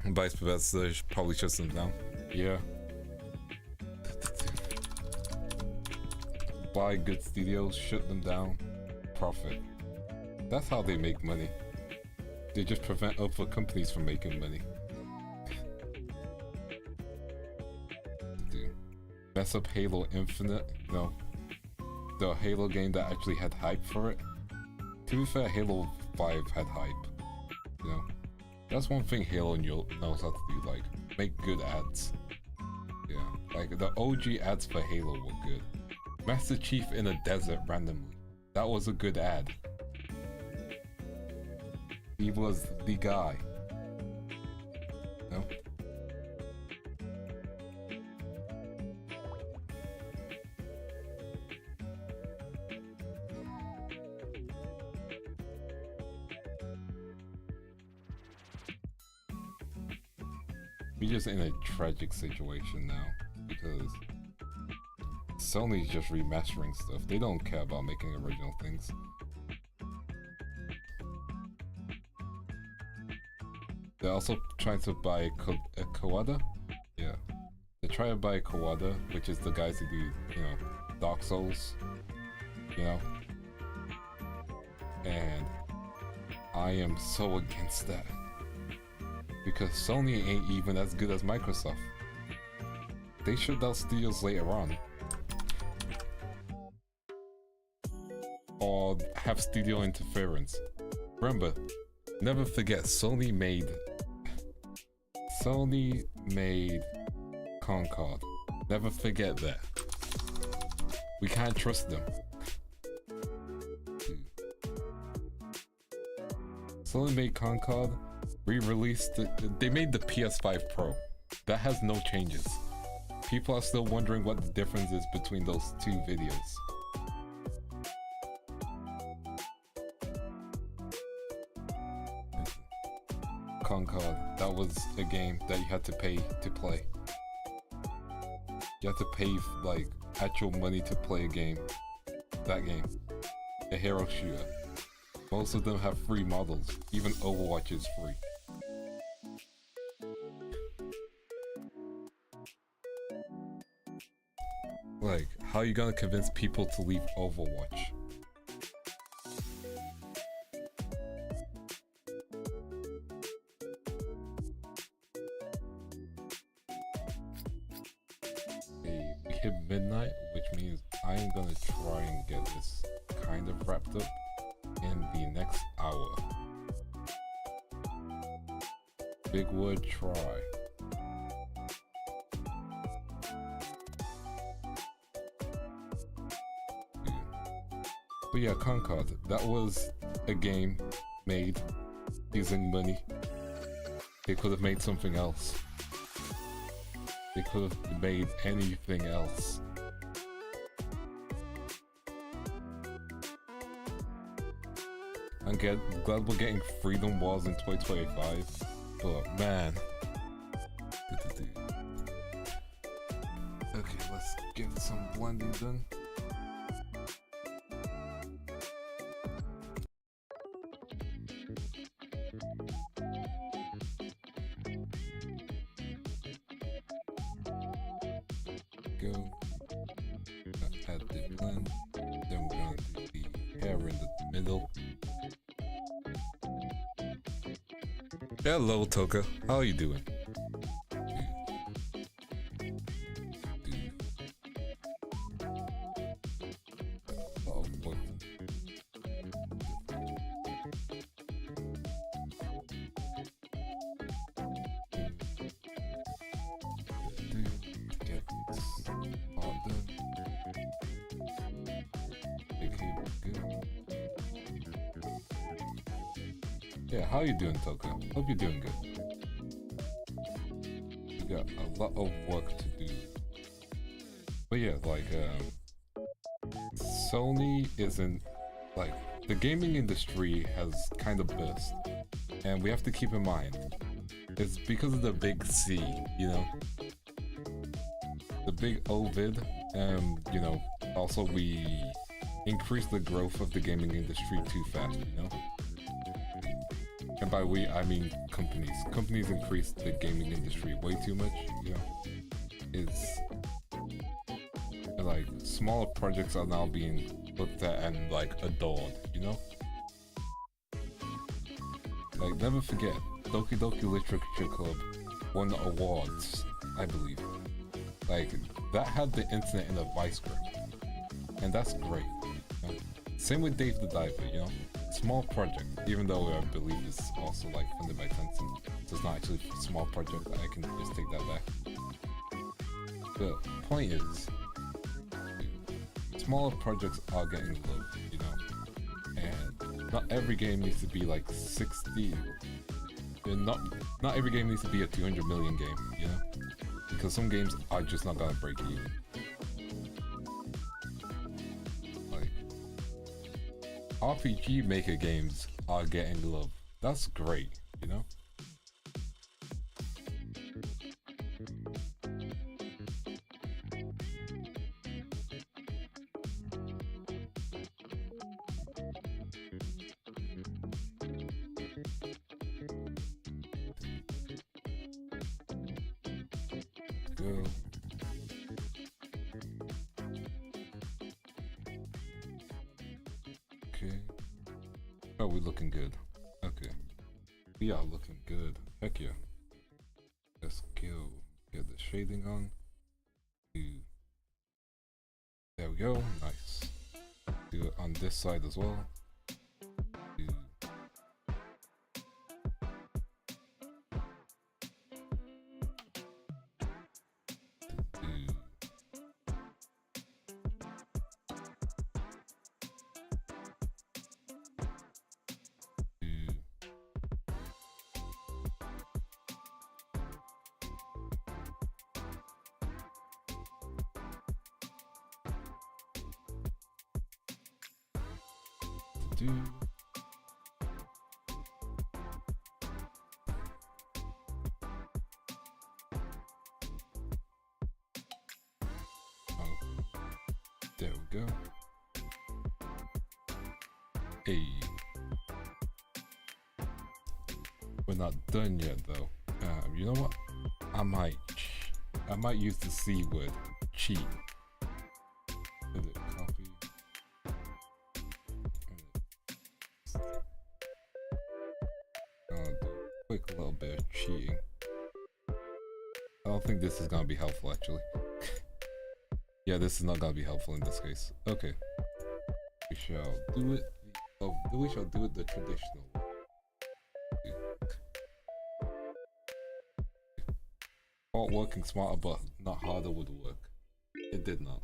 vice versa, probably shuts them down. Yeah. Buy good studios, shut them down, profit. That's how they make money. They just prevent other companies from making money. Dude. Mess up Halo Infinite, you know, the Halo game that actually had hype for it. To be fair, Halo 5 had hype, you know. That's one thing Halo knows how to do, like, make good ads. Yeah, like the OG ads for Halo were good. Master Chief in a desert randomly. That was a good ad. He was the guy. No? We're just in a tragic situation now because Sony's just remastering stuff. They don't care about making original things. They're also trying to buy Kawada? Yeah. They're trying to buy Kawada, which is the guys who do, you know, Dark Souls. You know? And I am so against that. Because Sony ain't even as good as Microsoft. They shut down studios later on. Or have studio interference. Remember, never forget, Sony made Concord. Never forget that. We can't trust them. Sony made Concord, re-released it. They made the PS5 Pro. That has no changes. People are still wondering what the difference is between those two videos. Concord, that was a game that you had to pay to play. You had to pay like actual money to play a game. That game. A hero shooter. Most of them have free models. Even Overwatch is free. Like, how are you gonna convince people to leave Overwatch? We hit midnight, which means I am gonna try and get this kind of wrapped up in the next hour. Big word, try. But yeah, Concord, that was a game made using money. They could have made something else. They could have made anything else. I'm glad we're getting Freedom Wars in 2025, but man. Okay, let's get some blending done. Go. Add the blend. Then we're going to do the hair in the middle. Hello, Toka. How are you doing? Yeah, how you doing, Toka? Hope you're doing good. We got a lot of work to do. But yeah, like, Sony isn't, like, the gaming industry has kind of burst. And we have to keep in mind, it's because of the big C, you know? The big Ovid, and, you know, also we increased the growth of the gaming industry too fast, you know? And by we, I mean companies. Companies increase the gaming industry way too much, you know? It's like smaller projects are now being looked at and like adored, you know? Like, never forget, Doki Doki Literature Club won awards, I believe. Like, that had the internet in a vice grip. And that's great. You know? Same with Dave the Diver, you know? Small project, even though I believe it's also like funded by Tencent. So it's not actually a small project, I can just take that back. The point is, smaller projects are getting loved, you know? And not every game needs to be like 60. And not every game needs to be a 200 million game, you know? Because some games are just not gonna break even. Like, RPG maker games are getting love. That's great, you know? Go. Okay. Oh, we're looking good. Okay. We are looking good. Heck yeah. Let's go. Get the shading on. There we go. Nice. Do it on this side as well. Do do. Oh, there we go. Hey. We're not done yet though. You know what? I might use the C word. Cheat. Copy. I'll do a quick little bit of cheating. I don't think this is gonna be helpful actually. Yeah, this is not gonna be helpful in this case. Okay. We shall do it. We shall do it the traditional way. Thought working smarter but not harder would work. It did not.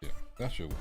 Yeah, that should work.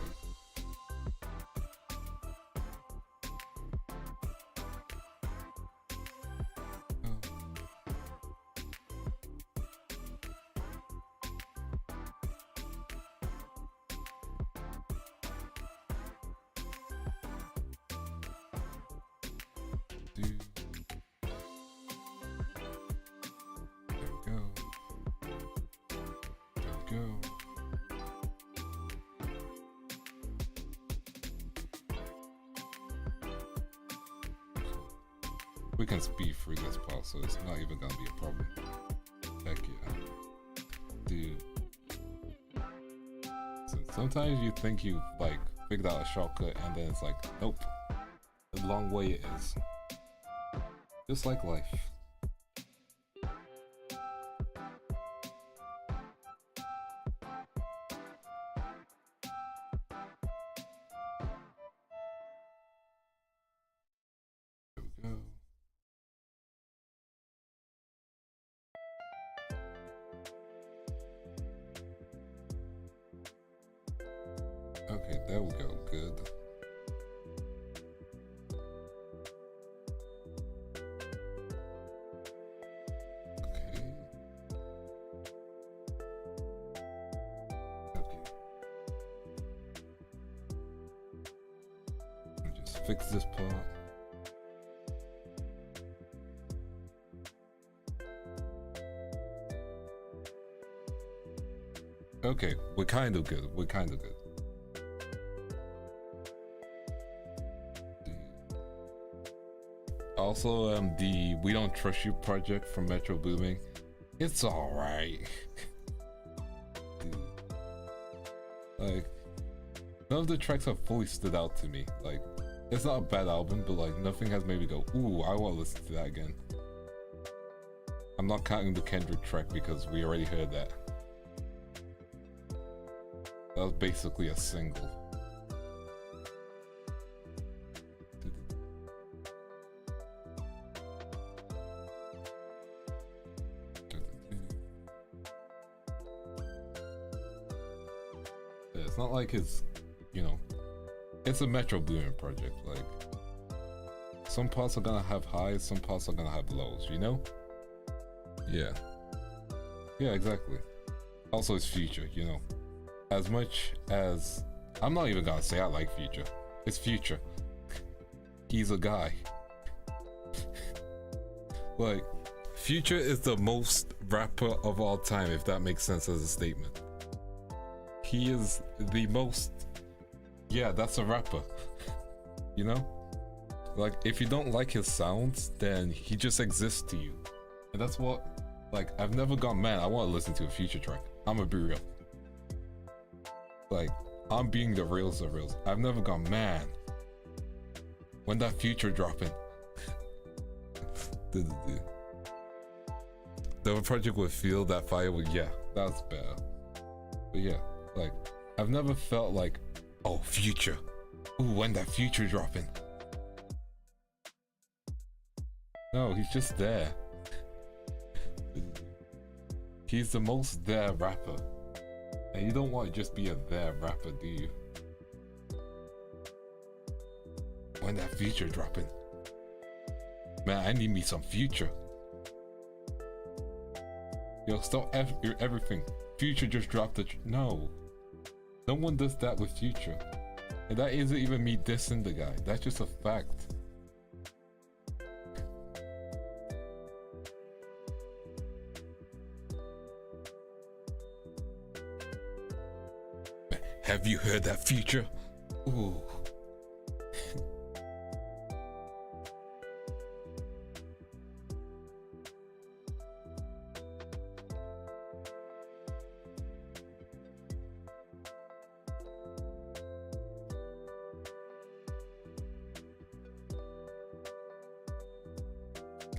We can speed through this part, so it's not even gonna be a problem. Heck yeah. Dude. So sometimes you think you've like figured out a shortcut and then it's like, nope. The long way it is. Just like life. Okay, there we go. Good. Okay. Okay. Just fix this part. Okay, we're kind of good. We're kind of good. Also, the "We Don't Trust You" project from Metro Booming, it's alright. Like, none of the tracks have fully stood out to me. Like, it's not a bad album, but like, nothing has made me go, ooh, I want to listen to that again. I'm not counting the Kendrick track because we already heard that. That was basically a single. It's not like his, you know, it's a Metro Boomin project. Like, some parts are gonna have highs, some parts are gonna have lows, you know? Yeah. Yeah, exactly. Also, it's Future, you know. As much as, I'm not even gonna say I like Future. It's Future. He's a guy. Like, Future is the most rapper of all time, if that makes sense as a statement. He is the most, yeah, that's a rapper. You know? Like, if you don't like his sounds, then he just exists to you. And that's what, like, I've never gone, man, I want to listen to a Future track. I'm gonna be real. Like, I'm being the reals of reals. I've never gone, man, when that Future dropping. The project would feel that fire would, yeah, that's better. But yeah, like, I've never felt like, oh, Future. Ooh, when that Future dropping. No, he's just there. He's the most there rapper. And you don't want to just be a there rapper, do you? When that Future dropping. Man, I need me some Future. Yo, stop everything. Future just dropped the no. No one does that with Future. And that isn't even me dissing the guy. That's just a fact. Have you heard that Future? Ooh.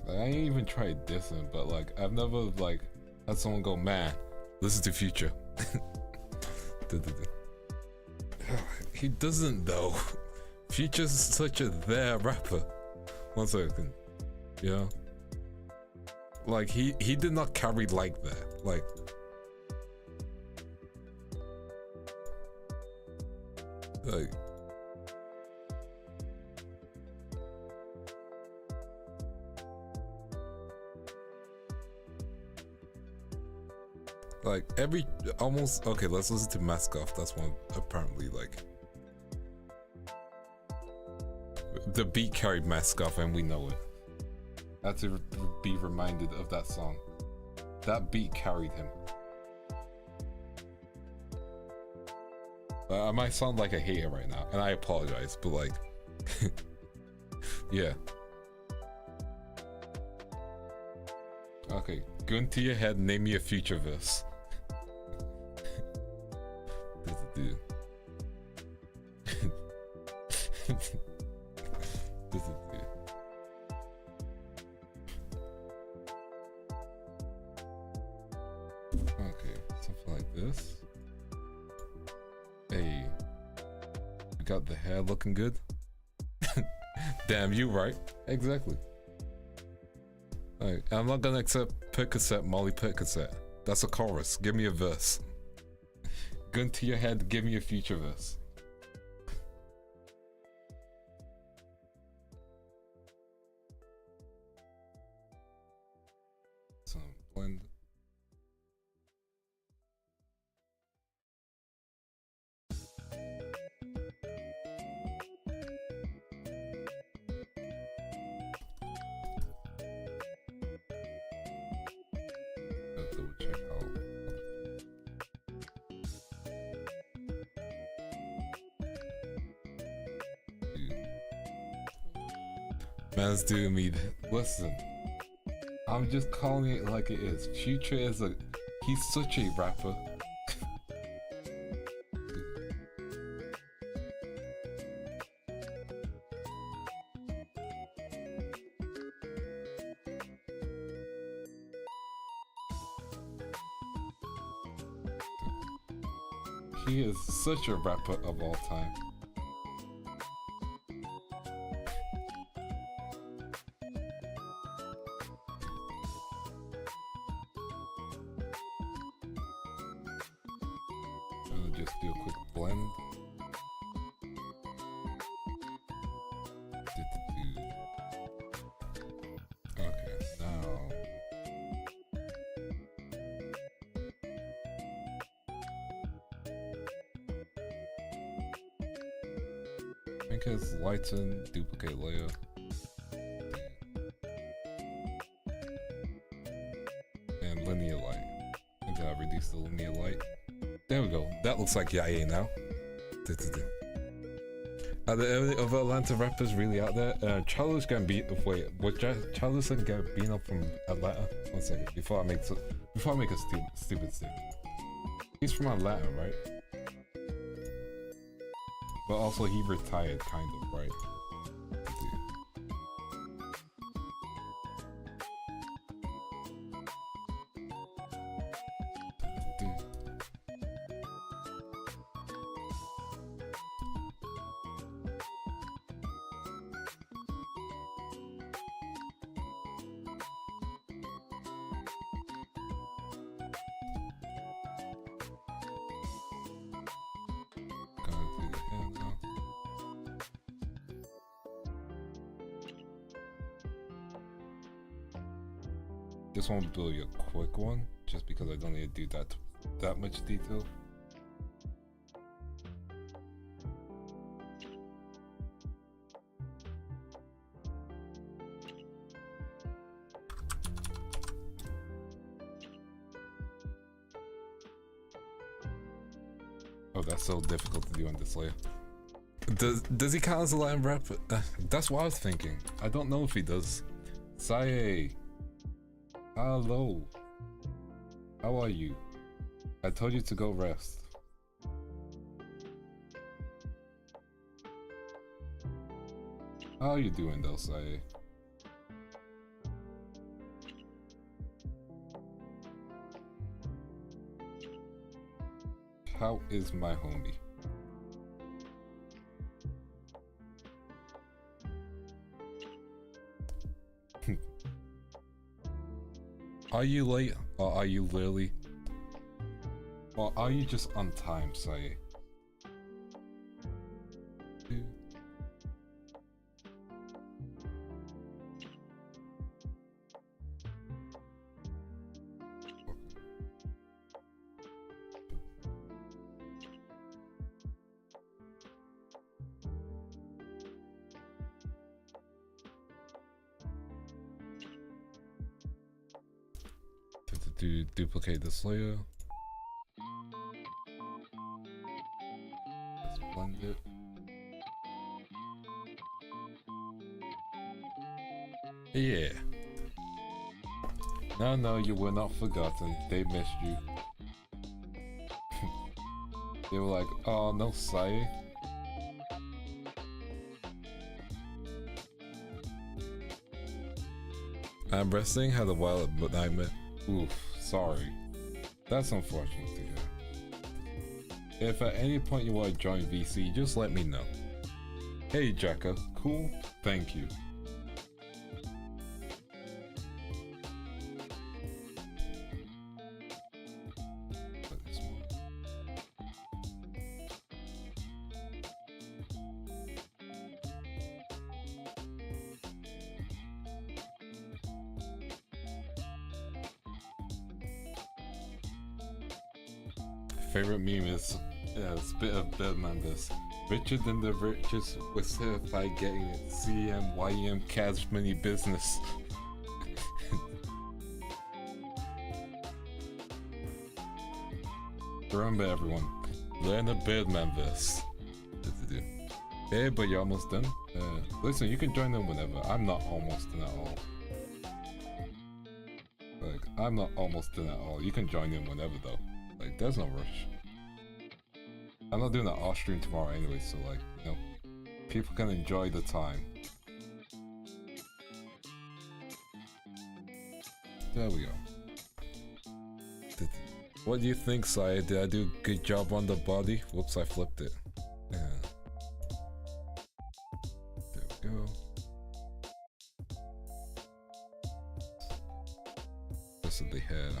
I ain't even tried dissing, but like, I've never like had someone go, man, listen to Future. He doesn't though. Future's such a there rapper. 1 second. Yeah. Like he did not carry like that. Like every almost okay, let's listen to Mask Off. That's one apparently like the beat carried Mask Off and we know it. I have to be reminded of that song. That beat carried him. I might sound like a hater right now, and I apologize, but like yeah. Okay, gun to your head, name me a Future verse. Dude. This is dude. Okay, something like this. Hey, you got the hair looking good. Damn, you right. Exactly. Like, I'm not gonna accept Percocet, Molly Percocet. That's a chorus. Give me a verse. Gun to your head, give me a Future verse. Man's doing me. Listen, I'm just calling it like it is. Future is he's such a rapper. He is such a rapper of all time. I'll just do a quick blend. Okay, now. Make it lighten, duplicate layer. And linear light. And then I'll reduce the linear light. There we go. That looks like Yae now. Are there any other Atlanta rappers really out there? Charles Gambino. Wait, was Charles Gambino from Atlanta? 1 second. Before I make a stupid statement. He's from Atlanta, right? But also he retired, kind of, right? Just want to build you a quick one, just because I don't need to do that much detail. Oh, that's so difficult to do on this layer. Does he count as a Latin rap? That's what I was thinking. I don't know if he does. Yae. Hello. How are you? I told you to go rest. How are you doing though, Yae? How is my homie? Are you late, or are you literally, or are you just on time, Yae? To duplicate this layer. Let's blend it. Yeah. No, you were not forgotten. They missed you. They were like, oh no, Yae. I'm resting, had a wild nightmare. Oof, sorry. That's unfortunate to hear. If at any point you want to join VC, just let me know. Hey Jacka, cool? Thank you. Favorite meme is spit of bed members. Richer than the richest was certified getting it. CMYM cash money business. Remember everyone, learn the bed members. Hey, but you're almost done. Listen, you can join them whenever. I'm not almost done at all. Like, I'm not almost done at all. You can join them whenever though. Like, there's no rush. I'm not doing an off stream tomorrow anyway, so like, you know, people can enjoy the time. There we go. What do you think, Saya? Did I do a good job on the body? Whoops, I flipped it. Yeah. There we go. Rest of the hair.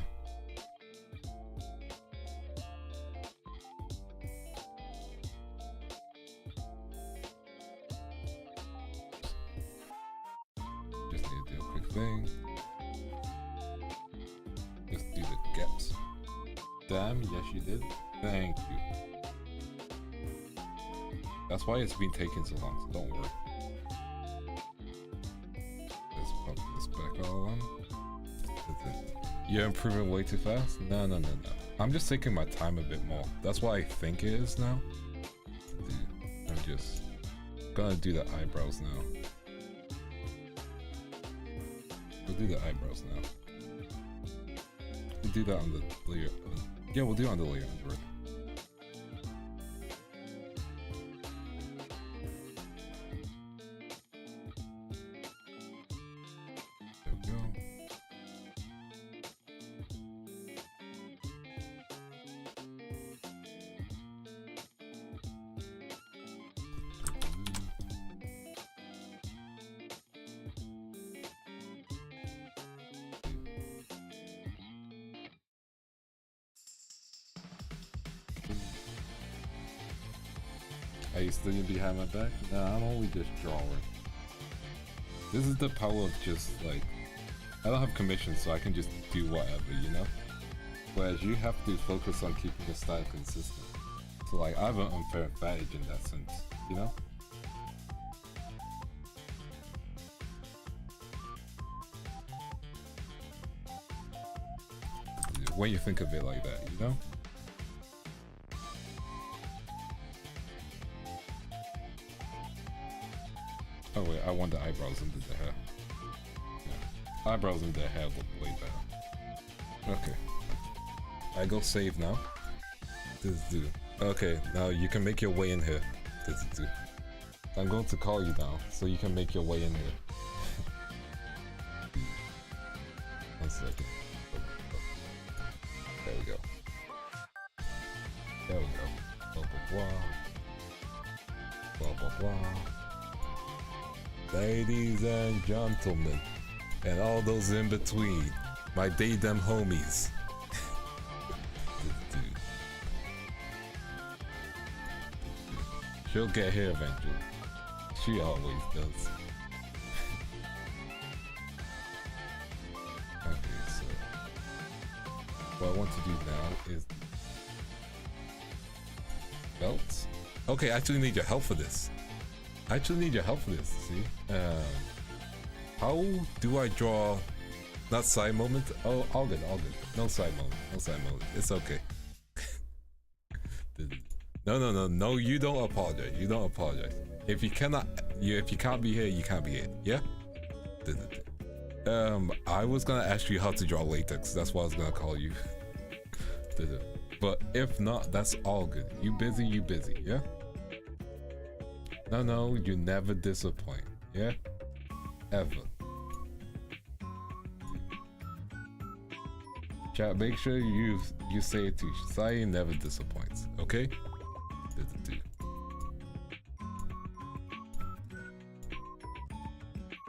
Just need to do a quick thing. Just do the gaps. Damn, yes you did. Thank you. That's why it's been taking so long, so don't worry. Let's pop this back on. You're improving way too fast? No, no, no, no. I'm just taking my time a bit more. That's what I think it is now. I'm just gonna do the eyebrows now. We'll do the eyebrows now. We'll do that on the layer. Yeah, we'll do it on the layer under it. There we go. Are you studying behind my back? Nah, I'm only just drawing. This is the power of just like, I don't have commission, so I can just do whatever, you know? Whereas you have to focus on keeping your style consistent. So like, I have an unfair advantage in that sense, you know? When you think of it like that, you know? Oh wait, I want the eyebrows into the hair. Yeah. Eyebrows into the hair look way better. Okay. I go save now. Okay, now you can make your way in here. I'm going to call you now, so you can make your way in here. 1 second. There we go. There we go. Blah blah blah. Blah blah blah. Ladies and gentlemen, and all those in between, my day-dem homies. She'll get here eventually. She always does. Okay, so what I want to do now is belts. Okay, I actually need your help for this. See? How do I draw not side moment? Oh, all good. No side moment. It's okay. No, you don't apologize. If you can't be here, you can't be here. Yeah? I was gonna ask you how to draw latex. That's why I was gonna call you. But if not, that's all good. You busy, yeah? No, you never disappoint, yeah? Ever. Chat, make sure you say it too. Sai never disappoints, okay?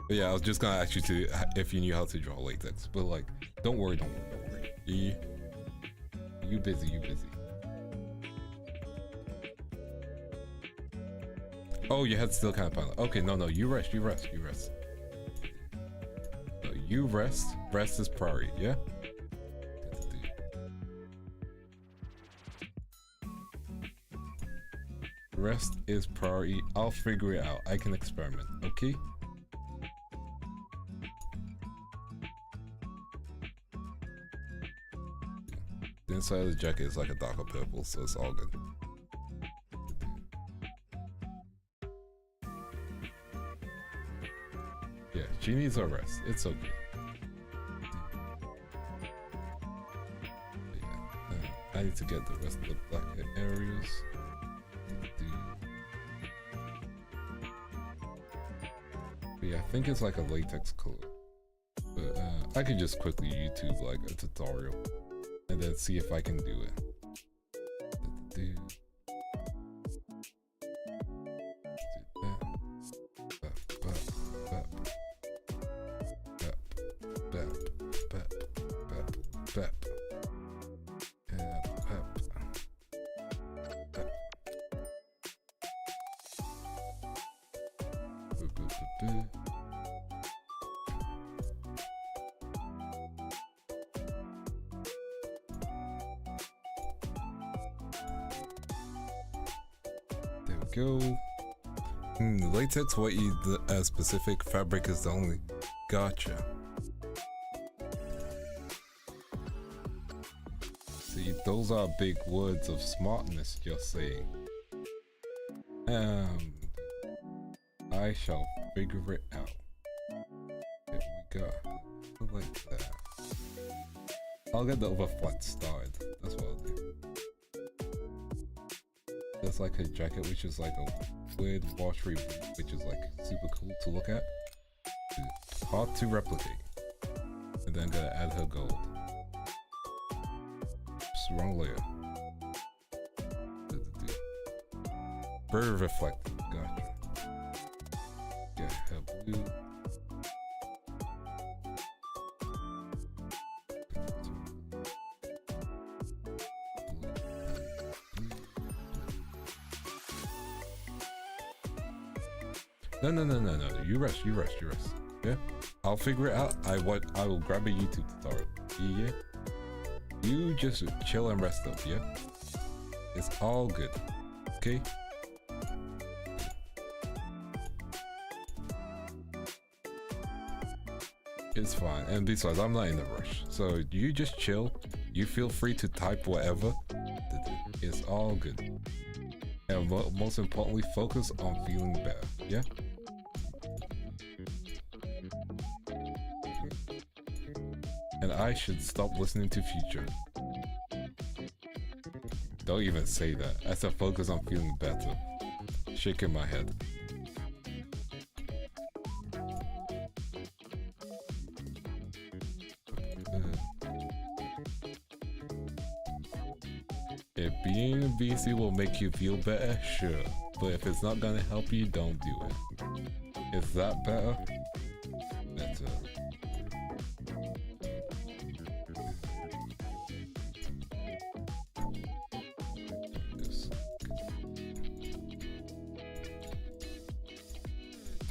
But yeah, I was just gonna ask you to if you knew how to draw latex, but like, don't worry. You busy. Oh, your head's still kind of pounding. Okay, no, you rest. No, you rest. Rest is priority, yeah? Rest is priority. I'll figure it out. I can experiment, okay? The inside of the jacket is like a darker purple, so it's all good. she needs a rest. It's okay. I need to get the rest of the black areas. But yeah, I think it's like a latex color. But I can just quickly YouTube like a tutorial and then see if I can do it. There we go. Latex, what you specific fabric is the only. Gotcha. See, those are big words of smartness you're saying. I shall figure it out. There we go. Like that. I'll get the other flat started. That's what I'll do. There's like a jacket which is like a weird watery blue, which is like super cool to look at. Hard to replicate. And then gotta add her gold. Just wrong layer. Very reflective. Gotcha. Get her blue. No. You rest. Yeah? I'll figure it out. I will grab a YouTube tutorial. Yeah? You just chill and rest up, yeah? It's all good. Okay? It's fine. And besides, I'm not in a rush. So you just chill. You feel free to type whatever. It's all good. And most importantly, focus on feeling better. Yeah? And I should stop listening to Future. Don't even say that. I said focus on feeling better. Shaking my head. If being a VC will make you feel better, sure. But if it's not gonna help you, don't do it. Is that better? Better.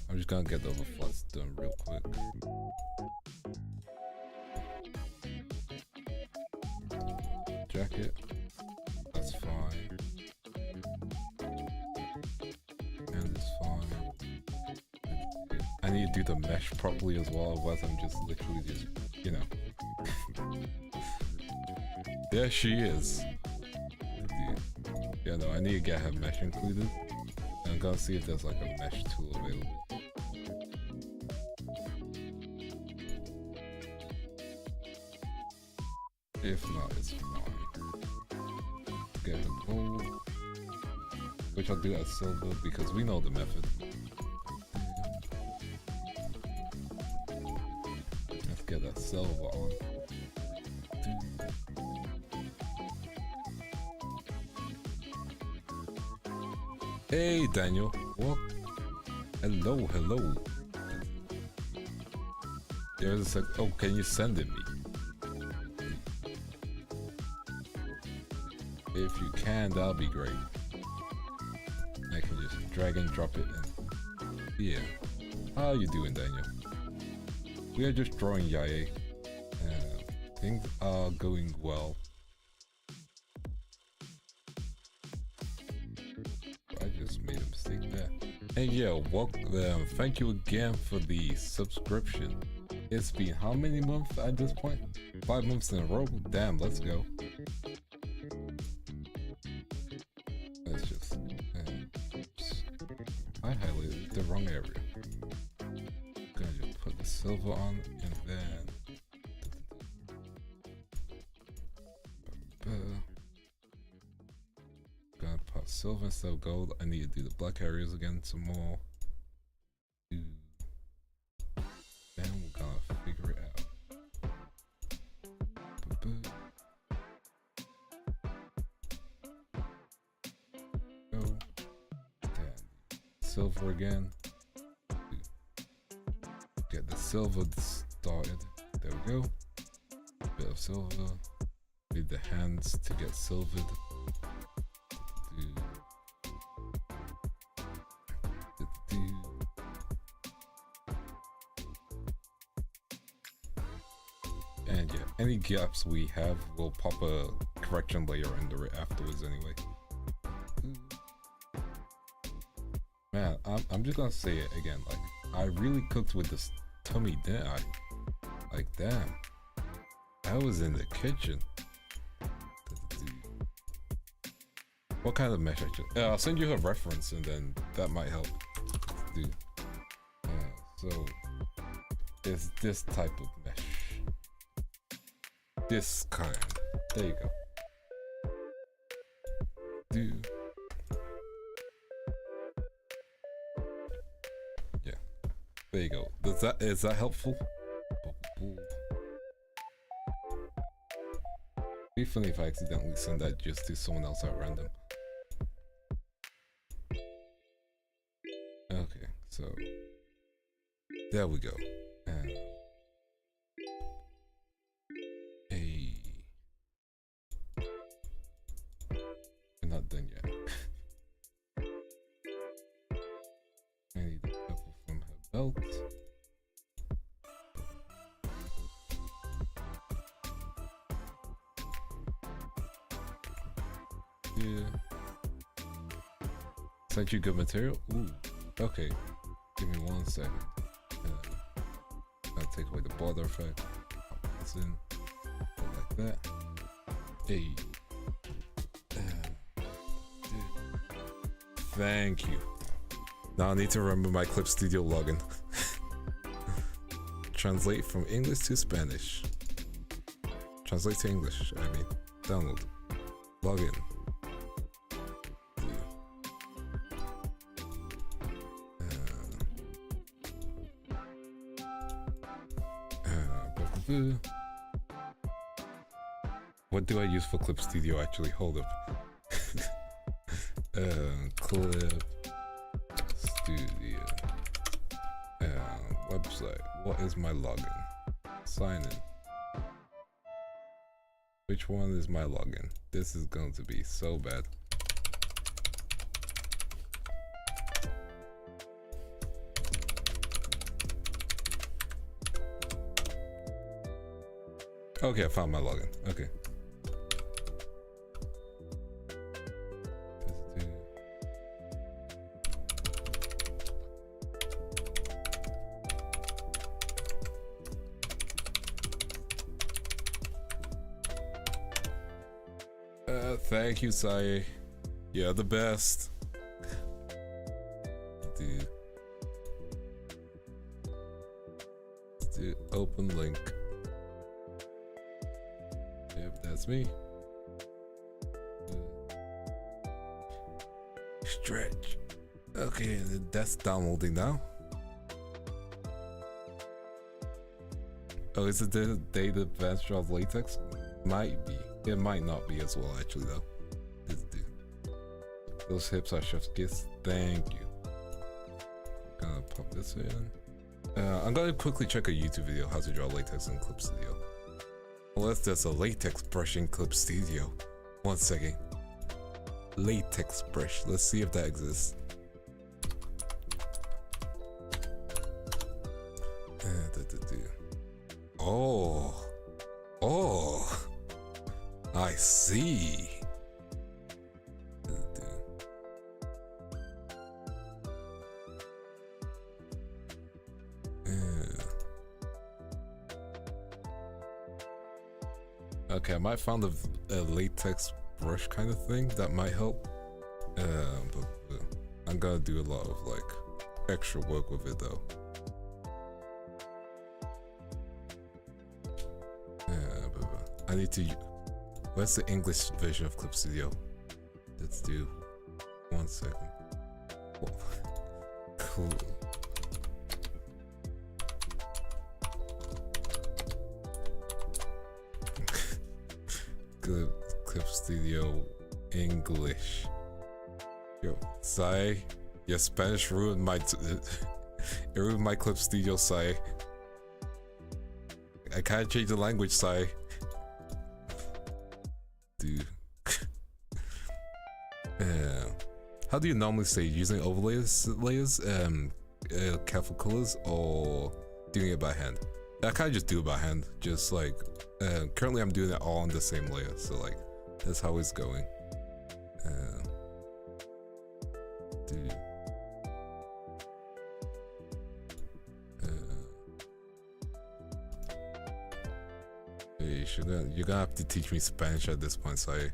I'm just gonna get the overflows done real quick. Jacket. That's fine. And it's fine. I need to do the mesh properly as well, otherwise I'm just literally just, you know. There she is. Yeah, no, I need to get her mesh included. And I'm gonna see if there's like a mesh tool available. If not, it's fine. Get her gold, which I'll do as silver because we know the method. Let's get that silver on. Hey Daniel, what? Hello. There's a sec. Oh, can you send it me? If you can, that'll be great. I can just drag and drop it in. Yeah. How you doing, Daniel? We are just drawing Yae. Things are going well. I just made a mistake there. And yeah, thank you again for the subscription. It's been how many months at this point? 5 months in a row? Damn, let's go. Let's just... I highlighted the wrong area. I'm gonna just put the silver on, and then gonna put silver instead of gold. I need to do the black areas again some more. Then we're gonna figure it out. Go. And silver again. Get the silver started. There we go. Bit of silver. Need the hands to get silvered. And yeah, any gaps we have, we'll pop a correction layer under it afterwards anyway. Man, I'm just gonna say it again, like, I really cooked with this tummy, didn't I? Like, damn. I was in the kitchen. What kind of mesh I should? I'll send you a reference and then that might help. Dude. So, it's this type of mesh. This kind. There you go. Dude. Yeah. There you go. Is that helpful? It'd be funny if I accidentally send that just to someone else at random. Okay, so there we go. And we're not done yet. I need the purple from her belt. Yeah. Sent you good material? Ooh. Okay. Give me 1 second. I'll take away the border effect. Pop this in. Go like that. Hey. Thank you. Now I need to remember my Clip Studio login. Translate from English to Spanish. Translate to English, I mean. Download. Login. What do I use for Clip Studio actually? Hold up. Clip Studio. Website. What is my login? Sign in. Which one is my login? This is going to be so bad. Okay, I found my login. Okay. Thank you, Yae. You're the best. Dude. Open link. Yep, that's me. Stretch. Okay, that's downloading now. Oh, is it the day the Vance draws latex? Might be. It might not be as well, actually, though. Those hips are chef's kiss. Thank you. Gonna pop this in. I'm gonna quickly check a YouTube video how to draw latex in Clip Studio. Unless there's a latex brush in Clip Studio. 1 second. Latex brush. Let's see if that exists. Oh. Oh. I see. Okay, I might find a latex brush kind of thing that might help. But I'm gonna do a lot of like extra work with it though. need to. Where's the English version of Clip Studio? Let's do 1 second. Cool. Clip Studio English. Yo, Sai, your Spanish ruined my it ruined my Clip Studio, Sai. I can't change the language, Sai. Dude. How do you normally say using overlays, careful colors, or doing it by hand? I can't just do it by hand. Just like currently, I'm doing it all on the same layer, so like that's how it's going. Dude. Hey, you're gonna have to teach me Spanish at this point, so I.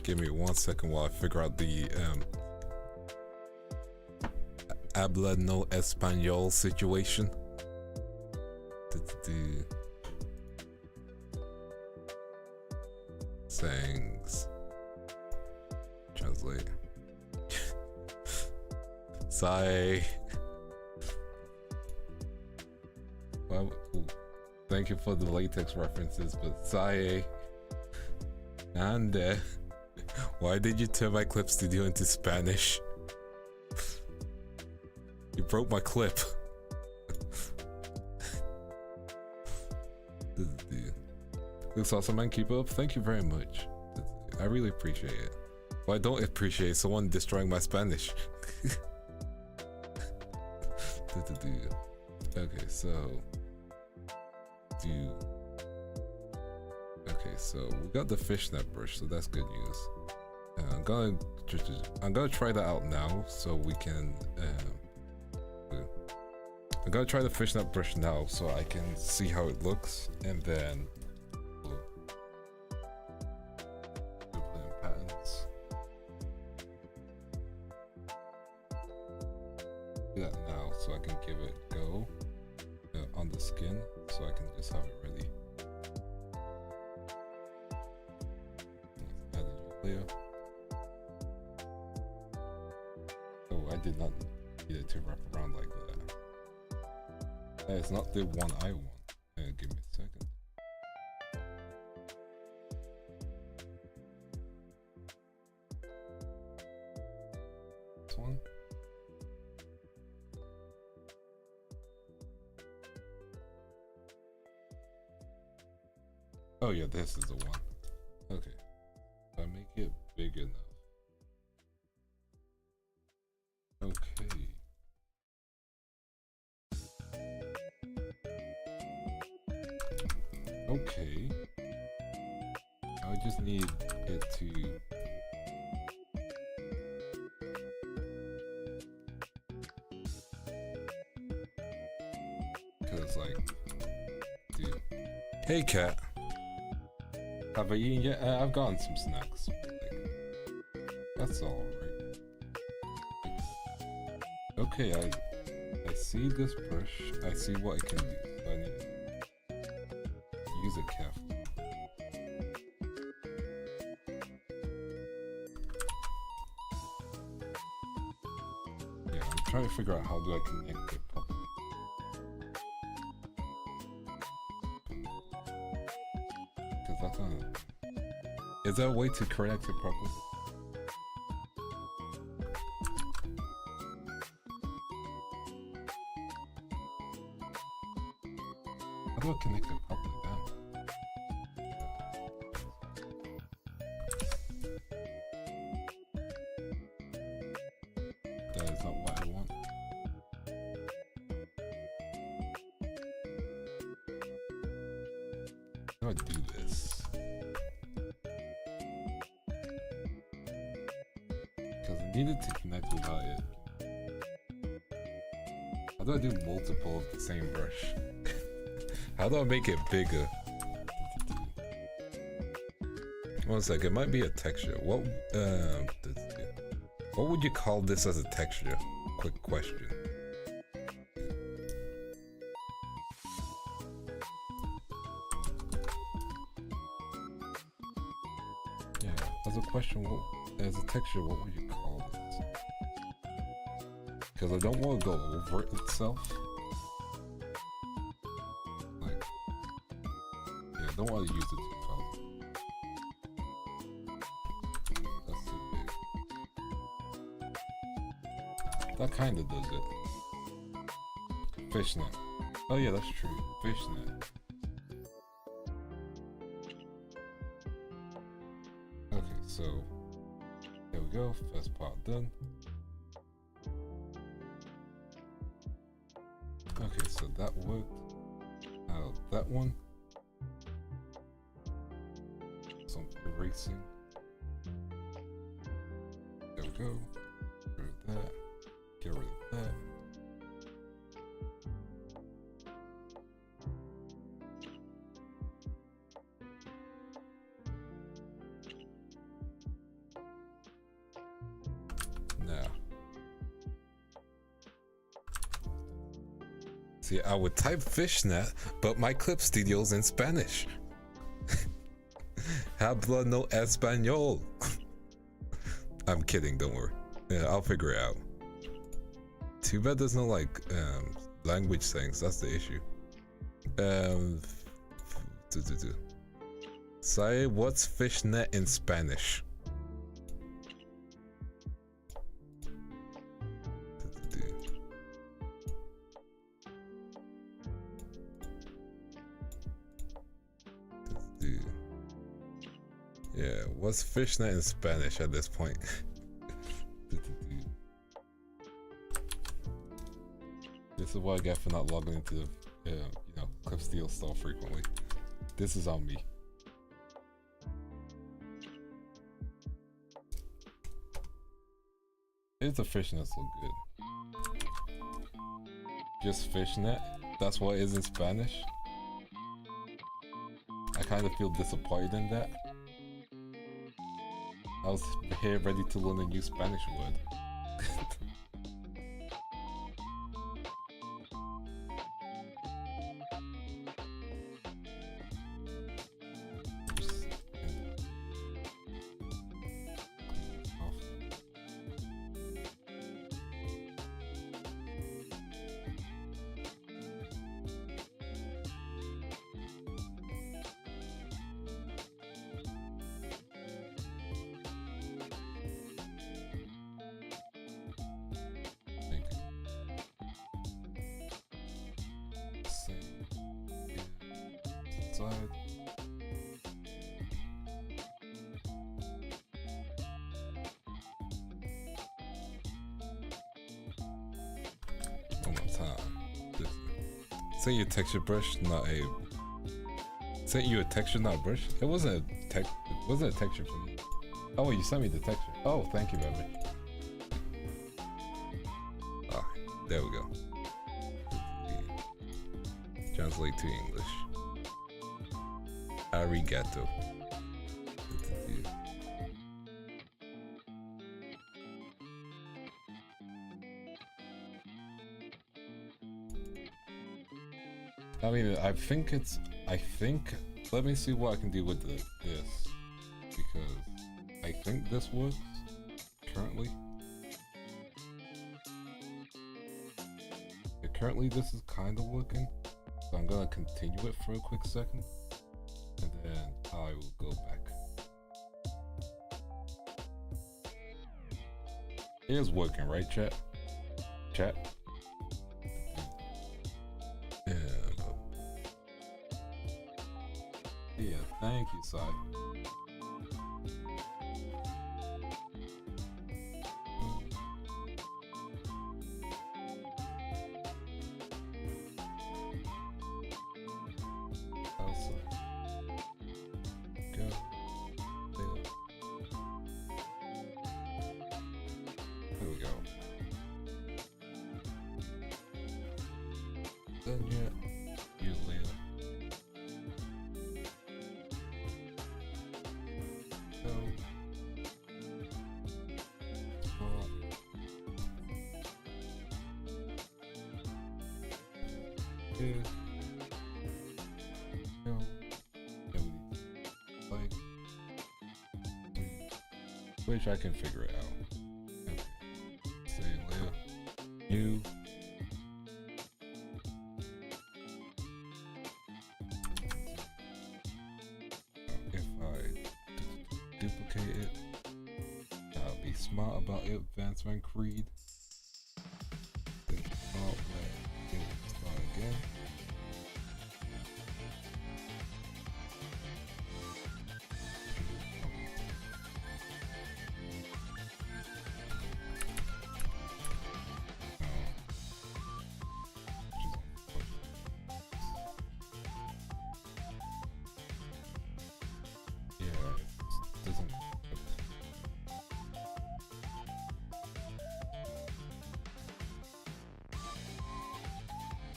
Give me 1 second while I figure out the habla no español situation. Sayings. Translate. Sigh. Well, thank you for the latex references, but sigh. And why did you turn my Clip Studio into Spanish? You broke my clip. Looks awesome, man. Keep up. Thank you very much. I really appreciate it. Well, I don't appreciate someone destroying my Spanish. Okay, so we got the fishnet brush, so that's good news. I'm gonna try that out now, so we can. I'm gonna try the fishnet brush now, so I can see how it looks, and then we'll put in patterns. Do that now, so I can give it a go on the skin, so I can just have it ready. Let's add a new layer. I did not need it to wrap around like that. That is not the one I want. Give me a second. This one? Oh yeah, this is the one. Okay. So I make it big enough. Okay. Okay. I just need it to cause like dude. Hey cat. Have I eaten yet? I've gotten some snacks. Like, that's all right. Okay, I see this brush. I see what I can use. So I need to use it carefully. Yeah, I'm trying to figure out how do I connect it properly. Because that's not. Is there a way to connect it properly? How do I connect it properly down? That is not what I want. How do I do this? Because I needed to connect without it. How do I do multiple of the same brush? How do I make it bigger? One sec, it might be a texture. What would you call this as a texture? Quick question. Yeah, as a question, as a texture, what would you call this? Because I don't want to go over it itself. Like, yeah, I don't want to use it too fast. That's too big. That kind of does it. Fishnet. Oh yeah, that's true. Fishnet. Okay, so there we go. First part done. Okay, so that worked. Now that one. Some erasing. There we go. Get rid of that. Get rid of that. Now. See, I would type fishnet, but my clip studio's in Spanish. Habla no español. I'm kidding, don't worry. Yeah, I'll figure it out. Too bad there's no like language things, that's the issue. Say what's fishnet in Spanish? Yeah, what's fishnet in Spanish at this point? This is what I get for not logging into the, you know, Clip Steal so frequently. This is on me. It's the fishnets look good. Just fishnet? That's what it is in Spanish? I kind of feel disappointed in that. I was here ready to learn a new Spanish word. Sent you a texture brush, not a. Sent you a texture, not a brush. It wasn't a text. It wasn't a texture for me. Oh, you sent me the texture. Oh, thank you, baby. Ah, there we go. Translate to English. Arigato. I mean, I think, let me see what I can do with this, because I think this works, currently. Yeah, currently this is kind of working, so I'm gonna continue it for a quick second, and then I will go back. It is working, right, chat? Chat? Yeah, thank you, Sai. Also, go there. There we go. Done yet? You later. Yeah. No. Like, which I can figure it out. Okay. Say layer. New. If I duplicate it, I'll be smart about it. Vance Van Creed. Then start again.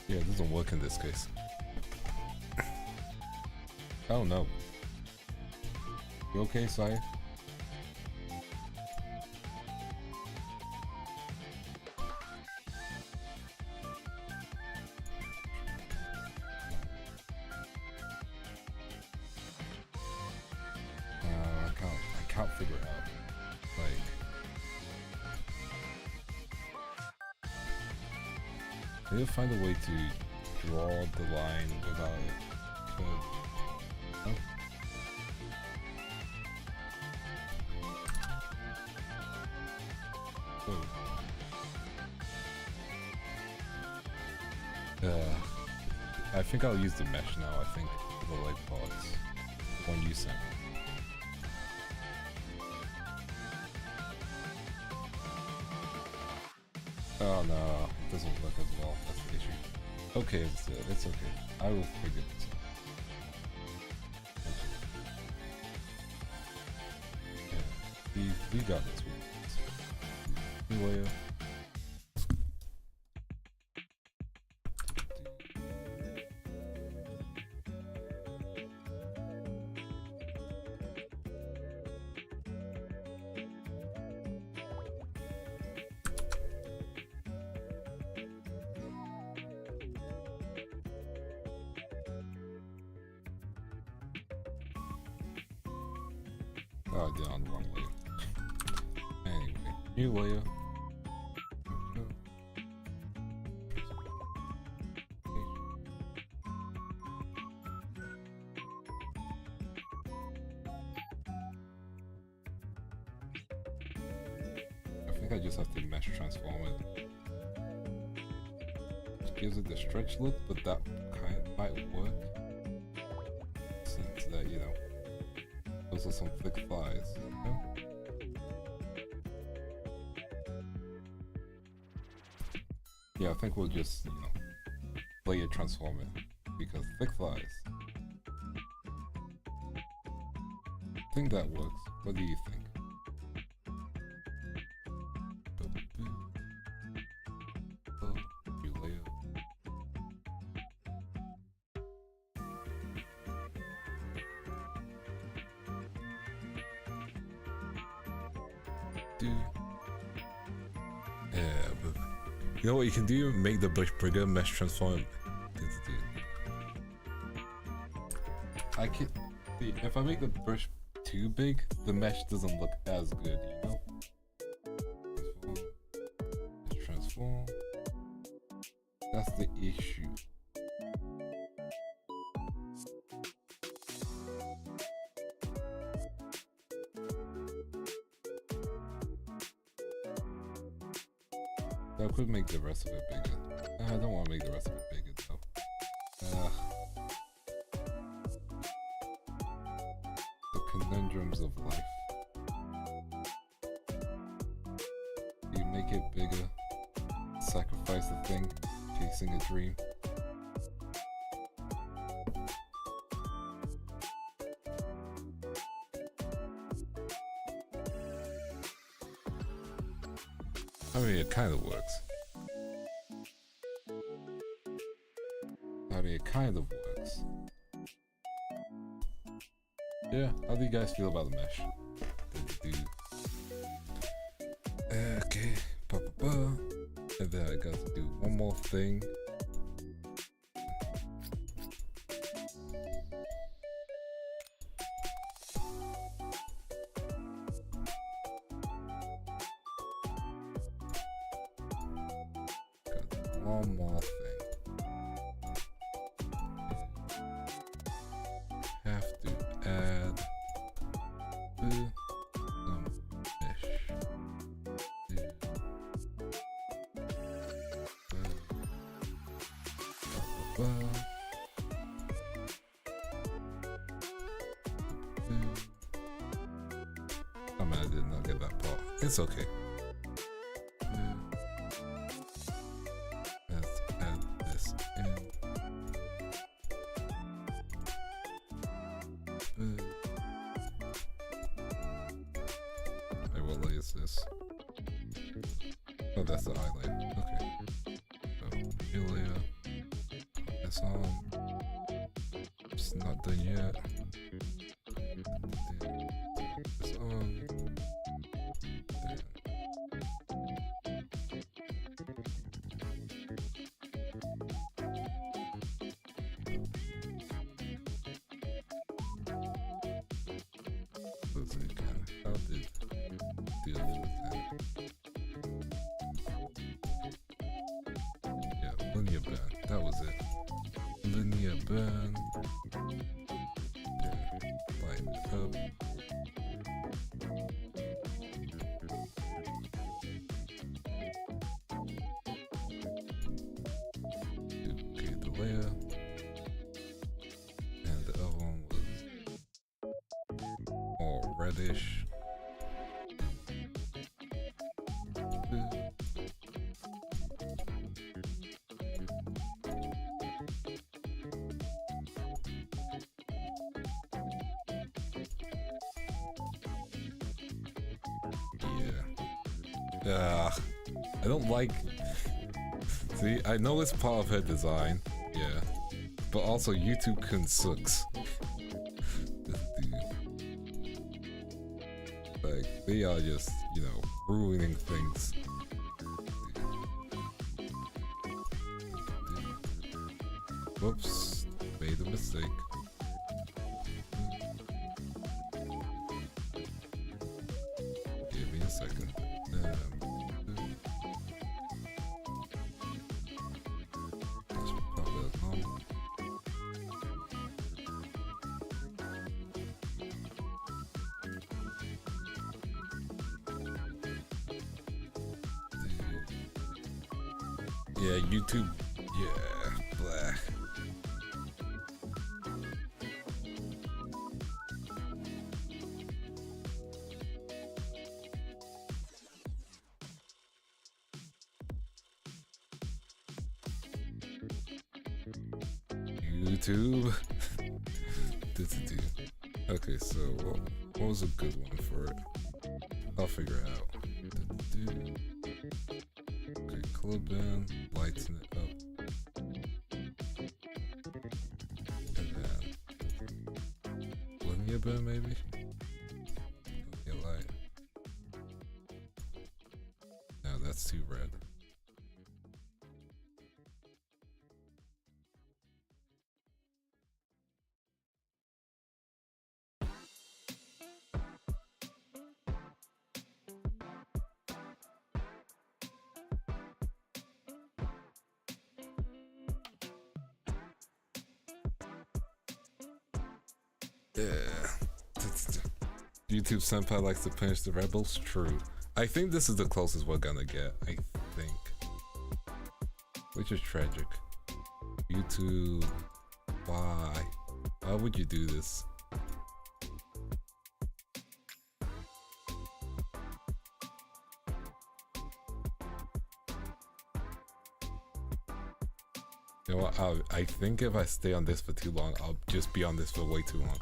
Yeah, it doesn't work in this case. Oh no. You okay, Sire? I can't figure it out. Like, I need to find a way to draw the line without it. No? Oh. I think I'll use the mesh now, I think, for the leg parts. One you sent. Oh no, it doesn't work as well, that's the issue. Okay, it's okay. I will figure this out. Yeah, we got this. Anyway, oh, I did it on the wrong layer. Anyway, new layer. I think I just have to mesh transform it. It gives it the stretch look, but that kind of might work. Since that, you know, those are some thick thighs. You know? Yeah, I think we'll just, you know, layer transform it because thick thighs. I think that works. What do you think? You know what you can do? Make the bush bigger, mesh transform. I can see if I make the brush too big, the mesh doesn't look as good, you know? Transform. That's the issue. I could make the rest of it bigger. I don't want to make the rest of it bigger though. The conundrums of life. You make it bigger, sacrifice the thing, chasing a dream. I mean, it kind of works. It kind of works. Yeah, how do you guys feel about the mesh? Okay, and then I got to do one more thing. one more thing. Have to add some mesh. Oh man, I did not get that part. It's okay. Let's add this in. Hey, what layer is this? Oh, that's the eye layer. Okay. So, new layer. Put this on. It's not done yet. This on. How did deal with that? Yeah, linear band. That was it. Linear band. Yeah, line it up. Duplicate the layer. And the other one was more reddish. I don't like. See, I know it's part of her design, yeah, but also YouTube sucks. Like, they are just, you know, ruining things. Whoops, made a mistake. Give me a second. Yeah, YouTube. Yeah, blah. YouTube. Okay, so what was a good one for it? I'll figure it out. Okay, club band, lighten it up. And then linear band maybe? Linear light. No, that's too red. YouTube senpai likes to punish the rebels. True. I think this is the closest we're gonna get. I think, which is tragic. YouTube, why? Why would you do this? You know what? I think if I stay on this for too long, I'll just be on this for way too long.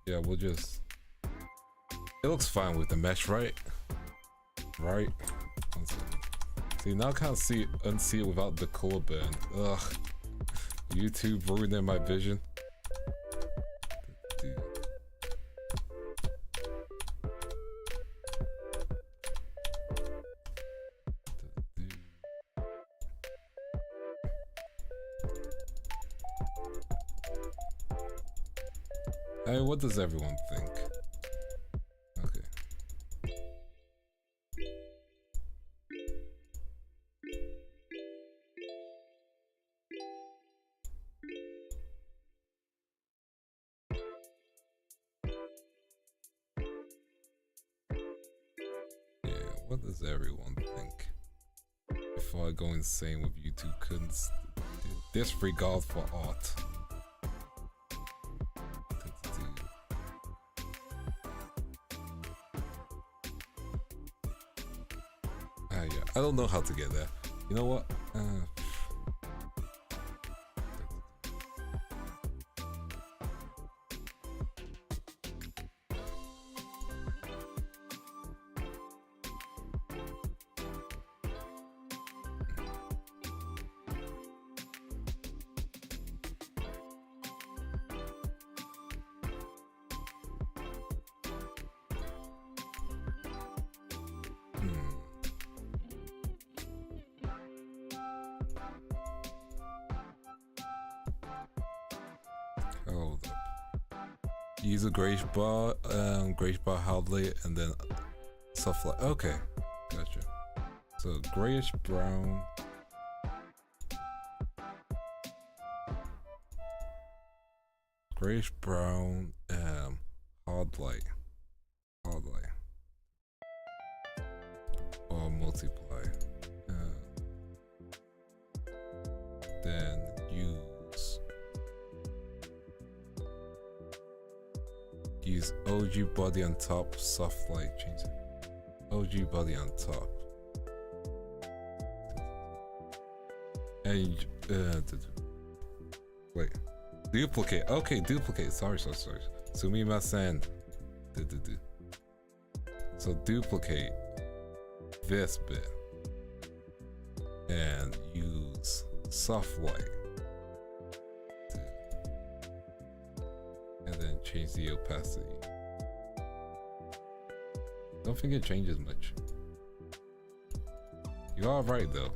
Yeah, we'll just. It looks fine with the mesh, right? Right? See, now I can't unsee it without the color band. Ugh. YouTube ruining my vision. Hey, what does everyone think? what does everyone think? Before I go insane with YouTube couldn't disregard for art. Yeah, I don't know how to get there. You know what? Hold up. Use a grayish bar highlight and then soft light. Okay, gotcha. So grayish brown. Grayish brown, hard light. Or multiply. Then use OG body on top, soft light change. OG body on top. And wait. Duplicate. Okay, duplicate. Sorry. Sumimasen. So duplicate this bit and use soft light. And then change the opacity. Don't think it changes much. You are right though.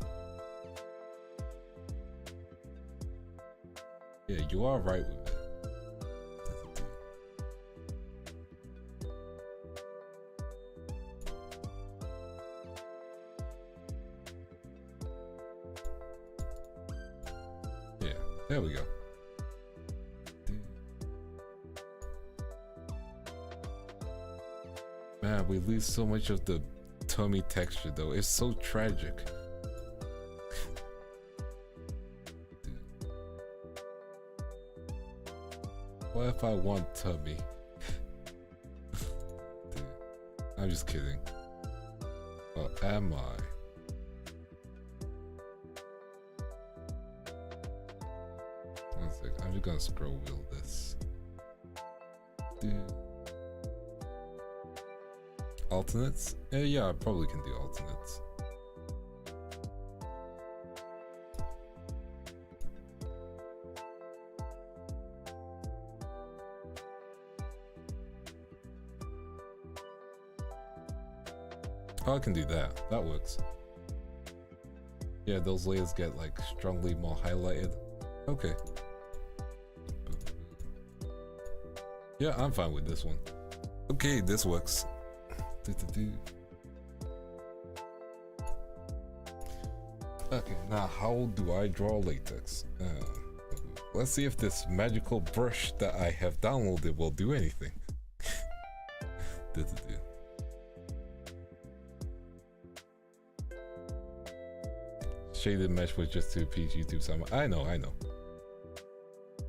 Yeah, you are right with it. Yeah, there we go. Man, we lose so much of the tummy texture though. It's so tragic. What if I want tummy? Dude, I'm just kidding. Or am I? One sec, I'm just gonna scroll wheel this. Dude. Alternates? Yeah, I probably can do alternates. Oh, I can do that. That works. Yeah, those layers get like strongly more highlighted. Okay. Yeah, I'm fine with this one. Okay, this works. Okay, now how do I draw latex? Let's see if this magical brush that I have downloaded will do anything. Shaded mesh was just to appease YouTube somehow. I know.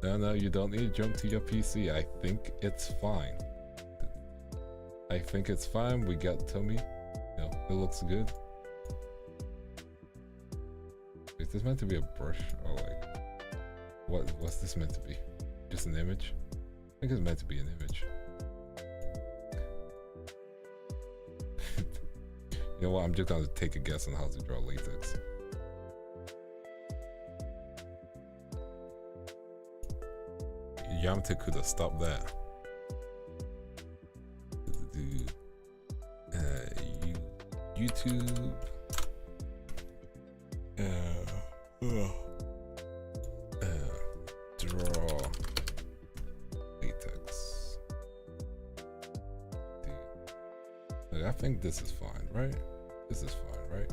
No, you don't need to jump to your PC. I think it's fine. We got tummy. No, it looks good. Is this meant to be a brush or like what's this meant to be? Just an image? I think it's meant to be an image. You know what? I'm just gonna take a guess on how to draw latex. Yamate could have stopped that. YouTube. Draw latex. Dude. I think this is fine, right? This is fine, right?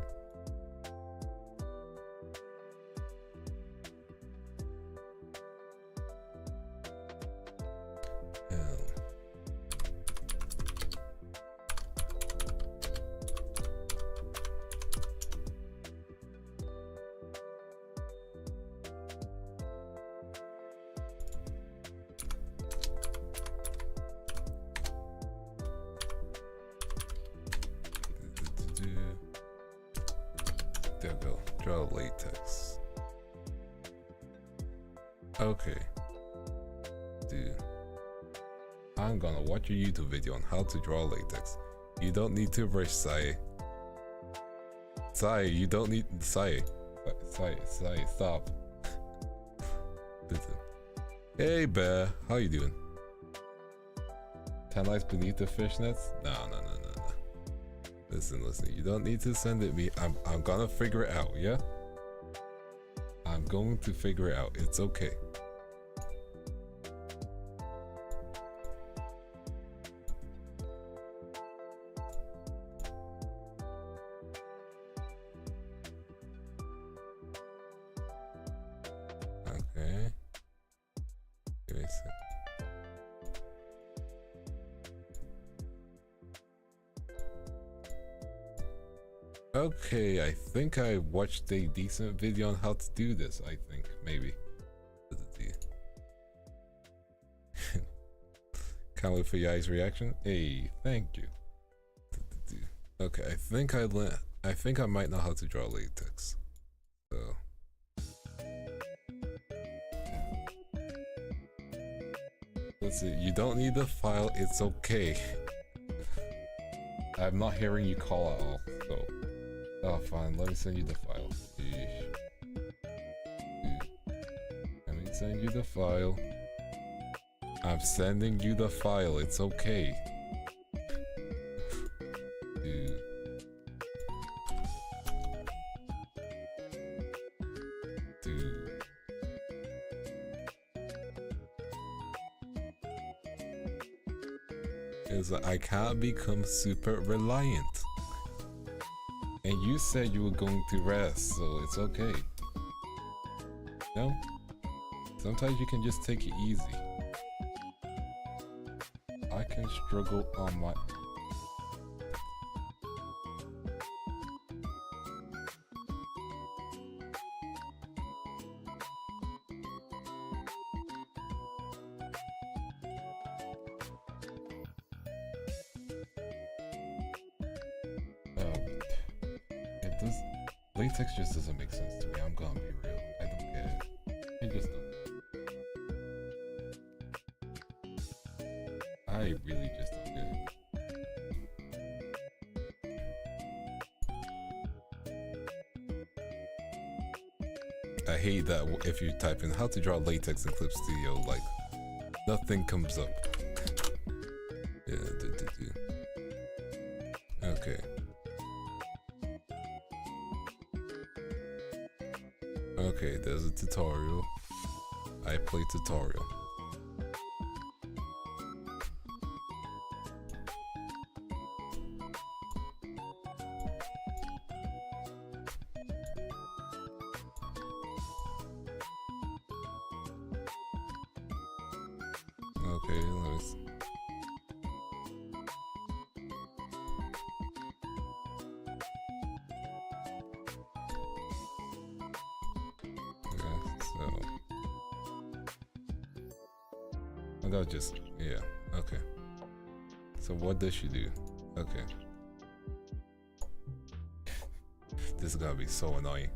latex. Okay. Dude. I'm gonna watch a YouTube video on how to draw latex. You don't need to brush, Sae. Sae, you don't need... Sae, stop. Hey, Bear. How you doing? 10 lights beneath the fishnets? No. Listen. You don't need to send it me. I'm gonna figure it out, yeah? I'm going to figure it out. It's okay. Okay. Give me a sec. Okay, I think I watched a decent video on how to do this, I think, maybe. Can't wait for Yae's reaction. Hey, thank you. Okay, I think I might know how to draw latex. So let's see, you don't need the file, it's okay. I'm not hearing you call at all, so oh, fine. Let me send you the file. Let me send you the file. I'm sending you the file. It's okay. Dude. Is I can't become super reliant. And you said you were going to rest, so it's okay. No? Sometimes you can just take it easy. I can struggle on my... Latex just doesn't make sense to me. I'm gonna be real. I don't get it. It just doesn't. I really just don't get it. I hate that if you type in how to draw latex in Clip Studio, like nothing comes up. Yeah, okay. Okay, there's a tutorial. I play tutorial. Okay, let's... I'll just, yeah, okay. So what does she do? Okay. This is gonna be so annoying.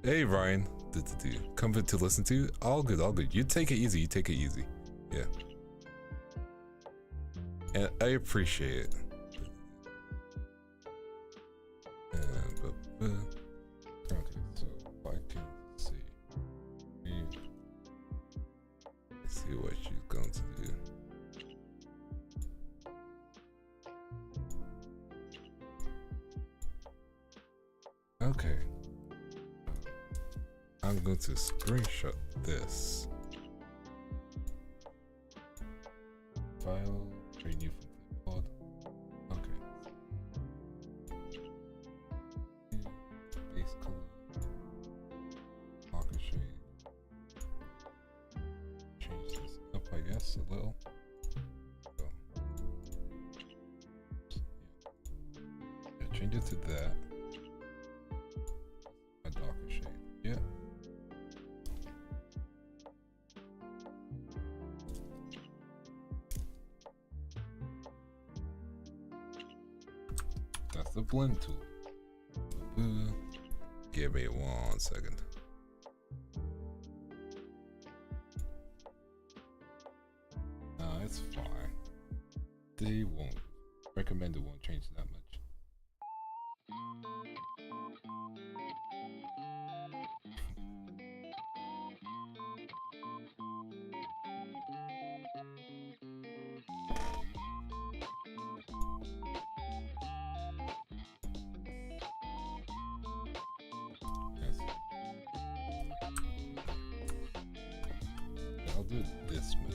Hey Ryan, comfort to listen to? All good, all good. You take it easy, Yeah. And I appreciate it. Okay, so I can see. See what she's going to do. Okay. I'm going to screenshot this. File, create new from clipboard. Okay. Base color. Marker shade. Change this up, I guess, a little. So, yeah, change it to that. A darker shade. Yeah. That's the blend tool. Give me 1 second. It's fine. They won't. Recommended won't change that much. Yes. I'll do this one.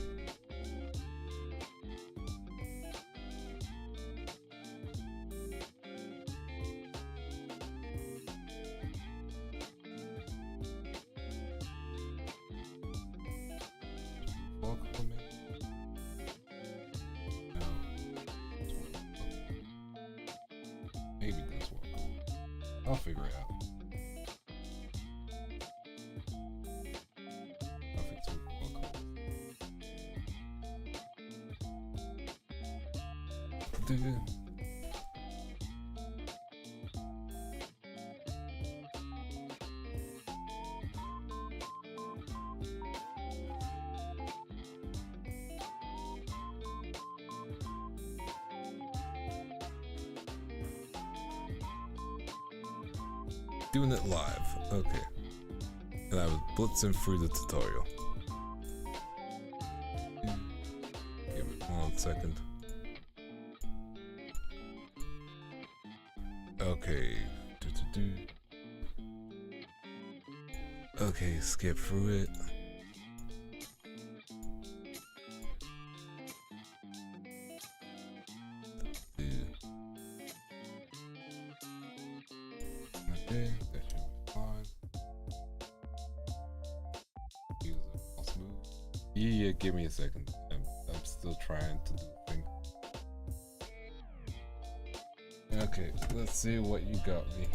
Maybe that's what. I'll figure it out. I'll fix it. Doing it live, okay. And I was blitzing through the tutorial. Give it 1 second. Okay. Okay, skip through it. Okay, that should be fine. Use a mouse move. Yeah, give me a second. I'm still trying to do the thing. Okay, let's see what you got me.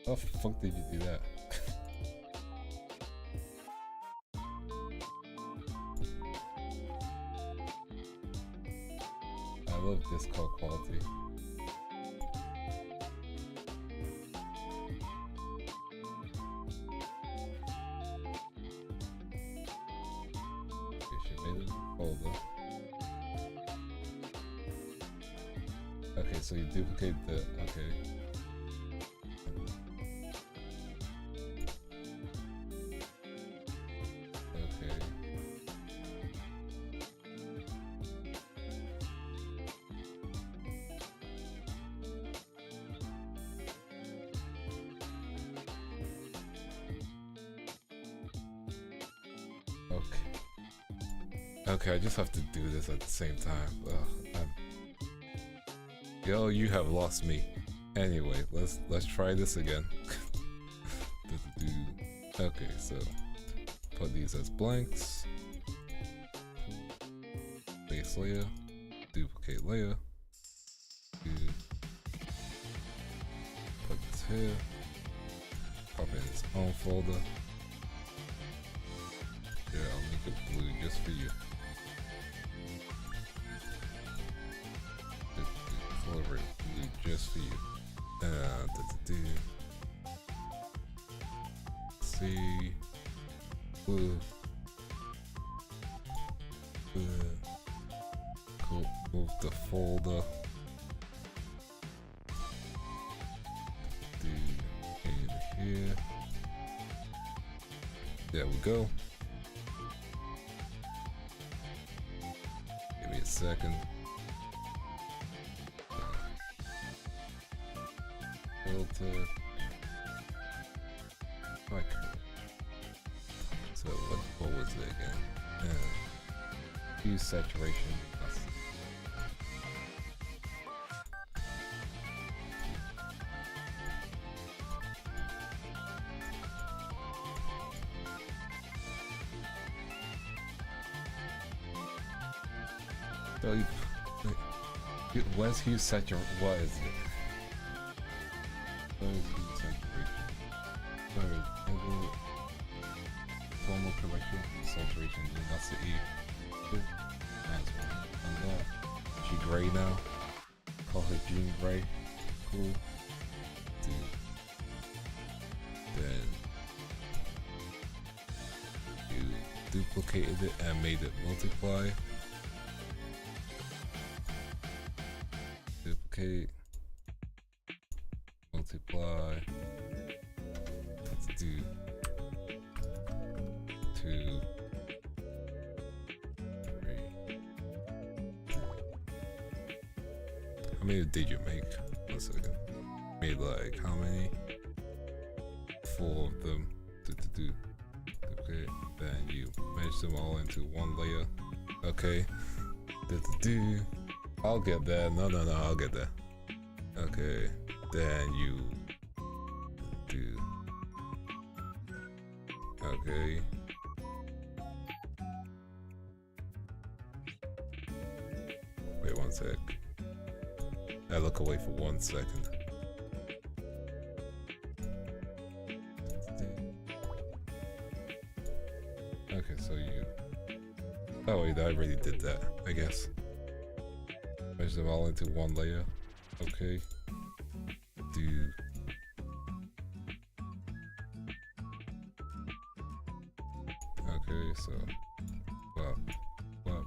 How the fuck did you do that? I love Discord quality. Okay, so you duplicate the, okay. Okay. Okay, I just have to do this at the same time. Yo, you have lost me. Anyway, let's try this again. Okay, so put these as blanks. Base layer, duplicate layer. Put this here. Pop in its own folder. Yeah, I'll make it blue just for you. Just for you. See. Cool. Move the folder. In here. There we go. Give me a second. Filter. Okay. So what was it again? Hue saturation. So where's hue saturation? What is it? Formal correction, saturation, that's the E. Cool. Nice one. And that. She gray now. Call her Jean Gray. Cool. duplicated it and made it multiply. Duplicate, multiply. Let's do 2, 3. How many did you make? 1 second. Made like how many? 4 of them. Okay, then you merge them all into one layer. Okay. I'll get there. No, I'll get there. Okay, then you do. Okay. Wait 1 sec. I look away for 1 second. Okay, so you. Oh wait, I already did that, I guess. Merge them all into one layer. Okay. Do. Okay, so. Wow.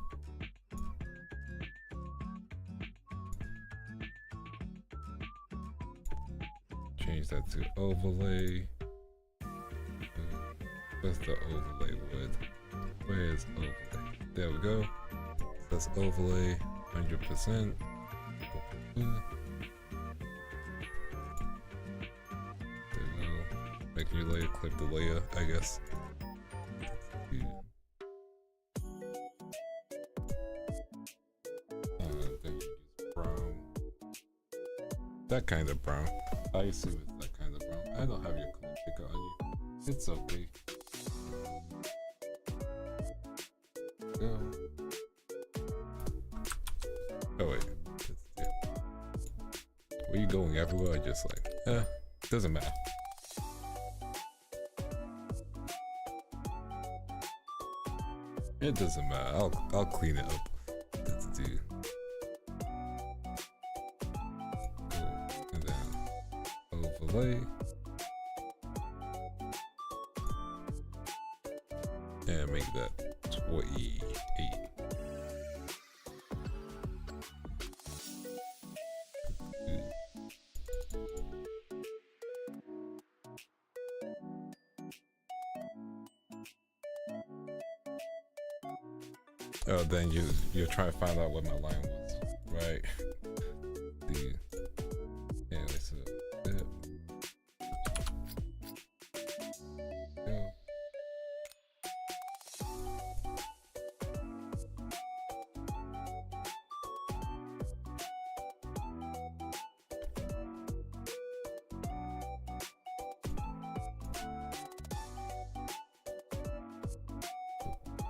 Change that to overlay. Where's the overlay wood? Where's overlay? There we go. That's overlay 100%. There we go. Make your layer, click the layer, I guess. Then use brown. That kind of brown. I assume it's that kind of brown. I don't have your color picker on you. It's okay. Go. Oh wait. Were you going everywhere? Or just like, doesn't matter. It doesn't matter. I'll clean it up. Cool. And then overlay. And make that 28. Oh, then you're trying to find out what my line was, right? Anyway, so that. Go.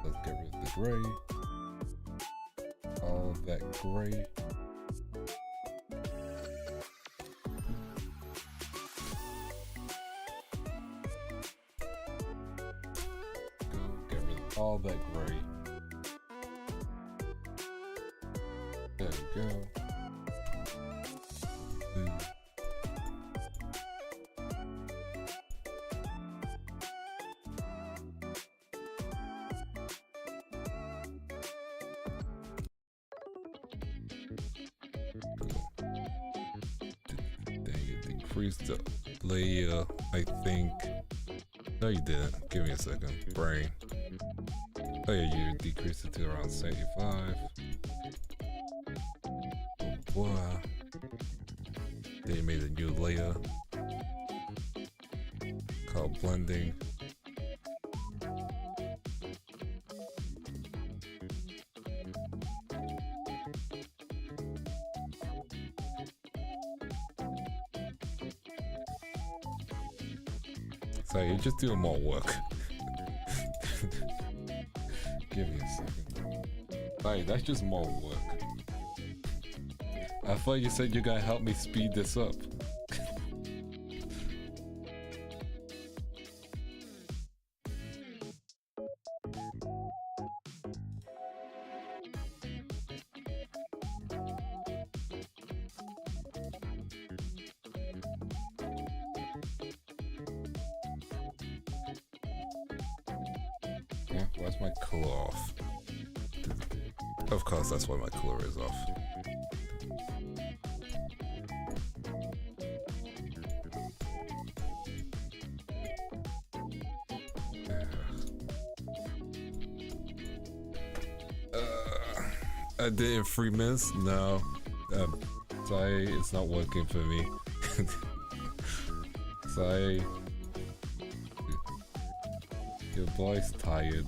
Let's get rid of the gray. All of that gray. Get rid of all that gray. There we go. Increase the layer, I think. No, you didn't. Give me a second. Brain. Oh yeah, you decreased it to around 75. Wow. Then you made a new layer called blending. So you're just doing more work. Give me a second. Alright, that's just more work. I thought you said you're gonna help me speed this up. Yeah, why's my color off? Of course, that's why my color is off. I did it in 3 minutes? No. Sorry, it's not working for me. Sorry. Your boy's tired.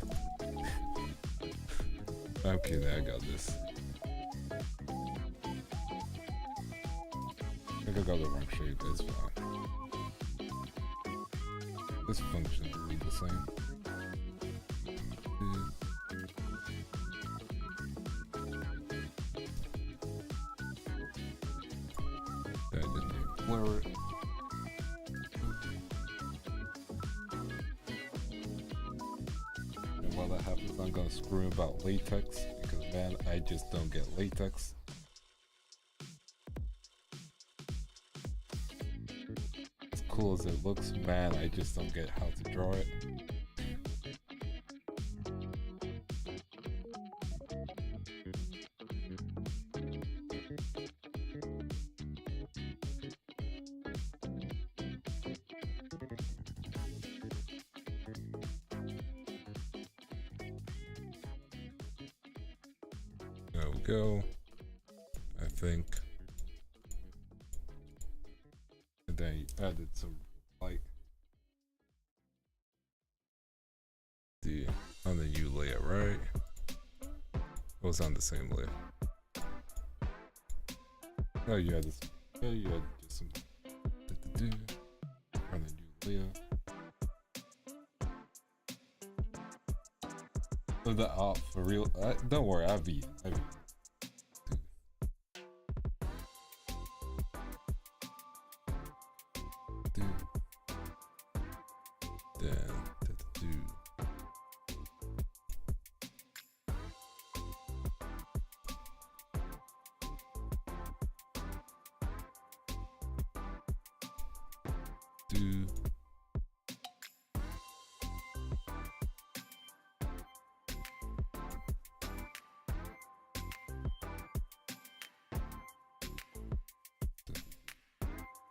I'm kidding, I got this. I think I got the wrong shape, it's fine. This function will be the same. I just need to blur it. And while that happens, I'm gonna scream about latex because man, I just don't get latex. As cool as it looks, man, I just don't get how to draw it. There we go. I think. And then you added some light. On the new layer, right? It was on the same layer. Oh, you added some. Yeah, you added just some. On the new layer. Oh, the art for real. Don't worry, I'll be.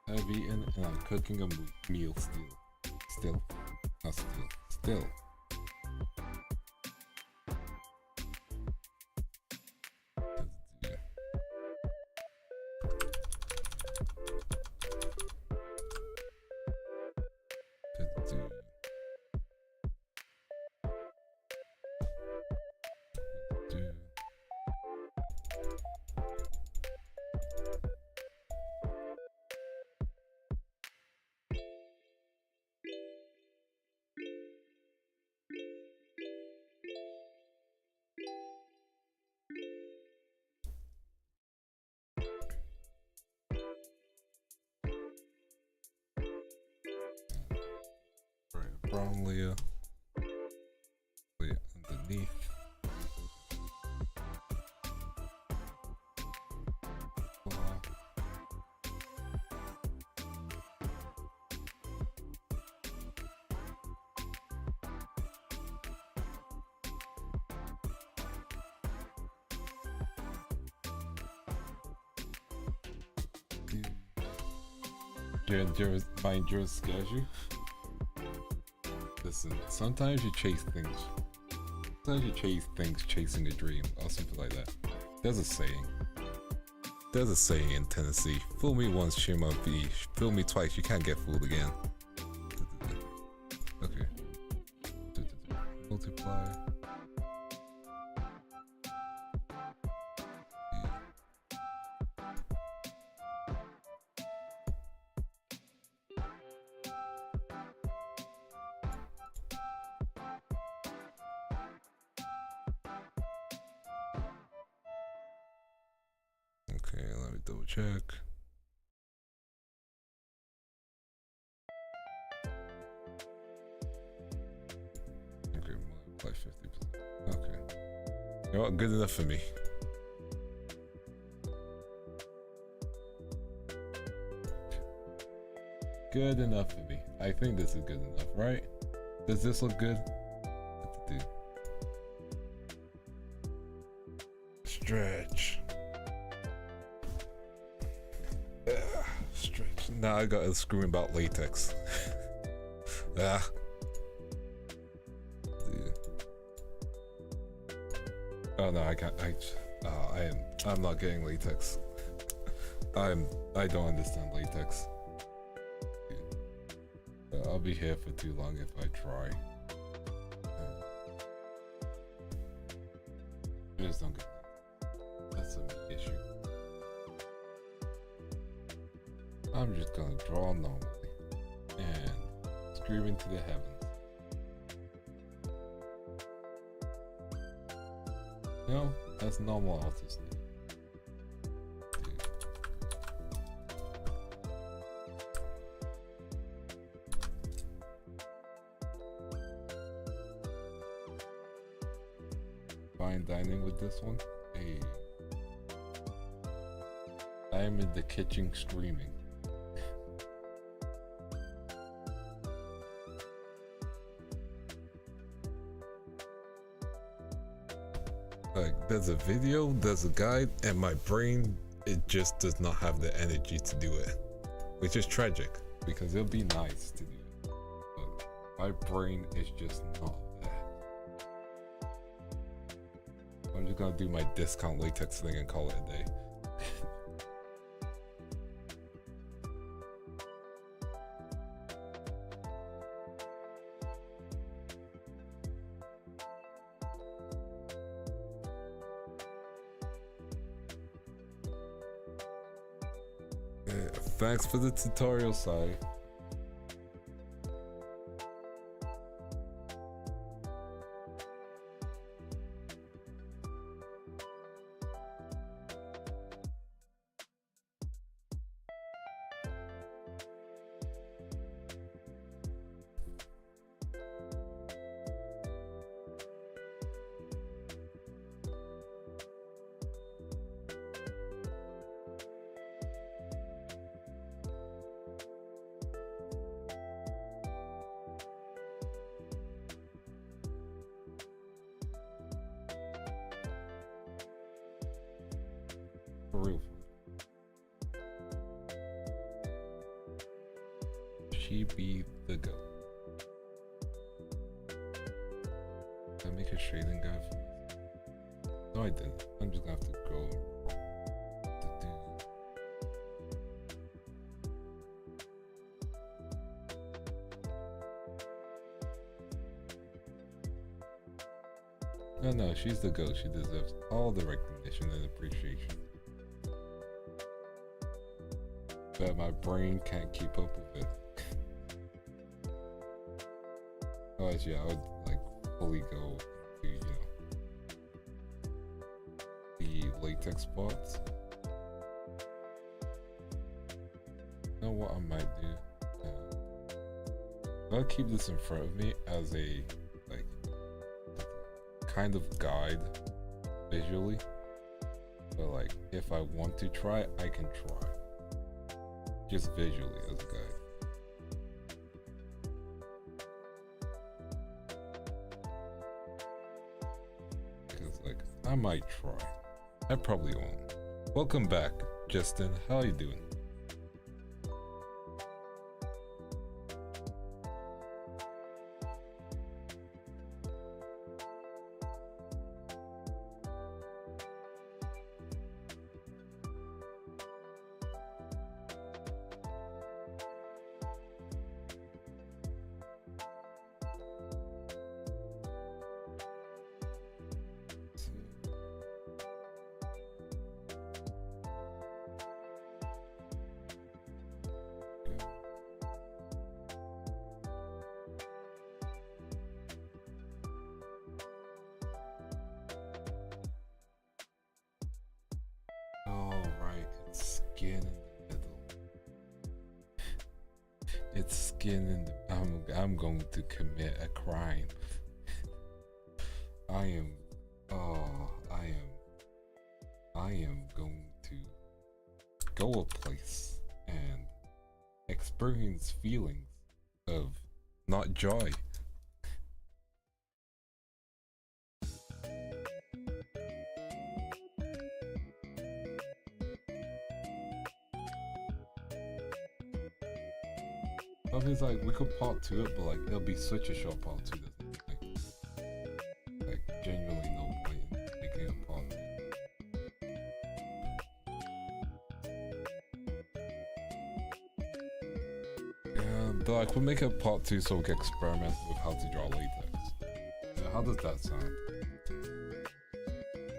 I've eaten and I'm cooking a meal still, not still. Brown layer underneath. My endurance scares you. Listen, sometimes you chase things. Sometimes you chase things chasing a dream or something like that. There's a saying. There's a saying in Tennessee. Fool me once, shame on me. Fool me twice, you can't get fooled again. Okay. Multiply. Okay, let me double check. Okay, multiply 50%. Okay. You know what? Good enough for me. Good enough for me. I think this is good enough, right? Does this look good? Now I gotta scream about latex. Ah. Oh no, I can't. I'm not getting latex. I don't understand latex. I'll be here for too long if I try. I just don't get that. That's an issue. I'm just gonna draw normally and scream into the heavens. No, that's normal artist. Fine dining with this one. Hey, I am in the kitchen screaming. Like, there's a video, there's a guide, and my brain, it just does not have the energy to do it. Which is tragic, because it'll be nice to do it. But my brain is just not there. I'm just gonna do my discount latex thing and call it a day. Thanks for the tutorial, Sai. She be the goat. Did I make a shading guy for this? No, I didn't. I'm just gonna have to go to do. No, she's the goat. She deserves all the recognition and appreciation. But my brain can't keep up with it. Otherwise, yeah, I would like fully go to, you know, the latex spots. You know what I might do? I'll keep this in front of me as a like kind of guide visually. But like, if I want to try, I can try. Just visually as a guide. Because like, I might try. I probably won't. Welcome back, Justin. How are you doing? I'm going to commit a crime. I am going to go a place and experience feelings of not joy. Obviously, like we could part 2 it, but like it'll be such a short part 2 that like genuinely no point in making a part 2. Yeah, but like we'll make a part 2 so we can experiment with how to draw latex. So how does that sound?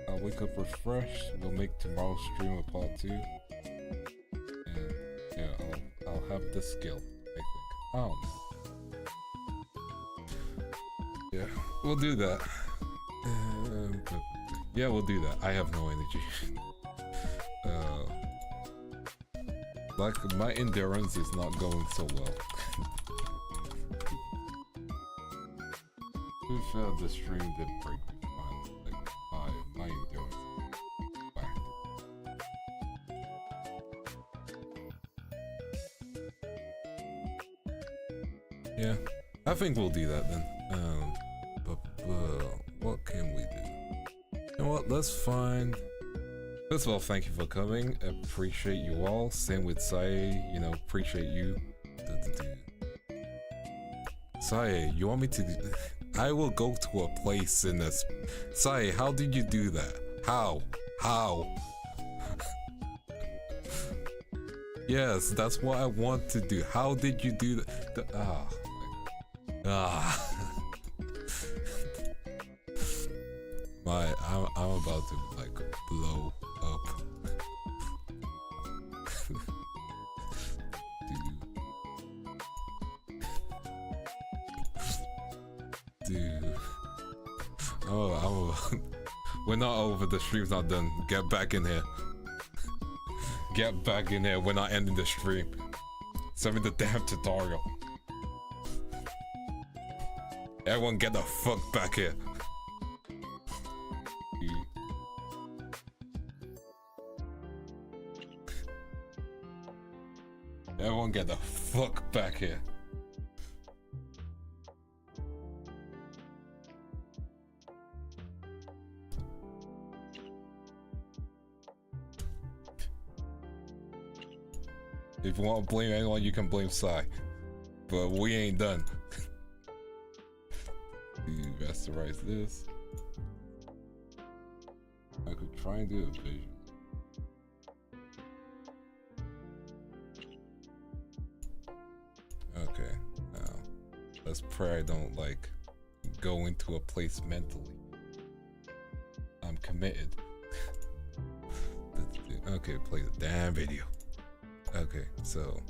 I'll wake up refreshed. We'll make tomorrow's stream a part 2, and yeah, I'll have the skill. I think. I don't know. Yeah, we'll do that. But yeah, we'll do that. I have no energy. Like my endurance is not going so well. To be fair, the stream did break me fine. Like my endurance is back. Yeah, I think we'll do that then. But what can we do? You know what? Let's find. First of all, thank you for coming. Appreciate you all. Same with Sae. You know, appreciate you. Sae, you want me to? I will go to a place in this. Sae, how did you do that? How? How? Yes, that's what I want to do. How did you do that? I'm about to like blow up. Dude. Oh, we're not over. The stream's not done. Get back in here. Get back in here. We're not ending the stream. Send me the damn tutorial. Everyone get the fuck back here. Everyone get the fuck back here. If you want to blame anyone, you can blame Sai. But we ain't done. You rasterize this. I could try and do a vision. Okay, now let's pray I don't like go into a place mentally. I'm committed. Okay, play the damn video. Okay, so.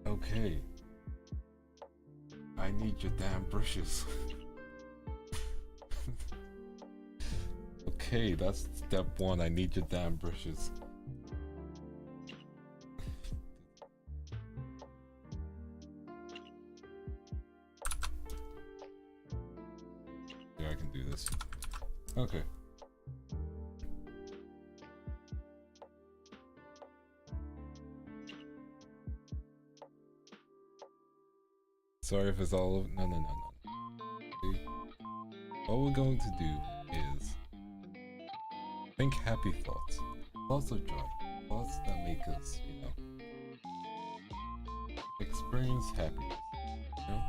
Okay. I need your damn brushes. Okay, that's step 1. I need your damn brushes. Yeah, I can do this. Okay. Sorry if it's all over. No. See? All we're going to do is think happy thoughts. Thoughts of joy. Thoughts that make us, you know, experience happiness. You know?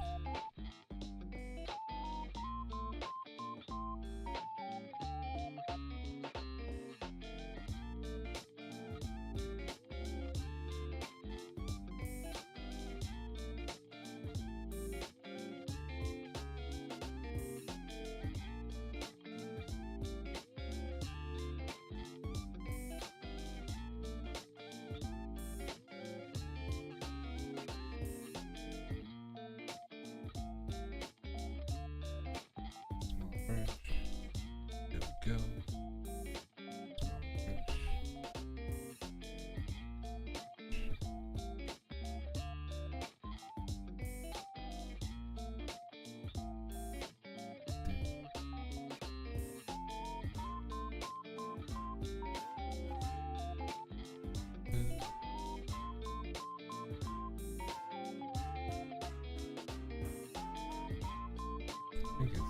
think it's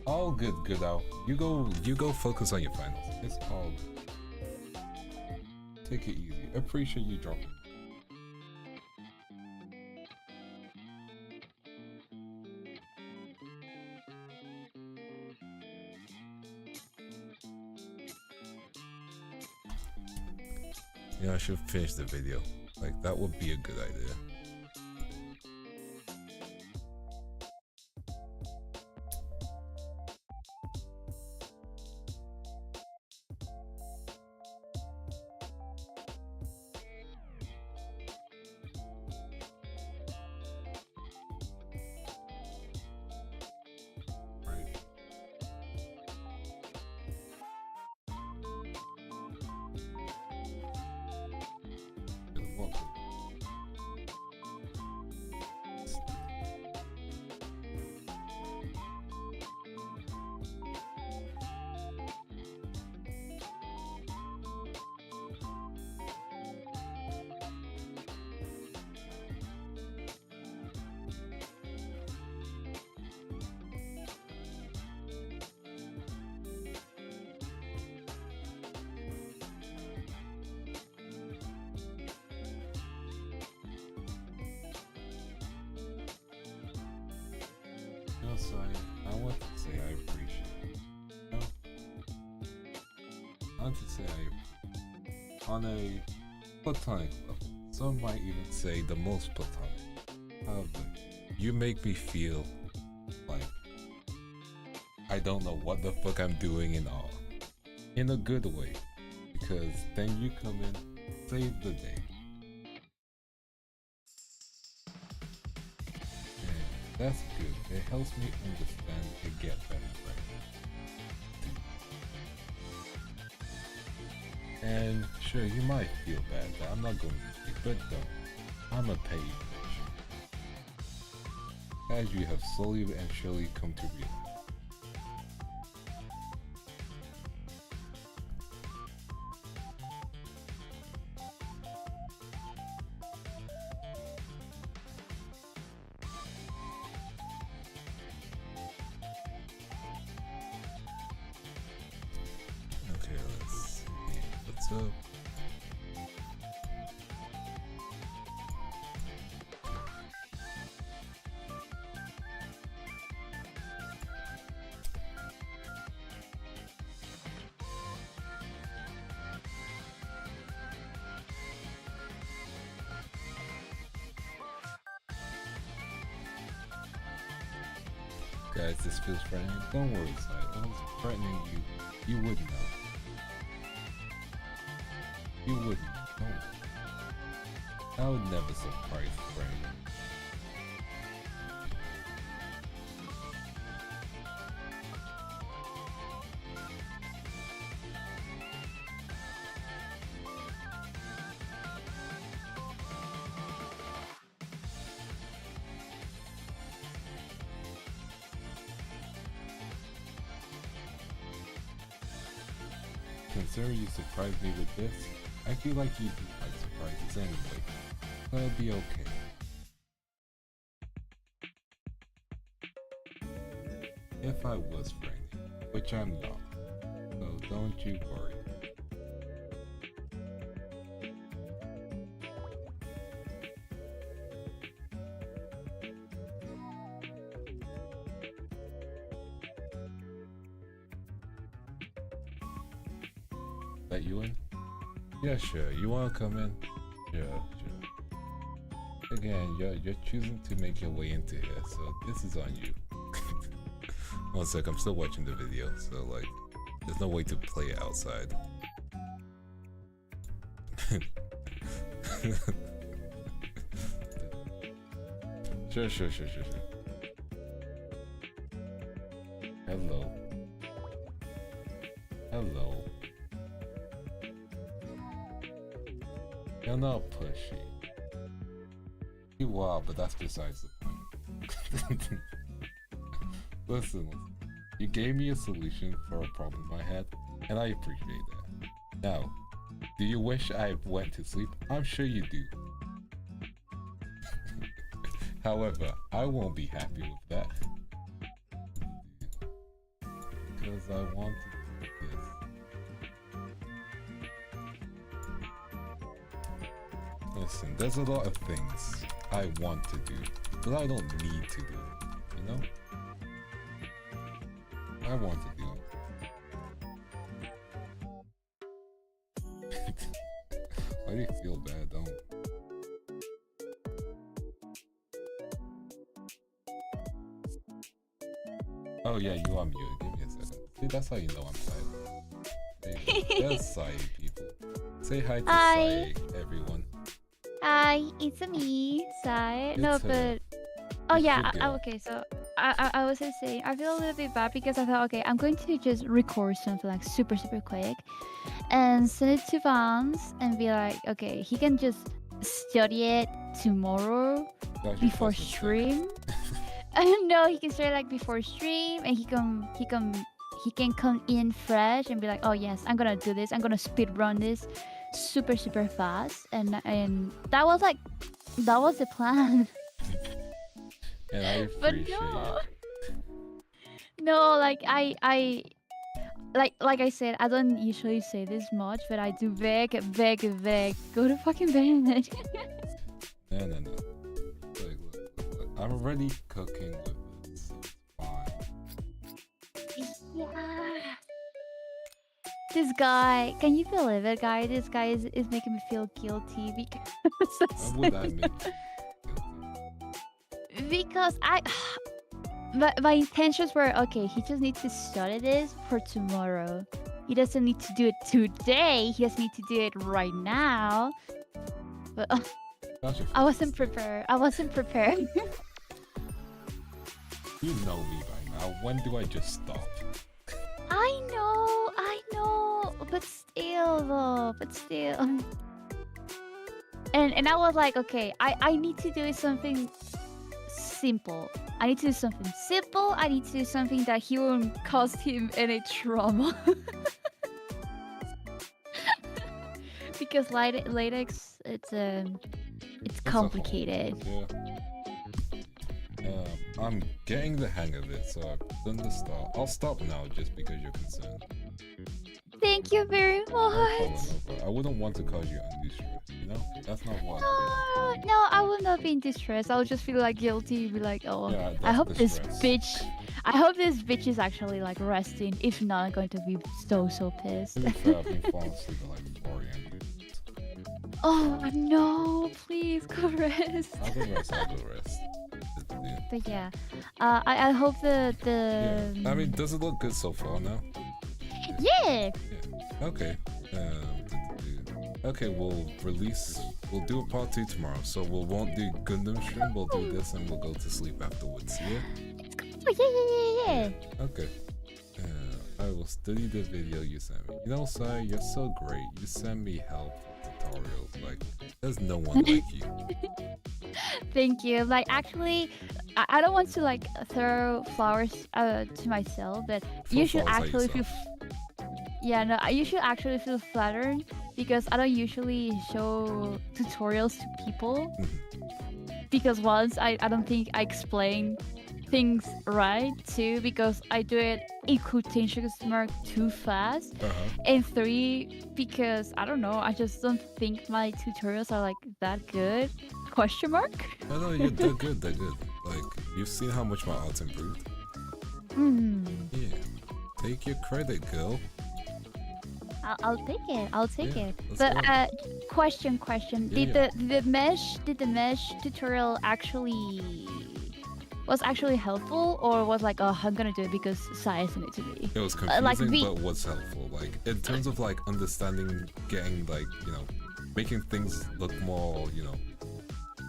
all good, good out. You go focus on your finals. It's all good. Take it easy. Appreciate you dropping. Yeah, I should finish the video. Like, that would be a good idea. So I want to say I appreciate it. No? I want to say on a platonic level. Some might even say the most platonic. However, you make me feel like I don't know what the fuck I'm doing in awe. In a good way. Because then you come in, save the day. That's good. It helps me understand and get better, right? And sure, you might feel bad that I'm not going to sleep, but don't. I'm a paid patient. As you have slowly and surely come to realize. Guys, this feels frightening. Don't worry, Side. I was threatening you. You wouldn't know. You wouldn't. No. I would never surprise Frank. Considering you surprised me with this, I feel like you do like surprises anyway, so it'll be okay. If I was friendly, which I'm not, so don't you worry. Let you in? Yeah, sure. You wanna come in? Sure. Again, you're choosing to make your way into here, so this is on you. One sec, I'm still watching the video, so like, there's no way to play it outside. Sure. Hello. You're not pushy. You are, but that's besides the point. Listen, you gave me a solution for a problem I had, and I appreciate that. Now, do you wish I went to sleep? I'm sure you do. However, I won't be happy with that. Because I want to do this. Listen, there's a lot of things I want to do, but I don't need to do it, you know? I want to do it. Why do you feel bad? Don't. Oh yeah, you are muted. Give me a second. See, that's how you know I'm silent. That's Sai, people. Say hi to Sai, everyone. Hi, it's me, Sai. No, but oh yeah. Okay, so I was just saying I feel a little bit bad because I thought, okay, I'm going to just record something like super quick, and send it to Vance and be like, okay, he can just study it tomorrow before stream. No, he can start like before stream, and he can come in fresh and be like, oh yes, I'm gonna do this. I'm gonna speed run this super fast, and that was the plan. And I appreciate it. No, like I said, I don't usually say this much, but I do beg. Go to fucking bed. No. Look. I'm already cooking with it, so it's fine. Yeah. This guy, can you believe it, guy? This guy is making me feel guilty because Why would I make you guilty? because my intentions were, okay, he just needs to study this for tomorrow. He doesn't need to do it today. He just needs to do it right now. But I wasn't prepared. You know me by now. When do I just stop? I know, but still. And I was like, okay, I need to do something simple. I need to do something simple. I need to do something that he won't cause him any trauma. Because latex, it's complicated. Yeah. I'm getting the hang of it, so I've done the start. I'll stop now just because you're concerned. Thank you very much. No problem. I wouldn't want to cause you undue stress, you know? That's not what I'm doing. No, I will not be in distress. I'll just feel like guilty, be like, oh, yeah, I hope this bitch is actually like resting. If not, I'm going to be so pissed. To be fair, I've been falling asleep at like 4 AM. Oh no, please go rest. I'll go rest. But yeah, I hope the Yeah. I mean, does it look good so far now? Yeah. Okay. Okay, we'll do a part 2 tomorrow. So we won't do Gundam stream, we'll do this and we'll go to sleep afterwards, yeah? Yeah. Okay. I will study the video you sent me. You know, Sai, you're so great. You send me helpful tutorials. Like, there's no one like you. Thank you. Like, actually, I don't want to like throw flowers to myself, but you should actually feel. Yeah, no, you should actually feel flattered because I don't usually show tutorials to people. Because once, I don't think I explain things right too, because I do it in quotation mark too fast. And 3, because I don't know, I just don't think my tutorials are like that good. Question mark? No, they're good. Like, you've seen how much my art's improved. Yeah, take your credit, girl. I'll take it. But go. Question. Did the mesh tutorial was actually helpful, or was like, oh, I'm gonna do it because Sai sent it to me? It was confusing, but was helpful. Like, in terms of like understanding, getting like, you know, making things look more, you know,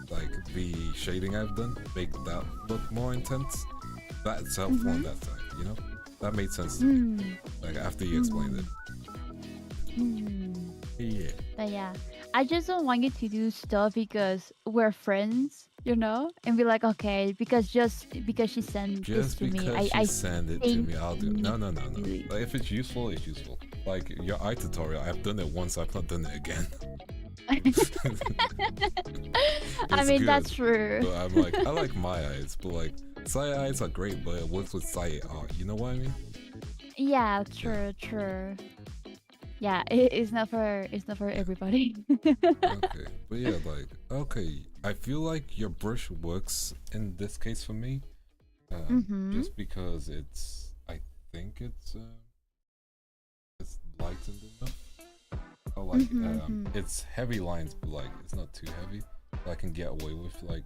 like the shading I've done, make that look more intense. That's helpful on that side, you know? That made sense to me. Like, after you explained it. Yeah. But yeah, I just don't want you to do stuff because we're friends, you know, and be like, okay, because she sent this to me, I send it to me, I'll do it. No. Like, if it's useful, it's useful. Like your eye tutorial, I've done it once, I've not done it again. I it's mean, good. that's true. But I'm like, I like my eyes, but like side eyes are great, but it works with side art. You know what I mean? Yeah, true, true. Yeah, it's not for everybody. Okay, but yeah, like okay, I feel like your brush works in this case for me, just because I think it's lightened enough. I like it's heavy lines, but like it's not too heavy. So I can get away with like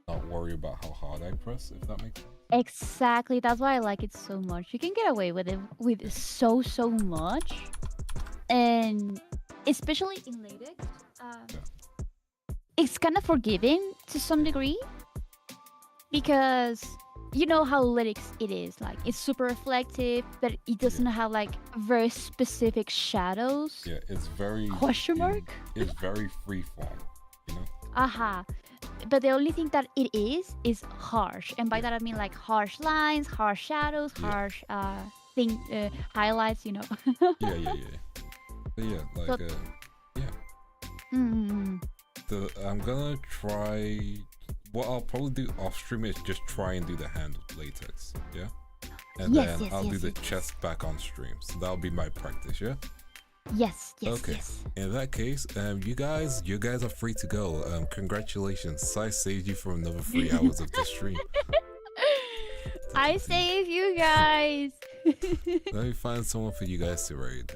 not worry about how hard I press, if that makes sense. Exactly. That's why I like it so much. You can get away with it with so much, and especially in latex, it's kind of forgiving to some degree because you know how latex it is. Like it's super reflective, but it doesn't have like very specific shadows. Yeah, it's very Question mark? It's very freeform, you know. Aha. But the only thing that it is harsh, and by that I mean like harsh lines, harsh shadows, harsh highlights. You know. yeah. But yeah, like So, I'm gonna try. What I'll probably do off stream is just try and do the hand with latex, yeah. And then I'll do the chest back on stream. So that'll be my practice, yeah. Yes. Okay. In that case, you guys are free to go. Congratulations, Sai saved you from another 3 hours of the stream. I save you guys. Let me find someone for you guys to raid.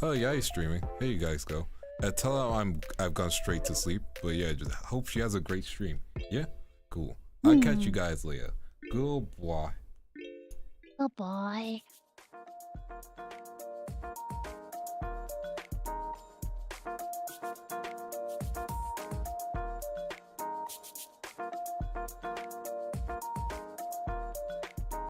Oh, yeah, he's streaming. Here you guys go. Tell her I've gone straight to sleep. But yeah, just hope she has a great stream. Yeah, cool. I'll catch you guys later. Goodbye. Goodbye.